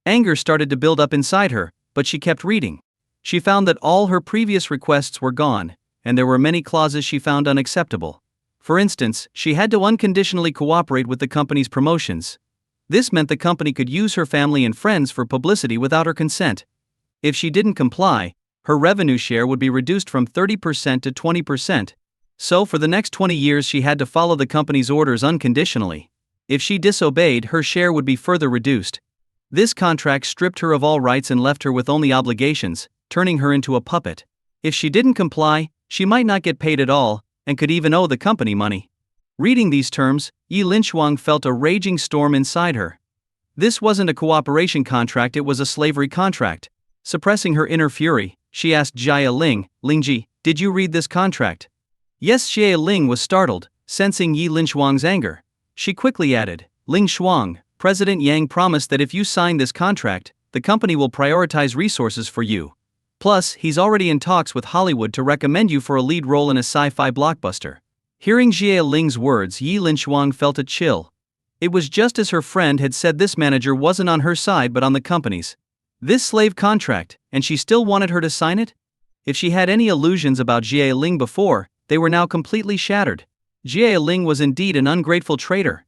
Anger started to build up inside her, but she kept reading. She found that all her previous requests were gone, and there were many clauses she found unacceptable. For instance, she had to unconditionally cooperate with the company's promotions. This meant the company could use her family and friends for publicity without her consent. If she didn't comply, her revenue share would be reduced from 30% to 20%. So for the next 20 years she had to follow the company's orders unconditionally. If she disobeyed, her share would be further reduced. This contract stripped her of all rights and left her with only obligations, turning her into a puppet. If she didn't comply, she might not get paid at all, and could even owe the company money. Reading these terms, Yi Linshuang felt a raging storm inside her. This wasn't a cooperation contract, it was a slavery contract. Suppressing her inner fury, she asked Jia Ling, Lingji, did you read this contract? Yes, Jia Ling was startled, sensing Yi Linshuang's anger. She quickly added, Ling Shuang, President Yang promised that if you sign this contract, the company will prioritize resources for you. Plus, he's already in talks with Hollywood to recommend you for a lead role in a sci-fi blockbuster. Hearing Jia Ling's words, Yi Linshuang felt a chill. It was just as her friend had said, this manager wasn't on her side but on the company's. This slave contract, and she still wanted her to sign it? If she had any illusions about Jia Ling before, they were now completely shattered. Jia Ling was indeed an ungrateful traitor.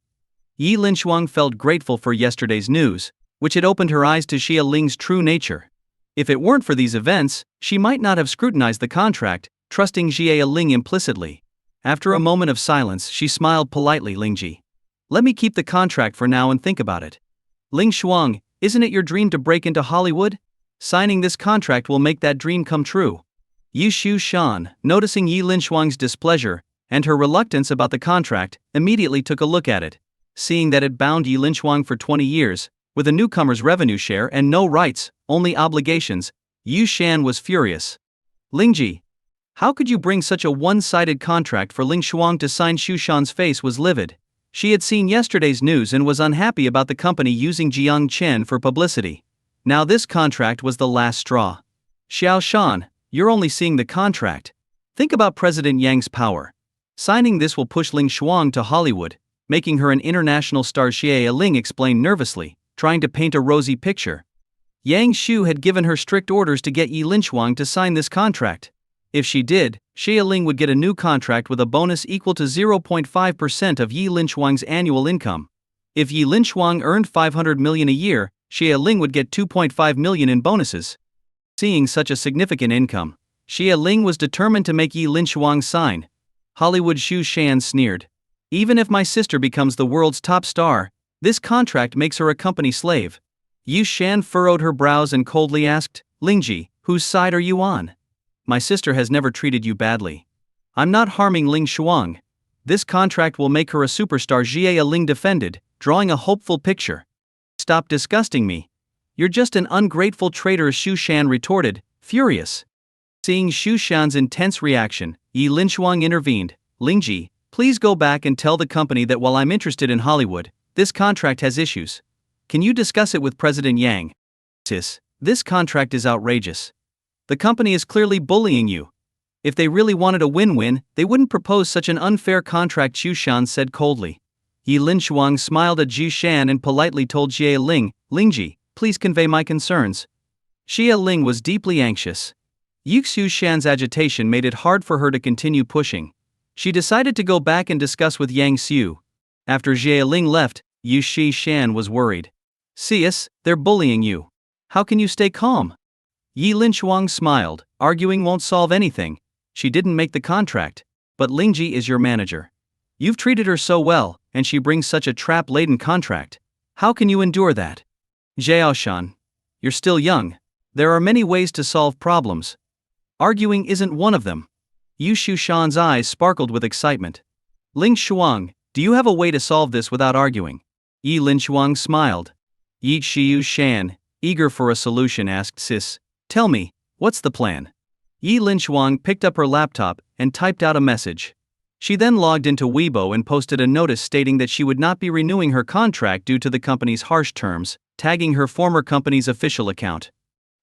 Yi Linshuang felt grateful for yesterday's news, which had opened her eyes to Jia Ling's true nature. If it weren't for these events, she might not have scrutinized the contract, trusting Jia Ling implicitly. After a moment of silence, she smiled politely, Lingji. Let me keep the contract for now and think about it. Ling Shuang, isn't it your dream to break into Hollywood? Signing this contract will make that dream come true. Yu Shu Shan, noticing Yi Linshuang's displeasure and her reluctance about the contract, immediately took a look at it. Seeing that it bound Yi Linshuang for 20 years, with a newcomer's revenue share and no rights, only obligations, Yu Shan was furious. Lingji, how could you bring such a one-sided contract for Ling Shuang to sign? Shu Shan's face was livid. She had seen yesterday's news and was unhappy about the company using Jiang Chen for publicity. Now this contract was the last straw. Xiao Shan, you're only seeing the contract. Think about President Yang's power. Signing this will push Ling Shuang to Hollywood, making her an international star. Xie Ling explained nervously, trying to paint a rosy picture. Yang Shu had given her strict orders to get Yi Linshuang to sign this contract. If she did, Xie Ling would get a new contract with a bonus equal to 0.5% of Yi Linshuang's annual income. If Yi Linshuang earned 500 million a year, Xie Ling would get 2.5 million in bonuses. Seeing such a significant income, Xie Ling was determined to make Yi Linshuang sign. Hollywood Shu Shan sneered. Even if my sister becomes the world's top star, this contract makes her a company slave. Yu Shan furrowed her brows and coldly asked, Lingji, whose side are you on? My sister has never treated you badly. I'm not harming Ling Shuang. This contract will make her a superstar. Jia Ling defended, drawing a hopeful picture. Stop disgusting me. You're just an ungrateful traitor, Shu Shan retorted, furious. Seeing Xu Shan's intense reaction, Yi Linshuang intervened. Lingji, please go back and tell the company that while I'm interested in Hollywood, this contract has issues. Can you discuss it with President Yang? Sis, this contract is outrageous. The company is clearly bullying you. If they really wanted a win-win, they wouldn't propose such an unfair contract, Xu Shan said coldly. Yi Linshuang smiled at Xu Shan and politely told Jie Ling, Lingji, please convey my concerns. Xie Ling was deeply anxious. Xu Shan's agitation made it hard for her to continue pushing. She decided to go back and discuss with Yang Xiu. After Jie Ling left, Xu Shan was worried. Sis, they're bullying you. How can you stay calm? Yi Linshuang smiled, arguing won't solve anything. She didn't make the contract. But Lingji is your manager. You've treated her so well, and she brings such a trap-laden contract. How can you endure that? Zhaoshan, you're still young. There are many ways to solve problems. Arguing isn't one of them. Xu Shan's eyes sparkled with excitement. Ling Shuang, do you have a way to solve this without arguing? Yi Linshuang smiled. Yi Xu Shan, eager for a solution, asked Sis, tell me, what's the plan? Yi Linshuang picked up her laptop and typed out a message. She then logged into Weibo and posted a notice stating that she would not be renewing her contract due to the company's harsh terms, tagging her former company's official account.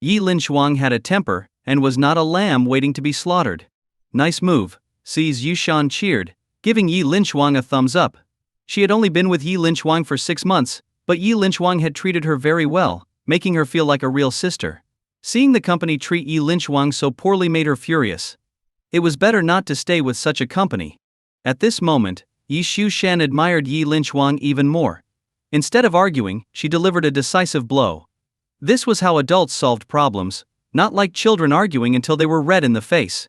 Yi Linshuang had a temper and was not a lamb waiting to be slaughtered. Nice move, Xu Shan cheered, giving Yi Linshuang a thumbs up. She had only been with Yi Linshuang for 6 months, but Yi Linshuang had treated her very well, making her feel like a real sister. Seeing the company treat Yi Linshuang so poorly made her furious. It was better not to stay with such a company. At this moment, Xu Shan admired Yi Linshuang even more. Instead of arguing, she delivered a decisive blow. This was how adults solved problems, not like children arguing until they were red in the face.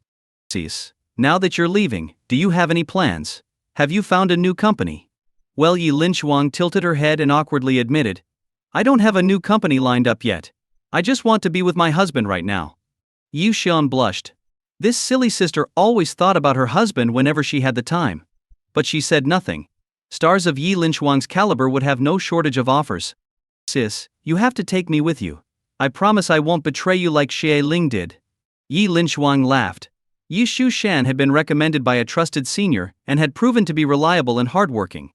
Sis, now that you're leaving, do you have any plans? Have you found a new company? Well, Yi Linshuang tilted her head and awkwardly admitted, I don't have a new company lined up yet. I just want to be with my husband right now. Yu Xian blushed. This silly sister always thought about her husband whenever she had the time. But she said nothing. Stars of Yi Linshuang's caliber would have no shortage of offers. Sis, you have to take me with you. I promise I won't betray you like Xie Ling did. Yi Linshuang laughed. Xu Shan had been recommended by a trusted senior and had proven to be reliable and hardworking.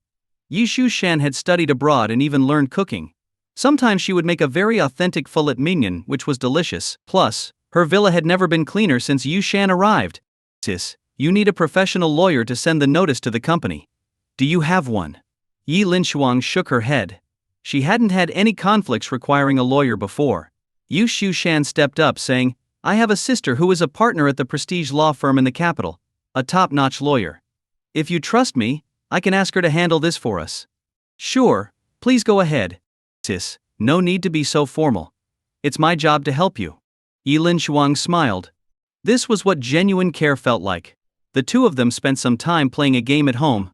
Xu Shan had studied abroad and even learned cooking. Sometimes she would make a very authentic filet mignon, which was delicious. Plus, her villa had never been cleaner since Yu Shan arrived. Sis, you need a professional lawyer to send the notice to the company. Do you have one? Yi Linshuang shook her head. She hadn't had any conflicts requiring a lawyer before. Xu Shan stepped up saying, I have a sister who is a partner at the prestige law firm in the capital, a top-notch lawyer. If you trust me, I can ask her to handle this for us. Sure, please go ahead. Sis, no need to be so formal. It's my job to help you. Yi Linshuang smiled. This was what genuine care felt like. The two of them spent some time playing a game at home.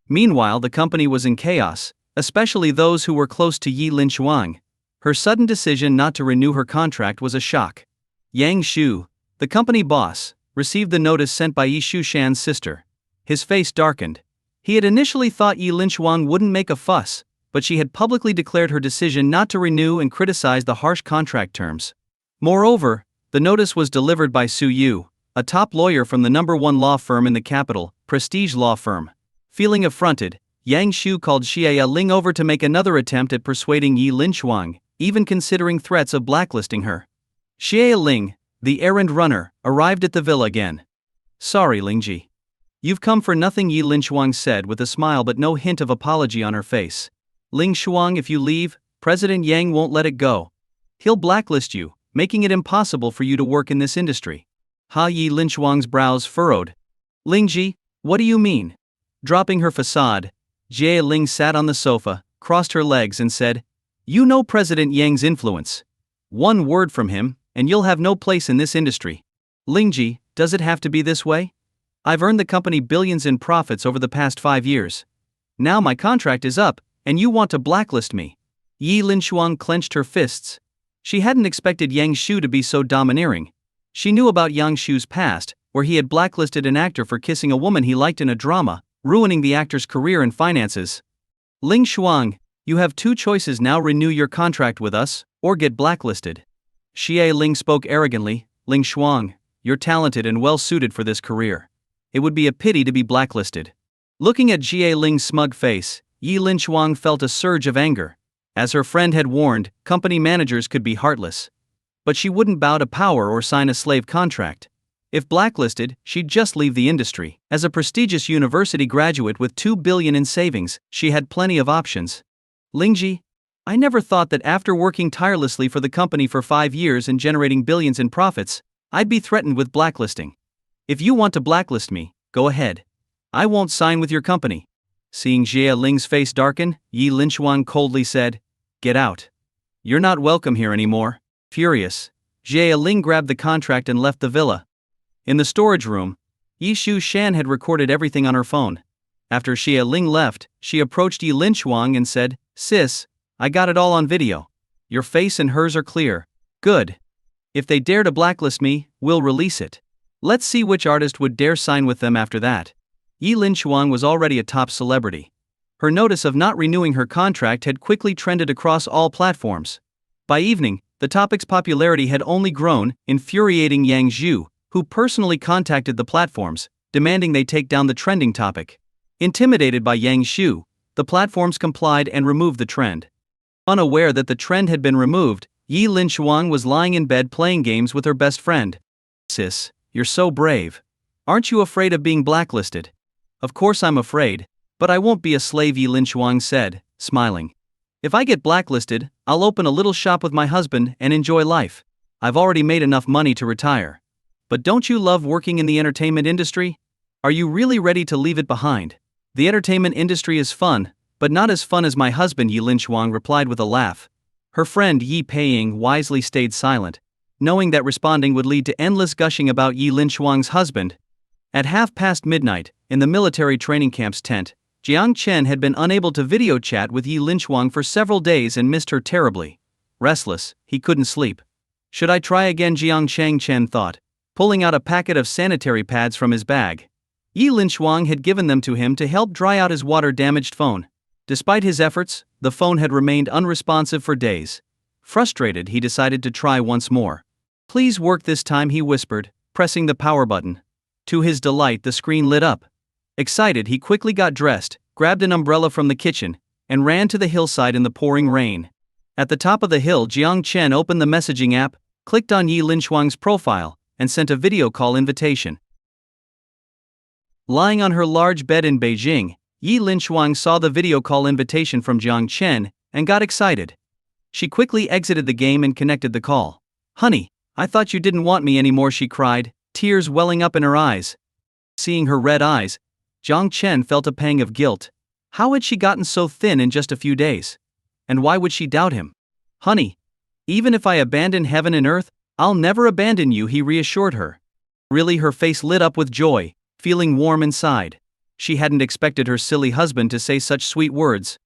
Meanwhile, the company was in chaos, especially those who were close to Yi Linshuang. Her sudden decision not to renew her contract was a shock. Yang Shu, the company boss, received the notice sent by Xu Shan's sister. His face darkened. He had initially thought Yi Linshuang wouldn't make a fuss, but she had publicly declared her decision not to renew and criticized the harsh contract terms. Moreover, the notice was delivered by Su Yu, a top lawyer from the #1 law firm in the capital, prestige law firm. Feeling affronted, Yang Shu called Xie Ling over to make another attempt at persuading Yi Linshuang, even considering threats of blacklisting her. Xie Ling, the errand runner, arrived at the villa again. Sorry, Lingji. You've come for nothing, Yi Linshuang said with a smile but no hint of apology on her face. Ling Shuang, if you leave, President Yang won't let it go. He'll blacklist you, making it impossible for you to work in this industry. Yi Linshuang's brows furrowed. Lingji, what do you mean? Dropping her facade, Jie Ling sat on the sofa, crossed her legs and said, You know President Yang's influence. One word from him, and you'll have no place in this industry. Lingji, does it have to be this way? I've earned the company billions in profits over the past 5 years. Now my contract is up, and you want to blacklist me. Yi Linshuang clenched her fists. She hadn't expected Yang Shu to be so domineering. She knew about Yang Shu's past, where he had blacklisted an actor for kissing a woman he liked in a drama, ruining the actor's career and finances. Ling Shuang, you have 2 choices now: renew your contract with us, or get blacklisted. Xie Ling spoke arrogantly. Ling Shuang, you're talented and well suited for this career. It would be a pity to be blacklisted. Looking at Jie Ling's smug face, Yi Linchuang felt a surge of anger. As her friend had warned, company managers could be heartless. But she wouldn't bow to power or sign a slave contract. If blacklisted, she'd just leave the industry. As a prestigious university graduate with 2 billion in savings, she had plenty of options. Lingji, I never thought that after working tirelessly for the company for 5 years and generating billions in profits, I'd be threatened with blacklisting. If you want to blacklist me, go ahead. I won't sign with your company. Seeing Jie Ling's face darken, Yi Linchuang coldly said, "Get out. You're not welcome here anymore." Furious, Jie Ling grabbed the contract and left the villa. In the storage room, Yi Shu Shan had recorded everything on her phone. After Jie Ling left, she approached Yi Linchuang and said, "Sis, I got it all on video. Your face and hers are clear. Good. If they dare to blacklist me, we'll release it. Let's see which artist would dare sign with them after that." Yi Linchuang was already a top celebrity. Her notice of not renewing her contract had quickly trended across all platforms. By evening, the topic's popularity had only grown, infuriating Yang Zhu, who personally contacted the platforms, demanding they take down the trending topic. Intimidated by Yang Zhu, the platforms complied and removed the trend. Unaware that the trend had been removed, Yi Linchuang was lying in bed playing games with her best friend. "Sis, you're so brave. Aren't you afraid of being blacklisted?" "Of course I'm afraid, but I won't be a slave," Yi Linchuang said, smiling. "If I get blacklisted, I'll open a little shop with my husband and enjoy life. I've already made enough money to retire." "But don't you love working in the entertainment industry? Are you really ready to leave it behind?" "The entertainment industry is fun, but not as fun as my husband," Yi Linchuang replied with a laugh. Her friend Yi Peiying wisely stayed silent, knowing that responding would lead to endless gushing about Yi Linchuang's husband. At midnight, in the military training camp's tent, Jiang Chen had been unable to video chat with Yi Linchuang for several days and missed her terribly. Restless, he couldn't sleep. "Should I try again?" Jiang Chen thought, pulling out a packet of sanitary pads from his bag. Yi Linchuang had given them to him to help dry out his water-damaged phone. Despite his efforts, the phone had remained unresponsive for days. Frustrated, he decided to try once more. "Please work this time," he whispered, pressing the power button. To his delight, the screen lit up. Excited, he quickly got dressed, grabbed an umbrella from the kitchen, and ran to the hillside in the pouring rain. At the top of the hill, Jiang Chen opened the messaging app, clicked on Yi Linchuang's profile, and sent a video call invitation. Lying on her large bed in Beijing, Yi Linchuang saw the video call invitation from Jiang Chen and got excited. She quickly exited the game and connected the call. "Honey, I thought you didn't want me anymore," she cried, tears welling up in her eyes. Seeing her red eyes, Jiang Chen felt a pang of guilt. How had she gotten so thin in just a few days? And why would she doubt him? "Honey, even if I abandon heaven and earth, I'll never abandon you," he reassured her. Really, her face lit up with joy, feeling warm inside. She hadn't expected her silly husband to say such sweet words.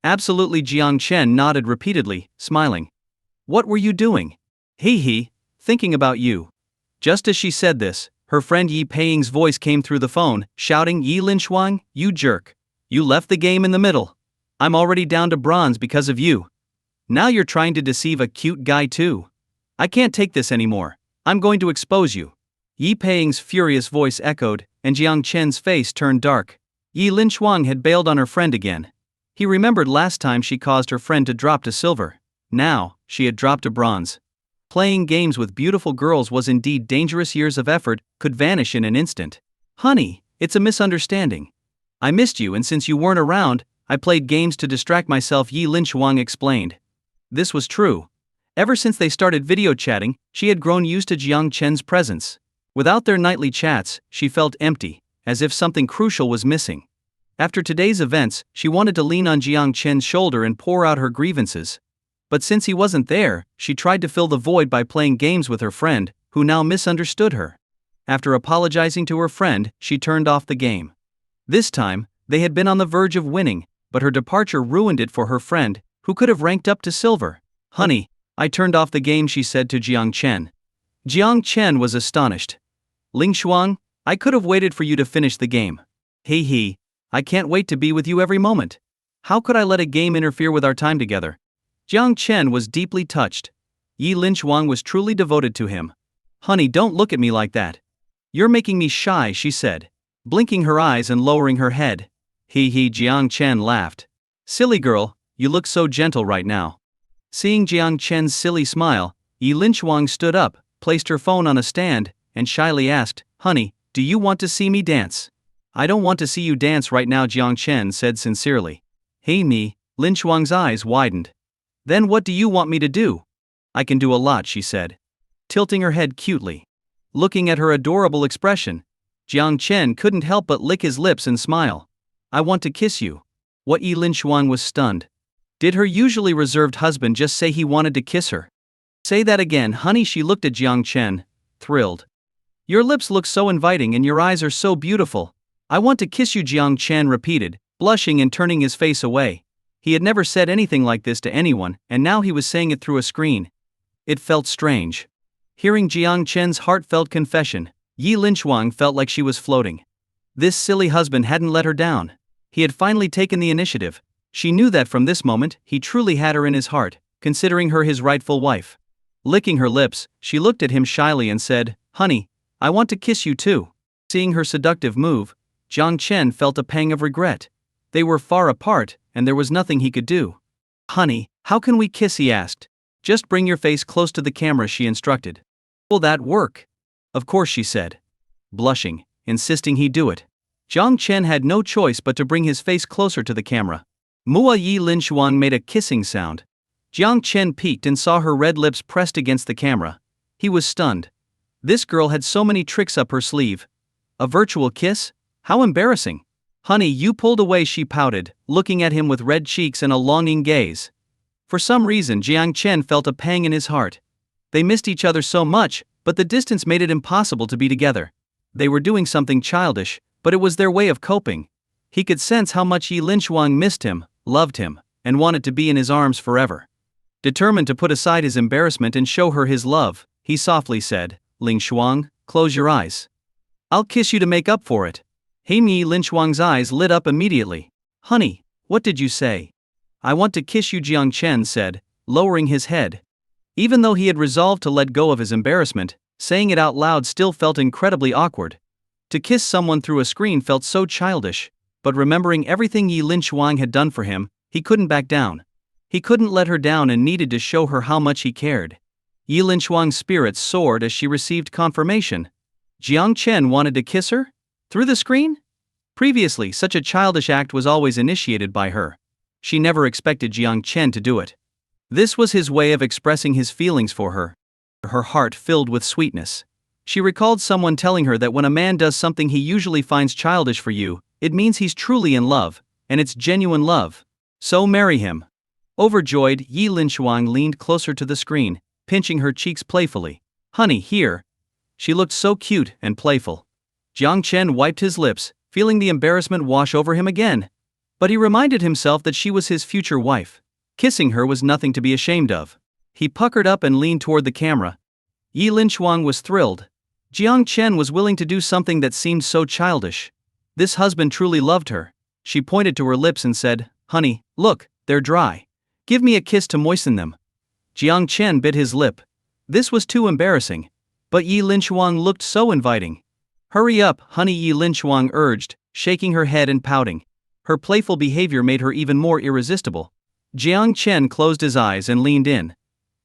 "Absolutely," Jiang Chen nodded repeatedly, smiling. "What were you doing?" He, thinking about you." Just as she said this, her friend Yi Peiying's voice came through the phone, shouting, "Yi Linchuang, you jerk. You left the game in the middle. I'm already down to bronze because of you. Now you're trying to deceive a cute guy too. I can't take this anymore. I'm going to expose you." Yi Peiying's furious voice echoed, and Jiang Chen's face turned dark. Yi Linchuang had bailed on her friend again. He remembered last time she caused her friend to drop to silver. Now, she had dropped to bronze. Playing games with beautiful girls was indeed dangerous. Years of effort could vanish in an instant. "Honey, it's a misunderstanding. I missed you, and since you weren't around, I played games to distract myself," Yi Linchuang explained. This was true. Ever since they started video chatting, she had grown used to Jiang Chen's presence. Without their nightly chats, she felt empty, as if something crucial was missing. After today's events, she wanted to lean on Jiang Chen's shoulder and pour out her grievances. But since he wasn't there, she tried to fill the void by playing games with her friend, who now misunderstood her. After apologizing to her friend, she turned off the game. This time, they had been on the verge of winning, but her departure ruined it for her friend, who could have ranked up to silver. "Honey, I turned off the game," she said to Jiang Chen. Jiang Chen was astonished. "Linchuang, I could have waited for you to finish the game." He, I can't wait to be with you every moment. How could I let a game interfere with our time together?" Jiang Chen was deeply touched. Yi Linchuang was truly devoted to him. Honey, don't look at me like that. You're making me shy, she said, blinking her eyes and lowering her head. He, Jiang Chen laughed. Silly girl, you look so gentle right now. Seeing Jiang Chen's silly smile, Yi Linshuang stood up, placed her phone on a stand, and shyly asked, Honey, do you want to see me dance? I don't want to see you dance right now, Jiang Chen said sincerely. Hey me, Linshuang's eyes widened. Then what do you want me to do? I can do a lot, she said, tilting her head cutely. Looking at her adorable expression, Jiang Chen couldn't help but lick his lips and smile. I want to kiss you. What? Yi Linshuang was stunned. Did her usually reserved husband just say he wanted to kiss her? Say that again, honey. She looked at Jiang Chen, thrilled. Your lips look so inviting and your eyes are so beautiful. I want to kiss you, Jiang Chen repeated, blushing and turning his face away. He had never said anything like this to anyone, and now he was saying it through a screen. It felt strange. Hearing Jiang Chen's heartfelt confession, Yi Linshuang felt like she was floating. This silly husband hadn't let her down. He had finally taken the initiative. She knew that from this moment, he truly had her in his heart, considering her his rightful wife. Licking her lips, she looked at him shyly and said, Honey, I want to kiss you too. Seeing her seductive move, Jiang Chen felt a pang of regret. They were far apart, and there was nothing he could do. Honey, how can we kiss? He asked. Just bring your face close to the camera, she instructed. Will that work? Of course, she said, blushing, insisting he do it. Jiang Chen had no choice but to bring his face closer to the camera. Mua. Yi Linshuang made a kissing sound. Jiang Chen peeked and saw her red lips pressed against the camera. He was stunned. This girl had so many tricks up her sleeve. A virtual kiss? How embarrassing. Honey, you pulled away, she pouted, looking at him with red cheeks and a longing gaze. For some reason, Jiang Chen felt a pang in his heart. They missed each other so much, but the distance made it impossible to be together. They were doing something childish, but it was their way of coping. He could sense how much Yi Linshuang missed him, loved him, and wanted to be in his arms forever. Determined to put aside his embarrassment and show her his love, he softly said, Linshuang, close your eyes. I'll kiss you to make up for it. Yi Linshuang's eyes lit up immediately. Honey, what did you say? I want to kiss you, Jiang Chen said, lowering his head. Even though he had resolved to let go of his embarrassment, saying it out loud still felt incredibly awkward. To kiss someone through a screen felt so childish, but remembering everything Yi Linshuang had done for him, he couldn't back down. He couldn't let her down and needed to show her how much he cared. Yi Linshuang's spirits soared as she received confirmation. Jiang Chen wanted to kiss her? Through the screen? Previously, such a childish act was always initiated by her. She never expected Jiang Chen to do it. This was his way of expressing his feelings for her. Her heart filled with sweetness. She recalled someone telling her that when a man does something he usually finds childish for you, it means he's truly in love, and it's genuine love. So marry him. Overjoyed, Yi Linshuang leaned closer to the screen, pinching her cheeks playfully. Honey, here. She looked so cute and playful. Jiang Chen wiped his lips, feeling the embarrassment wash over him again. But he reminded himself that she was his future wife. Kissing her was nothing to be ashamed of. He puckered up and leaned toward the camera. Yi Linshuang was thrilled. Jiang Chen was willing to do something that seemed so childish. This husband truly loved her. She pointed to her lips and said, Honey, look, they're dry. Give me a kiss to moisten them. Jiang Chen bit his lip. This was too embarrassing. But Yi Linshuang looked so inviting. Hurry up, honey, Yi Linshuang urged, shaking her head and pouting. Her playful behavior made her even more irresistible. Jiang Chen closed his eyes and leaned in.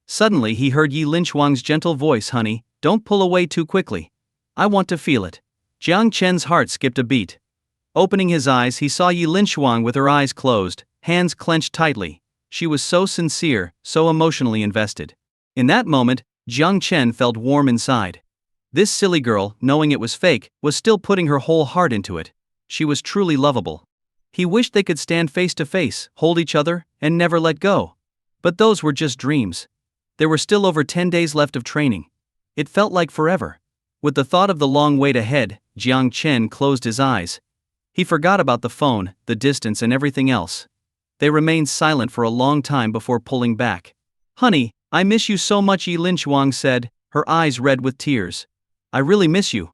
Suddenly he heard Yi Linshuang's gentle voice, Honey, don't pull away too quickly. I want to feel it. Jiang Chen's heart skipped a beat. Opening his eyes, he saw Yi Linshuang with her eyes closed, hands clenched tightly. She was so sincere, so emotionally invested. In that moment, Jiang Chen felt warm inside. This silly girl, knowing it was fake, was still putting her whole heart into it. She was truly lovable. He wished they could stand face to face, hold each other, and never let go. But those were just dreams. There were still over 10 days left of training. It felt like forever. With the thought of the long wait ahead, Jiang Chen closed his eyes. He forgot about the phone, the distance, and everything else. They remained silent for a long time before pulling back. Honey, I miss you so much, Yi Linshuang said, her eyes red with tears. I really miss you.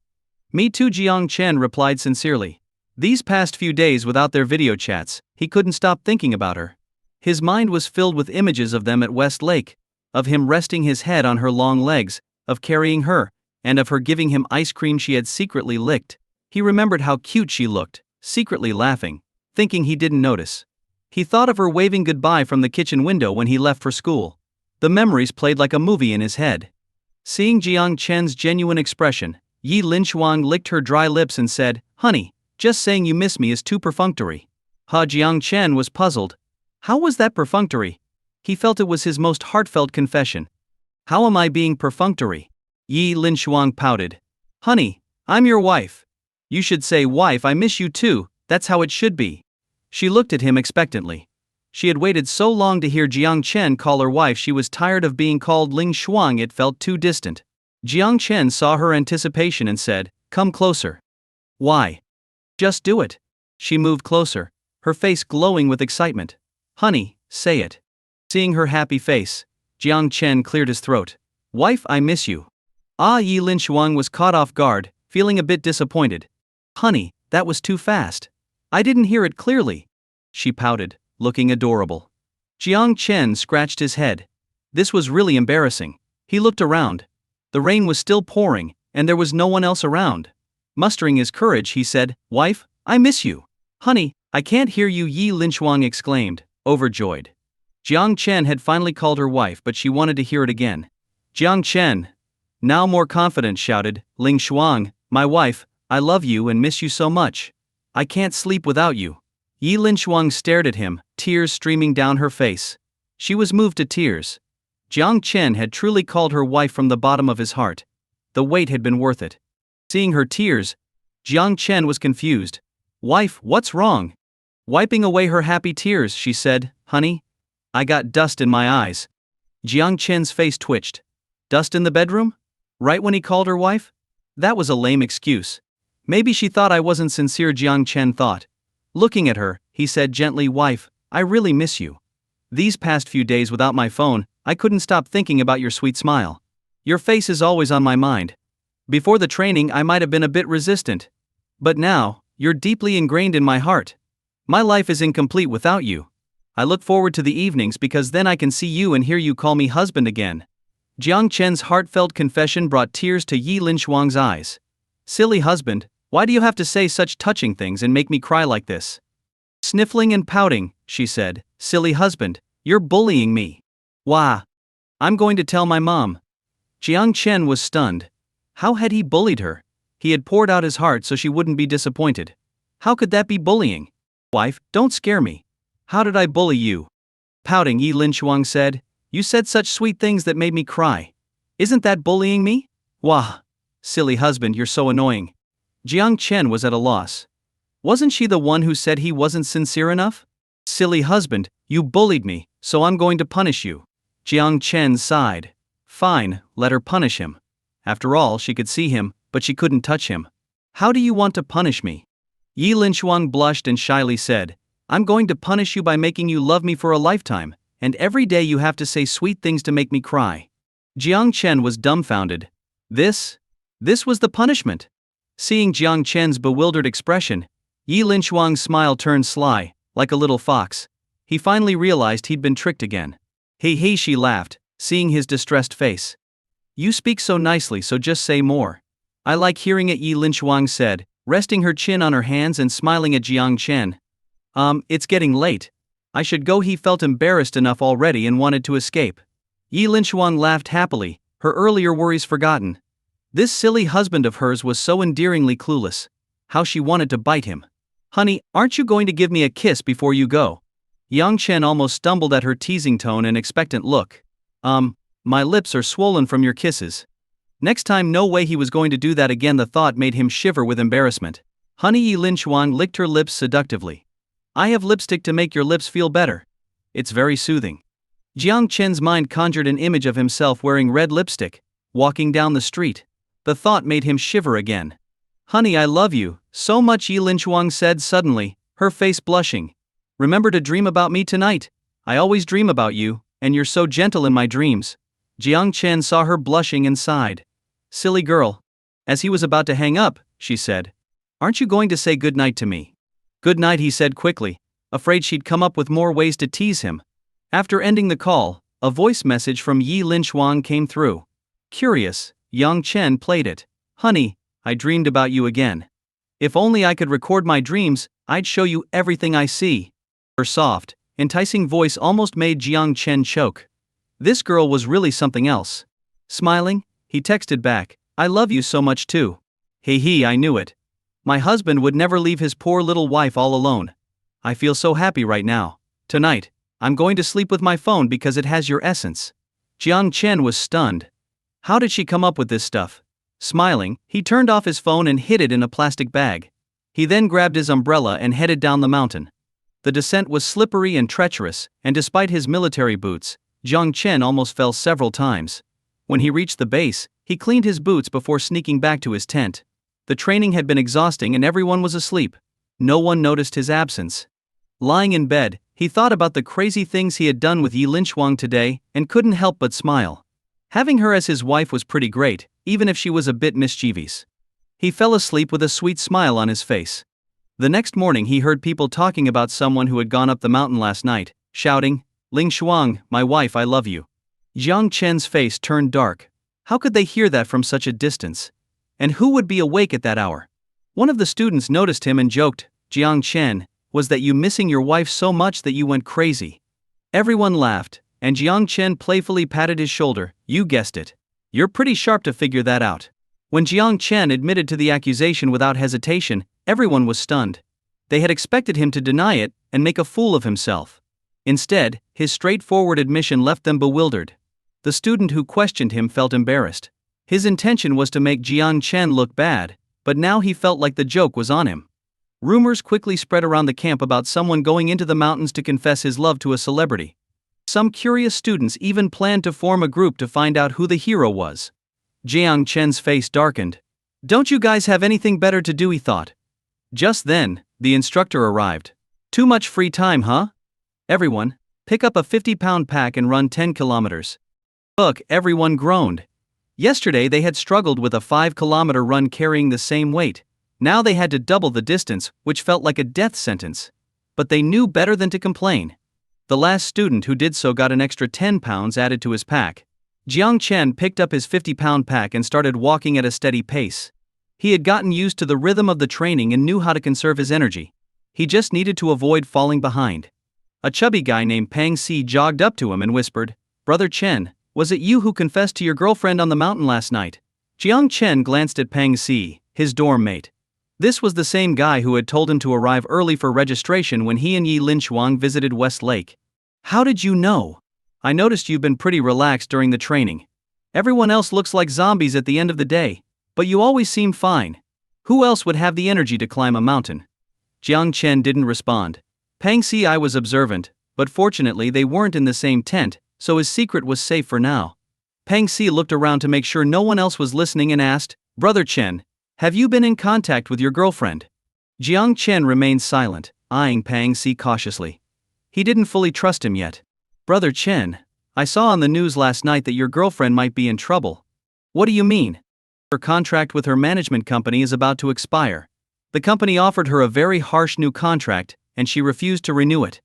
Me too, Jiang Chen replied sincerely. These past few days without their video chats, he couldn't stop thinking about her. His mind was filled with images of them at West Lake, of him resting his head on her long legs, of carrying her, and of her giving him ice cream she had secretly licked. He remembered how cute she looked, secretly laughing, thinking he didn't notice. He thought of her waving goodbye from the kitchen window when he left for school. The memories played like a movie in his head. Seeing Jiang Chen's genuine expression, Yi Linshuang licked her dry lips and said, "Honey, just saying you miss me is too perfunctory." Jiang Chen was puzzled. How was that perfunctory? He felt it was his most heartfelt confession. How am I being perfunctory? Yi Linshuang pouted. Honey, I'm your wife. You should say, wife, I miss you too, that's how it should be. She looked at him expectantly. She had waited so long to hear Jiang Chen call her wife she was tired of being called Ling Shuang, it felt too distant. Jiang Chen saw her anticipation and said, "Come closer." Why? Just do it. She moved closer, her face glowing with excitement. Honey, say it. Seeing her happy face, Jiang Chen cleared his throat. Wife, I miss you. Yi Linshuang was caught off guard, feeling a bit disappointed. Honey, that was too fast. I didn't hear it clearly. She pouted, looking adorable. Jiang Chen scratched his head. This was really embarrassing. He looked around. The rain was still pouring, and there was no one else around. Mustering his courage, he said, Wife, I miss you. Honey, I can't hear you, Yi Linshuang exclaimed, overjoyed. Jiang Chen had finally called her wife, but she wanted to hear it again. Jiang Chen, now more confident, shouted, Ling Shuang, my wife, I love you and miss you so much. I can't sleep without you. Yi Linshuang stared at him, tears streaming down her face. She was moved to tears. Jiang Chen had truly called her wife from the bottom of his heart. The wait had been worth it. Seeing her tears, Jiang Chen was confused. Wife, what's wrong? Wiping away her happy tears, she said, Honey, I got dust in my eyes. Jiang Chen's face twitched. Dust in the bedroom? Right when he called her wife? That was a lame excuse. Maybe she thought I wasn't sincere, Jiang Chen thought. Looking at her, he said gently, Wife, I really miss you. These past few days without my phone, I couldn't stop thinking about your sweet smile. Your face is always on my mind. Before the training I might have been a bit resistant. But now, you're deeply ingrained in my heart. My life is incomplete without you. I look forward to the evenings because then I can see you and hear you call me husband again. Jiang Chen's heartfelt confession brought tears to Yi Linshuang's eyes. Silly husband, why do you have to say such touching things and make me cry like this? Sniffling and pouting, she said, Silly husband, you're bullying me. Wah! I'm going to tell my mom. Jiang Chen was stunned. How had he bullied her? He had poured out his heart so she wouldn't be disappointed. How could that be bullying? Wife, don't scare me. How did I bully you? Pouting, Yi Linshuang said, You said such sweet things that made me cry. Isn't that bullying me? Wah! Silly husband, you're so annoying. Jiang Chen was at a loss. Wasn't she the one who said he wasn't sincere enough? Silly husband, you bullied me, so I'm going to punish you. Jiang Chen sighed. Fine, let her punish him. After all, she could see him, but she couldn't touch him. How do you want to punish me? Yi Linshuang blushed and shyly said, I'm going to punish you by making you love me for a lifetime, and every day you have to say sweet things to make me cry. Jiang Chen was dumbfounded. This was the punishment. Seeing Jiang Chen's bewildered expression, Yi Linshuang's smile turned sly, like a little fox. He finally realized he'd been tricked again. Hey, she laughed, seeing his distressed face. You speak so nicely, so just say more. I like hearing it, Yi Linshuang said, resting her chin on her hands and smiling at Jiang Chen. It's getting late. I should go. He felt embarrassed enough already and wanted to escape. Yi Linshuang laughed happily, her earlier worries forgotten. This silly husband of hers was so endearingly clueless. How she wanted to bite him. Honey, aren't you going to give me a kiss before you go? Yang Chen almost stumbled at her teasing tone and expectant look. My lips are swollen from your kisses. Next time, no way he was going to do that again. The thought made him shiver with embarrassment. Honey, Yi Linshuang licked her lips seductively. I have lipstick to make your lips feel better. It's very soothing. Jiang Chen's mind conjured an image of himself wearing red lipstick, walking down the street. The thought made him shiver again. Honey, I love you so much, Yi Linshuang said suddenly, her face blushing. Remember to dream about me tonight. I always dream about you, and you're so gentle in my dreams. Jiang Chen saw her blushing and sighed. Silly girl. As he was about to hang up, she said, Aren't you going to say good night to me? Good night, he said quickly, afraid she'd come up with more ways to tease him. After ending the call, a voice message from Yi Linshuang came through. Curious, Yang Chen played it. Honey, I dreamed about you again. If only I could record my dreams, I'd show you everything I see. Her soft, enticing voice almost made Jiang Chen choke. This girl was really something else. Smiling, he texted back, I love you so much too. Hey, I knew it. My husband would never leave his poor little wife all alone. I feel so happy right now. Tonight, I'm going to sleep with my phone because it has your essence. Jiang Chen was stunned. How did she come up with this stuff? Smiling, he turned off his phone and hid it in a plastic bag. He then grabbed his umbrella and headed down the mountain. The descent was slippery and treacherous, and despite his military boots, Jiang Chen almost fell several times. When he reached the base, he cleaned his boots before sneaking back to his tent. The training had been exhausting and everyone was asleep. No one noticed his absence. Lying in bed, he thought about the crazy things he had done with Yi Linchuang today and couldn't help but smile. Having her as his wife was pretty great, even if she was a bit mischievous. He fell asleep with a sweet smile on his face. The next morning he heard people talking about someone who had gone up the mountain last night, shouting, Ling Shuang, my wife, I love you. Jiang Chen's face turned dark. How could they hear that from such a distance? And who would be awake at that hour? One of the students noticed him and joked, Jiang Chen, was that you missing your wife so much that you went crazy? Everyone laughed, and Jiang Chen playfully patted his shoulder, you guessed it. You're pretty sharp to figure that out. When Jiang Chen admitted to the accusation without hesitation, everyone was stunned. They had expected him to deny it and make a fool of himself. Instead, his straightforward admission left them bewildered. The student who questioned him felt embarrassed. His intention was to make Jiang Chen look bad, but now he felt like the joke was on him. Rumors quickly spread around the camp about someone going into the mountains to confess his love to a celebrity. Some curious students even planned to form a group to find out who the hero was. Jiang Chen's face darkened. Don't you guys have anything better to do, he thought. Just then, the instructor arrived. Too much free time, huh? Everyone, pick up a 50-pound pack and run 10 kilometers. Look, everyone groaned. Yesterday they had struggled with a 5-kilometer run carrying the same weight. Now they had to double the distance, which felt like a death sentence. But they knew better than to complain. The last student who did so got an extra 10 pounds added to his pack. Jiang Chen picked up his 50-pound pack and started walking at a steady pace. He had gotten used to the rhythm of the training and knew how to conserve his energy. He just needed to avoid falling behind. A chubby guy named Pang Si jogged up to him and whispered, Brother Chen, was it you who confessed to your girlfriend on the mountain last night? Jiang Chen glanced at Pang Si, his dorm mate. This was the same guy who had told him to arrive early for registration when he and Yi Linchuang visited West Lake. How did you know? I noticed you've been pretty relaxed during the training. Everyone else looks like zombies at the end of the day, but you always seem fine. Who else would have the energy to climb a mountain? Jiang Chen didn't respond. Pang Si was observant, but fortunately they weren't in the same tent, so his secret was safe for now. Pang Si looked around to make sure no one else was listening and asked, Brother Chen, have you been in contact with your girlfriend? Jiang Chen remained silent, eyeing Pang Si cautiously. He didn't fully trust him yet. Brother Chen, I saw on the news last night that your girlfriend might be in trouble. What do you mean? Her contract with her management company is about to expire. The company offered her a very harsh new contract, and she refused to renew it.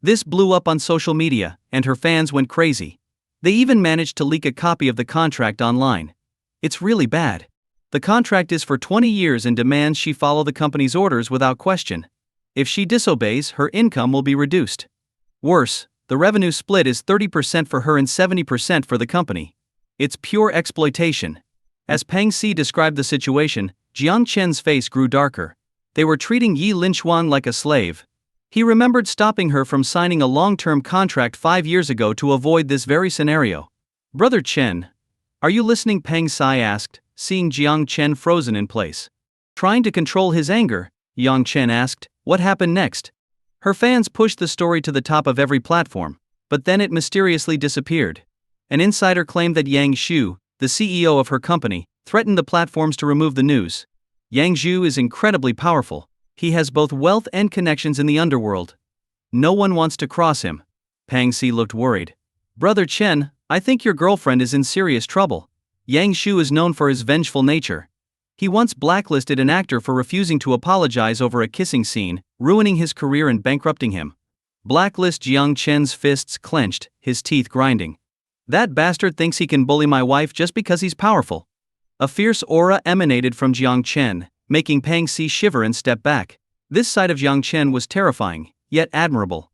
This blew up on social media, and her fans went crazy. They even managed to leak a copy of the contract online. It's really bad. The contract is for 20 years and demands she follow the company's orders without question. If she disobeys, her income will be reduced. Worse, the revenue split is 30% for her and 70% for the company. It's pure exploitation. As Pang Si described the situation, Jiang Chen's face grew darker. They were treating Yi Linchuang like a slave. He remembered stopping her from signing a long-term contract 5 years ago to avoid this very scenario. Brother Chen, are you listening? Pang Si asked, seeing Jiang Chen frozen in place. Trying to control his anger, Jiang Chen asked, what happened next? Her fans pushed the story to the top of every platform, but then it mysteriously disappeared. An insider claimed that Yang Xu, the CEO of her company, threatened the platforms to remove the news. Yang Xu is incredibly powerful. He has both wealth and connections in the underworld. No one wants to cross him. Pang Si looked worried. Brother Chen, I think your girlfriend is in serious trouble. Yang Xu is known for his vengeful nature. He once blacklisted an actor for refusing to apologize over a kissing scene, ruining his career and bankrupting him. Blacklist. Jiang Chen's fists clenched, his teeth grinding. That bastard thinks he can bully my wife just because he's powerful. A fierce aura emanated from Jiang Chen, making Pang Si shiver and step back. This side of Jiang Chen was terrifying, yet admirable.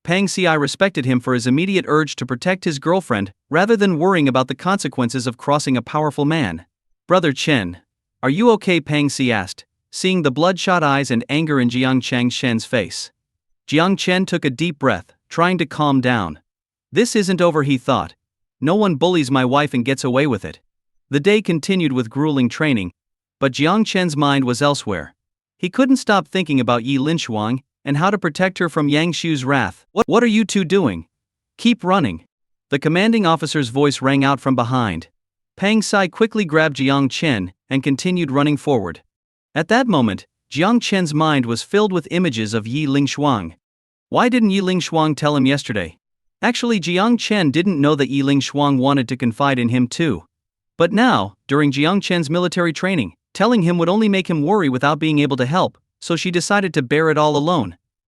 Pang Si respected him for his immediate urge to protect his girlfriend, rather than worrying about the consequences of crossing a powerful man. Brother Chen, are you okay? Pang Si asked, seeing the bloodshot eyes and anger in Jiang Chen's face. Jiang Chen took a deep breath, trying to calm down. This isn't over, he thought. No one bullies my wife and gets away with it. The day continued with grueling training, but Jiang Chen's mind was elsewhere. He couldn't stop thinking about Yi Linshuang and how to protect her from Yang Xu's wrath. What are you two doing? Keep running. The commanding officer's voice rang out from behind. Pang Si quickly grabbed Jiang Chen and continued running forward. At that moment, Jiang Chen's mind was filled with images of Yi Linshuang. Why didn't Yi Linshuang tell him yesterday? Actually, Jiang Chen didn't know that Yi Linshuang wanted to confide in him too. But now, during Jiang Chen's military training, telling him would only make him worry without being able to help, so she decided to bear it all alone.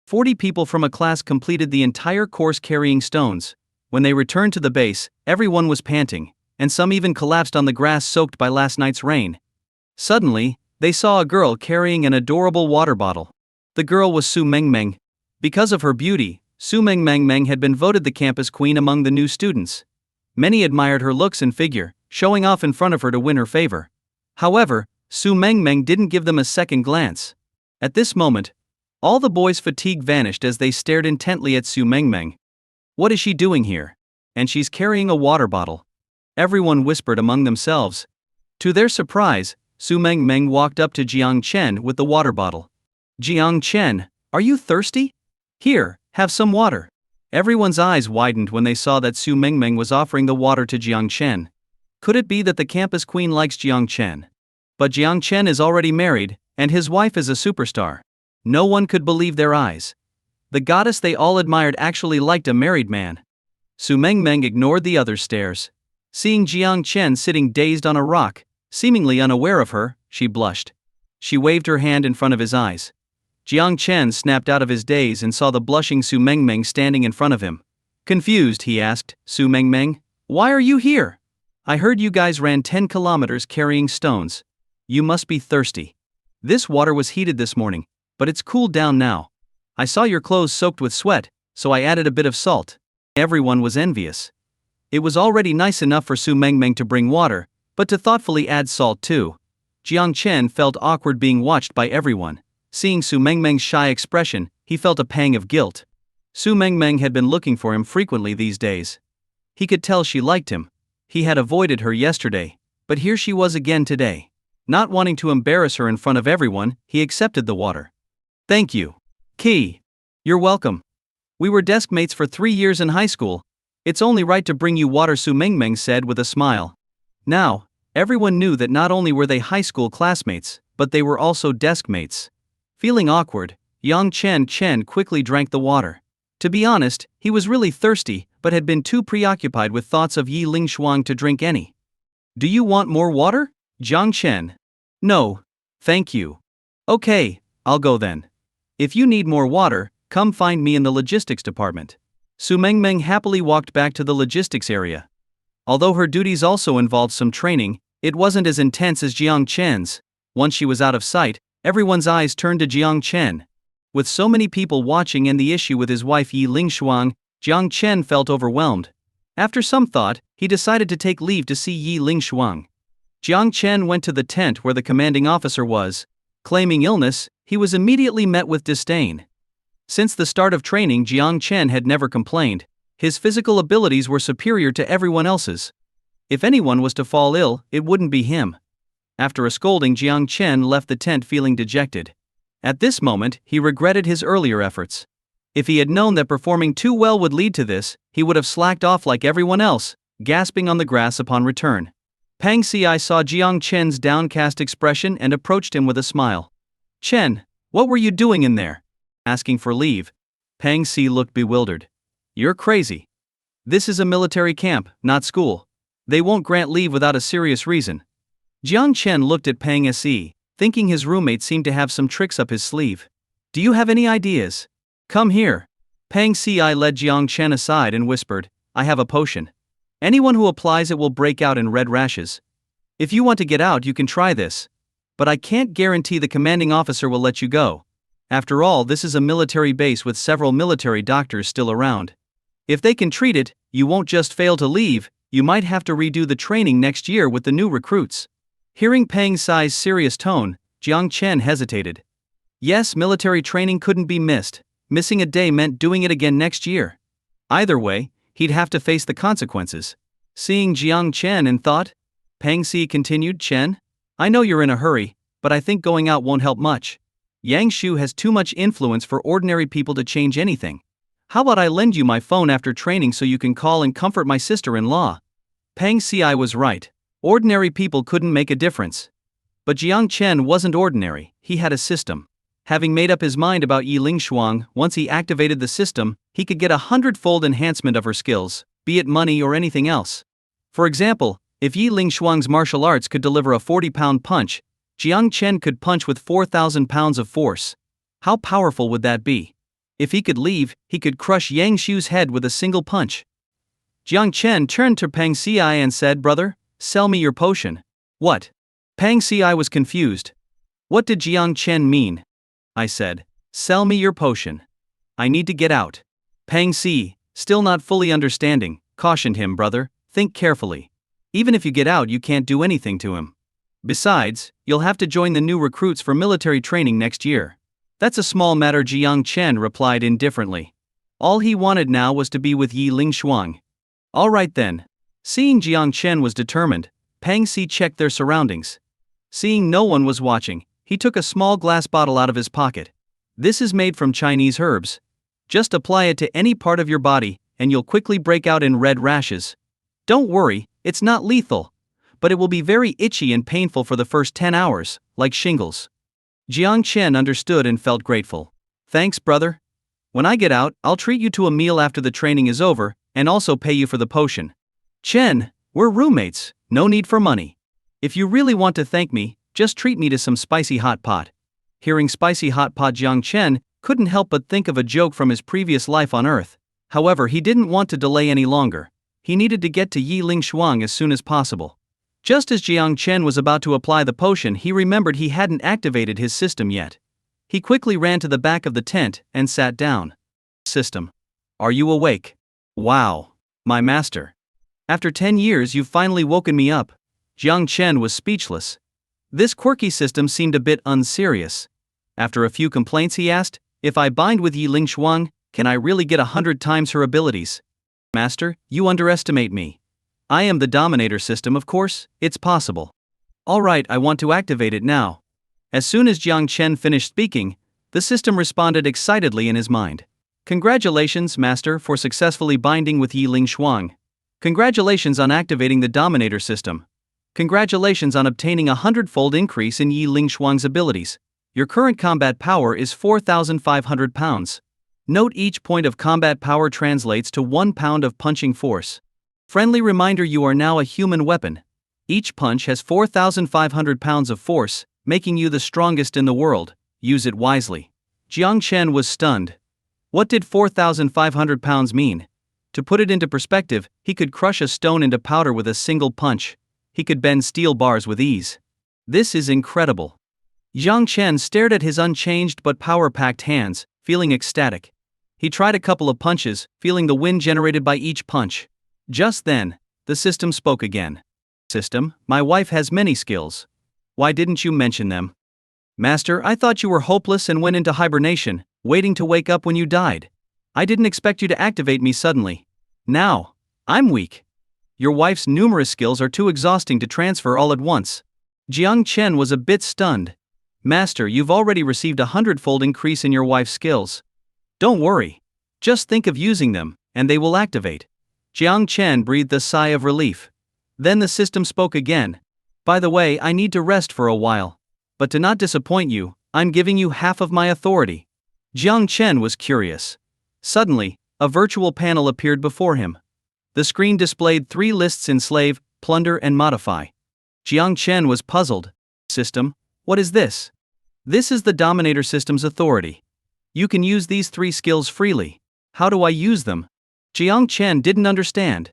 40 people from a class completed the entire course carrying stones. When they returned to the base, everyone was panting, and some even collapsed on the grass soaked by last night's rain. Suddenly, they saw a girl carrying an adorable water bottle. The girl was Su Mengmeng. Because of her beauty, Su Mengmeng had been voted the campus queen among the new students. Many admired her looks and figure, showing off in front of her to win her favor. However, Su Mengmeng didn't give them a second glance. At this moment, all the boys' fatigue vanished as they stared intently at Su Mengmeng. What is she doing here? And she's carrying a water bottle. Everyone whispered among themselves. To their surprise, Su Mengmeng walked up to Jiang Chen with the water bottle. Jiang Chen, are you thirsty? Here, have some water. Everyone's eyes widened when they saw that Su Mengmeng was offering the water to Jiang Chen. Could it be that the campus queen likes Jiang Chen? But Jiang Chen is already married, and his wife is a superstar. No one could believe their eyes. The goddess they all admired actually liked a married man. Su Mengmeng ignored the others' stares. Seeing Jiang Chen sitting dazed on a rock, seemingly unaware of her, she blushed. She waved her hand in front of his eyes. Jiang Chen snapped out of his daze and saw the blushing Su Mengmeng standing in front of him. Confused, he asked, Su Mengmeng, why are you here? I heard you guys ran 10 kilometers carrying stones. You must be thirsty. This water was heated this morning, but it's cooled down now. I saw your clothes soaked with sweat, so I added a bit of salt. Everyone was envious. It was already nice enough for Su Mengmeng to bring water, but to thoughtfully add salt too. Jiang Chen felt awkward being watched by everyone. Seeing Su Mengmeng's shy expression, he felt a pang of guilt. Su Mengmeng had been looking for him frequently these days. He could tell she liked him. He had avoided her yesterday, but here she was again today. Not wanting to embarrass her in front of everyone, he accepted the water. Thank you. Key. You're welcome. We were desk mates for 3 years in high school. It's only right to bring you water, Su Mengmeng said with a smile. Now, everyone knew that not only were they high school classmates, but they were also desk mates. Feeling awkward, Yang Chen quickly drank the water. To be honest, he was really thirsty, but had been too preoccupied with thoughts of Yi Linshuang to drink any. Do you want more water? Jiang Chen. No, thank you. Okay, I'll go then. If you need more water, come find me in the logistics department. Su Mengmeng happily walked back to the logistics area. Although her duties also involved some training, it wasn't as intense as Jiang Chen's. Once she was out of sight, everyone's eyes turned to Jiang Chen. With so many people watching and the issue with his wife Yi Linshuang, Jiang Chen felt overwhelmed. After some thought, he decided to take leave to see Yi Linshuang. Jiang Chen went to the tent where the commanding officer was. Claiming illness, he was immediately met with disdain. Since the start of training, Jiang Chen had never complained. His physical abilities were superior to everyone else's. If anyone was to fall ill, it wouldn't be him. After a scolding, Jiang Chen left the tent feeling dejected. At this moment, he regretted his earlier efforts. If he had known that performing too well would lead to this, he would have slacked off like everyone else, gasping on the grass upon return. Pang Si saw Jiang Chen's downcast expression and approached him with a smile. Chen, what were you doing in there? Asking for leave. Pang Si looked bewildered. You're crazy. This is a military camp, not school. They won't grant leave without a serious reason. Jiang Chen looked at Pang Si, thinking his roommate seemed to have some tricks up his sleeve. Do you have any ideas? Come here. Pang Si led Jiang Chen aside and whispered, I have a potion. Anyone who applies it will break out in red rashes. If you want to get out, you can try this. But I can't guarantee the commanding officer will let you go. After all, this is a military base with several military doctors still around. If they can treat it, you won't just fail to leave, you might have to redo the training next year with the new recruits. Hearing Pang Si's serious tone, Jiang Chen hesitated. Yes, military training couldn't be missed. Missing a day meant doing it again next year. Either way, he'd have to face the consequences. Seeing Jiang Chen in thought, Pang Si continued, Chen, I know you're in a hurry, but I think going out won't help much. Yang Shu has too much influence for ordinary people to change anything. How about I lend you my phone after training so you can call and comfort my sister-in-law? Pang Si was right. Ordinary people couldn't make a difference. But Jiang Chen wasn't ordinary, he had a system. Having made up his mind about Yi Lingshuang, once he activated the system, he could get 100-fold enhancement of her skills, be it money or anything else. For example, if Yi Lingshuang's martial arts could deliver a 40-pound punch, Jiang Chen could punch with 4,000 pounds of force. How powerful would that be? If he could leave, he could crush Yang Shu's head with a single punch. Jiang Chen turned to Pang Si and said, Brother, sell me your potion. What? Pang Si was confused. What did Jiang Chen mean? I said, sell me your potion. I need to get out. Pang Si, still not fully understanding, cautioned him, brother, think carefully. Even if you get out, you can't do anything to him. Besides, you'll have to join the new recruits for military training next year. That's a small matter, Jiang Chen replied indifferently. All he wanted now was to be with Yi Lingshuang. All right then. Seeing Jiang Chen was determined, Pang Si checked their surroundings. Seeing no one was watching, he took a small glass bottle out of his pocket. This is made from Chinese herbs. Just apply it to any part of your body, and you'll quickly break out in red rashes. Don't worry, it's not lethal, but it will be very itchy and painful for the first 10 hours, like shingles. Jiang Chen understood and felt grateful. Thanks, brother. When I get out, I'll treat you to a meal after the training is over, and also pay you for the potion. Chen, we're roommates, no need for money. If you really want to thank me, just treat me to some spicy hot pot. Hearing spicy hot pot, Jiang Chen couldn't help but think of a joke from his previous life on Earth. However, he didn't want to delay any longer. He needed to get to Yi Lingshuang as soon as possible. Just as Jiang Chen was about to apply the potion, he remembered he hadn't activated his system yet. He quickly ran to the back of the tent and sat down. System. Are you awake? Wow. My master. After 10 years you've finally woken me up. Jiang Chen was speechless. This quirky system seemed a bit unserious. After a few complaints he asked, if I bind with Yi Lingshuang, can I really get 100 times her abilities? Master, you underestimate me. I am the dominator system, of course, it's possible. Alright, I want to activate it now. As soon as Jiang Chen finished speaking, the system responded excitedly in his mind. Congratulations, Master, for successfully binding with Yi Lingshuang. Congratulations on activating the dominator system. Congratulations on obtaining a 100-fold increase in Yi Lingshuang's abilities. Your current combat power is 4,500 pounds. Note each point of combat power translates to 1 pound of punching force. Friendly reminder, you are now a human weapon. Each punch has 4,500 pounds of force, making you the strongest in the world. Use it wisely. Jiang Chen was stunned. What did 4,500 pounds mean? To put it into perspective, he could crush a stone into powder with a single punch. He could bend steel bars with ease. This is incredible. Jiang Chen stared at his unchanged but power-packed hands, feeling ecstatic. He tried a couple of punches, feeling the wind generated by each punch. Just then, the system spoke again. System, my wife has many skills. Why didn't you mention them? Master, I thought you were hopeless and went into hibernation, waiting to wake up when you died. I didn't expect you to activate me suddenly. Now, I'm weak. Your wife's numerous skills are too exhausting to transfer all at once. Jiang Chen was a bit stunned. Master, you've already received a 100-fold increase in your wife's skills. Don't worry. Just think of using them, and they will activate. Jiang Chen breathed a sigh of relief. Then the system spoke again. By the way, I need to rest for a while. But to not disappoint you, I'm giving you half of my authority. Jiang Chen was curious. Suddenly, a virtual panel appeared before him. The screen displayed 3 lists: enslave, plunder, and modify. Jiang Chen was puzzled. System, what is this? This is the dominator system's authority. You can use these 3 skills freely. How do I use them? Jiang Chen didn't understand.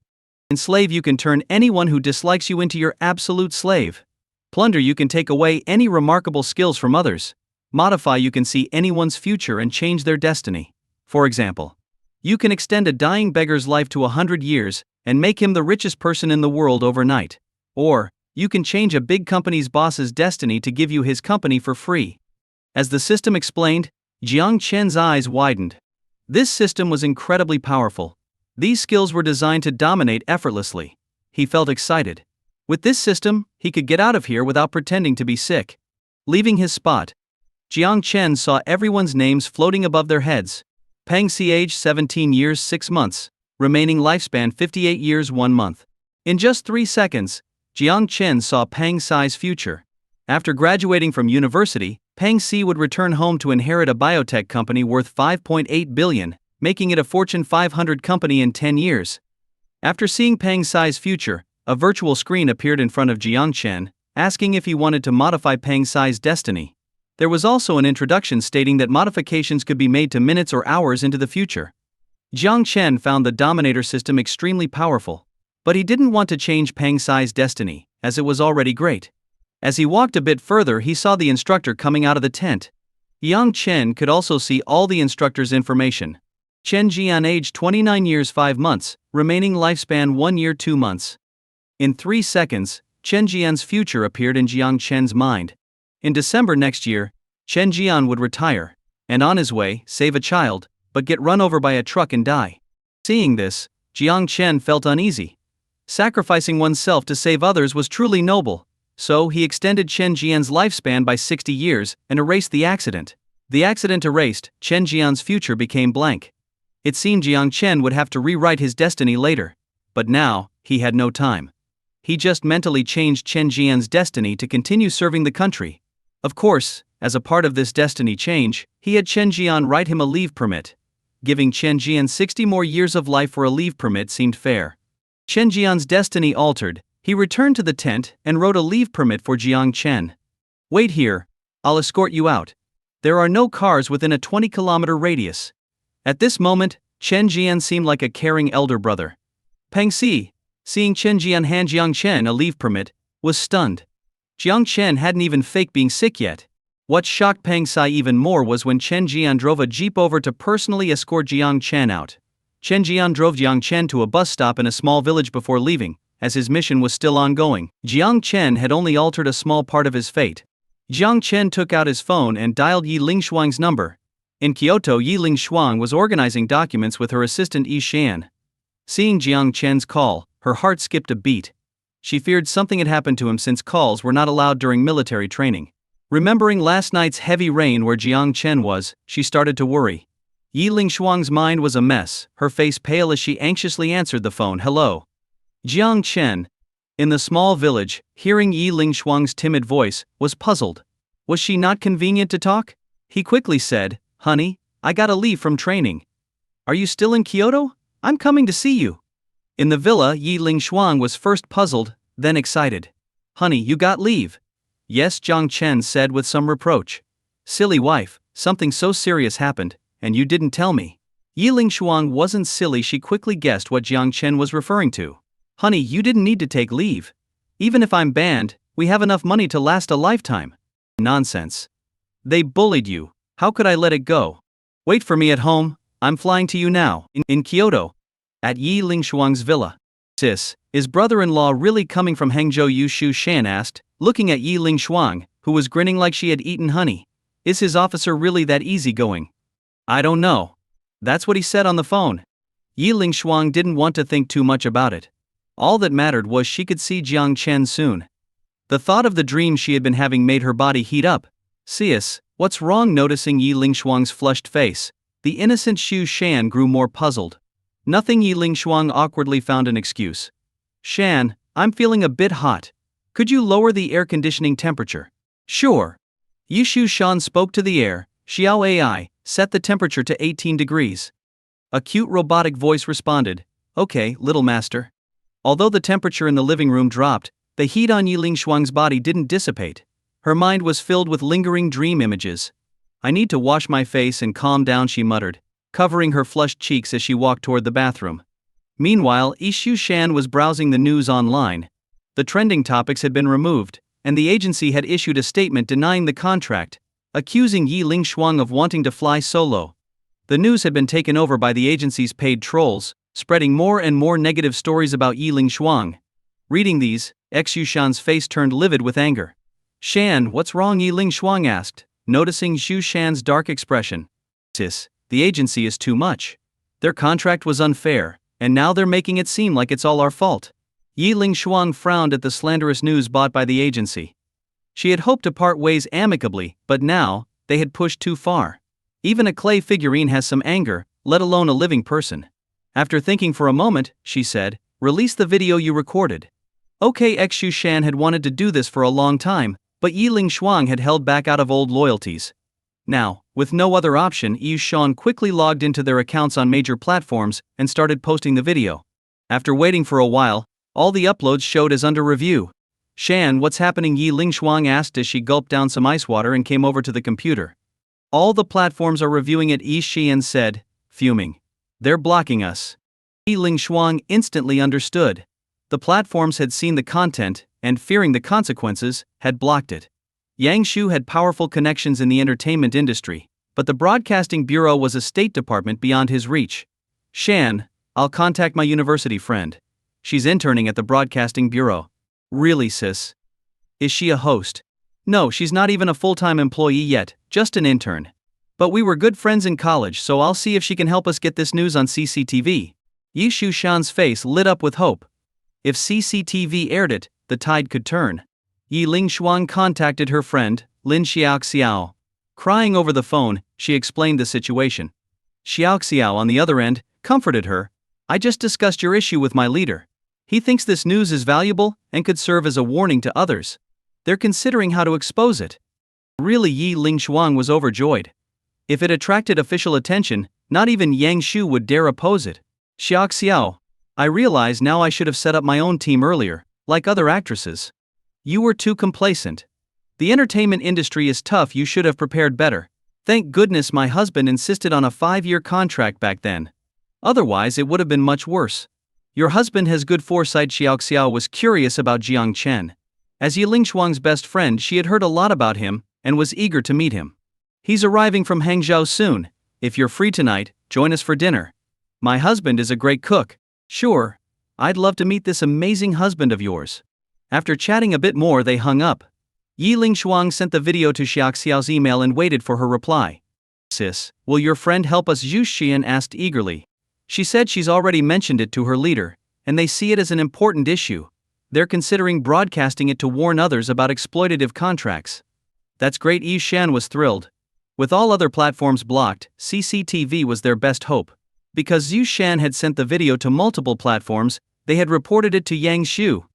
Enslave, you can turn anyone who dislikes you into your absolute slave. Plunder, you can take away any remarkable skills from others. Modify, you can see anyone's future and change their destiny. For example, you can extend a dying beggar's life to 100 years and make him the richest person in the world overnight. Or, you can change a big company's boss's destiny to give you his company for free. As the system explained, Jiang Chen's eyes widened. This system was incredibly powerful. These skills were designed to dominate effortlessly. He felt excited. With this system, he could get out of here without pretending to be sick. Leaving his spot, Jiang Chen saw everyone's names floating above their heads. Peng Si, age 17 years 6 months, remaining lifespan 58 years 1 month. In just 3 seconds, Jiang Chen saw Peng Si's future. After graduating from university, Peng Si would return home to inherit a biotech company worth 5.8 billion, making it a Fortune 500 company in 10 years. After seeing Peng Si's future, a virtual screen appeared in front of Jiang Chen, asking if he wanted to modify Peng Si's destiny. There was also an introduction stating that modifications could be made to minutes or hours into the future. Jiang Chen found the Dominator system extremely powerful, but he didn't want to change Peng Si's destiny, as it was already great. As he walked a bit further, he saw the instructor coming out of the tent. Jiang Chen could also see all the instructor's information. Chen Jian, age 29 years 5 months, remaining lifespan 1 year 2 months. In 3 seconds, Chen Jian's future appeared in Jiang Chen's mind. In December next year, Chen Jian would retire, and on his way, save a child, but get run over by a truck and die. Seeing this, Jiang Chen felt uneasy. Sacrificing oneself to save others was truly noble, so he extended Chen Jian's lifespan by 60 years and erased the accident. The accident erased, Chen Jian's future became blank. It seemed Jiang Chen would have to rewrite his destiny later, but now, he had no time. He just mentally changed Chen Jian's destiny to continue serving the country. Of course, as a part of this destiny change, he had Chen Jian write him a leave permit. Giving Chen Jian 60 more years of life for a leave permit seemed fair. Chen Jian's destiny altered. He returned to the tent and wrote a leave permit for Jiang Chen. "Wait here, I'll escort you out. There are no cars within a 20-kilometer radius." At this moment, Chen Jian seemed like a caring elder brother. Peng Si, seeing Chen Jian hand Jiang Chen a leave permit, was stunned. Jiang Chen hadn't even faked being sick yet. What shocked Peng Si even more was when Chen Jian drove a jeep over to personally escort Jiang Chen out. Chen Jian drove Jiang Chen to a bus stop in a small village before leaving, as his mission was still ongoing. Jiang Chen had only altered a small part of his fate. Jiang Chen took out his phone and dialed Yi Lingshuang's number. In Kyoto, Yi Lingshuang was organizing documents with her assistant Yi Shan. Seeing Jiang Chen's call, her heart skipped a beat. She feared something had happened to him since calls were not allowed during military training. Remembering last night's heavy rain where Jiang Chen was, she started to worry. Yi Lingshuang's mind was a mess, her face pale as she anxiously answered the phone. "Hello." Jiang Chen, in the small village, hearing Yi Lingshuang's timid voice, was puzzled. Was she not convenient to talk? He quickly said, "Honey, I got a leave from training. Are you still in Kyoto? I'm coming to see you." In the villa, Yi Lingshuang was first puzzled, then excited. "Honey, you got leave?" "Yes," Jiang Chen said with some reproach. "Silly wife, something so serious happened, and you didn't tell me." Yi Lingshuang wasn't silly, she quickly guessed what Jiang Chen was referring to. "Honey, you didn't need to take leave. Even if I'm banned, we have enough money to last a lifetime." "Nonsense. They bullied you. How could I let it go? Wait for me at home, I'm flying to you now." In Kyoto, at Yi Lingshuang's villa. "Sis, is brother-in-law really coming from Hangzhou?" Yu Shu Shan asked, looking at Yi Lingshuang, who was grinning like she had eaten honey. "Is his officer really that easygoing?" "I don't know. That's what he said on the phone." Yi Lingshuang didn't want to think too much about it. All that mattered was she could see Jiang Chen soon. The thought of the dream she had been having made her body heat up. "Sis, what's wrong?" Noticing Yi Lingshuang's flushed face, the innocent Shu Shan grew more puzzled. "Nothing." Yi Lingshuang awkwardly found an excuse. "Shan, I'm feeling a bit hot. Could you lower the air conditioning temperature?" "Sure." Yi Shu Shan spoke to the air. "Xiao AI, set the temperature to 18 degrees. A cute robotic voice responded, "Okay, little master." Although the temperature in the living room dropped, the heat on Yi Lingshuang's body didn't dissipate. Her mind was filled with lingering dream images. "I need to wash my face and calm down," she muttered, covering her flushed cheeks as she walked toward the bathroom. Meanwhile, Xu Shan was browsing the news online. The trending topics had been removed, and the agency had issued a statement denying the contract, accusing Yi Lingshuang of wanting to fly solo. The news had been taken over by the agency's paid trolls, spreading more and more negative stories about Yi Lingshuang. Reading these, Xu Shan's face turned livid with anger. "Shan, what's wrong?" Yi Lingshuang asked, noticing Xu Shan's dark expression. "Sis, the agency is too much. Their contract was unfair, and now they're making it seem like it's all our fault." Yi Lingshuang frowned at the slanderous news bought by the agency. She had hoped to part ways amicably, but now, they had pushed too far. Even a clay figurine has some anger, let alone a living person. After thinking for a moment, she said, "Release the video you recorded." Okay, Xu Shan had wanted to do this for a long time, but Yi Lingshuang had held back out of old loyalties. Now, with no other option, Yi Shan quickly logged into their accounts on major platforms and started posting the video. After waiting for a while, all the uploads showed as under review. "Shan, what's happening?" Yi Lingshuang asked as she gulped down some ice water and came over to the computer. "All the platforms are reviewing it," Yi Xian said, fuming. "They're blocking us." Yi Lingshuang instantly understood. The platforms had seen the content, and fearing the consequences, had blocked it. Yang Shu had powerful connections in the entertainment industry, but the broadcasting bureau was a state department beyond his reach. "Shan, I'll contact my university friend. She's interning at the broadcasting bureau." "Really, sis? Is she a host?" "No, she's not even a full-time employee yet, just an intern. But we were good friends in college, so I'll see if she can help us get this news on CCTV." Yi Shu Shan's face lit up with hope. If CCTV aired it, the tide could turn. Yi Lingshuang contacted her friend, Lin Xiaoxiao. Crying over the phone, she explained the situation. Xiaoxiao, on the other end, comforted her. "I just discussed your issue with my leader. He thinks this news is valuable and could serve as a warning to others. They're considering how to expose it." Really, Yi Lingshuang was overjoyed. If it attracted official attention, not even Yang Shu would dare oppose it. "Xiaoxiao, I realize now I should have set up my own team earlier, like other actresses. You were too complacent. The entertainment industry is tough, you should have prepared better. Thank goodness my husband insisted on a 5-year contract back then. Otherwise it would have been much worse. Your husband has good foresight." Xiaoxiao was curious about Jiang Chen. As Yi Lingshuang's best friend, she had heard a lot about him, and was eager to meet him. "He's arriving from Hangzhou soon. If you're free tonight, join us for dinner. My husband is a great cook." "Sure. I'd love to meet this amazing husband of yours." After chatting a bit more, they hung up. Yi Lingshuang sent the video to Xiaoxiao's email and waited for her reply. "Sis, will your friend help us?" Zhu Xian asked eagerly. She said she's already mentioned it to her leader, and they see it as an important issue. They're considering broadcasting it to warn others about exploitative contracts. "That's great." Yi Shan was thrilled. With all other platforms blocked, CCTV was their best hope. Because Zhu Shan had sent the video to multiple platforms, they had reported it to Yang Shu.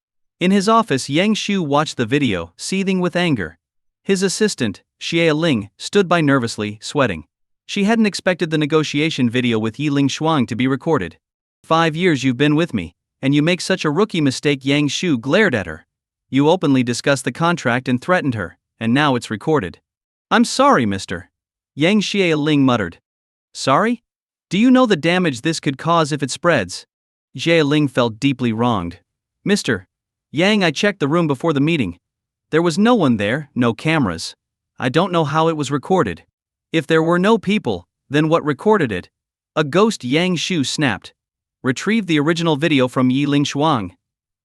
In his office, Yang Shu watched the video, seething with anger. His assistant, Xie Ling, stood by nervously, sweating. She hadn't expected the negotiation video with Yi Lingshuang to be recorded. 5 years you've been with me, and you make such a rookie mistake." Yang Shu glared at her. "You openly discussed the contract and threatened her, and now it's recorded." "I'm sorry, mister." Yang Xie Ling muttered. "Sorry? Do you know the damage this could cause if it spreads?" Xie Ling felt deeply wronged. "Mr. Yang, I checked the room before the meeting. There was no one there, no cameras. I don't know how it was recorded. If there were no people, then what recorded it?" "A ghost," Yang Shu snapped. "Retrieve the original video from Yi Lingshuang.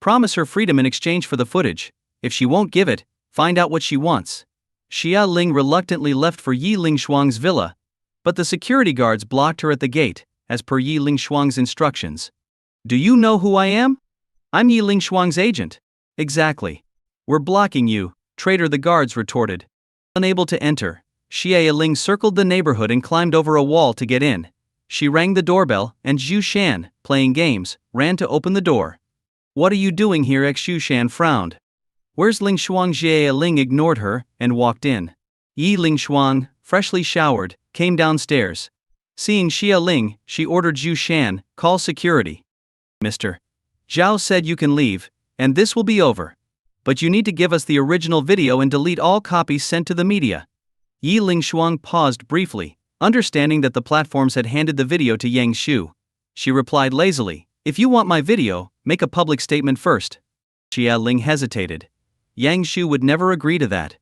Promise her freedom in exchange for the footage. If she won't give it, find out what she wants." Xia Ling reluctantly left for Yi Lingshuang's villa, but the security guards blocked her at the gate, as per Yi Lingshuang's instructions. "Do you know who I am?" "I'm Yi Lingshuang's agent." "Exactly. We're blocking you, traitor," the guards retorted. Unable to enter, Xie Ling circled the neighborhood and climbed over a wall to get in. She rang the doorbell, and Zhu Shan, playing games, ran to open the door. "What are you doing here?" Xu Shan frowned. "Where's Lingshuang?" Xie Ling ignored her, and walked in. Yi Lingshuang, freshly showered, came downstairs. Seeing Xie Ling, she ordered Zhu Shan, "Call security." "Mr. Zhao said you can leave, and this will be over. But you need to give us the original video and delete all copies sent to the media." Yi Lingshuang paused briefly, understanding that the platforms had handed the video to Yang Shu. She replied lazily, If you want my video, make a public statement first. Jia Ling hesitated. Yang Shu would never agree to that.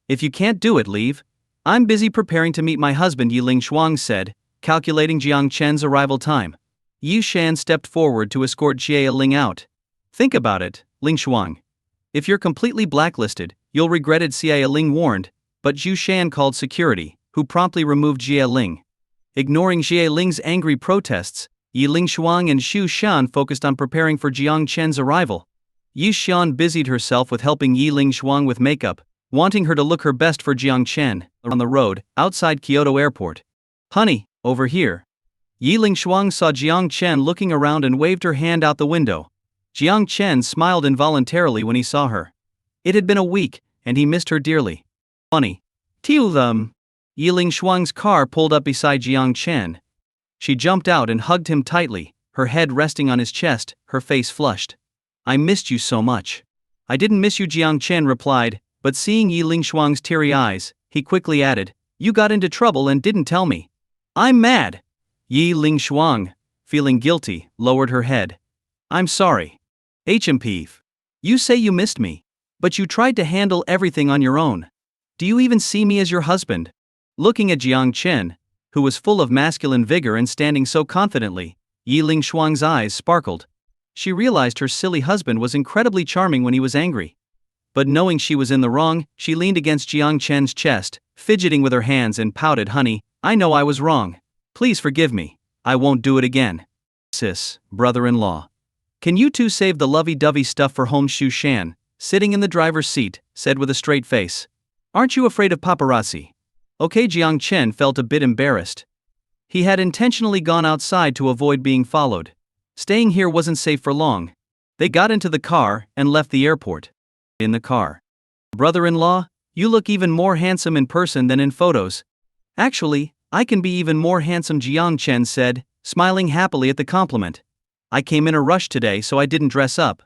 If you can't do it, leave. I'm busy preparing to meet my husband, Yi Ling Shuang said, calculating Jiang Chen's arrival time. Yu Shan stepped forward to escort Jia Ling out. Think about it, Ling Shuang. If you're completely blacklisted, you'll regret it, Jia Ling warned, but Yu Shan called security, who promptly removed Jia Ling. Ignoring Jia Ling's angry protests, Yi Ling Shuang and Xu Shan focused on preparing for Jiang Chen's arrival. Yu Shan busied herself with helping Yi Ling Shuang with makeup, wanting her to look her best for Jiang Chen, on the road, outside Kyoto Airport. Honey, over here. Yi Ling Shuang saw Jiang Chen looking around and waved her hand out the window. Jiang Chen smiled involuntarily when he saw her. It had been a week, and he missed her dearly. Funny. Tiu them. Yi Ling Shuang's car pulled up beside Jiang Chen. She jumped out and hugged him tightly, her head resting on his chest, her face flushed. I missed you so much. I didn't miss you, Jiang Chen replied, but seeing Yi Ling Shuang's teary eyes, he quickly added, you got into trouble and didn't tell me. I'm mad. Yi Ling Shuang, feeling guilty, lowered her head. I'm sorry. HMP. You say you missed me, but you tried to handle everything on your own. Do you even see me as your husband? Looking at Jiang Chen, who was full of masculine vigor and standing so confidently, Yi Ling Shuang's eyes sparkled. She realized her silly husband was incredibly charming when he was angry. But knowing she was in the wrong, she leaned against Jiang Chen's chest, fidgeting with her hands and pouted, honey, I know I was wrong. Please forgive me. I won't do it again. Sis, brother-in-law. Can you two save the lovey-dovey stuff for home? Xu Shan, sitting in the driver's seat, said with a straight face. Aren't you afraid of paparazzi? Okay, Jiang Chen felt a bit embarrassed. He had intentionally gone outside to avoid being followed. Staying here wasn't safe for long. They got into the car and left the airport. In the car. Brother-in-law, you look even more handsome in person than in photos. Actually, I can be even more handsome, Jiang Chen said, smiling happily at the compliment. I came in a rush today, so I didn't dress up.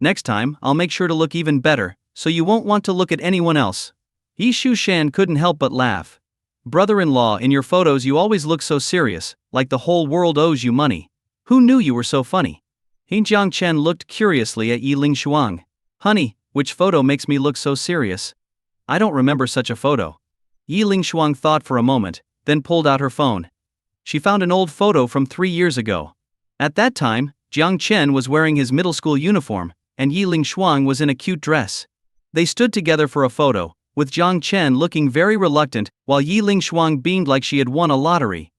Next time, I'll make sure to look even better, so you won't want to look at anyone else. Yi Xu Shan couldn't help but laugh. Brother-in-law, in your photos you always look so serious, like the whole world owes you money. Who knew you were so funny? Jiang Chen looked curiously at Yi Ling Shuang. Honey, which photo makes me look so serious? I don't remember such a photo. Yi Ling Shuang thought for a moment, then pulled out her phone. She found an old photo from 3 years ago. At that time, Jiang Chen was wearing his middle school uniform, and Yi Ling Shuang was in a cute dress. They stood together for a photo, with Jiang Chen looking very reluctant, while Yi Ling Shuang beamed like she had won a lottery.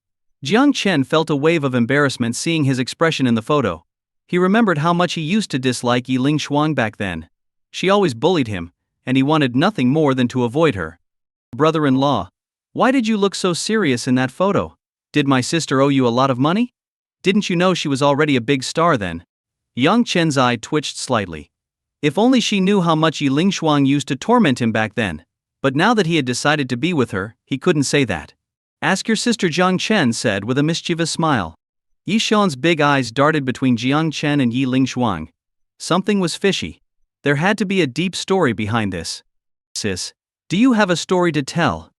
Jiang Chen felt a wave of embarrassment seeing his expression in the photo. He remembered how much he used to dislike Yi Ling Shuang back then. She always bullied him, and he wanted nothing more than to avoid her. Brother-in-law, why did you look so serious in that photo? Did my sister owe you a lot of money? Didn't you know she was already a big star then? Yang Chen's eye twitched slightly. If only she knew how much Yi Ling Shuang used to torment him back then. But now that he had decided to be with her, he couldn't say that. Ask your sister, Jiang Chen said with a mischievous smile. Yi Shan's big eyes darted between Jiang Chen and Yi Ling Shuang. Something was fishy. There had to be a deep story behind this. Sis, do you have a story to tell?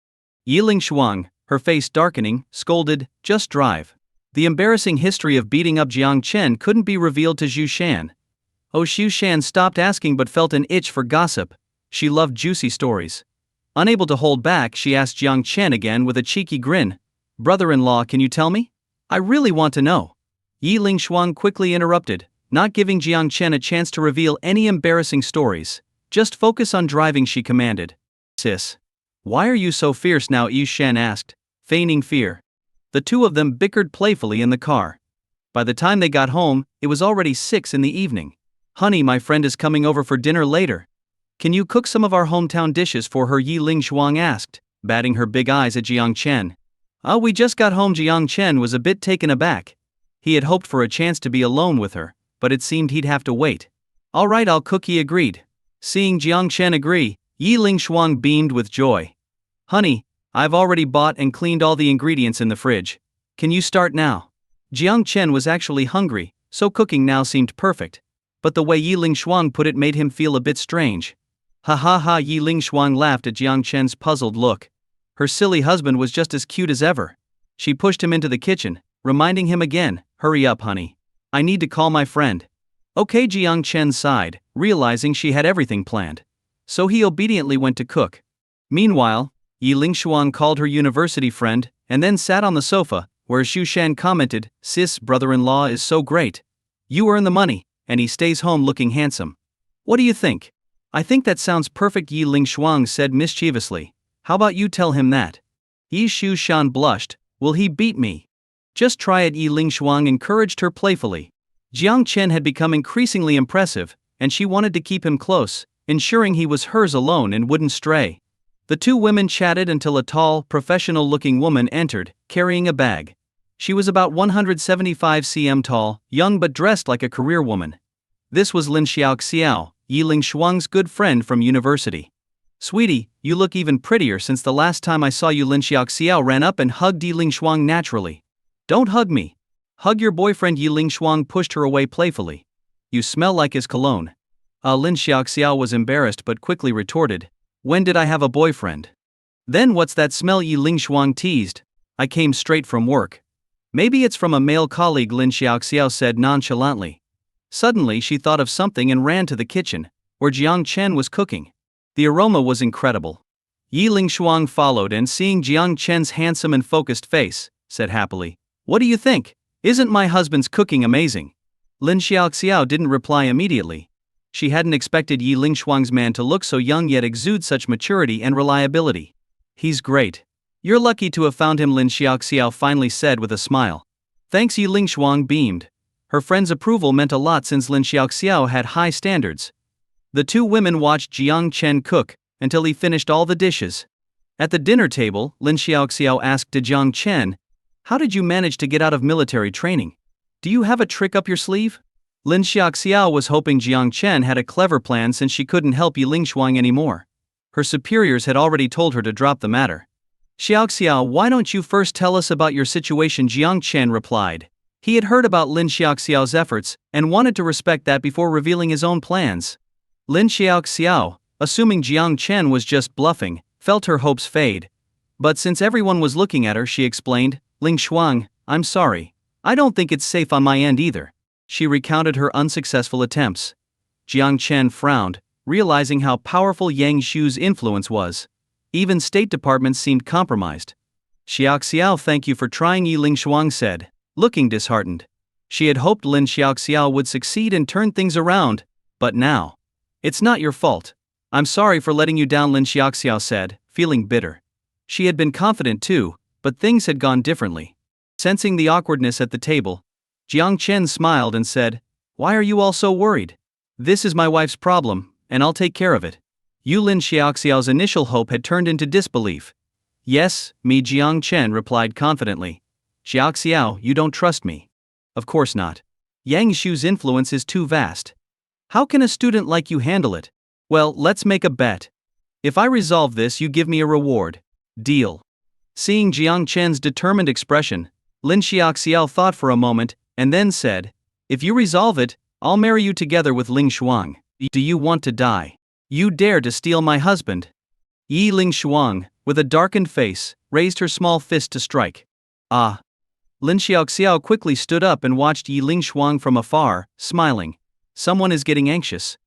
Yi Ling Shuang, her face darkening, scolded, just drive. The embarrassing history of beating up Jiang Chen couldn't be revealed to Xu Shan. Oh, Xu Shan stopped asking but felt an itch for gossip. She loved juicy stories. Unable to hold back, she asked Jiang Chen again with a cheeky grin. Brother-in-law, can you tell me? I really want to know. Yi Ling Shuang quickly interrupted, not giving Jiang Chen a chance to reveal any embarrassing stories. Just focus on driving, she commanded. Sis. Why are you so fierce now? Xu Shan asked, feigning fear. The two of them bickered playfully in the car. By the time they got home, it was already 6 in the evening. Honey, my friend is coming over for dinner later. Can you cook some of our hometown dishes for her? Yi Ling Shuang asked, batting her big eyes at Jiang Chen. Oh, we just got home. Jiang Chen was a bit taken aback. He had hoped for a chance to be alone with her, but it seemed he'd have to wait. All right, I'll cook, he agreed. Seeing Jiang Chen agree, Yi Ling Shuang beamed with joy. Honey, I've already bought and cleaned all the ingredients in the fridge. Can you start now? Jiang Chen was actually hungry, so cooking now seemed perfect. But the way Yi Ling Shuang put it made him feel a bit strange. Ha ha ha, Yi Ling Shuang laughed at Jiang Chen's puzzled look. Her silly husband was just as cute as ever. She pushed him into the kitchen, reminding him again, hurry up, honey. I need to call my friend. Okay, Jiang Chen sighed, realizing she had everything planned. So he obediently went to cook. Meanwhile, Yi Lingshuang called her university friend, and then sat on the sofa, where Xu Shan commented, "Sis, brother-in-law is so great. You earn the money, and he stays home looking handsome. What do you think?" "I think that sounds perfect," Yi Lingshuang said mischievously. "How about you tell him that?" Yi Xu Shan blushed. "Will he beat me?" "Just try it," Yi Lingshuang encouraged her playfully. Jiang Chen had become increasingly impressive, and she wanted to keep him close, ensuring he was hers alone and wouldn't stray. The two women chatted until a tall, professional-looking woman entered, carrying a bag. She was about 175 cm tall, young but dressed like a career woman. This was Lin Xiaoxiao, Yi Lingshuang's good friend from university. "Sweetie, you look even prettier since the last time I saw you." Lin Xiaoxiao ran up and hugged Yi Lingshuang naturally. "Don't hug me. Hug your boyfriend." Yi Lingshuang pushed her away playfully. "You smell like his cologne." Lin Xiaoxiao was embarrassed but quickly retorted, "When did I have a boyfriend?" "Then what's that smell?" Yi Lingshuang teased. "I came straight from work." "Maybe it's from a male colleague," Lin Xiaoxiao said nonchalantly. Suddenly she thought of something and ran to the kitchen, where Jiang Chen was cooking. The aroma was incredible. Yi Lingshuang followed and seeing Jiang Chen's handsome and focused face, said happily, "What do you think? Isn't my husband's cooking amazing?" Lin Xiaoxiao didn't reply immediately. She hadn't expected Yi Lingshuang's man to look so young yet exude such maturity and reliability. "He's great. You're lucky to have found him," Lin Xiaoxiao finally said with a smile. "Thanks." Yi Lingshuang beamed. Her friend's approval meant a lot since Lin Xiaoxiao had high standards. The two women watched Jiang Chen cook until he finished all the dishes. At the dinner table, Lin Xiaoxiao asked Jiang Chen, "How did you manage to get out of military training? Do you have a trick up your sleeve?" Lin Xiaoxiao was hoping Jiang Chen had a clever plan since she couldn't help Yi Lingshuang anymore. Her superiors had already told her to drop the matter. "Xiaoxiao, why don't you first tell us about your situation?" Jiang Chen replied. He had heard about Lin Xiaoxiao's efforts and wanted to respect that before revealing his own plans. Lin Xiaoxiao, assuming Jiang Chen was just bluffing, felt her hopes fade. But since everyone was looking at her, she explained, "Lingshuang, I'm sorry. I don't think it's safe on my end either." She recounted her unsuccessful attempts. Jiang Chen frowned, realizing how powerful Yang Xu's influence was. Even State departments seemed compromised. "Xiaoxiao, thank you for trying," Yi Lingshuang said, looking disheartened. She had hoped Lin Xiaoxiao would succeed and turn things around, but now. "It's not your fault. I'm sorry for letting you down," Lin Xiaoxiao said, feeling bitter. She had been confident too, but things had gone differently. Sensing the awkwardness at the table, Jiang Chen smiled and said, "Why are you all so worried? This is my wife's problem, and I'll take care of it." Lin Xiaoxiao's initial hope had turned into disbelief. "Yes, me," Jiang Chen replied confidently. "Xiaoxiao, you don't trust me." "Of course not. Yang Xu's influence is too vast. How can a student like you handle it?" "Well, let's make a bet. If I resolve this, you give me a reward. Deal." Seeing Jiang Chen's determined expression, Lin Xiaoxiao thought for a moment, and then said, "If you resolve it, I'll marry you together with Lingshuang. Do you want to die? You dare to steal my husband?" Yi Lingshuang, with a darkened face, raised her small fist to strike. "Ah." Lin Xiaoxiao quickly stood up and watched Yi Lingshuang from afar, smiling. "Someone is getting anxious."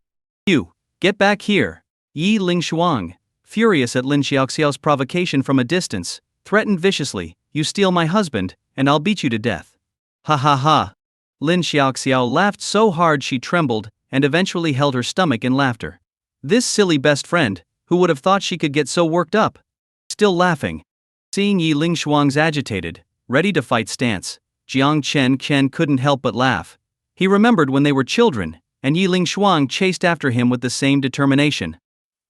"You, get back here." Yi Lingshuang, furious at Lin Xiaoxiao's provocation from a distance, threatened viciously, "You steal my husband, and I'll beat you to death." "Ha ha ha." Lin Xiaoxiao laughed so hard she trembled, and eventually held her stomach in laughter. This silly best friend, who would have thought she could get so worked up? Still laughing. Seeing Yi Lingshuang's agitated, ready-to-fight stance, Jiang Chen couldn't help but laugh. He remembered when they were children, and Yi Lingshuang chased after him with the same determination.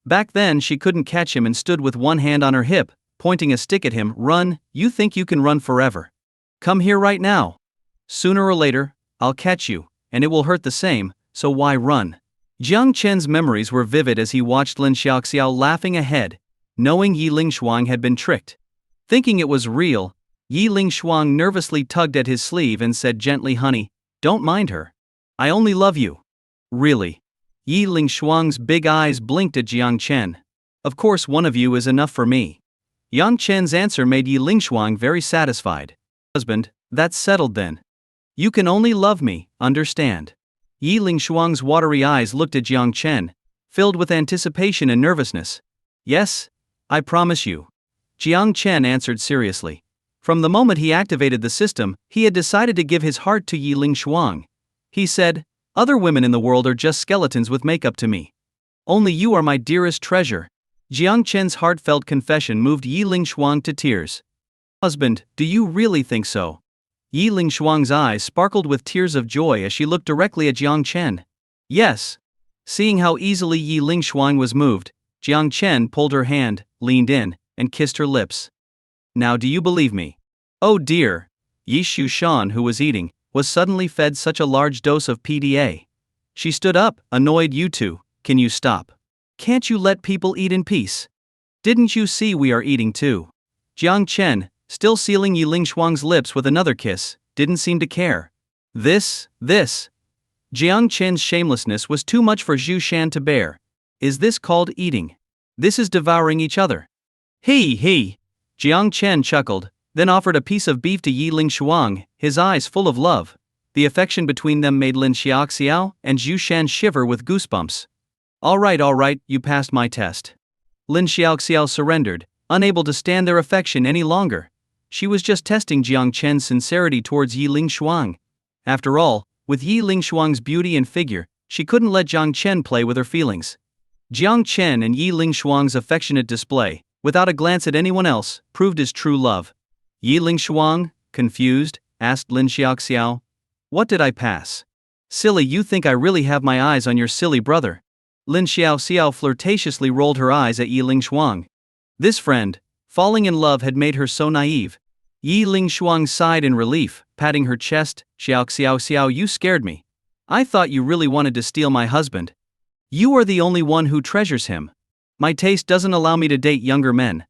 Back then she couldn't catch him and stood with one hand on her hip, pointing a stick at him. "Run, you think you can run forever? Come here right now. Sooner or later, I'll catch you, and it will hurt the same, so why run?" Jiang Chen's memories were vivid as he watched Lin Xiaoxiao laughing ahead, knowing Yi Lingshuang had been tricked. Thinking it was real, Yi Lingshuang nervously tugged at his sleeve and said gently, "Honey, don't mind her. I only love you." "Really?" Yi Lingshuang's big eyes blinked at Jiang Chen. "Of course one of you is enough for me." Yang Chen's answer made Yi Lingshuang very satisfied. "Husband, that's settled then." You can only love me, understand? Yi Lingshuang's watery eyes looked at Jiang Chen, filled with anticipation and nervousness. Yes, I promise you. Jiang Chen answered seriously. From the moment he activated the system, he had decided to give his heart to Yi Lingshuang. He said, other women in the world are just skeletons with makeup to me. Only you are my dearest treasure. Jiang Chen's heartfelt confession moved Yi Lingshuang to tears. Husband, do you really think so? Yi Lingshuang's eyes sparkled with tears of joy as she looked directly at Jiang Chen. Yes. Seeing how easily Yi Lingshuang was moved, Jiang Chen pulled her hand, leaned in, and kissed her lips. Now do you believe me? Oh dear. Yi Shushan, who was eating, was suddenly fed such a large dose of PDA. She stood up, annoyed. You two, can you stop? Can't you let people eat in peace? Didn't you see we are eating too? Jiang Chen, still sealing Yi Lingshuang's lips with another kiss, didn't seem to care. This. Jiang Chen's shamelessness was too much for Zhu Shan to bear. Is this called eating? This is devouring each other. He. Jiang Chen chuckled, then offered a piece of beef to Yi Lingshuang, his eyes full of love. The affection between them made Lin Xiaoxiao and Zhu Shan shiver with goosebumps. All right, you passed my test. Lin Xiaoxiao surrendered, unable to stand their affection any longer. She was just testing Jiang Chen's sincerity towards Yi Lingshuang. After all, with Yi Lingshuang's beauty and figure, she couldn't let Jiang Chen play with her feelings. Jiang Chen and Yi Lingshuang's affectionate display, without a glance at anyone else, proved his true love. Yi Lingshuang, confused, asked Lin Xiaoxiao. What did I pass? Silly, you think I really have my eyes on your silly brother? Lin Xiaoxiao flirtatiously rolled her eyes at Yi Lingshuang. This friend, falling in love, had made her so naive. Yi Lingshuang sighed in relief, patting her chest. Xiaoxiao, you scared me. I thought you really wanted to steal my husband. You are the only one who treasures him. My taste doesn't allow me to date younger men.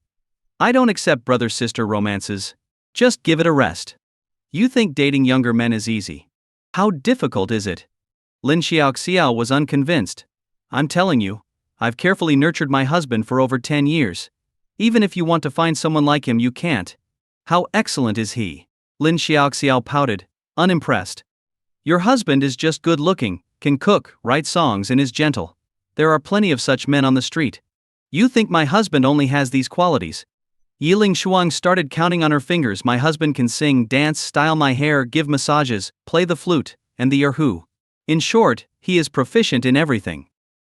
I don't accept brother-sister romances. Just give it a rest. You think dating younger men is easy. How difficult is it? Lin Xiaoxiao was unconvinced. I'm telling you, I've carefully nurtured my husband for over 10 years. Even if you want to find someone like him, you can't. How excellent is he? Lin Xiaoxiao pouted, unimpressed. Your husband is just good looking, can cook, write songs, and is gentle. There are plenty of such men on the street. You think my husband only has these qualities? Yi Lingshuang started counting on her fingers. My husband can sing, dance, style my hair, give massages, play the flute, and the erhu. In short, he is proficient in everything.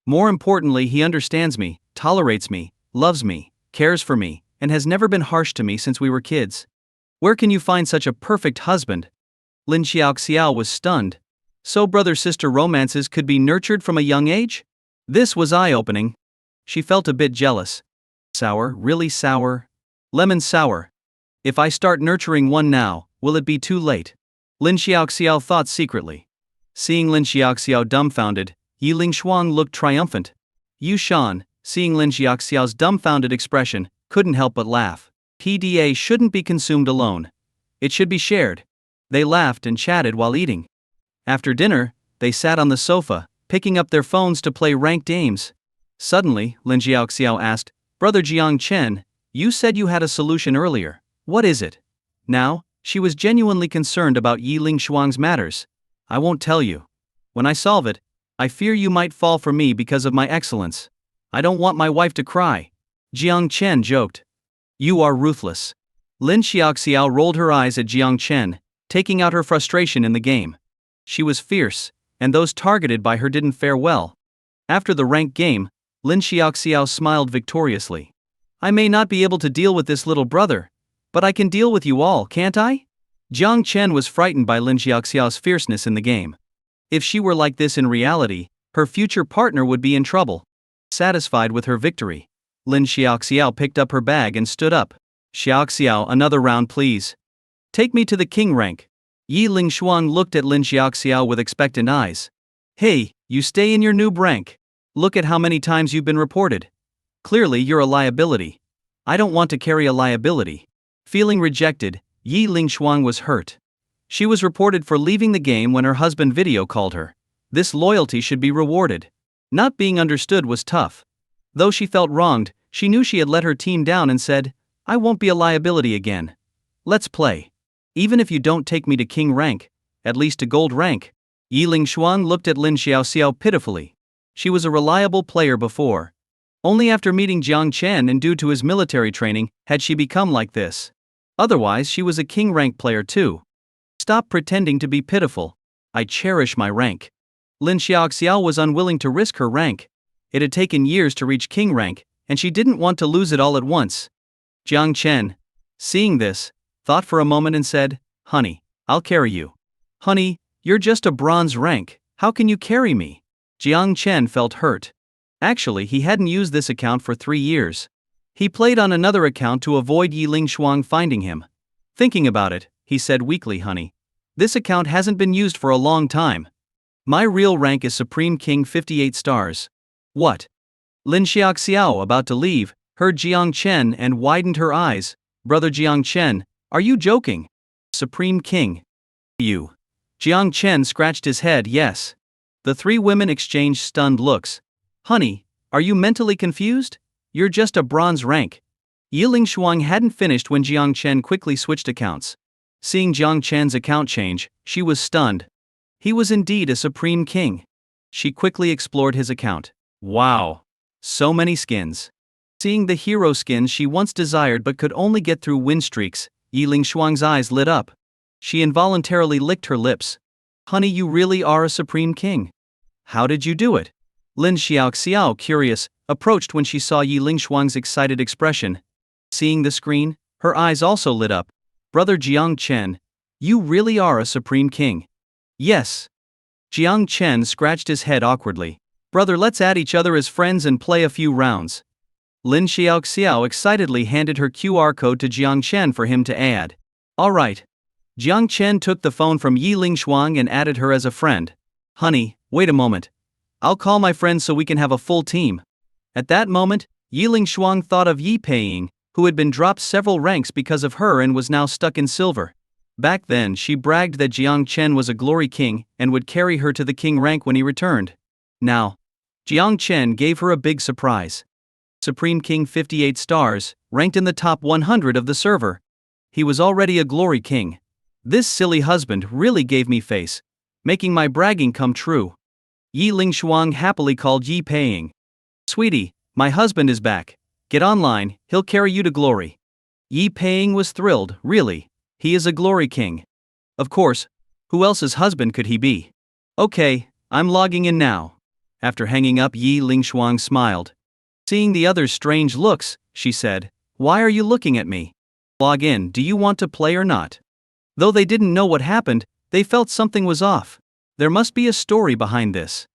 More importantly, he understands me, tolerates me, loves me, cares for me, and has never been harsh to me since we were kids. Where can you find such a perfect husband? Lin Xiaoxiao was stunned. So brother-sister romances could be nurtured from a young age? This was eye-opening. She felt a bit jealous. Sour, really sour? Lemon sour. If I start nurturing one now, will it be too late? Lin Xiaoxiao thought secretly. Seeing Lin Xiaoxiao dumbfounded, Yi Lingshuang looked triumphant. Yu Shan, seeing Lin Xiaoxiao's dumbfounded expression, couldn't help but laugh. PDA shouldn't be consumed alone. It should be shared. They laughed and chatted while eating. After dinner, they sat on the sofa, picking up their phones to play ranked games. Suddenly, Lin Xiaoxiao asked, Brother Jiang Chen, you said you had a solution earlier. What is it? Now, she was genuinely concerned about Yi Lingshuang's matters. I won't tell you. When I solve it, I fear you might fall for me because of my excellence. I don't want my wife to cry. Jiang Chen joked. You are ruthless. Lin Xiaoxiao rolled her eyes at Jiang Chen, taking out her frustration in the game. She was fierce, and those targeted by her didn't fare well. After the ranked game, Lin Xiaoxiao smiled victoriously. I may not be able to deal with this little brother, but I can deal with you all, can't I? Jiang Chen was frightened by Lin Xiaoxiao's fierceness in the game. If she were like this in reality, her future partner would be in trouble. Satisfied with her victory, Lin Xiaoxiao picked up her bag and stood up. Xiaoxiao, another round please. Take me to the king rank. Yi Lingshuang looked at Lin Xiaoxiao with expectant eyes. Hey, you stay in your noob rank. Look at how many times you've been reported. Clearly you're a liability. I don't want to carry a liability. Feeling rejected, Yi Lingshuang was hurt. She was reported for leaving the game when her husband video called her. This loyalty should be rewarded. Not being understood was tough. Though she felt wronged, she knew she had let her team down and said, I won't be a liability again. Let's play. Even if you don't take me to king rank, at least a gold rank. Yi Lingshuang looked at Lin Xiaoxiao pitifully. She was a reliable player before. Only after meeting Jiang Chen and due to his military training had she become like this. Otherwise, she was a king rank player too. Stop pretending to be pitiful. I cherish my rank. Lin Xiaoxiao was unwilling to risk her rank. It had taken years to reach king rank, and she didn't want to lose it all at once. Jiang Chen, seeing this, thought for a moment and said, "Honey, I'll carry you." "Honey, you're just a bronze rank, how can you carry me?" Jiang Chen felt hurt. Actually, he hadn't used this account for 3 years. He played on another account to avoid Yi Lingshuang finding him. Thinking about it, he said weakly, "Honey, this account hasn't been used for a long time. My real rank is Supreme King 58 stars. What?" Lin Xiaoxiao, about to leave, heard Jiang Chen and widened her eyes. "Brother Jiang Chen, are you joking? Supreme King? You?" Jiang Chen scratched his head. "Yes." The 3 women exchanged stunned looks. "Honey, are you mentally confused? You're just a bronze rank." Yi Lingshuang hadn't finished when Jiang Chen quickly switched accounts. Seeing Jiang Chen's account change, she was stunned. He was indeed a supreme king. She quickly explored his account. Wow! So many skins. Seeing the hero skins she once desired but could only get through win streaks, Yi Lingshuang's eyes lit up. She involuntarily licked her lips. "Honey, you really are a supreme king. How did you do it?" Lin Xiaoxiao, curious, approached when she saw Yi Lingshuang's excited expression. Seeing the screen, her eyes also lit up. "Brother Jiang Chen, you really are a supreme king." "Yes." Jiang Chen scratched his head awkwardly. "Brother, let's add each other as friends and play a few rounds." Lin Xiaoxiao excitedly handed her QR code to Jiang Chen for him to add. "All right." Jiang Chen took the phone from Yi Lingshuang and added her as a friend. "Honey, wait a moment. I'll call my friends so we can have a full team." At that moment, Yi Lingshuang thought of Yi Peiying, who had been dropped several ranks because of her and was now stuck in silver. Back then, she bragged that Jiang Chen was a glory king and would carry her to the king rank when he returned. Now, Jiang Chen gave her a big surprise. Supreme King 58 stars, ranked in the top 100 of the server. He was already a glory king. This silly husband really gave me face, making my bragging come true. Yi Lingshuang happily called Yi Peiying. "Sweetie, my husband is back. Get online, he'll carry you to glory." Yi Peiying was thrilled. Really, he is a glory king. Of course, who else's husband could he be? "Okay, I'm logging in now." After hanging up, Yi Lingshuang smiled. Seeing the others' strange looks, she said, "Why are you looking at me? Log in, do you want to play or not?" Though they didn't know what happened, they felt something was off. There must be a story behind this.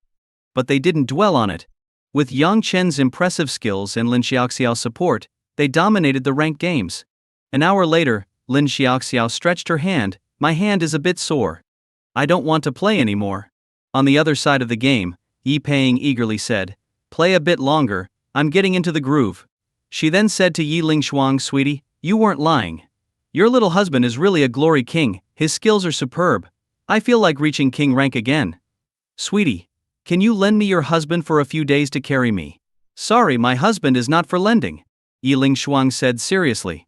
But they didn't dwell on it. With Yang Chen's impressive skills and Lin Xiaoxiao's support, they dominated the ranked games. An hour later, Lin Xiaoxiao stretched her hand. "My hand is a bit sore. I don't want to play anymore." On the other side of the game, Yi Peiying eagerly said, "Play a bit longer, I'm getting into the groove." She then said to Yi Lingshuang, "Sweetie, you weren't lying. Your little husband is really a glory king, his skills are superb. I feel like reaching king rank again. Sweetie, can you lend me your husband for a few days to carry me?" "Sorry, my husband is not for lending," Yi Lingshuang said seriously.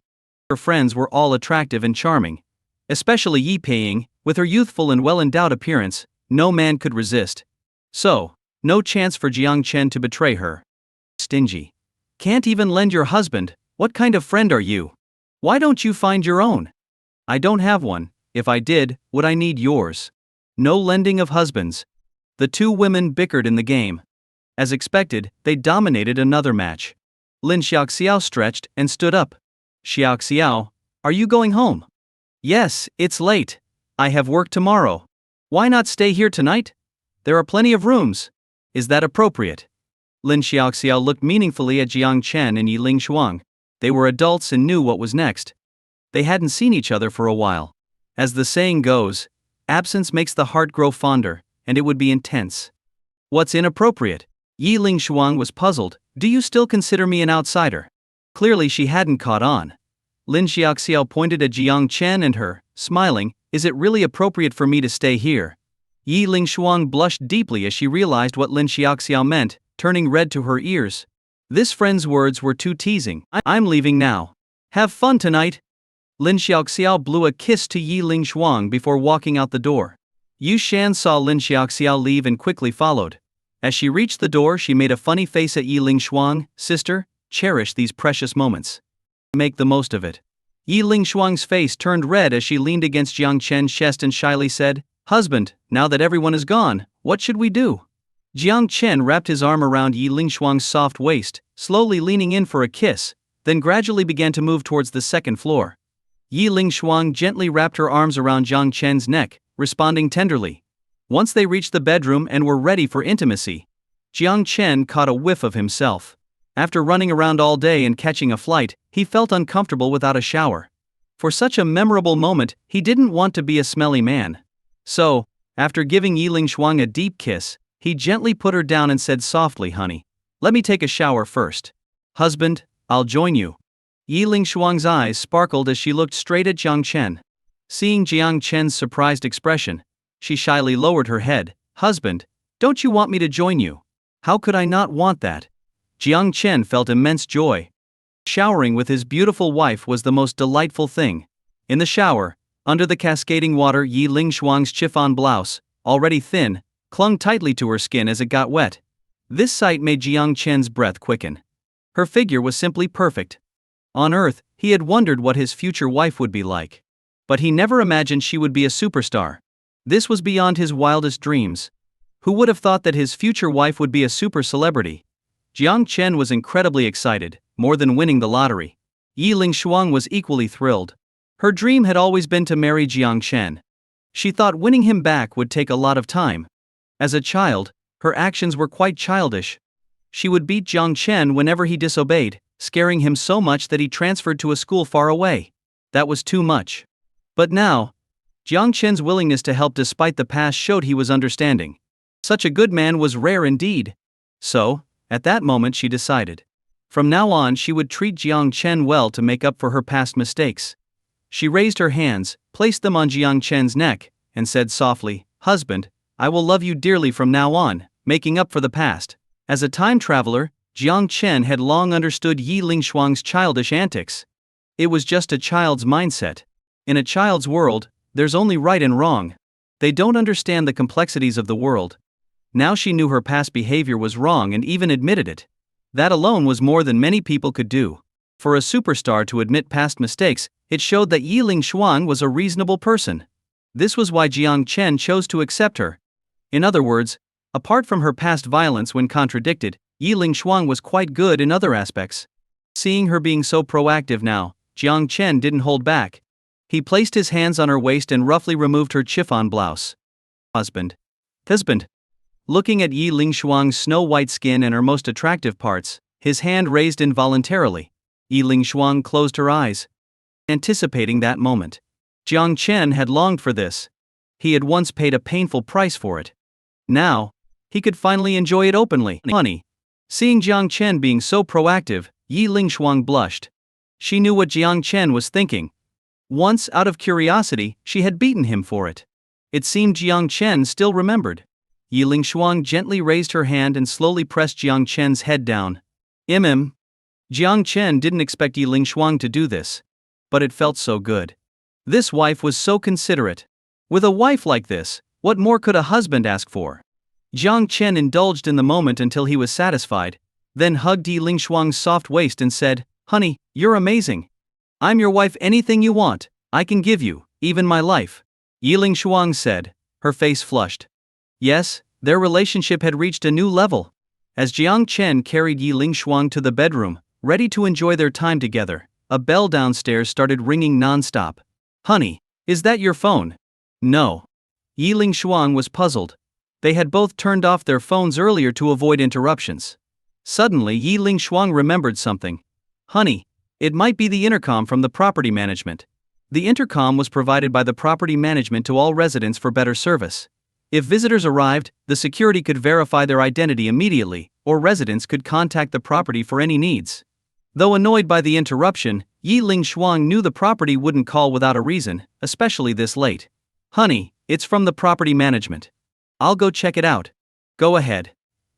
Her friends were all attractive and charming. Especially Yi Peiying, with her youthful and well-endowed appearance, no man could resist. So, no chance for Jiang Chen to betray her. "Stingy. Can't even lend your husband, what kind of friend are you? Why don't you find your own?" "I don't have one. If I did, would I need yours?" No lending of husbands. The 2 women bickered in the game. As expected, they dominated another match. Lin Xiaoxiao stretched and stood up. "Xiaoxiao, are you going home?" "Yes, it's late. I have work tomorrow. Why not stay here tonight? There are plenty of rooms. Is that appropriate?" Lin Xiaoxiao looked meaningfully at Jiang Chen and Yi Lingshuang. They were adults and knew what was next. They hadn't seen each other for a while. As the saying goes, absence makes the heart grow fonder, and it would be intense. "What's inappropriate?" Yi Lingshuang was puzzled. "Do you still consider me an outsider?" Clearly she hadn't caught on. Lin Xiaoxiao pointed at Jiang Chen and her, smiling, "Is it really appropriate for me to stay here?" Yi Lingshuang blushed deeply as she realized what Lin Xiaoxiao meant, turning red to her ears. This friend's words were too teasing. "I'm leaving now. Have fun tonight." Lin Xiaoxiao blew a kiss to Yi Lingshuang before walking out the door. Yu Shan saw Lin Xiaoxiao leave and quickly followed. As she reached the door, she made a funny face at Yi Ling Shuang. Sister, cherish these precious moments. Make the most of it. Yi Ling Shuang's face turned red as she leaned against Jiang Chen's chest and shyly said, Husband, now that everyone is gone, what should we do? Jiang Chen wrapped his arm around Yi Ling Shuang's soft waist, slowly leaning in for a kiss, then gradually began to move towards the second floor. Yi Ling Shuang gently wrapped her arms around Jiang Chen's neck, responding tenderly. Once they reached the bedroom and were ready for intimacy, Jiang Chen caught a whiff of himself. After running around all day and catching a flight, he felt uncomfortable without a shower. For such a memorable moment, he didn't want to be a smelly man. So, after giving Yi Ling Shuang a deep kiss, he gently put her down and said softly, Honey, let me take a shower first. Husband, I'll join you. Yi Ling Shuang's eyes sparkled as she looked straight at Jiang Chen. Seeing Jiang Chen's surprised expression, she shyly lowered her head. Husband, don't you want me to join you? How could I not want that? Jiang Chen felt immense joy. Showering with his beautiful wife was the most delightful thing. In the shower, under the cascading water, Yi Ling Shuang's chiffon blouse, already thin, clung tightly to her skin as it got wet. This sight made Jiang Chen's breath quicken. Her figure was simply perfect. On Earth, he had wondered what his future wife would be like. But he never imagined she would be a superstar. This was beyond his wildest dreams. Who would have thought that his future wife would be a super celebrity? Jiang Chen was incredibly excited, more than winning the lottery. Yi Ling Shuang was equally thrilled. Her dream had always been to marry Jiang Chen. She thought winning him back would take a lot of time. As a child, her actions were quite childish. She would beat Jiang Chen whenever he disobeyed, scaring him so much that he transferred to a school far away. That was too much. But now, Jiang Chen's willingness to help despite the past showed he was understanding. Such a good man was rare indeed. So, at that moment she decided. From now on she would treat Jiang Chen well to make up for her past mistakes. She raised her hands, placed them on Jiang Chen's neck, and said softly, Husband, I will love you dearly from now on, making up for the past. As a time traveler, Jiang Chen had long understood Yi Ling Shuang's childish antics. It was just a child's mindset. In a child's world, there's only right and wrong. They don't understand the complexities of the world. Now she knew her past behavior was wrong and even admitted it. That alone was more than many people could do. For a superstar to admit past mistakes, it showed that Yi Ling Shuang was a reasonable person. This was why Jiang Chen chose to accept her. In other words, apart from her past violence when contradicted, Yi Ling Shuang was quite good in other aspects. Seeing her being so proactive now, Jiang Chen didn't hold back. He placed his hands on her waist and roughly removed her chiffon blouse. Husband. Looking at Yi Ling Shuang's snow-white skin and her most attractive parts, his hand raised involuntarily. Yi Ling Shuang closed her eyes, anticipating that moment. Jiang Chen had longed for this. He had once paid a painful price for it. Now, he could finally enjoy it openly. Honey. Seeing Jiang Chen being so proactive, Yi Ling Shuang blushed. She knew what Jiang Chen was thinking. Once, out of curiosity, she had beaten him for it. It seemed Jiang Chen still remembered. Yi Ling Shuang gently raised her hand and slowly pressed Jiang Chen's head down. Jiang Chen didn't expect Yi Ling Shuang to do this. But it felt so good. This wife was so considerate. With a wife like this, what more could a husband ask for? Jiang Chen indulged in the moment until he was satisfied, then hugged Yi Ling Shuang's soft waist and said, Honey, you're amazing. I'm your wife, anything you want, I can give you, even my life. Yi Ling Shuang said, her face flushed. Yes, their relationship had reached a new level. As Jiang Chen carried Yi Ling Shuang to the bedroom, ready to enjoy their time together, a bell downstairs started ringing non-stop. Honey, is that your phone? No. Yi Ling Shuang was puzzled. They had both turned off their phones earlier to avoid interruptions. Suddenly Yi Ling Shuang remembered something. Honey, it might be the intercom from the property management. The intercom was provided by the property management to all residents for better service. If visitors arrived, the security could verify their identity immediately, or residents could contact the property for any needs. Though annoyed by the interruption, Yi Ling Shuang knew the property wouldn't call without a reason, especially this late. Honey, it's from the property management. I'll go check it out. Go ahead.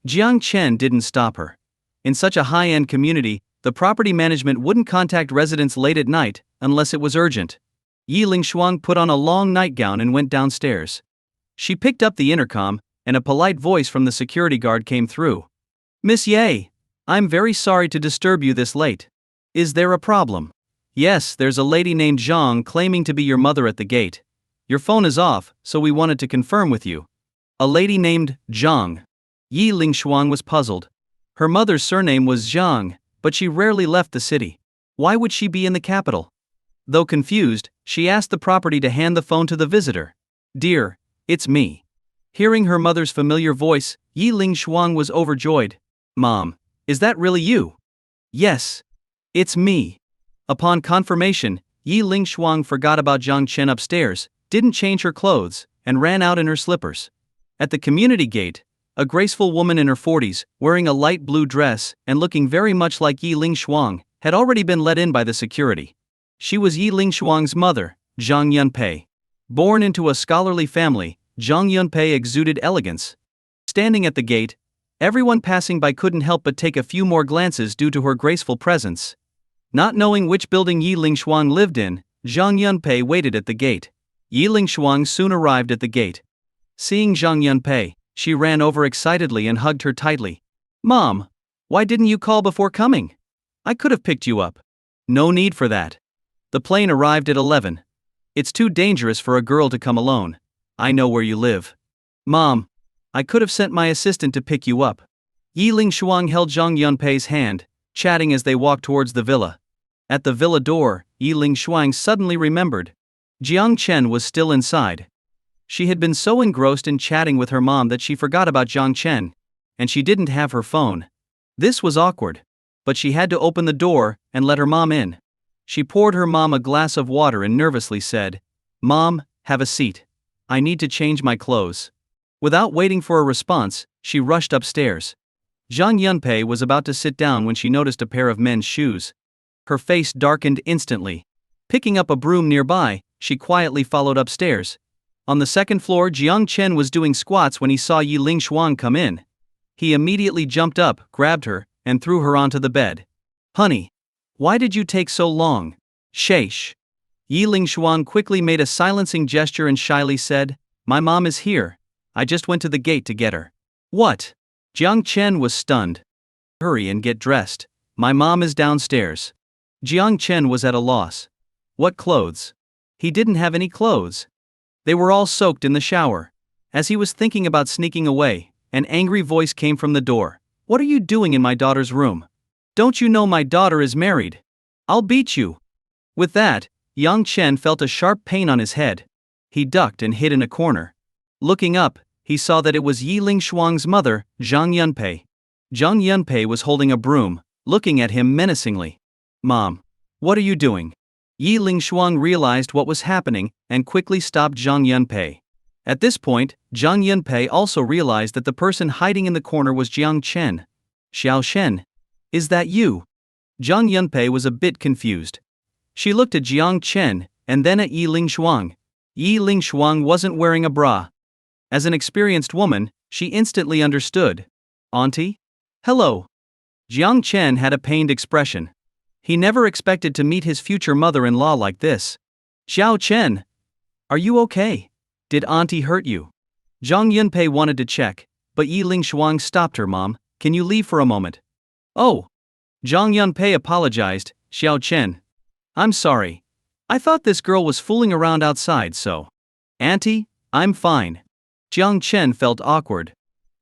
Jiang Chen didn't stop her. In such a high-end community, the property management wouldn't contact residents late at night, unless it was urgent. Yi Ling Shuang put on a long nightgown and went downstairs. She picked up the intercom, and a polite voice from the security guard came through. Miss Ye, I'm very sorry to disturb you this late. Is there a problem? Yes, there's a lady named Zhang claiming to be your mother at the gate. Your phone is off, so we wanted to confirm with you. A lady named Zhang. Yi Lingshuang was puzzled. Her mother's surname was Zhang, but she rarely left the city. Why would she be in the capital? Though confused, she asked the property to hand the phone to the visitor. Dear, it's me. Hearing her mother's familiar voice, Yi Lingshuang was overjoyed. Mom, is that really you? Yes. It's me. Upon confirmation, Yi Lingshuang forgot about Zhang Chen upstairs, didn't change her clothes, and ran out in her slippers. At the community gate, a graceful woman in her 40s, wearing a light blue dress and looking very much like Yi Lingshuang, had already been let in by the security. She was Yi Lingshuang's mother, Zhang Yunpei. Born into a scholarly family, Zhang Yunpei exuded elegance. Standing at the gate, everyone passing by couldn't help but take a few more glances due to her graceful presence. Not knowing which building Yi Lingshuang lived in, Zhang Yunpei waited at the gate. Yi Lingshuang soon arrived at the gate. Seeing Zhang Yunpei, she ran over excitedly and hugged her tightly. Mom, why didn't you call before coming? I could have picked you up. No need for that. The plane arrived at 11. It's too dangerous for a girl to come alone. I know where you live. Mom, I could have sent my assistant to pick you up. Yi Lingshuang held Zhang Yunpei's hand, chatting as they walked towards the villa. At the villa door, Yi Lingshuang suddenly remembered. Jiang Chen was still inside. She had been so engrossed in chatting with her mom that she forgot about Jiang Chen, and she didn't have her phone. This was awkward, but she had to open the door and let her mom in. She poured her mom a glass of water and nervously said, Mom, have a seat. I need to change my clothes. Without waiting for a response, she rushed upstairs. Zhang Yunpei was about to sit down when she noticed a pair of men's shoes. Her face darkened instantly. Picking up a broom nearby, she quietly followed upstairs. On the second floor, Jiang Chen was doing squats when he saw Yi Lingshuang come in. He immediately jumped up, grabbed her, and threw her onto the bed. Honey, why did you take so long? Sheesh. Yi Lingshuang quickly made a silencing gesture and shyly said, My mom is here. I just went to the gate to get her. What? Jiang Chen was stunned. Hurry and get dressed. My mom is downstairs. Jiang Chen was at a loss. What clothes? He didn't have any clothes. They were all soaked in the shower. As he was thinking about sneaking away, an angry voice came from the door. What are you doing in my daughter's room? Don't you know my daughter is married? I'll beat you. With that, Yang Chen felt a sharp pain on his head. He ducked and hid in a corner. Looking up, he saw that it was Yi Lingshuang's mother, Zhang Yunpei. Zhang Yunpei was holding a broom, looking at him menacingly. Mom, what are you doing? Yi Lingshuang realized what was happening and quickly stopped Zhang Yunpei. At this point, Zhang Yunpei also realized that the person hiding in the corner was Jiang Chen. Xiao Shen, is that you? Zhang Yunpei was a bit confused. She looked at Jiang Chen and then at Yi Lingshuang. Yi Lingshuang wasn't wearing a bra. As an experienced woman, she instantly understood. Auntie? Hello. Jiang Chen had a pained expression. He never expected to meet his future mother-in-law like this. Xiao Chen, are you okay? Did Auntie hurt you? Zhang Yunpei wanted to check, but Yi Lingshuang stopped her. Mom, can you leave for a moment? Oh. Zhang Yunpei apologized. Xiao Chen, I'm sorry. I thought this girl was fooling around outside, so. Auntie, I'm fine. Jiang Chen felt awkward.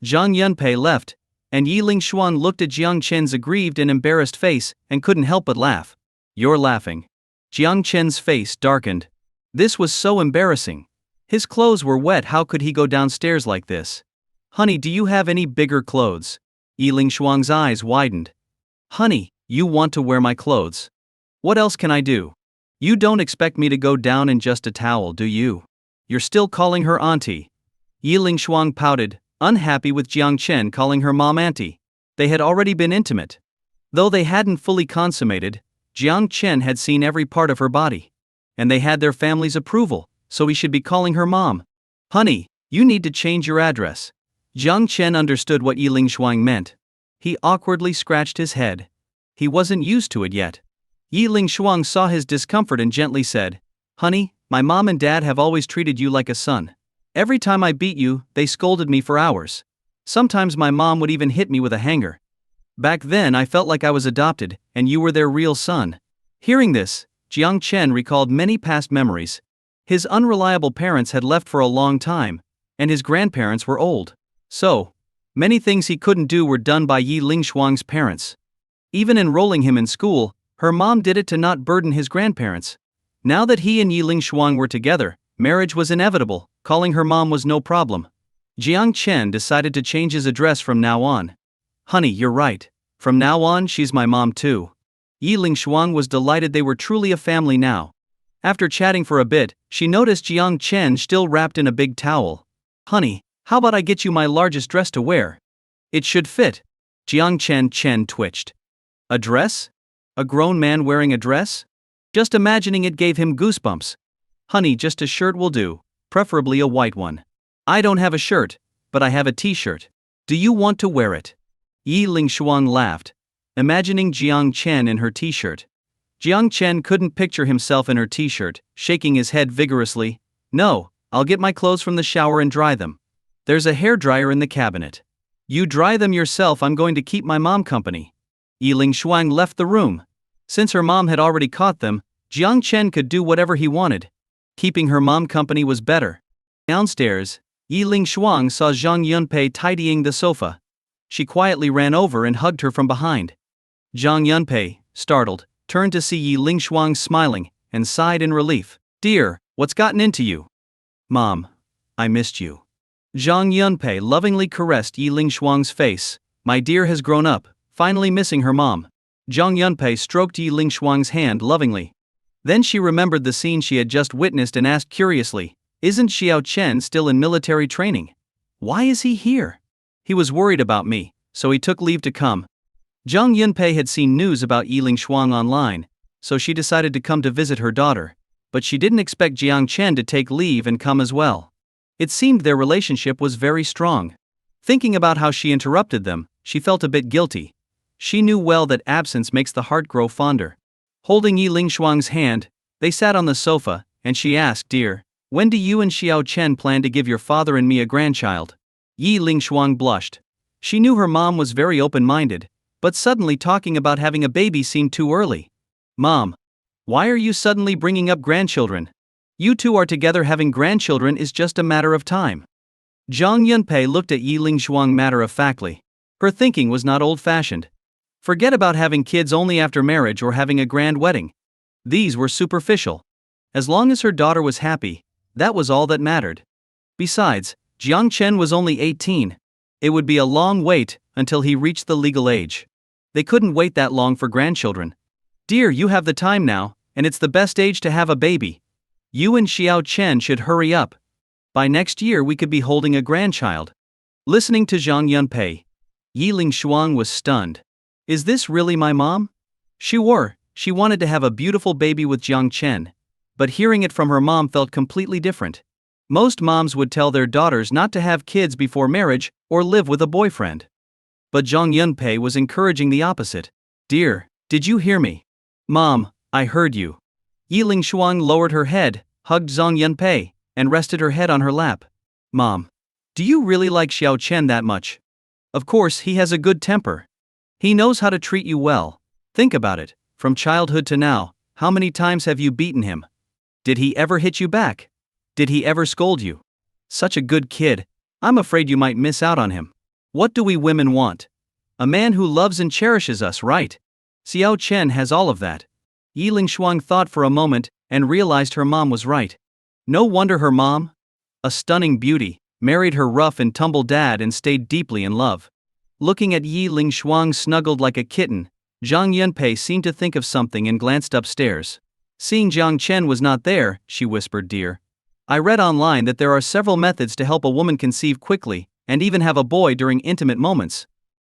Zhang Yunpei left, and Yi Lingshuang looked at Jiang Chen's aggrieved and embarrassed face and couldn't help but laugh. You're laughing. Jiang Chen's face darkened. This was so embarrassing. His clothes were wet. How could he go downstairs like this? Honey, do you have any bigger clothes? Yi Lingshuang's eyes widened. Honey, you want to wear my clothes? What else can I do? You don't expect me to go down in just a towel, do you? You're still calling her auntie. Yi Lingshuang pouted, unhappy with Jiang Chen calling her mom auntie. They had already been intimate. Though they hadn't fully consummated, Jiang Chen had seen every part of her body. And they had their family's approval, so he should be calling her mom. Honey, you need to change your address. Jiang Chen understood what Yi Lingshuang meant. He awkwardly scratched his head. He wasn't used to it yet. Yi Lingshuang saw his discomfort and gently said, Honey, my mom and dad have always treated you like a son. Every time I beat you, they scolded me for hours. Sometimes my mom would even hit me with a hanger. Back then I felt like I was adopted, and you were their real son. Hearing this, Jiang Chen recalled many past memories. His unreliable parents had left for a long time, and his grandparents were old. So, many things he couldn't do were done by Yi Lingshuang's parents. Even enrolling him in school, her mom did it to not burden his grandparents. Now that he and Yi Lingshuang were together, marriage was inevitable. Calling her mom was no problem. Jiang Chen decided to change his address from now on. Honey, you're right. From now on, she's my mom too. Yi Lingshuang was delighted they were truly a family now. After chatting for a bit, she noticed Jiang Chen still wrapped in a big towel. Honey, how about I get you my largest dress to wear? It should fit. Jiang Chen twitched. A dress? A grown man wearing a dress? Just imagining it gave him goosebumps. Honey, just a shirt will do, preferably a white one. I don't have a shirt, but I have a t-shirt. Do you want to wear it? Yi Lingshuang laughed, imagining Jiang Chen in her t-shirt. Jiang Chen couldn't picture himself in her t-shirt, shaking his head vigorously. No, I'll get my clothes from the shower and dry them. There's a hairdryer in the cabinet. You dry them yourself, I'm going to keep my mom company. Yi Lingshuang left the room. Since her mom had already caught them, Jiang Chen could do whatever he wanted. Keeping her mom company was better. Downstairs, Yi Lingshuang saw Zhang Yunpei tidying the sofa. She quietly ran over and hugged her from behind. Zhang Yunpei, startled, turned to see Yi Lingshuang smiling, and sighed in relief. Dear, what's gotten into you? Mom, I missed you. Zhang Yunpei lovingly caressed Yi Lingshuang's face. My dear has grown up, finally missing her mom. Zhang Yunpei stroked Yi Lingshuang's hand lovingly. Then she remembered the scene she had just witnessed and asked curiously, isn't Xiao Chen still in military training? Why is he here? He was worried about me, so he took leave to come. Zhang Yunpei had seen news about Yi Lingshuang online, so she decided to come to visit her daughter, but she didn't expect Jiang Chen to take leave and come as well. It seemed their relationship was very strong. Thinking about how she interrupted them, she felt a bit guilty. She knew well that absence makes the heart grow fonder. Holding Yi Lingshuang's hand, they sat on the sofa, and she asked, Dear, when do you and Xiao Chen plan to give your father and me a grandchild? Yi Lingshuang blushed. She knew her mom was very open-minded, but suddenly talking about having a baby seemed too early. Mom, why are you suddenly bringing up grandchildren? You two are together, having grandchildren is just a matter of time. Zhang Yunpei looked at Yi Lingshuang matter-of-factly. Her thinking was not old-fashioned. Forget about having kids only after marriage or having a grand wedding. These were superficial. As long as her daughter was happy, that was all that mattered. Besides, Jiang Chen was only 18. It would be a long wait until he reached the legal age. They couldn't wait that long for grandchildren. Dear, you have the time now, and it's the best age to have a baby. You and Xiao Chen should hurry up. By next year we could be holding a grandchild. Listening to Zhang Yunpei, Yi Lingshuang was stunned. Is this really my mom? She wanted to have a beautiful baby with Jiang Chen. But hearing it from her mom felt completely different. Most moms would tell their daughters not to have kids before marriage or live with a boyfriend. But Zhang Yunpei was encouraging the opposite. Dear, did you hear me? Mom, I heard you. Yi Lingshuang lowered her head, hugged Zhang Yunpei, and rested her head on her lap. Mom, do you really like Xiao Chen that much? Of course, he has a good temper. He knows how to treat you well. Think about it, from childhood to now, how many times have you beaten him? Did he ever hit you back? Did he ever scold you? Such a good kid, I'm afraid you might miss out on him. What do we women want? A man who loves and cherishes us, right? Xiao Chen has all of that. Yi Lingshuang thought for a moment and realized her mom was right. No wonder her mom, a stunning beauty, married her rough and tumble dad and stayed deeply in love. Looking at Yi Lingshuang snuggled like a kitten, Zhang Yunpei seemed to think of something and glanced upstairs. Seeing Jiang Chen was not there, she whispered, Dear, I read online that there are several methods to help a woman conceive quickly and even have a boy during intimate moments.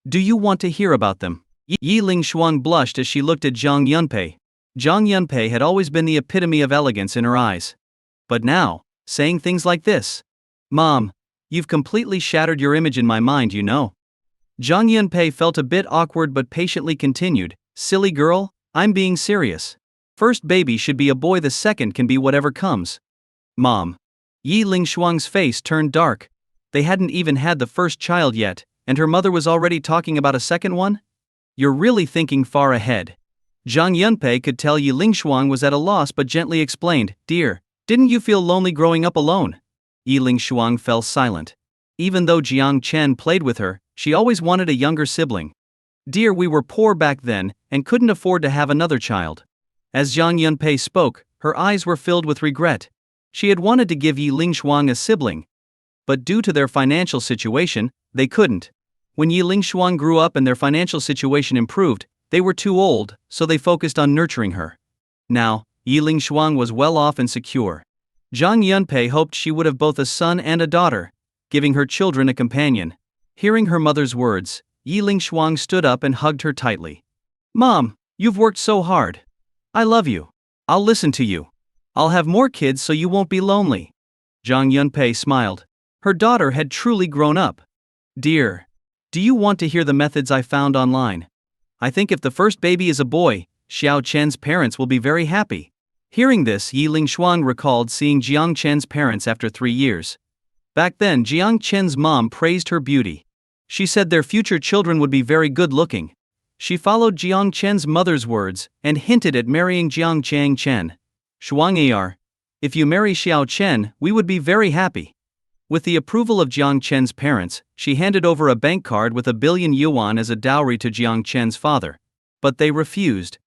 Do you want to hear about them? Yi Lingshuang blushed as she looked at Zhang Yunpei. Zhang Yunpei had always been the epitome of elegance in her eyes. But now, saying things like this. Mom, you've completely shattered your image in my mind, you know. Zhang Yunpei felt a bit awkward but patiently continued, Silly girl, I'm being serious. First baby should be a boy, the second can be whatever comes. Mom. Yi Lingshuang's face turned dark. They hadn't even had the first child yet, and her mother was already talking about a second one? You're really thinking far ahead. Zhang Yunpei could tell Yi Lingshuang was at a loss but gently explained, Dear, didn't you feel lonely growing up alone? Yi Lingshuang fell silent. Even though Jiang Chen played with her, she always wanted a younger sibling. Dear, we were poor back then, and couldn't afford to have another child. As Zhang Yunpei spoke, her eyes were filled with regret. She had wanted to give Yi Lingshuang a sibling, but due to their financial situation, they couldn't. When Yi Lingshuang grew up and their financial situation improved, they were too old, so they focused on nurturing her. Now, Yi Lingshuang was well off and secure. Zhang Yunpei hoped she would have both a son and a daughter, giving her children a companion. Hearing her mother's words, Yi Lingshuang stood up and hugged her tightly. Mom, you've worked so hard. I love you. I'll listen to you. I'll have more kids so you won't be lonely. Zhang Yunpei smiled. Her daughter had truly grown up. Dear, do you want to hear the methods I found online? I think if the first baby is a boy, Xiao Chen's parents will be very happy. Hearing this, Yi Lingshuang recalled seeing Jiang Chen's parents after 3 years. Back then, Jiang Chen's mom praised her beauty. She said their future children would be very good looking. She followed Jiang Chen's mother's words and hinted at marrying Jiang Chang Chen. Shuang Ar, if you marry Xiao Chen, we would be very happy. With the approval of Jiang Chen's parents, she handed over a bank card with 1 billion yuan as a dowry to Jiang Chen's father. But they refused.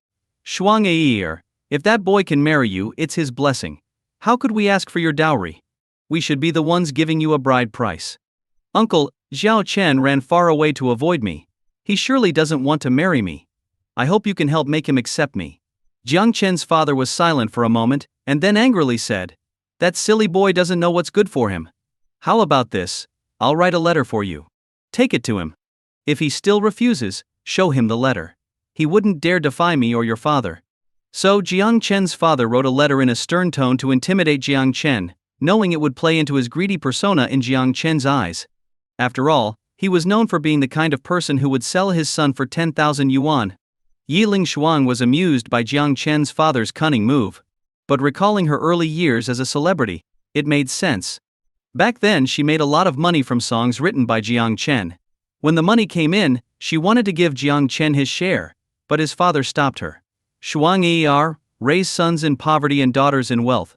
Shuang Ar, if that boy can marry you, it's his blessing. How could we ask for your dowry? We should be the ones giving you a bride price. Uncle, Xiao Chen ran far away to avoid me. He surely doesn't want to marry me. I hope you can help make him accept me. Jiang Chen's father was silent for a moment, and then angrily said, That silly boy doesn't know what's good for him. How about this? I'll write a letter for you. Take it to him. If he still refuses, show him the letter. He wouldn't dare defy me or your father. So Jiang Chen's father wrote a letter in a stern tone to intimidate Jiang Chen, knowing it would play into his greedy persona in Jiang Chen's eyes. After all, he was known for being the kind of person who would sell his son for 10,000 yuan. Yi Lingshuang was amused by Jiang Chen's father's cunning move. But recalling her early years as a celebrity, it made sense. Back then she made a lot of money from songs written by Jiang Chen. When the money came in, she wanted to give Jiang Chen his share, but his father stopped her. Shuang Er, raise sons in poverty and daughters in wealth.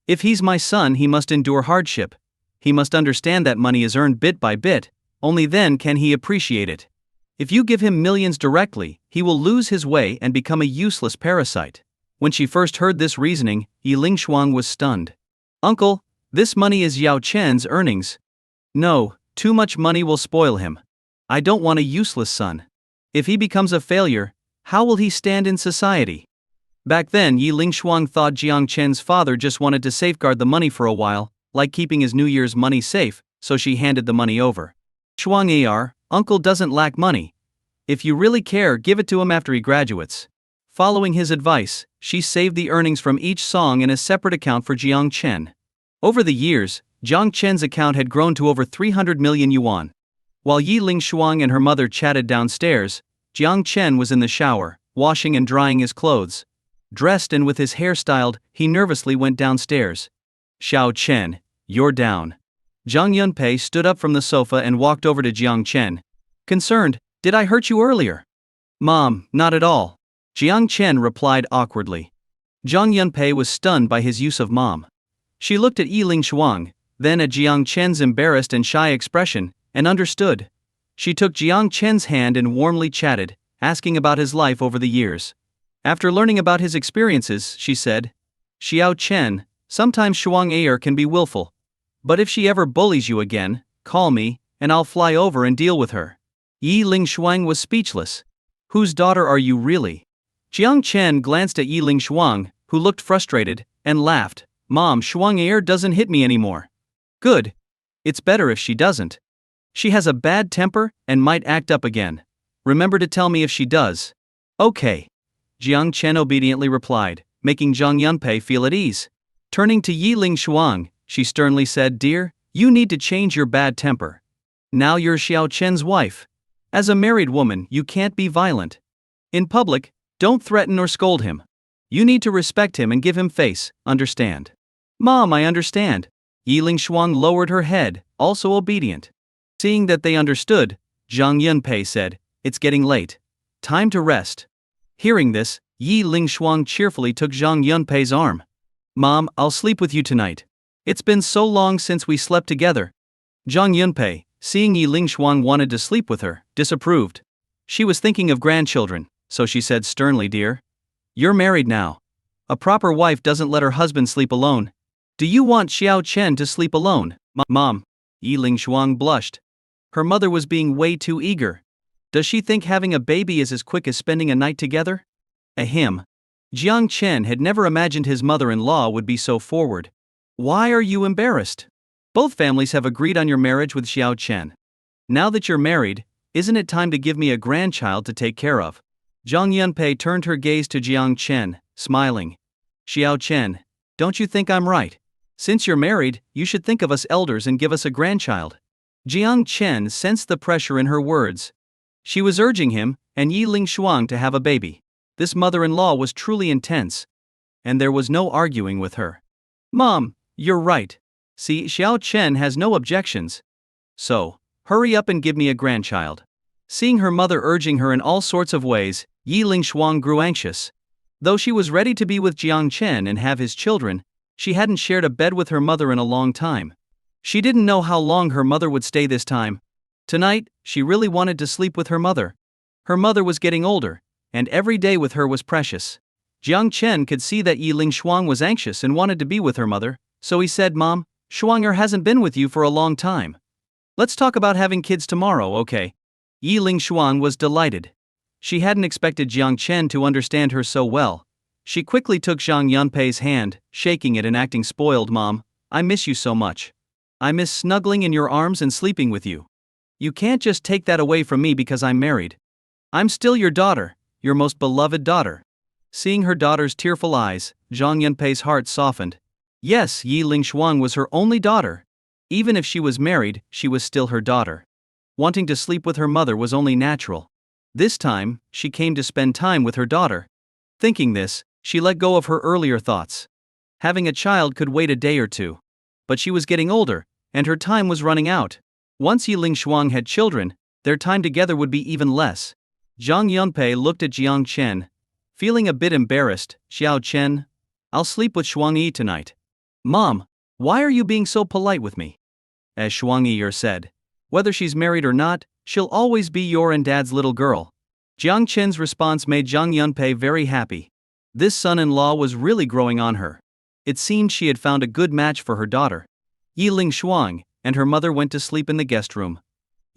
If he's my son, he must endure hardship. He must understand that money is earned bit by bit, only then can he appreciate it. If you give him millions directly, he will lose his way and become a useless parasite. When she first heard this reasoning, Yi Lingshuang was stunned. Uncle, this money is Yao Chen's earnings. No, too much money will spoil him. I don't want a useless son. If he becomes a failure, how will he stand in society? Back then, Yi Lingshuang thought Jiang Chen's father just wanted to safeguard the money for a while, like keeping his New Year's money safe, so she handed the money over. Shuang Er, uncle doesn't lack money. If you really care, give it to him after he graduates. Following his advice, she saved the earnings from each song in a separate account for Jiang Chen. Over the years, Jiang Chen's account had grown to over 300 million yuan. While Yi Lingshuang and her mother chatted downstairs, Jiang Chen was in the shower, washing and drying his clothes. Dressed and with his hair styled, he nervously went downstairs. Xiao Chen, you're down. Zhang Yunpei stood up from the sofa and walked over to Jiang Chen. Concerned, did I hurt you earlier? Mom, not at all. Jiang Chen replied awkwardly. Zhang Yunpei was stunned by his use of mom. She looked at Yi Lingshuang, then at Jiang Chen's embarrassed and shy expression, and understood. She took Jiang Chen's hand and warmly chatted, asking about his life over the years. After learning about his experiences, she said, Xiao Chen, sometimes Shuang Er can be willful. But if she ever bullies you again, call me, and I'll fly over and deal with her. Yi Lingshuang was speechless. Whose daughter are you really? Jiang Chen glanced at Yi Lingshuang, who looked frustrated, and laughed. Mom, Shuang Er doesn't hit me anymore. Good. It's better if she doesn't. She has a bad temper and might act up again. Remember to tell me if she does. Okay. Jiang Chen obediently replied, making Zhang Yunpei feel at ease. Turning to Yi Lingshuang, she sternly said, Dear, you need to change your bad temper. Now you're Xiao Chen's wife. As a married woman, you can't be violent. In public, don't threaten or scold him. You need to respect him and give him face, understand? Mom, I understand. Yi Lingshuang lowered her head, also obedient. Seeing that they understood, Zhang Yunpei said, "It's getting late. Time to rest." Hearing this, Yi Lingshuang cheerfully took Zhang Yunpei's arm. "Mom, I'll sleep with you tonight. It's been so long since we slept together." Zhang Yunpei, seeing Yi Lingshuang wanted to sleep with her, disapproved. She was thinking of grandchildren, so she said sternly, "Dear, you're married now. A proper wife doesn't let her husband sleep alone. Do you want Xiao Chen to sleep alone, Mom?" Yi Lingshuang blushed. Her mother was being way too eager. Does she think having a baby is as quick as spending a night together? Ahem. Jiang Chen had never imagined his mother-in-law would be so forward. "Why are you embarrassed? Both families have agreed on your marriage with Xiao Chen. Now that you're married, isn't it time to give me a grandchild to take care of?" Zhang Yunpei turned her gaze to Jiang Chen, smiling. "Xiao Chen, don't you think I'm right? Since you're married, you should think of us elders and give us a grandchild." Jiang Chen sensed the pressure in her words. She was urging him and Yi Lingshuang to have a baby. This mother-in-law was truly intense. And there was no arguing with her. "Mom, you're right. See, Xiao Chen has no objections. So, hurry up and give me a grandchild." Seeing her mother urging her in all sorts of ways, Yi Lingshuang grew anxious. Though she was ready to be with Jiang Chen and have his children, she hadn't shared a bed with her mother in a long time. She didn't know how long her mother would stay this time. Tonight, she really wanted to sleep with her mother. Her mother was getting older, and every day with her was precious. Jiang Chen could see that Yi Lingshuang was anxious and wanted to be with her mother, so he said, "Mom, Shuanger hasn't been with you for a long time. Let's talk about having kids tomorrow, okay?" Yi Lingshuang was delighted. She hadn't expected Jiang Chen to understand her so well. She quickly took Zhang Yunpei's hand, shaking it and acting spoiled. "Mom, I miss you so much. I miss snuggling in your arms and sleeping with you. You can't just take that away from me because I'm married. I'm still your daughter, your most beloved daughter." Seeing her daughter's tearful eyes, Zhang Yunpei's heart softened. Yes, Yi Lingshuang was her only daughter. Even if she was married, she was still her daughter. Wanting to sleep with her mother was only natural. This time, she came to spend time with her daughter. Thinking this, she let go of her earlier thoughts. Having a child could wait a day or two. But she was getting older, and her time was running out. Once Yi Lingshuang had children, their time together would be even less. Zhang Yunpei looked at Jiang Chen. Feeling a bit embarrassed, "Xiao Chen, I'll sleep with Shuang Yi tonight." "Mom, why are you being so polite with me?" As Shuang Yi said, "Whether she's married or not, she'll always be your and Dad's little girl." Jiang Chen's response made Zhang Yunpei very happy. This son-in-law was really growing on her. It seemed she had found a good match for her daughter. Yi Lingshuang and her mother went to sleep in the guest room.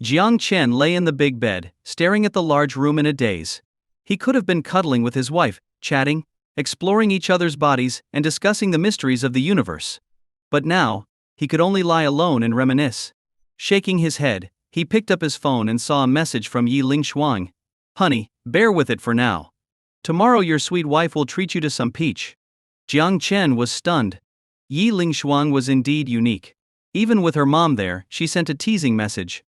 Jiang Chen lay in the big bed, staring at the large room in a daze. He could have been cuddling with his wife, chatting, exploring each other's bodies, and discussing the mysteries of the universe. But now, he could only lie alone and reminisce. Shaking his head, he picked up his phone and saw a message from Yi Lingshuang. "Honey, bear with it for now. Tomorrow your sweet wife will treat you to some peach." Jiang Chen was stunned. Yi Lingshuang was indeed unique. Even with her mom there, she sent a teasing message.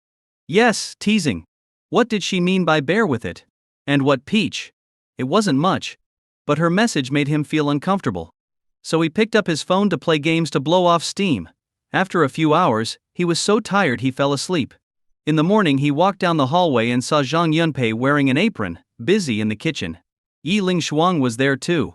Yes, teasing. What did she mean by bear with it? And what peach? It wasn't much. But her message made him feel uncomfortable. So he picked up his phone to play games to blow off steam. After a few hours, he was so tired he fell asleep. In the morning he walked down the hallway and saw Zhang Yunpei wearing an apron, busy in the kitchen. Yi Lingshuang was there too.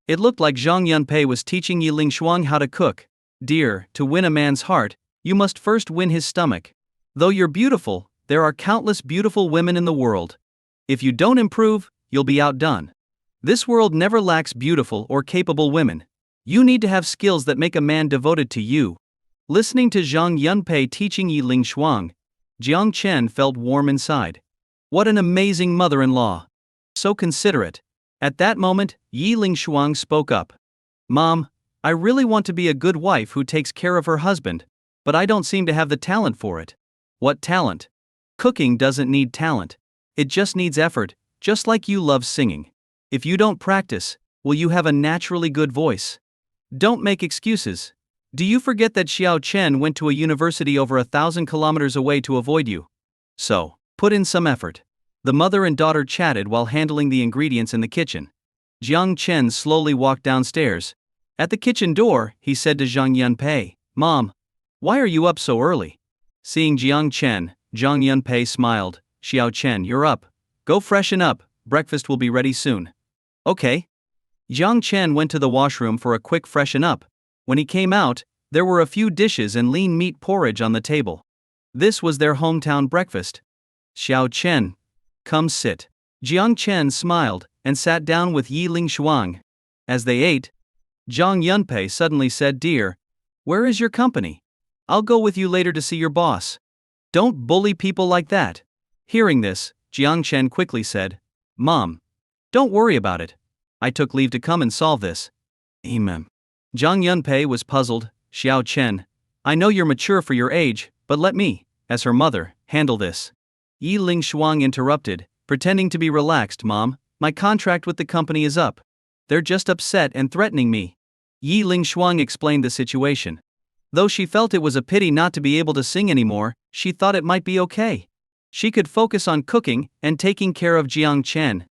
It looked like Zhang Yunpei was teaching Yi Lingshuang how to cook. "Dear, to win a man's heart, you must first win his stomach. Though you're beautiful, there are countless beautiful women in the world. If you don't improve, you'll be outdone. This world never lacks beautiful or capable women. You need to have skills that make a man devoted to you." Listening to Zhang Yunpei teaching Yi Lingshuang, Jiang Chen felt warm inside. What an amazing mother-in-law. So considerate. At that moment, Yi Lingshuang spoke up. "Mom, I really want to be a good wife who takes care of her husband, but I don't seem to have the talent for it." "What talent? Cooking doesn't need talent. It just needs effort, just like you love singing. If you don't practice, will you have a naturally good voice? Don't make excuses. Do you forget that Xiao Chen went to a university over 1,000 kilometers away to avoid you? So, put in some effort." The mother and daughter chatted while handling the ingredients in the kitchen. Jiang Chen slowly walked downstairs. At the kitchen door, he said to Zhang Yunpei, "Mom, Why are you up so early? Seeing Jiang Chen, Zhang Yunpei smiled. Xiao Chen, you're up. Go freshen up, breakfast will be ready soon. Okay. Jiang Chen went to the washroom for a quick freshen up. When he came out, there were a few dishes and lean meat porridge on the table. This was their hometown breakfast. Xiao Chen. Come sit. Jiang Chen smiled and sat down with Yi Ling Shuang. As they ate, Zhang Yunpei suddenly said, Dear, where is your company? I'll go with you later to see your boss. Don't bully people like that. Hearing this, Jiang Chen quickly said, Mom, don't worry about it. I took leave to come and solve this. Amen. Zhang Yunpei was puzzled. Xiao Chen, I know you're mature for your age, but let me, as her mother, handle this. Yi Ling Shuang interrupted, pretending to be relaxed. Mom, my contract with the company is up. They're just upset and threatening me. Yi Ling Shuang explained the situation. Though she felt it was a pity not to be able to sing anymore, she thought it might be okay. She could focus on cooking and taking care of Jiang Chen.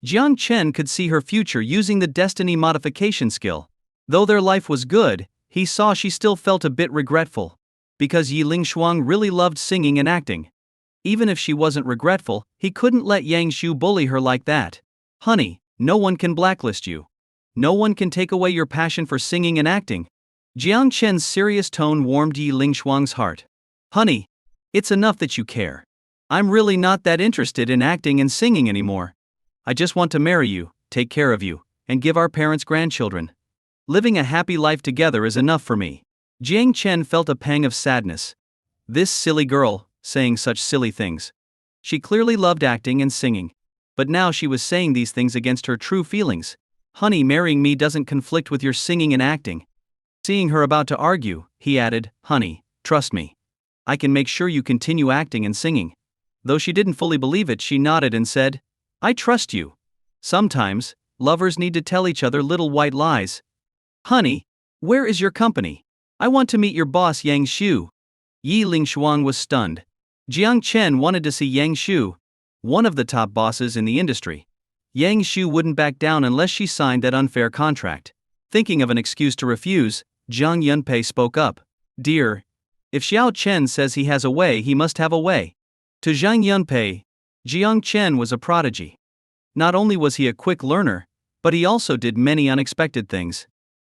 Jiang Chen could see her future using the destiny modification skill. Though their life was good, he saw she still felt a bit regretful. Because Yi Ling Shuang really loved singing and acting. Even if she wasn't regretful, he couldn't let Yang Shu bully her like that. Honey, no one can blacklist you. No one can take away your passion for singing and acting. Jiang Chen's serious tone warmed Yi Ling Shuang's heart. Honey, it's enough that you care. I'm really not that interested in acting and singing anymore. I just want to marry you, take care of you, and give our parents grandchildren. Living a happy life together is enough for me. Jiang Chen felt a pang of sadness. This silly girl, saying such silly things. She clearly loved acting and singing. But now she was saying these things against her true feelings. Honey, marrying me doesn't conflict with your singing and acting. Seeing her about to argue, he added, Honey, trust me. I can make sure you continue acting and singing. Though she didn't fully believe it, she nodded and said, I trust you. Sometimes, lovers need to tell each other little white lies. Honey, where is your company? I want to meet your boss Yang Shu. Yi Ling Shuang was stunned. Jiang Chen wanted to see Yang Shu, one of the top bosses in the industry. Yang Shu wouldn't back down unless she signed that unfair contract. Thinking of an excuse to refuse, Zhang Yunpei spoke up. Dear, if Xiao Chen says he has a way, he must have a way. To Zhang Yunpei, Jiang Chen was a prodigy. Not only was he a quick learner, but he also did many unexpected things.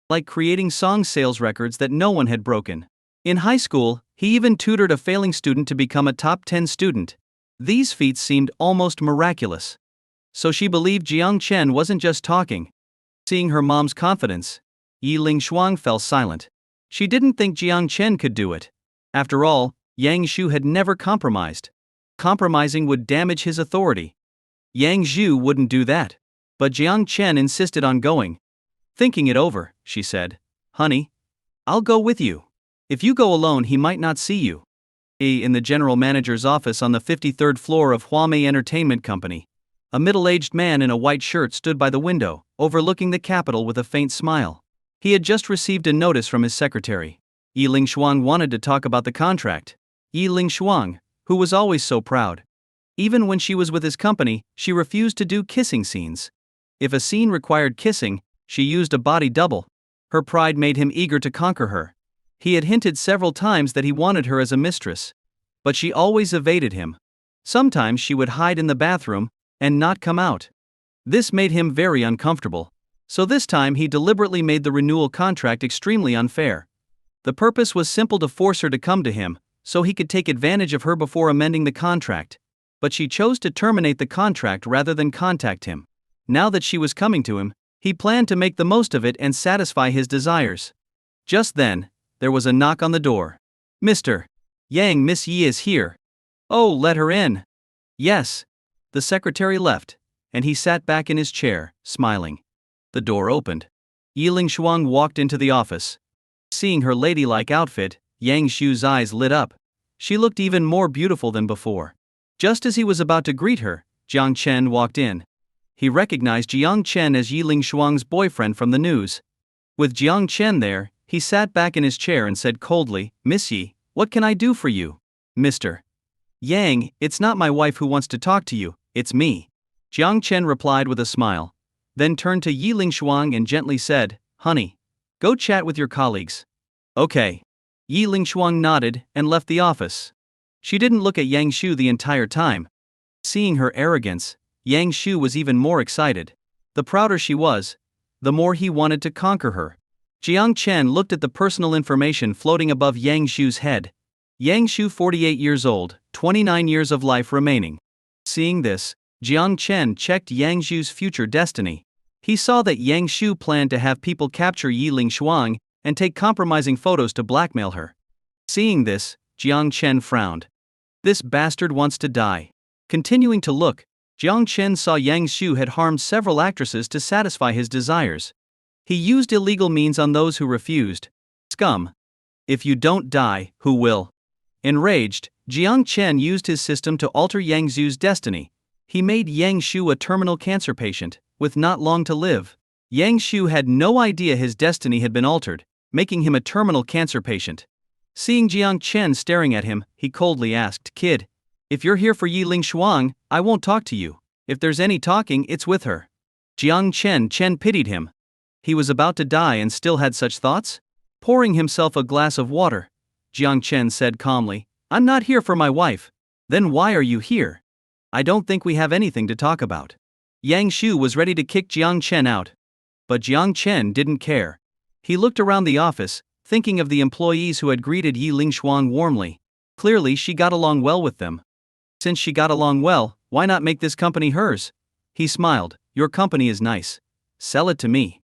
Like creating song sales records that no one had broken. In high school, he even tutored a failing student to become a top 10 student. These feats seemed almost miraculous. So she believed Jiang Chen wasn't just talking. Seeing her mom's confidence, Yi Ling Shuang fell silent. She didn't think Jiang Chen could do it. After all, Yang Shu had never compromised. Compromising would damage his authority. Yang Zhu wouldn't do that. But Jiang Chen insisted on going. Thinking it over, she said, Honey, I'll go with you. If you go alone, he might not see you. In the general manager's office on the 53rd floor of Huamei Entertainment Company. A middle-aged man in a white shirt stood by the window, overlooking the capital with a faint smile. He had just received a notice from his secretary. Yi Ling Shuang wanted to talk about the contract. Yi Ling Shuang, who was always so proud. Even when she was with his company, she refused to do kissing scenes. If a scene required kissing, she used a body double. Her pride made him eager to conquer her. He had hinted several times that he wanted her as a mistress. But she always evaded him. Sometimes she would hide in the bathroom and not come out. This made him very uncomfortable. So this time he deliberately made the renewal contract extremely unfair. The purpose was simple, to force her to come to him, so he could take advantage of her before amending the contract. But she chose to terminate the contract rather than contact him. Now that she was coming to him, he planned to make the most of it and satisfy his desires. Just then, there was a knock on the door. Mr. Yang, Miss Yi is here. Oh, let her in. Yes. The secretary left, and he sat back in his chair, smiling. The door opened. Yi Ling Shuang walked into the office. Seeing her ladylike outfit, Yang Shu's eyes lit up. She looked even more beautiful than before. Just as he was about to greet her, Jiang Chen walked in. He recognized Jiang Chen as Yi Ling Shuang's boyfriend from the news. With Jiang Chen there, he sat back in his chair and said coldly, Miss Yi, what can I do for you? Mr. Yang, it's not my wife who wants to talk to you, it's me. Jiang Chen replied with a smile. Then turned to Yi Ling Shuang and gently said, Honey, go chat with your colleagues. Okay. Yi Lingshuang nodded and left the office. She didn't look at Yang Shu the entire time. Seeing her arrogance, Yang Shu was even more excited. The prouder she was, the more he wanted to conquer her. Jiang Chen looked at the personal information floating above Yang Shu's head. Yang Shu 48 years old, 29 years of life remaining. Seeing this, Jiang Chen checked Yang Shu's future destiny. He saw that Yang Shu planned to have people capture Yi Lingshuang and take compromising photos to blackmail her. Seeing this, Jiang Chen frowned. This bastard wants to die. Continuing to look, Jiang Chen saw Yang Shu had harmed several actresses to satisfy his desires. He used illegal means on those who refused. Scum. If you don't die, who will? Enraged, Jiang Chen used his system to alter Yang Shu's destiny. He made Yang Shu a terminal cancer patient, with not long to live. Yang Shu had no idea his destiny had been altered, making him a terminal cancer patient. Seeing Jiang Chen staring at him, he coldly asked, "Kid, if you're here for Yi Lingshuang, I won't talk to you. If there's any talking, it's with her." Jiang Chen pitied him. He was about to die and still had such thoughts? Pouring himself a glass of water, Jiang Chen said calmly, "I'm not here for my wife." "Then why are you here?" "I don't think we have anything to talk about." Yang Shu was ready to kick Jiang Chen out. But Jiang Chen didn't care. He looked around the office, thinking of the employees who had greeted Yi Lingshuang warmly. Clearly she got along well with them. Since she got along well, why not make this company hers? He smiled. "Your company is nice. Sell it to me."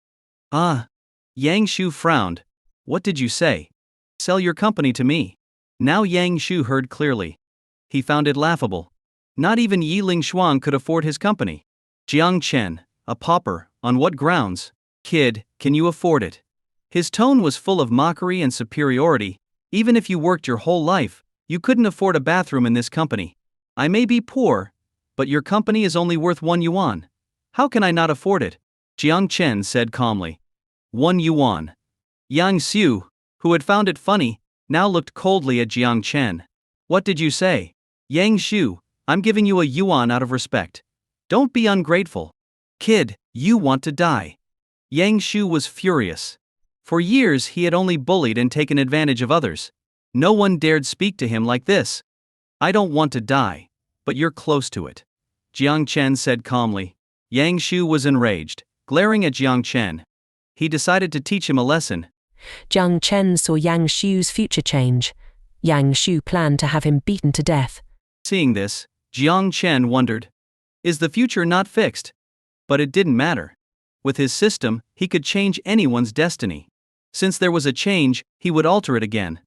"Ah." Yang Shu frowned. "What did you say?" "Sell your company to me." Now Yang Shu heard clearly. He found it laughable. Not even Yi Lingshuang could afford his company. Jiang Chen, a pauper, on what grounds? "Kid, can you afford it?" His tone was full of mockery and superiority. "Even if you worked your whole life, you couldn't afford a bathroom in this company. I may be poor, but your company is only worth 1 yuan. How can I not afford it?" Jiang Chen said calmly. 1 yuan. Yang Shu, who had found it funny, now looked coldly at Jiang Chen. "What did you say?" "Yang Shu, I'm giving you a yuan out of respect. Don't be ungrateful." "Kid, you want to die." Yang Shu was furious. For years he had only bullied and taken advantage of others. No one dared speak to him like this. "I don't want to die, but you're close to it," Jiang Chen said calmly. Yang Shu was enraged, glaring at Jiang Chen. He decided to teach him a lesson. Jiang Chen saw Yang Shu's future change. Yang Shu planned to have him beaten to death. Seeing this, Jiang Chen wondered, is the future not fixed? But it didn't matter. With his system, he could change anyone's destiny. Since there was a change, he would alter it again.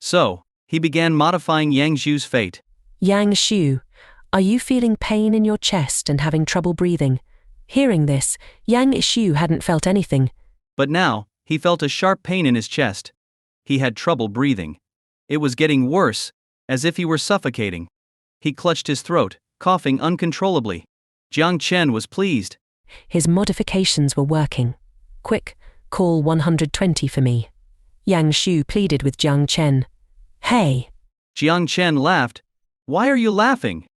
So, he began modifying Yang Shu's fate. "Yang Shu, are you feeling pain in your chest and having trouble breathing?" Hearing this, Yang Shu hadn't felt anything. But now, he felt a sharp pain in his chest. He had trouble breathing. It was getting worse, as if he were suffocating. He clutched his throat, coughing uncontrollably. Jiang Chen was pleased. His modifications were working. "Quick, call 120 for me." Yang Shu pleaded with Jiang Chen. "Hey." Jiang Chen laughed. "Why are you laughing?"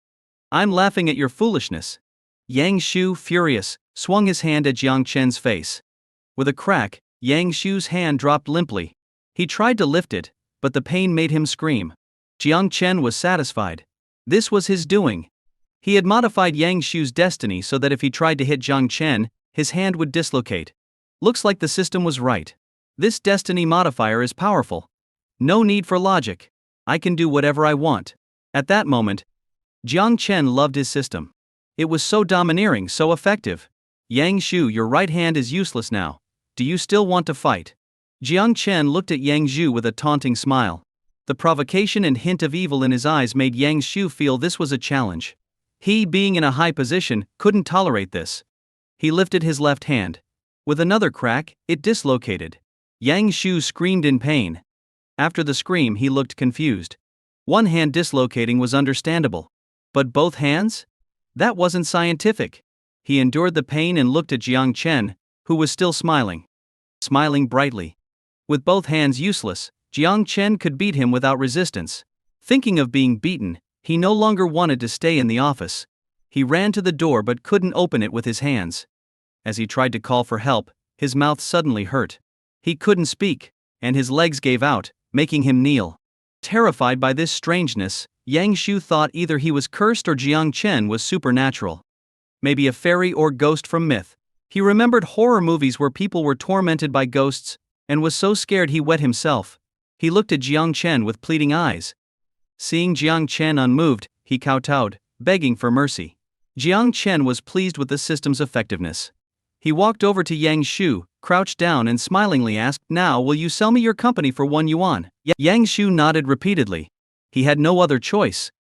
"I'm laughing at your foolishness." Yang Shu, furious, swung his hand at Jiang Chen's face. With a crack, Yang Shu's hand dropped limply. He tried to lift it, but the pain made him scream. Jiang Chen was satisfied. This was his doing. He had modified Yang Shu's destiny so that if he tried to hit Jiang Chen, his hand would dislocate. Looks like the system was right. This destiny modifier is powerful. No need for logic. I can do whatever I want. At that moment, Jiang Chen loved his system. It was so domineering, so effective. "Yang Shu, your right hand is useless now. Do you still want to fight?" Jiang Chen looked at Yang Shu with a taunting smile. The provocation and hint of evil in his eyes made Yang Shu feel this was a challenge. He, being in a high position, couldn't tolerate this. He lifted his left hand. With another crack, it dislocated. Yang Shu screamed in pain. After the scream, he looked confused. One hand dislocating was understandable. But both hands? That wasn't scientific. He endured the pain and looked at Jiang Chen, who was still smiling. Smiling brightly. With both hands useless, Jiang Chen could beat him without resistance. Thinking of being beaten, he no longer wanted to stay in the office. He ran to the door but couldn't open it with his hands. As he tried to call for help, his mouth suddenly hurt. He couldn't speak, and his legs gave out, making him kneel. Terrified by this strangeness, Yang Shu thought either he was cursed or Jiang Chen was supernatural. Maybe a fairy or ghost from myth. He remembered horror movies where people were tormented by ghosts, and was so scared he wet himself. He looked at Jiang Chen with pleading eyes. Seeing Jiang Chen unmoved, he kowtowed, begging for mercy. Jiang Chen was pleased with the system's effectiveness. He walked over to Yang Shu, crouched down and smilingly asked, "Now will you sell me your company for 1 yuan?" Yang Shu nodded repeatedly. He had no other choice.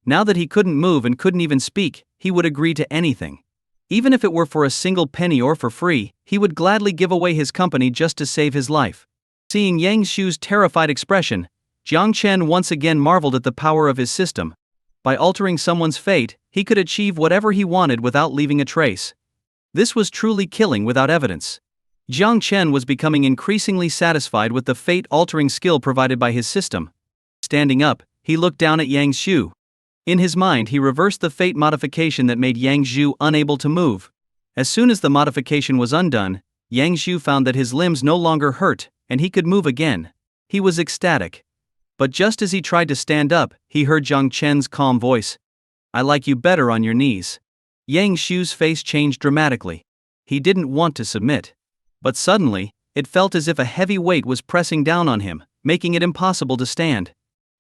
Now that he couldn't move and couldn't even speak, he would agree to anything. Even if it were for a single penny or for free, he would gladly give away his company just to save his life. Seeing Yang Shu's terrified expression, Jiang Chen once again marveled at the power of his system. By altering someone's fate, he could achieve whatever he wanted without leaving a trace. This was truly killing without evidence. Jiang Chen was becoming increasingly satisfied with the fate-altering skill provided by his system. Standing up, he looked down at Yang Shu. In his mind, he reversed the fate modification that made Yang Shu unable to move. As soon as the modification was undone, Yang Shu found that his limbs no longer hurt, and he could move again. He was ecstatic. But just as he tried to stand up, he heard Jiang Chen's calm voice. "I like you better on your knees." Yang Shu's face changed dramatically. He didn't want to submit. But suddenly, it felt as if a heavy weight was pressing down on him, making it impossible to stand.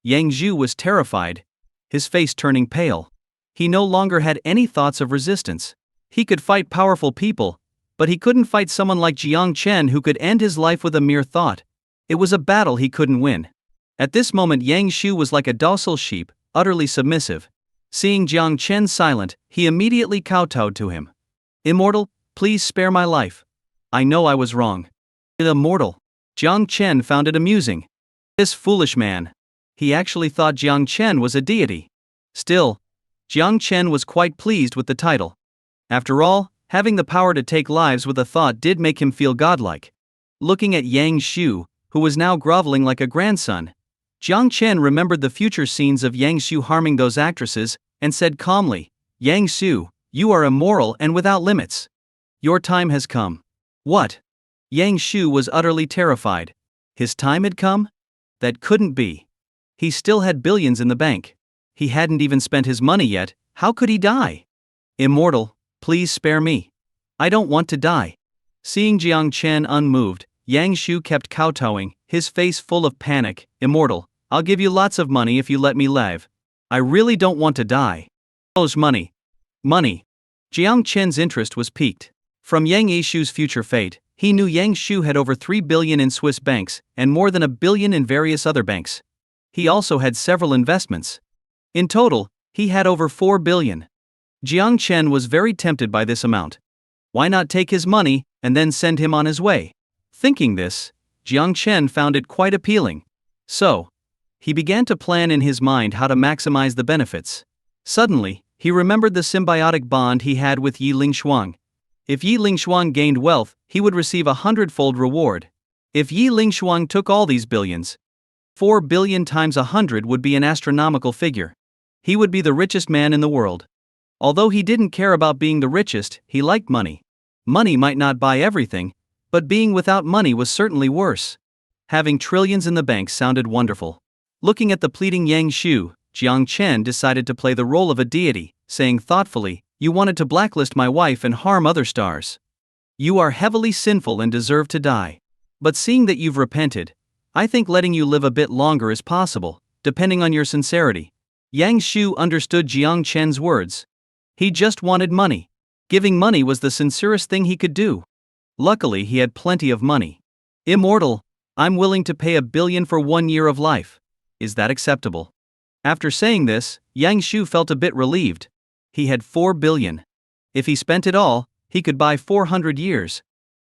Yang Shu was terrified, his face turning pale. He no longer had any thoughts of resistance. He could fight powerful people, but he couldn't fight someone like Jiang Chen who could end his life with a mere thought. It was a battle he couldn't win. At this moment, Yang Shu was like a docile sheep, utterly submissive. Seeing Jiang Chen silent, he immediately kowtowed to him. "Immortal, please spare my life. I know I was wrong." Immortal. Jiang Chen found it amusing. This foolish man. He actually thought Jiang Chen was a deity. Still, Jiang Chen was quite pleased with the title. After all, having the power to take lives with a thought did make him feel godlike. Looking at Yang Shu, who was now groveling like a grandson, Jiang Chen remembered the future scenes of Yang Shu harming those actresses, and said calmly, "Yang Shu, you are immoral and without limits. Your time has come." What? Yang Shu was utterly terrified. His time had come? That couldn't be. He still had billions in the bank. He hadn't even spent his money yet. How could he die? "Immortal, please spare me. I don't want to die." Seeing Jiang Chen unmoved, Yang Shu kept kowtowing, his face full of panic. "Immortal, I'll give you lots of money if you let me live. I really don't want to die." "Oh, money. Money." Jiang Chen's interest was piqued. From Yang Shu's future fate, he knew Yang Shu had over 3 billion in Swiss banks, and more than 1 billion in various other banks. He also had several investments. In total, he had over 4 billion. Jiang Chen was very tempted by this amount. Why not take his money, and then send him on his way? Thinking this, Jiang Chen found it quite appealing. So, he began to plan in his mind how to maximize the benefits. Suddenly, he remembered the symbiotic bond he had with Yi Lingshuang. If Yi Lingshuang gained wealth, he would receive 100-fold reward. If Yi Lingshuang took all these billions, 4 billion times 100 would be an astronomical figure. He would be the richest man in the world. Although he didn't care about being the richest, he liked money. Money might not buy everything, but being without money was certainly worse. Having trillions in the bank sounded wonderful. Looking at the pleading Yang Shu, Jiang Chen decided to play the role of a deity, saying thoughtfully, "You wanted to blacklist my wife and harm other stars. You are heavily sinful and deserve to die. But seeing that you've repented, I think letting you live a bit longer is possible, depending on your sincerity." Yang Shu understood Jiang Chen's words. He just wanted money. Giving money was the sincerest thing he could do. Luckily, he had plenty of money. "Immortal, I'm willing to pay 1 billion for 1 year of life. Is that acceptable?" After saying this, Yang Shu felt a bit relieved. He had 4 billion. If he spent it all, he could buy 400 years.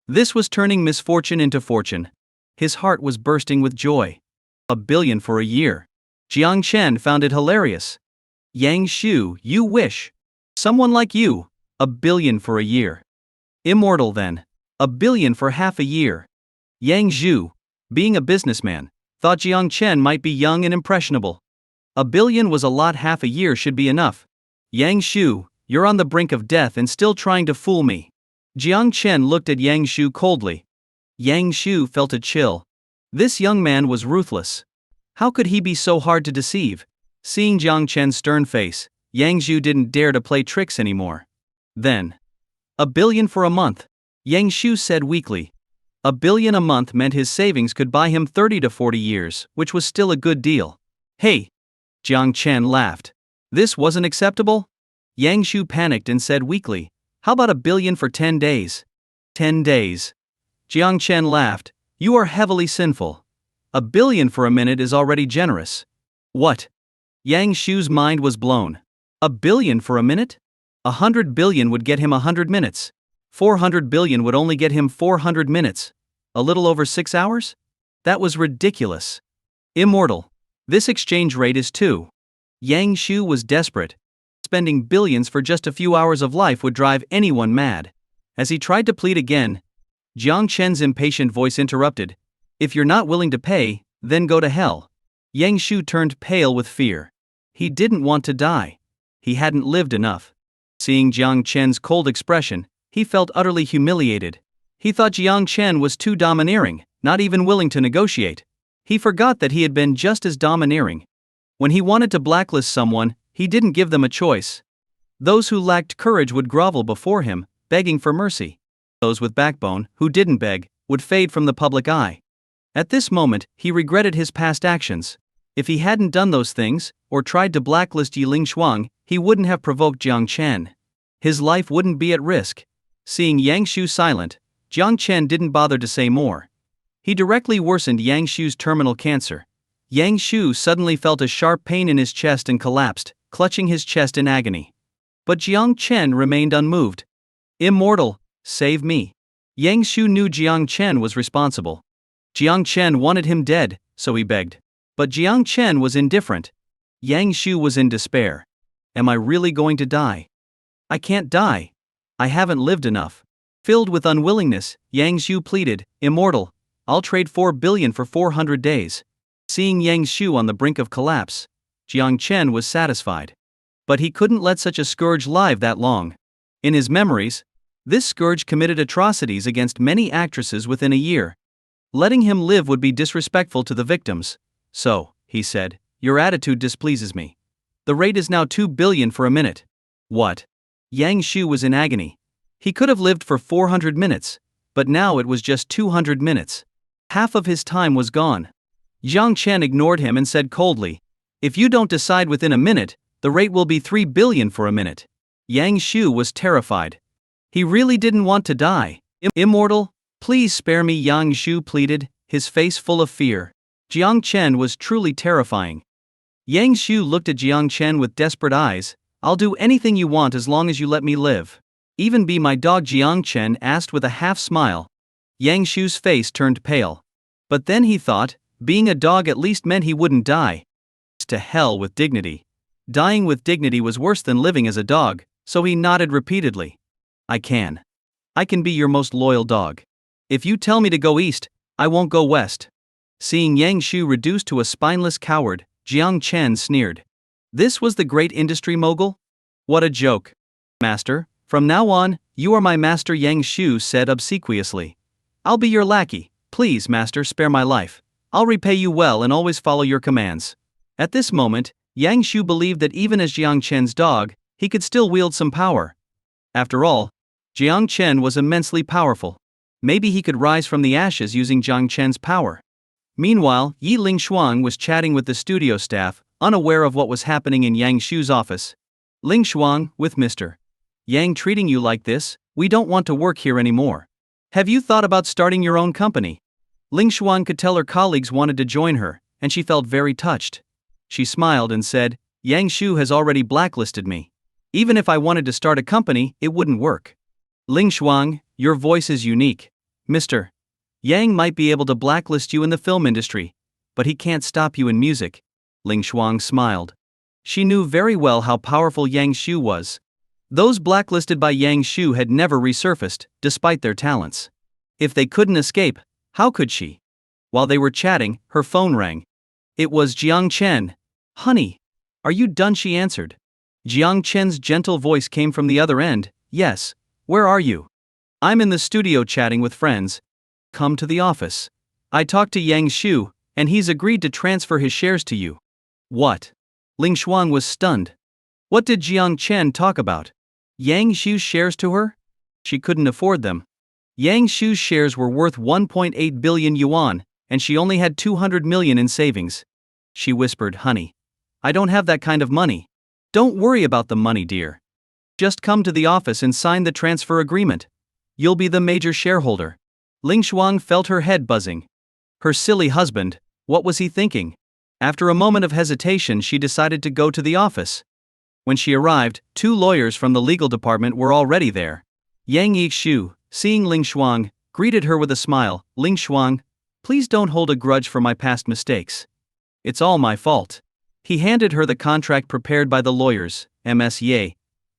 This was turning misfortune into fortune. His heart was bursting with joy. 1 billion for a year. Jiang Chen found it hilarious. "Yang Shu, you wish. Someone like you, 1 billion for a year. Immortal then. 1 billion for half a year." Yang Shu, being a businessman, thought Jiang Chen might be young and impressionable. 1 billion was a lot, half a year should be enough. "Yang Shu, you're on the brink of death and still trying to fool me." Jiang Chen looked at Yang Shu coldly. Yang Shu felt a chill. This young man was ruthless. How could he be so hard to deceive? Seeing Jiang Chen's stern face, Yang Zhu didn't dare to play tricks anymore. Then, $1 billion for a month, Yang Zhu said weakly. $1 billion a month meant his savings could buy him 30 to 40 years, which was still a good deal. Hey! Jiang Chen laughed. This wasn't acceptable? Yang Zhu panicked and said weakly, how about $1 billion for 10 days? 10 days. Jiang Chen laughed. You are heavily sinful. $1 billion for a minute is already generous. What? Yang Zhu's mind was blown. $1 billion for a minute? 100 billion would get him 100 minutes. 400 billion would only get him 400 minutes. A little over 6 hours? That was ridiculous. Immortal. This exchange rate is too. Yang Zhu was desperate. Spending billions for just a few hours of life would drive anyone mad. As he tried to plead again, Jiang Chen's impatient voice interrupted. If you're not willing to pay, then go to hell. Yang Zhu turned pale with fear. He didn't want to die. He hadn't lived enough. Seeing Jiang Chen's cold expression, he felt utterly humiliated. He thought Jiang Chen was too domineering, not even willing to negotiate. He forgot that he had been just as domineering. When he wanted to blacklist someone, he didn't give them a choice. Those who lacked courage would grovel before him, begging for mercy. Those with backbone, who didn't beg, would fade from the public eye. At this moment, he regretted his past actions. If he hadn't done those things, or tried to blacklist Yi Lingshuang, he wouldn't have provoked Jiang Chen. His life wouldn't be at risk. Seeing Yang Zhu silent, Jiang Chen didn't bother to say more. He directly worsened Yang Zhu's terminal cancer. Yang Zhu suddenly felt a sharp pain in his chest and collapsed, clutching his chest in agony. But Jiang Chen remained unmoved. Immortal, save me. Yang Zhu knew Jiang Chen was responsible. Jiang Chen wanted him dead, so he begged. But Jiang Chen was indifferent. Yang Zhu was in despair. Am I really going to die? I can't die. I haven't lived enough. Filled with unwillingness, Yang Zhu pleaded, Immortal, I'll trade 4 billion for 400 days. Seeing Yang Zhu on the brink of collapse, Jiang Chen was satisfied. But he couldn't let such a scourge live that long. In his memories, this scourge committed atrocities against many actresses within a year. Letting him live would be disrespectful to the victims. So, he said, your attitude displeases me. The rate is now 2 billion for a minute. What? Yang Zhu was in agony. He could have lived for 400 minutes, but now it was just 200 minutes. Half of his time was gone. Jiang Chen ignored him and said coldly, if you don't decide within a minute, the rate will be 3 billion for a minute. Yang Zhu was terrified. He really didn't want to die. Immortal, please spare me, Yang Zhu pleaded, his face full of fear. Jiang Chen was truly terrifying. Yang Zhu looked at Jiang Chen with desperate eyes. I'll do anything you want as long as you let me live. Even be my dog, Jiang Chen asked with a half smile. Yang Zhu's face turned pale. But then he thought, being a dog at least meant he wouldn't die. To hell with dignity. Dying with dignity was worse than living as a dog, so he nodded repeatedly. I can be your most loyal dog. If you tell me to go east, I won't go west. Seeing Yang Zhu reduced to a spineless coward, Jiang Chen sneered. This was the great industry mogul? What a joke. Master, from now on, you are my master, Yang Zhu said obsequiously. I'll be your lackey. Please, master, spare my life. I'll repay you well and always follow your commands. At this moment, Yang Zhu believed that even as Jiang Chen's dog, he could still wield some power. After all, Jiang Chen was immensely powerful. Maybe he could rise from the ashes using Jiang Chen's power. Meanwhile, Yi Lingshuang was chatting with the studio staff, unaware of what was happening in Yang Zhu's office. Lingshuang, with Mr. Yang treating you like this, we don't want to work here anymore. Have you thought about starting your own company? Lingshuang could tell her colleagues wanted to join her, and she felt very touched. She smiled and said, Yang Zhu has already blacklisted me. Even if I wanted to start a company, it wouldn't work. Lingshuang, your voice is unique. Mr. Yang might be able to blacklist you in the film industry, but he can't stop you in music. Lingshuang smiled. She knew very well how powerful Yang Zhu was. Those blacklisted by Yang Zhu had never resurfaced, despite their talents. If they couldn't escape, how could she? While they were chatting, her phone rang. It was Jiang Chen. Honey, are you done? She answered. Jiang Chen's gentle voice came from the other end. Yes, where are you? I'm in the studio chatting with friends. Come to the office. I talked to Yang Zhu, and he's agreed to transfer his shares to you. What? Ling Shuang was stunned. What did Jiang Chen talk about? Yang Shu's shares to her? She couldn't afford them. Yang Shu's shares were worth 1.8 billion yuan, and she only had 200 million in savings. She whispered, "Honey, I don't have that kind of money." "Don't worry about the money, dear. Just come to the office and sign the transfer agreement. You'll be the major shareholder." Ling Shuang felt her head buzzing. Her silly husband, what was he thinking? After a moment of hesitation, she decided to go to the office. When she arrived, 2 lawyers from the legal department were already there. Yang Yixu, seeing Ling Shuang, greeted her with a smile. "Ling Shuang, please don't hold a grudge for my past mistakes. It's all my fault." He handed her the contract prepared by the lawyers. "Ms.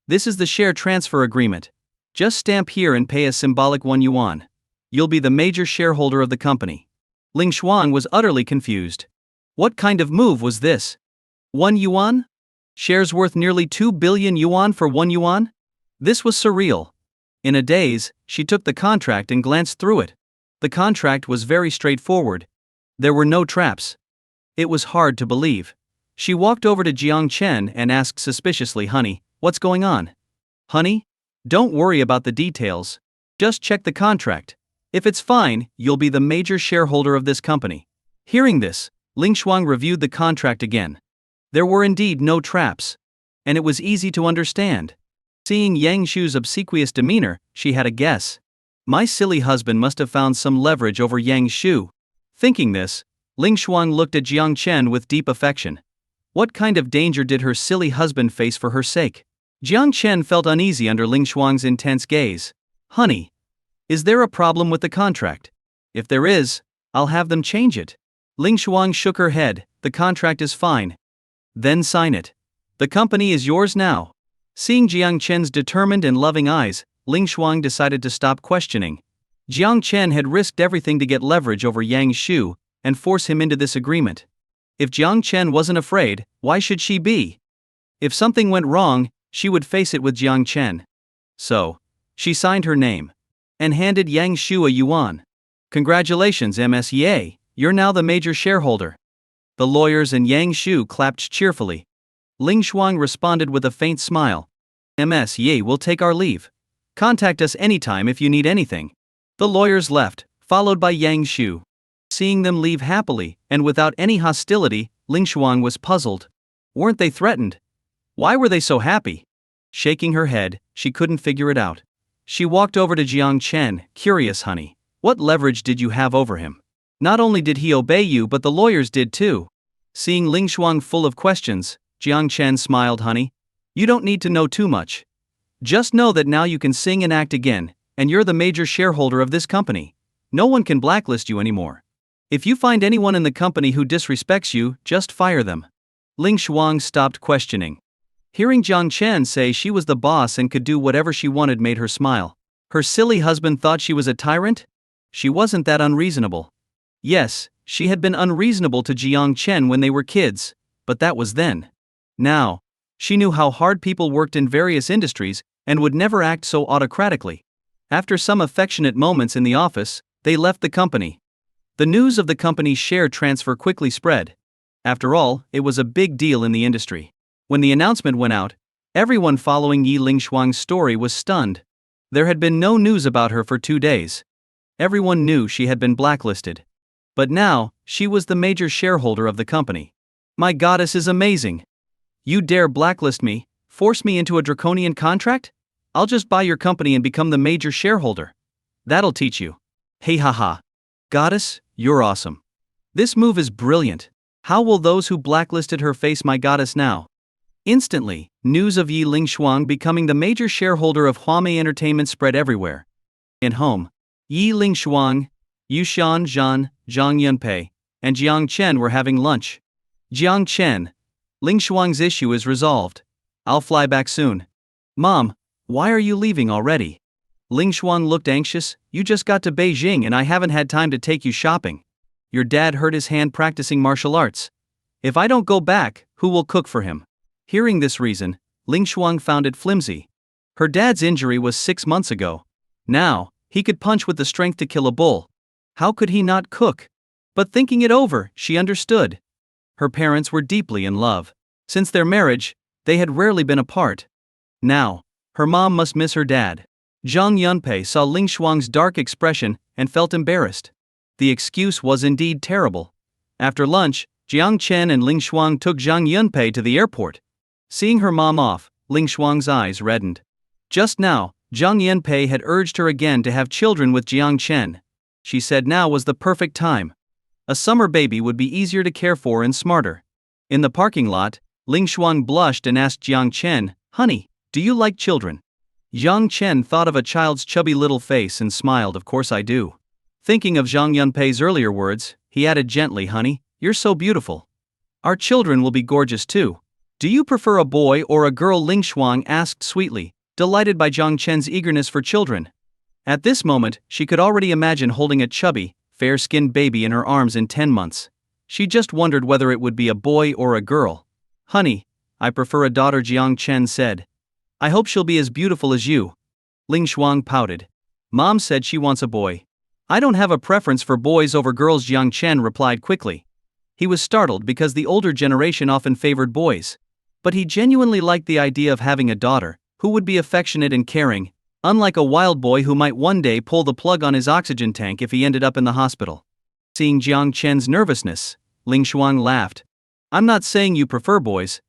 This is the share transfer agreement. Just stamp here and pay a symbolic 1 yuan. You'll be the major shareholder of the company." Ling Shuang was utterly confused. What kind of move was this? 1 yuan? Shares worth nearly 2 billion yuan for 1 yuan? This was surreal. In a daze, she took the contract and glanced through it. The contract was very straightforward. There were no traps. It was hard to believe. She walked over to Jiang Chen and asked suspiciously, "Honey, what's going on?" "Honey? Don't worry about the details. Just check the contract. If it's fine, you'll be the major shareholder of this company." Hearing this, Ling Shuang reviewed the contract again. There were indeed no traps. And it was easy to understand. Seeing Yang Shu's obsequious demeanor, she had a guess. My silly husband must have found some leverage over Yang Shu. Thinking this, Ling Shuang looked at Jiang Chen with deep affection. What kind of danger did her silly husband face for her sake? Jiang Chen felt uneasy under Ling Shuang's intense gaze. "Honey, is there a problem with the contract? If there is, I'll have them change it." Ling Shuang shook her head. "The contract is fine." "Then sign it. The company is yours now." Seeing Jiang Chen's determined and loving eyes, Ling Shuang decided to stop questioning. Jiang Chen had risked everything to get leverage over Yang Shu and force him into this agreement. If Jiang Chen wasn't afraid, why should she be? If something went wrong, she would face it with Jiang Chen. So, she signed her name and handed Yang Shu a yuan. "Congratulations, Ms. Ye, you're now the major shareholder." The lawyers and Yang Shu clapped cheerfully. Ling Shuang responded with a faint smile. "Ms. Ye will take our leave. Contact us anytime if you need anything." The lawyers left, followed by Yang Shu. Seeing them leave happily and without any hostility, Ling Shuang was puzzled. Weren't they threatened? Why were they so happy? Shaking her head, she couldn't figure it out. She walked over to Jiang Chen, curious, "Honey, what leverage did you have over him? Not only did he obey you, but the lawyers did too." Seeing Ling Shuang full of questions, Jiang Chen smiled. "Honey, you don't need to know too much. Just know that now you can sing and act again, and you're the major shareholder of this company. No one can blacklist you anymore. If you find anyone in the company who disrespects you, just fire them." Ling Shuang stopped questioning. Hearing Jiang Chen say she was the boss and could do whatever she wanted made her smile. Her silly husband thought she was a tyrant? She wasn't that unreasonable. Yes, she had been unreasonable to Jiang Chen when they were kids, but that was then. Now, she knew how hard people worked in various industries and would never act so autocratically. After some affectionate moments in the office, they left the company. The news of the company's share transfer quickly spread. After all, it was a big deal in the industry. When the announcement went out, everyone following Ling Shuang's story was stunned. There had been no news about her for 2 days. Everyone knew she had been blacklisted. But now, she was the major shareholder of the company. "My goddess is amazing. You dare blacklist me, force me into a draconian contract? I'll just buy your company and become the major shareholder. That'll teach you." "Hey haha. Goddess, you're awesome. This move is brilliant. How will those who blacklisted her face my goddess now?" Instantly, news of Ling Shuang becoming the major shareholder of Huamei Entertainment spread everywhere. In home, Ling Shuang, Yushan Zhan, Zhang Yunpei, and Jiang Chen were having lunch. "Jiang Chen, Ling Shuang's issue is resolved. I'll fly back soon." "Mom, why are you leaving already?" Ling Shuang looked anxious. "You just got to Beijing and I haven't had time to take you shopping. Your dad hurt his hand practicing martial arts. If I don't go back, who will cook for him?" Hearing this reason, Ling Shuang found it flimsy. Her dad's injury was 6 months ago. Now, he could punch with the strength to kill a bull. How could he not cook? But thinking it over, she understood. Her parents were deeply in love. Since their marriage, they had rarely been apart. Now, her mom must miss her dad. Zhang Yunpei saw Ling Shuang's dark expression and felt embarrassed. The excuse was indeed terrible. After lunch, Jiang Chen and Ling Shuang took Zhang Yunpei to the airport. Seeing her mom off, Ling Shuang's eyes reddened. Just now, Zhang Yunpei had urged her again to have children with Jiang Chen. She said now was the perfect time. A summer baby would be easier to care for and smarter. In the parking lot, Ling Shuang blushed and asked Jiang Chen, "Honey, do you like children?" Jiang Chen thought of a child's chubby little face and smiled. "Of course I do." Thinking of Zhang Yunpei's earlier words, he added gently, "Honey, you're so beautiful. Our children will be gorgeous too." "Do you prefer a boy or a girl?" Ling Shuang asked sweetly, delighted by Jiang Chen's eagerness for children. At this moment, she could already imagine holding a chubby, fair-skinned baby in her arms in 10 months. She just wondered whether it would be a boy or a girl. "Honey, I prefer a daughter," Jiang Chen said. "I hope she'll be as beautiful as you." Ling Shuang pouted. "Mom said she wants a boy." "I don't have a preference for boys over girls," Jiang Chen replied quickly. He was startled because the older generation often favored boys. But he genuinely liked the idea of having a daughter, who would be affectionate and caring, unlike a wild boy who might one day pull the plug on his oxygen tank if he ended up in the hospital. Seeing Jiang Chen's nervousness, Ling Shuang laughed. "I'm not saying you prefer boys.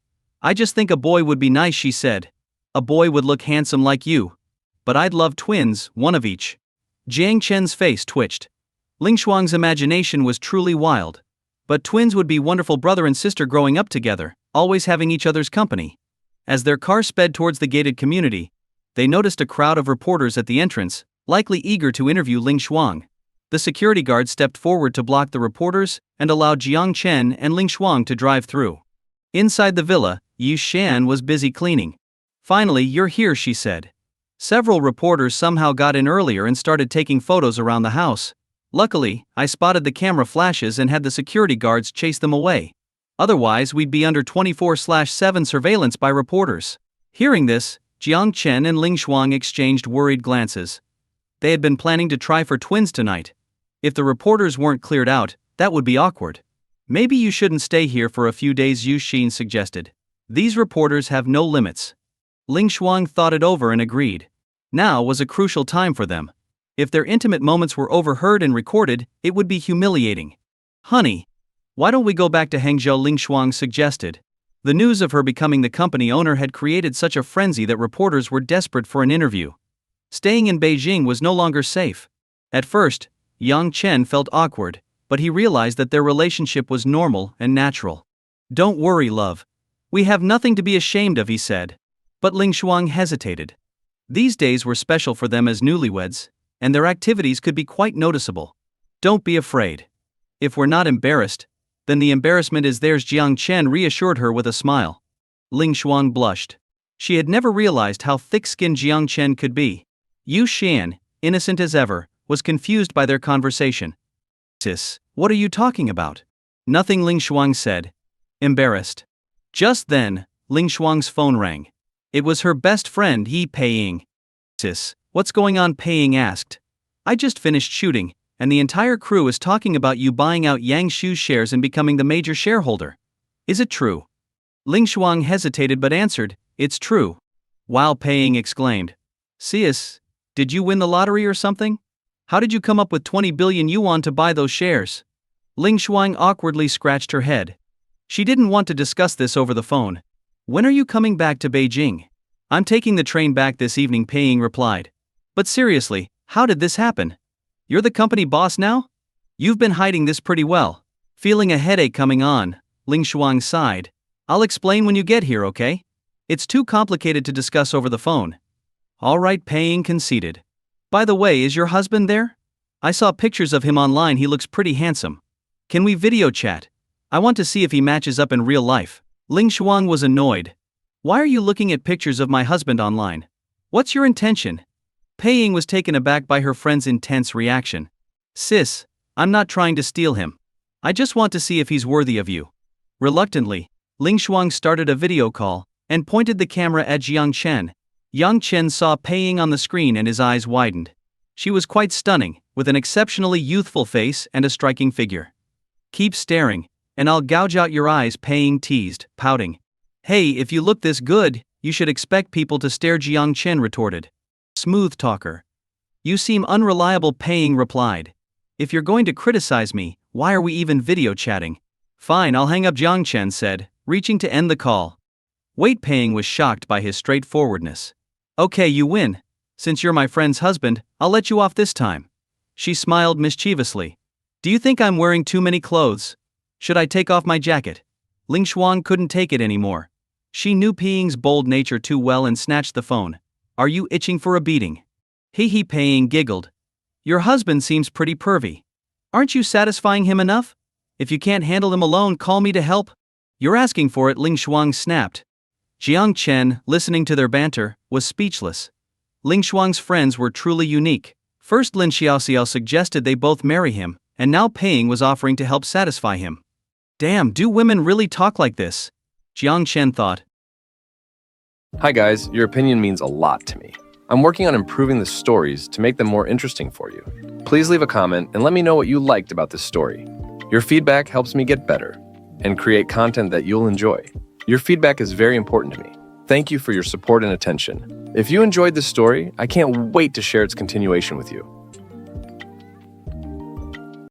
I just think a boy would be nice," she said. "A boy would look handsome like you. But I'd love twins, one of each." Jiang Chen's face twitched. Ling Shuang's imagination was truly wild. But twins would be wonderful brother and sister growing up together, always having each other's company. As their car sped towards the gated community, they noticed a crowd of reporters at the entrance, likely eager to interview Ling Shuang. The security guard stepped forward to block the reporters and allowed Jiang Chen and Ling Shuang to drive through. Inside the villa, Yu Shan was busy cleaning. "Finally, you're here," she said. "Several reporters somehow got in earlier and started taking photos around the house. Luckily, I spotted the camera flashes and had the security guards chase them away. Otherwise, we'd be under 24/7 surveillance by reporters." Hearing this, Jiang Chen and Ling Shuang exchanged worried glances. They had been planning to try for twins tonight. If the reporters weren't cleared out, that would be awkward. "Maybe you shouldn't stay here for a few days," Yu Xin suggested. "These reporters have no limits." Ling Shuang thought it over and agreed. Now was a crucial time for them. If their intimate moments were overheard and recorded, it would be humiliating. "Honey, why don't we go back to Hangzhou?" Ling Shuang suggested. The news of her becoming the company owner had created such a frenzy that reporters were desperate for an interview. Staying in Beijing was no longer safe. At first, Yang Chen felt awkward, but he realized that their relationship was normal and natural. "Don't worry, love. We have nothing to be ashamed of," he said. But Ling Shuang hesitated. These days were special for them as newlyweds, and their activities could be quite noticeable. "Don't be afraid. If we're not embarrassed, then the embarrassment is theirs," Jiang Chen reassured her with a smile. Ling Shuang blushed. She had never realized how thick-skinned Jiang Chen could be. Yu Xian, innocent as ever, was confused by their conversation. "Sis, what are you talking about?" "Nothing," Ling Shuang said. Embarrassed. Just then, Ling Shuang's phone rang. It was her best friend Yi Peiying. "Sis, what's going on?" Peiying asked. "I just finished shooting, and the entire crew is talking about you buying out Yang Shu's shares and becoming the major shareholder. Is it true?" Ling Shuang hesitated but answered, "It's true." "Wow," Peiying exclaimed. "Sis, did you win the lottery or something? How did you come up with 20 billion yuan to buy those shares?" Ling Shuang awkwardly scratched her head. She didn't want to discuss this over the phone. "When are you coming back to Beijing?" "I'm taking the train back this evening," Peiying replied. "But seriously, how did this happen? You're the company boss now? You've been hiding this pretty well." Feeling a headache coming on, Ling Shuang sighed. "I'll explain when you get here, okay? It's too complicated to discuss over the phone." "All right," Peiying conceded. "By the way, is your husband there? I saw pictures of him online. He looks pretty handsome. Can we video chat? I want to see if he matches up in real life." Ling Shuang was annoyed. "Why are you looking at pictures of my husband online? What's your intention?" Peiying was taken aback by her friend's intense reaction. "Sis, I'm not trying to steal him. I just want to see if he's worthy of you." Reluctantly, Ling Shuang started a video call and pointed the camera at Jiang Chen. Yang Chen saw Peiying on the screen and his eyes widened. She was quite stunning, with an exceptionally youthful face and a striking figure. Keep staring, and I'll gouge out your eyes. Paying teased, pouting. Hey, if you look this good, you should expect people to stare. Jiang Chen retorted. Smooth talker. You seem unreliable. Paying replied. If you're going to criticize me, why are we even video chatting? Fine, I'll hang up. Jiang Chen said, reaching to end the call. Wait, Paying was shocked by his straightforwardness. Okay, you win. Since you're my friend's husband, I'll let you off this time. She smiled mischievously. Do you think I'm wearing too many clothes? Should I take off my jacket? Ling Shuang couldn't take it anymore. She knew Paying's bold nature too well and snatched the phone. Are you itching for a beating? He Paying giggled. Your husband seems pretty pervy. Aren't you satisfying him enough? If you can't handle him alone, call me to help. You're asking for it. Ling Shuang snapped. Jiang Chen, listening to their banter, was speechless. Ling Shuang's friends were truly unique. First Lin Xiaoxiao suggested they both marry him, and now Paying was offering to help satisfy him. Damn, do women really talk like this? Jiang Chen thought. Hi guys, your opinion means a lot to me. I'm working on improving the stories to make them more interesting for you. Please leave a comment and let me know what you liked about this story. Your feedback helps me get better and create content that you'll enjoy. Your feedback is very important to me. Thank you for your support and attention. If you enjoyed this story, I can't wait to share its continuation with you.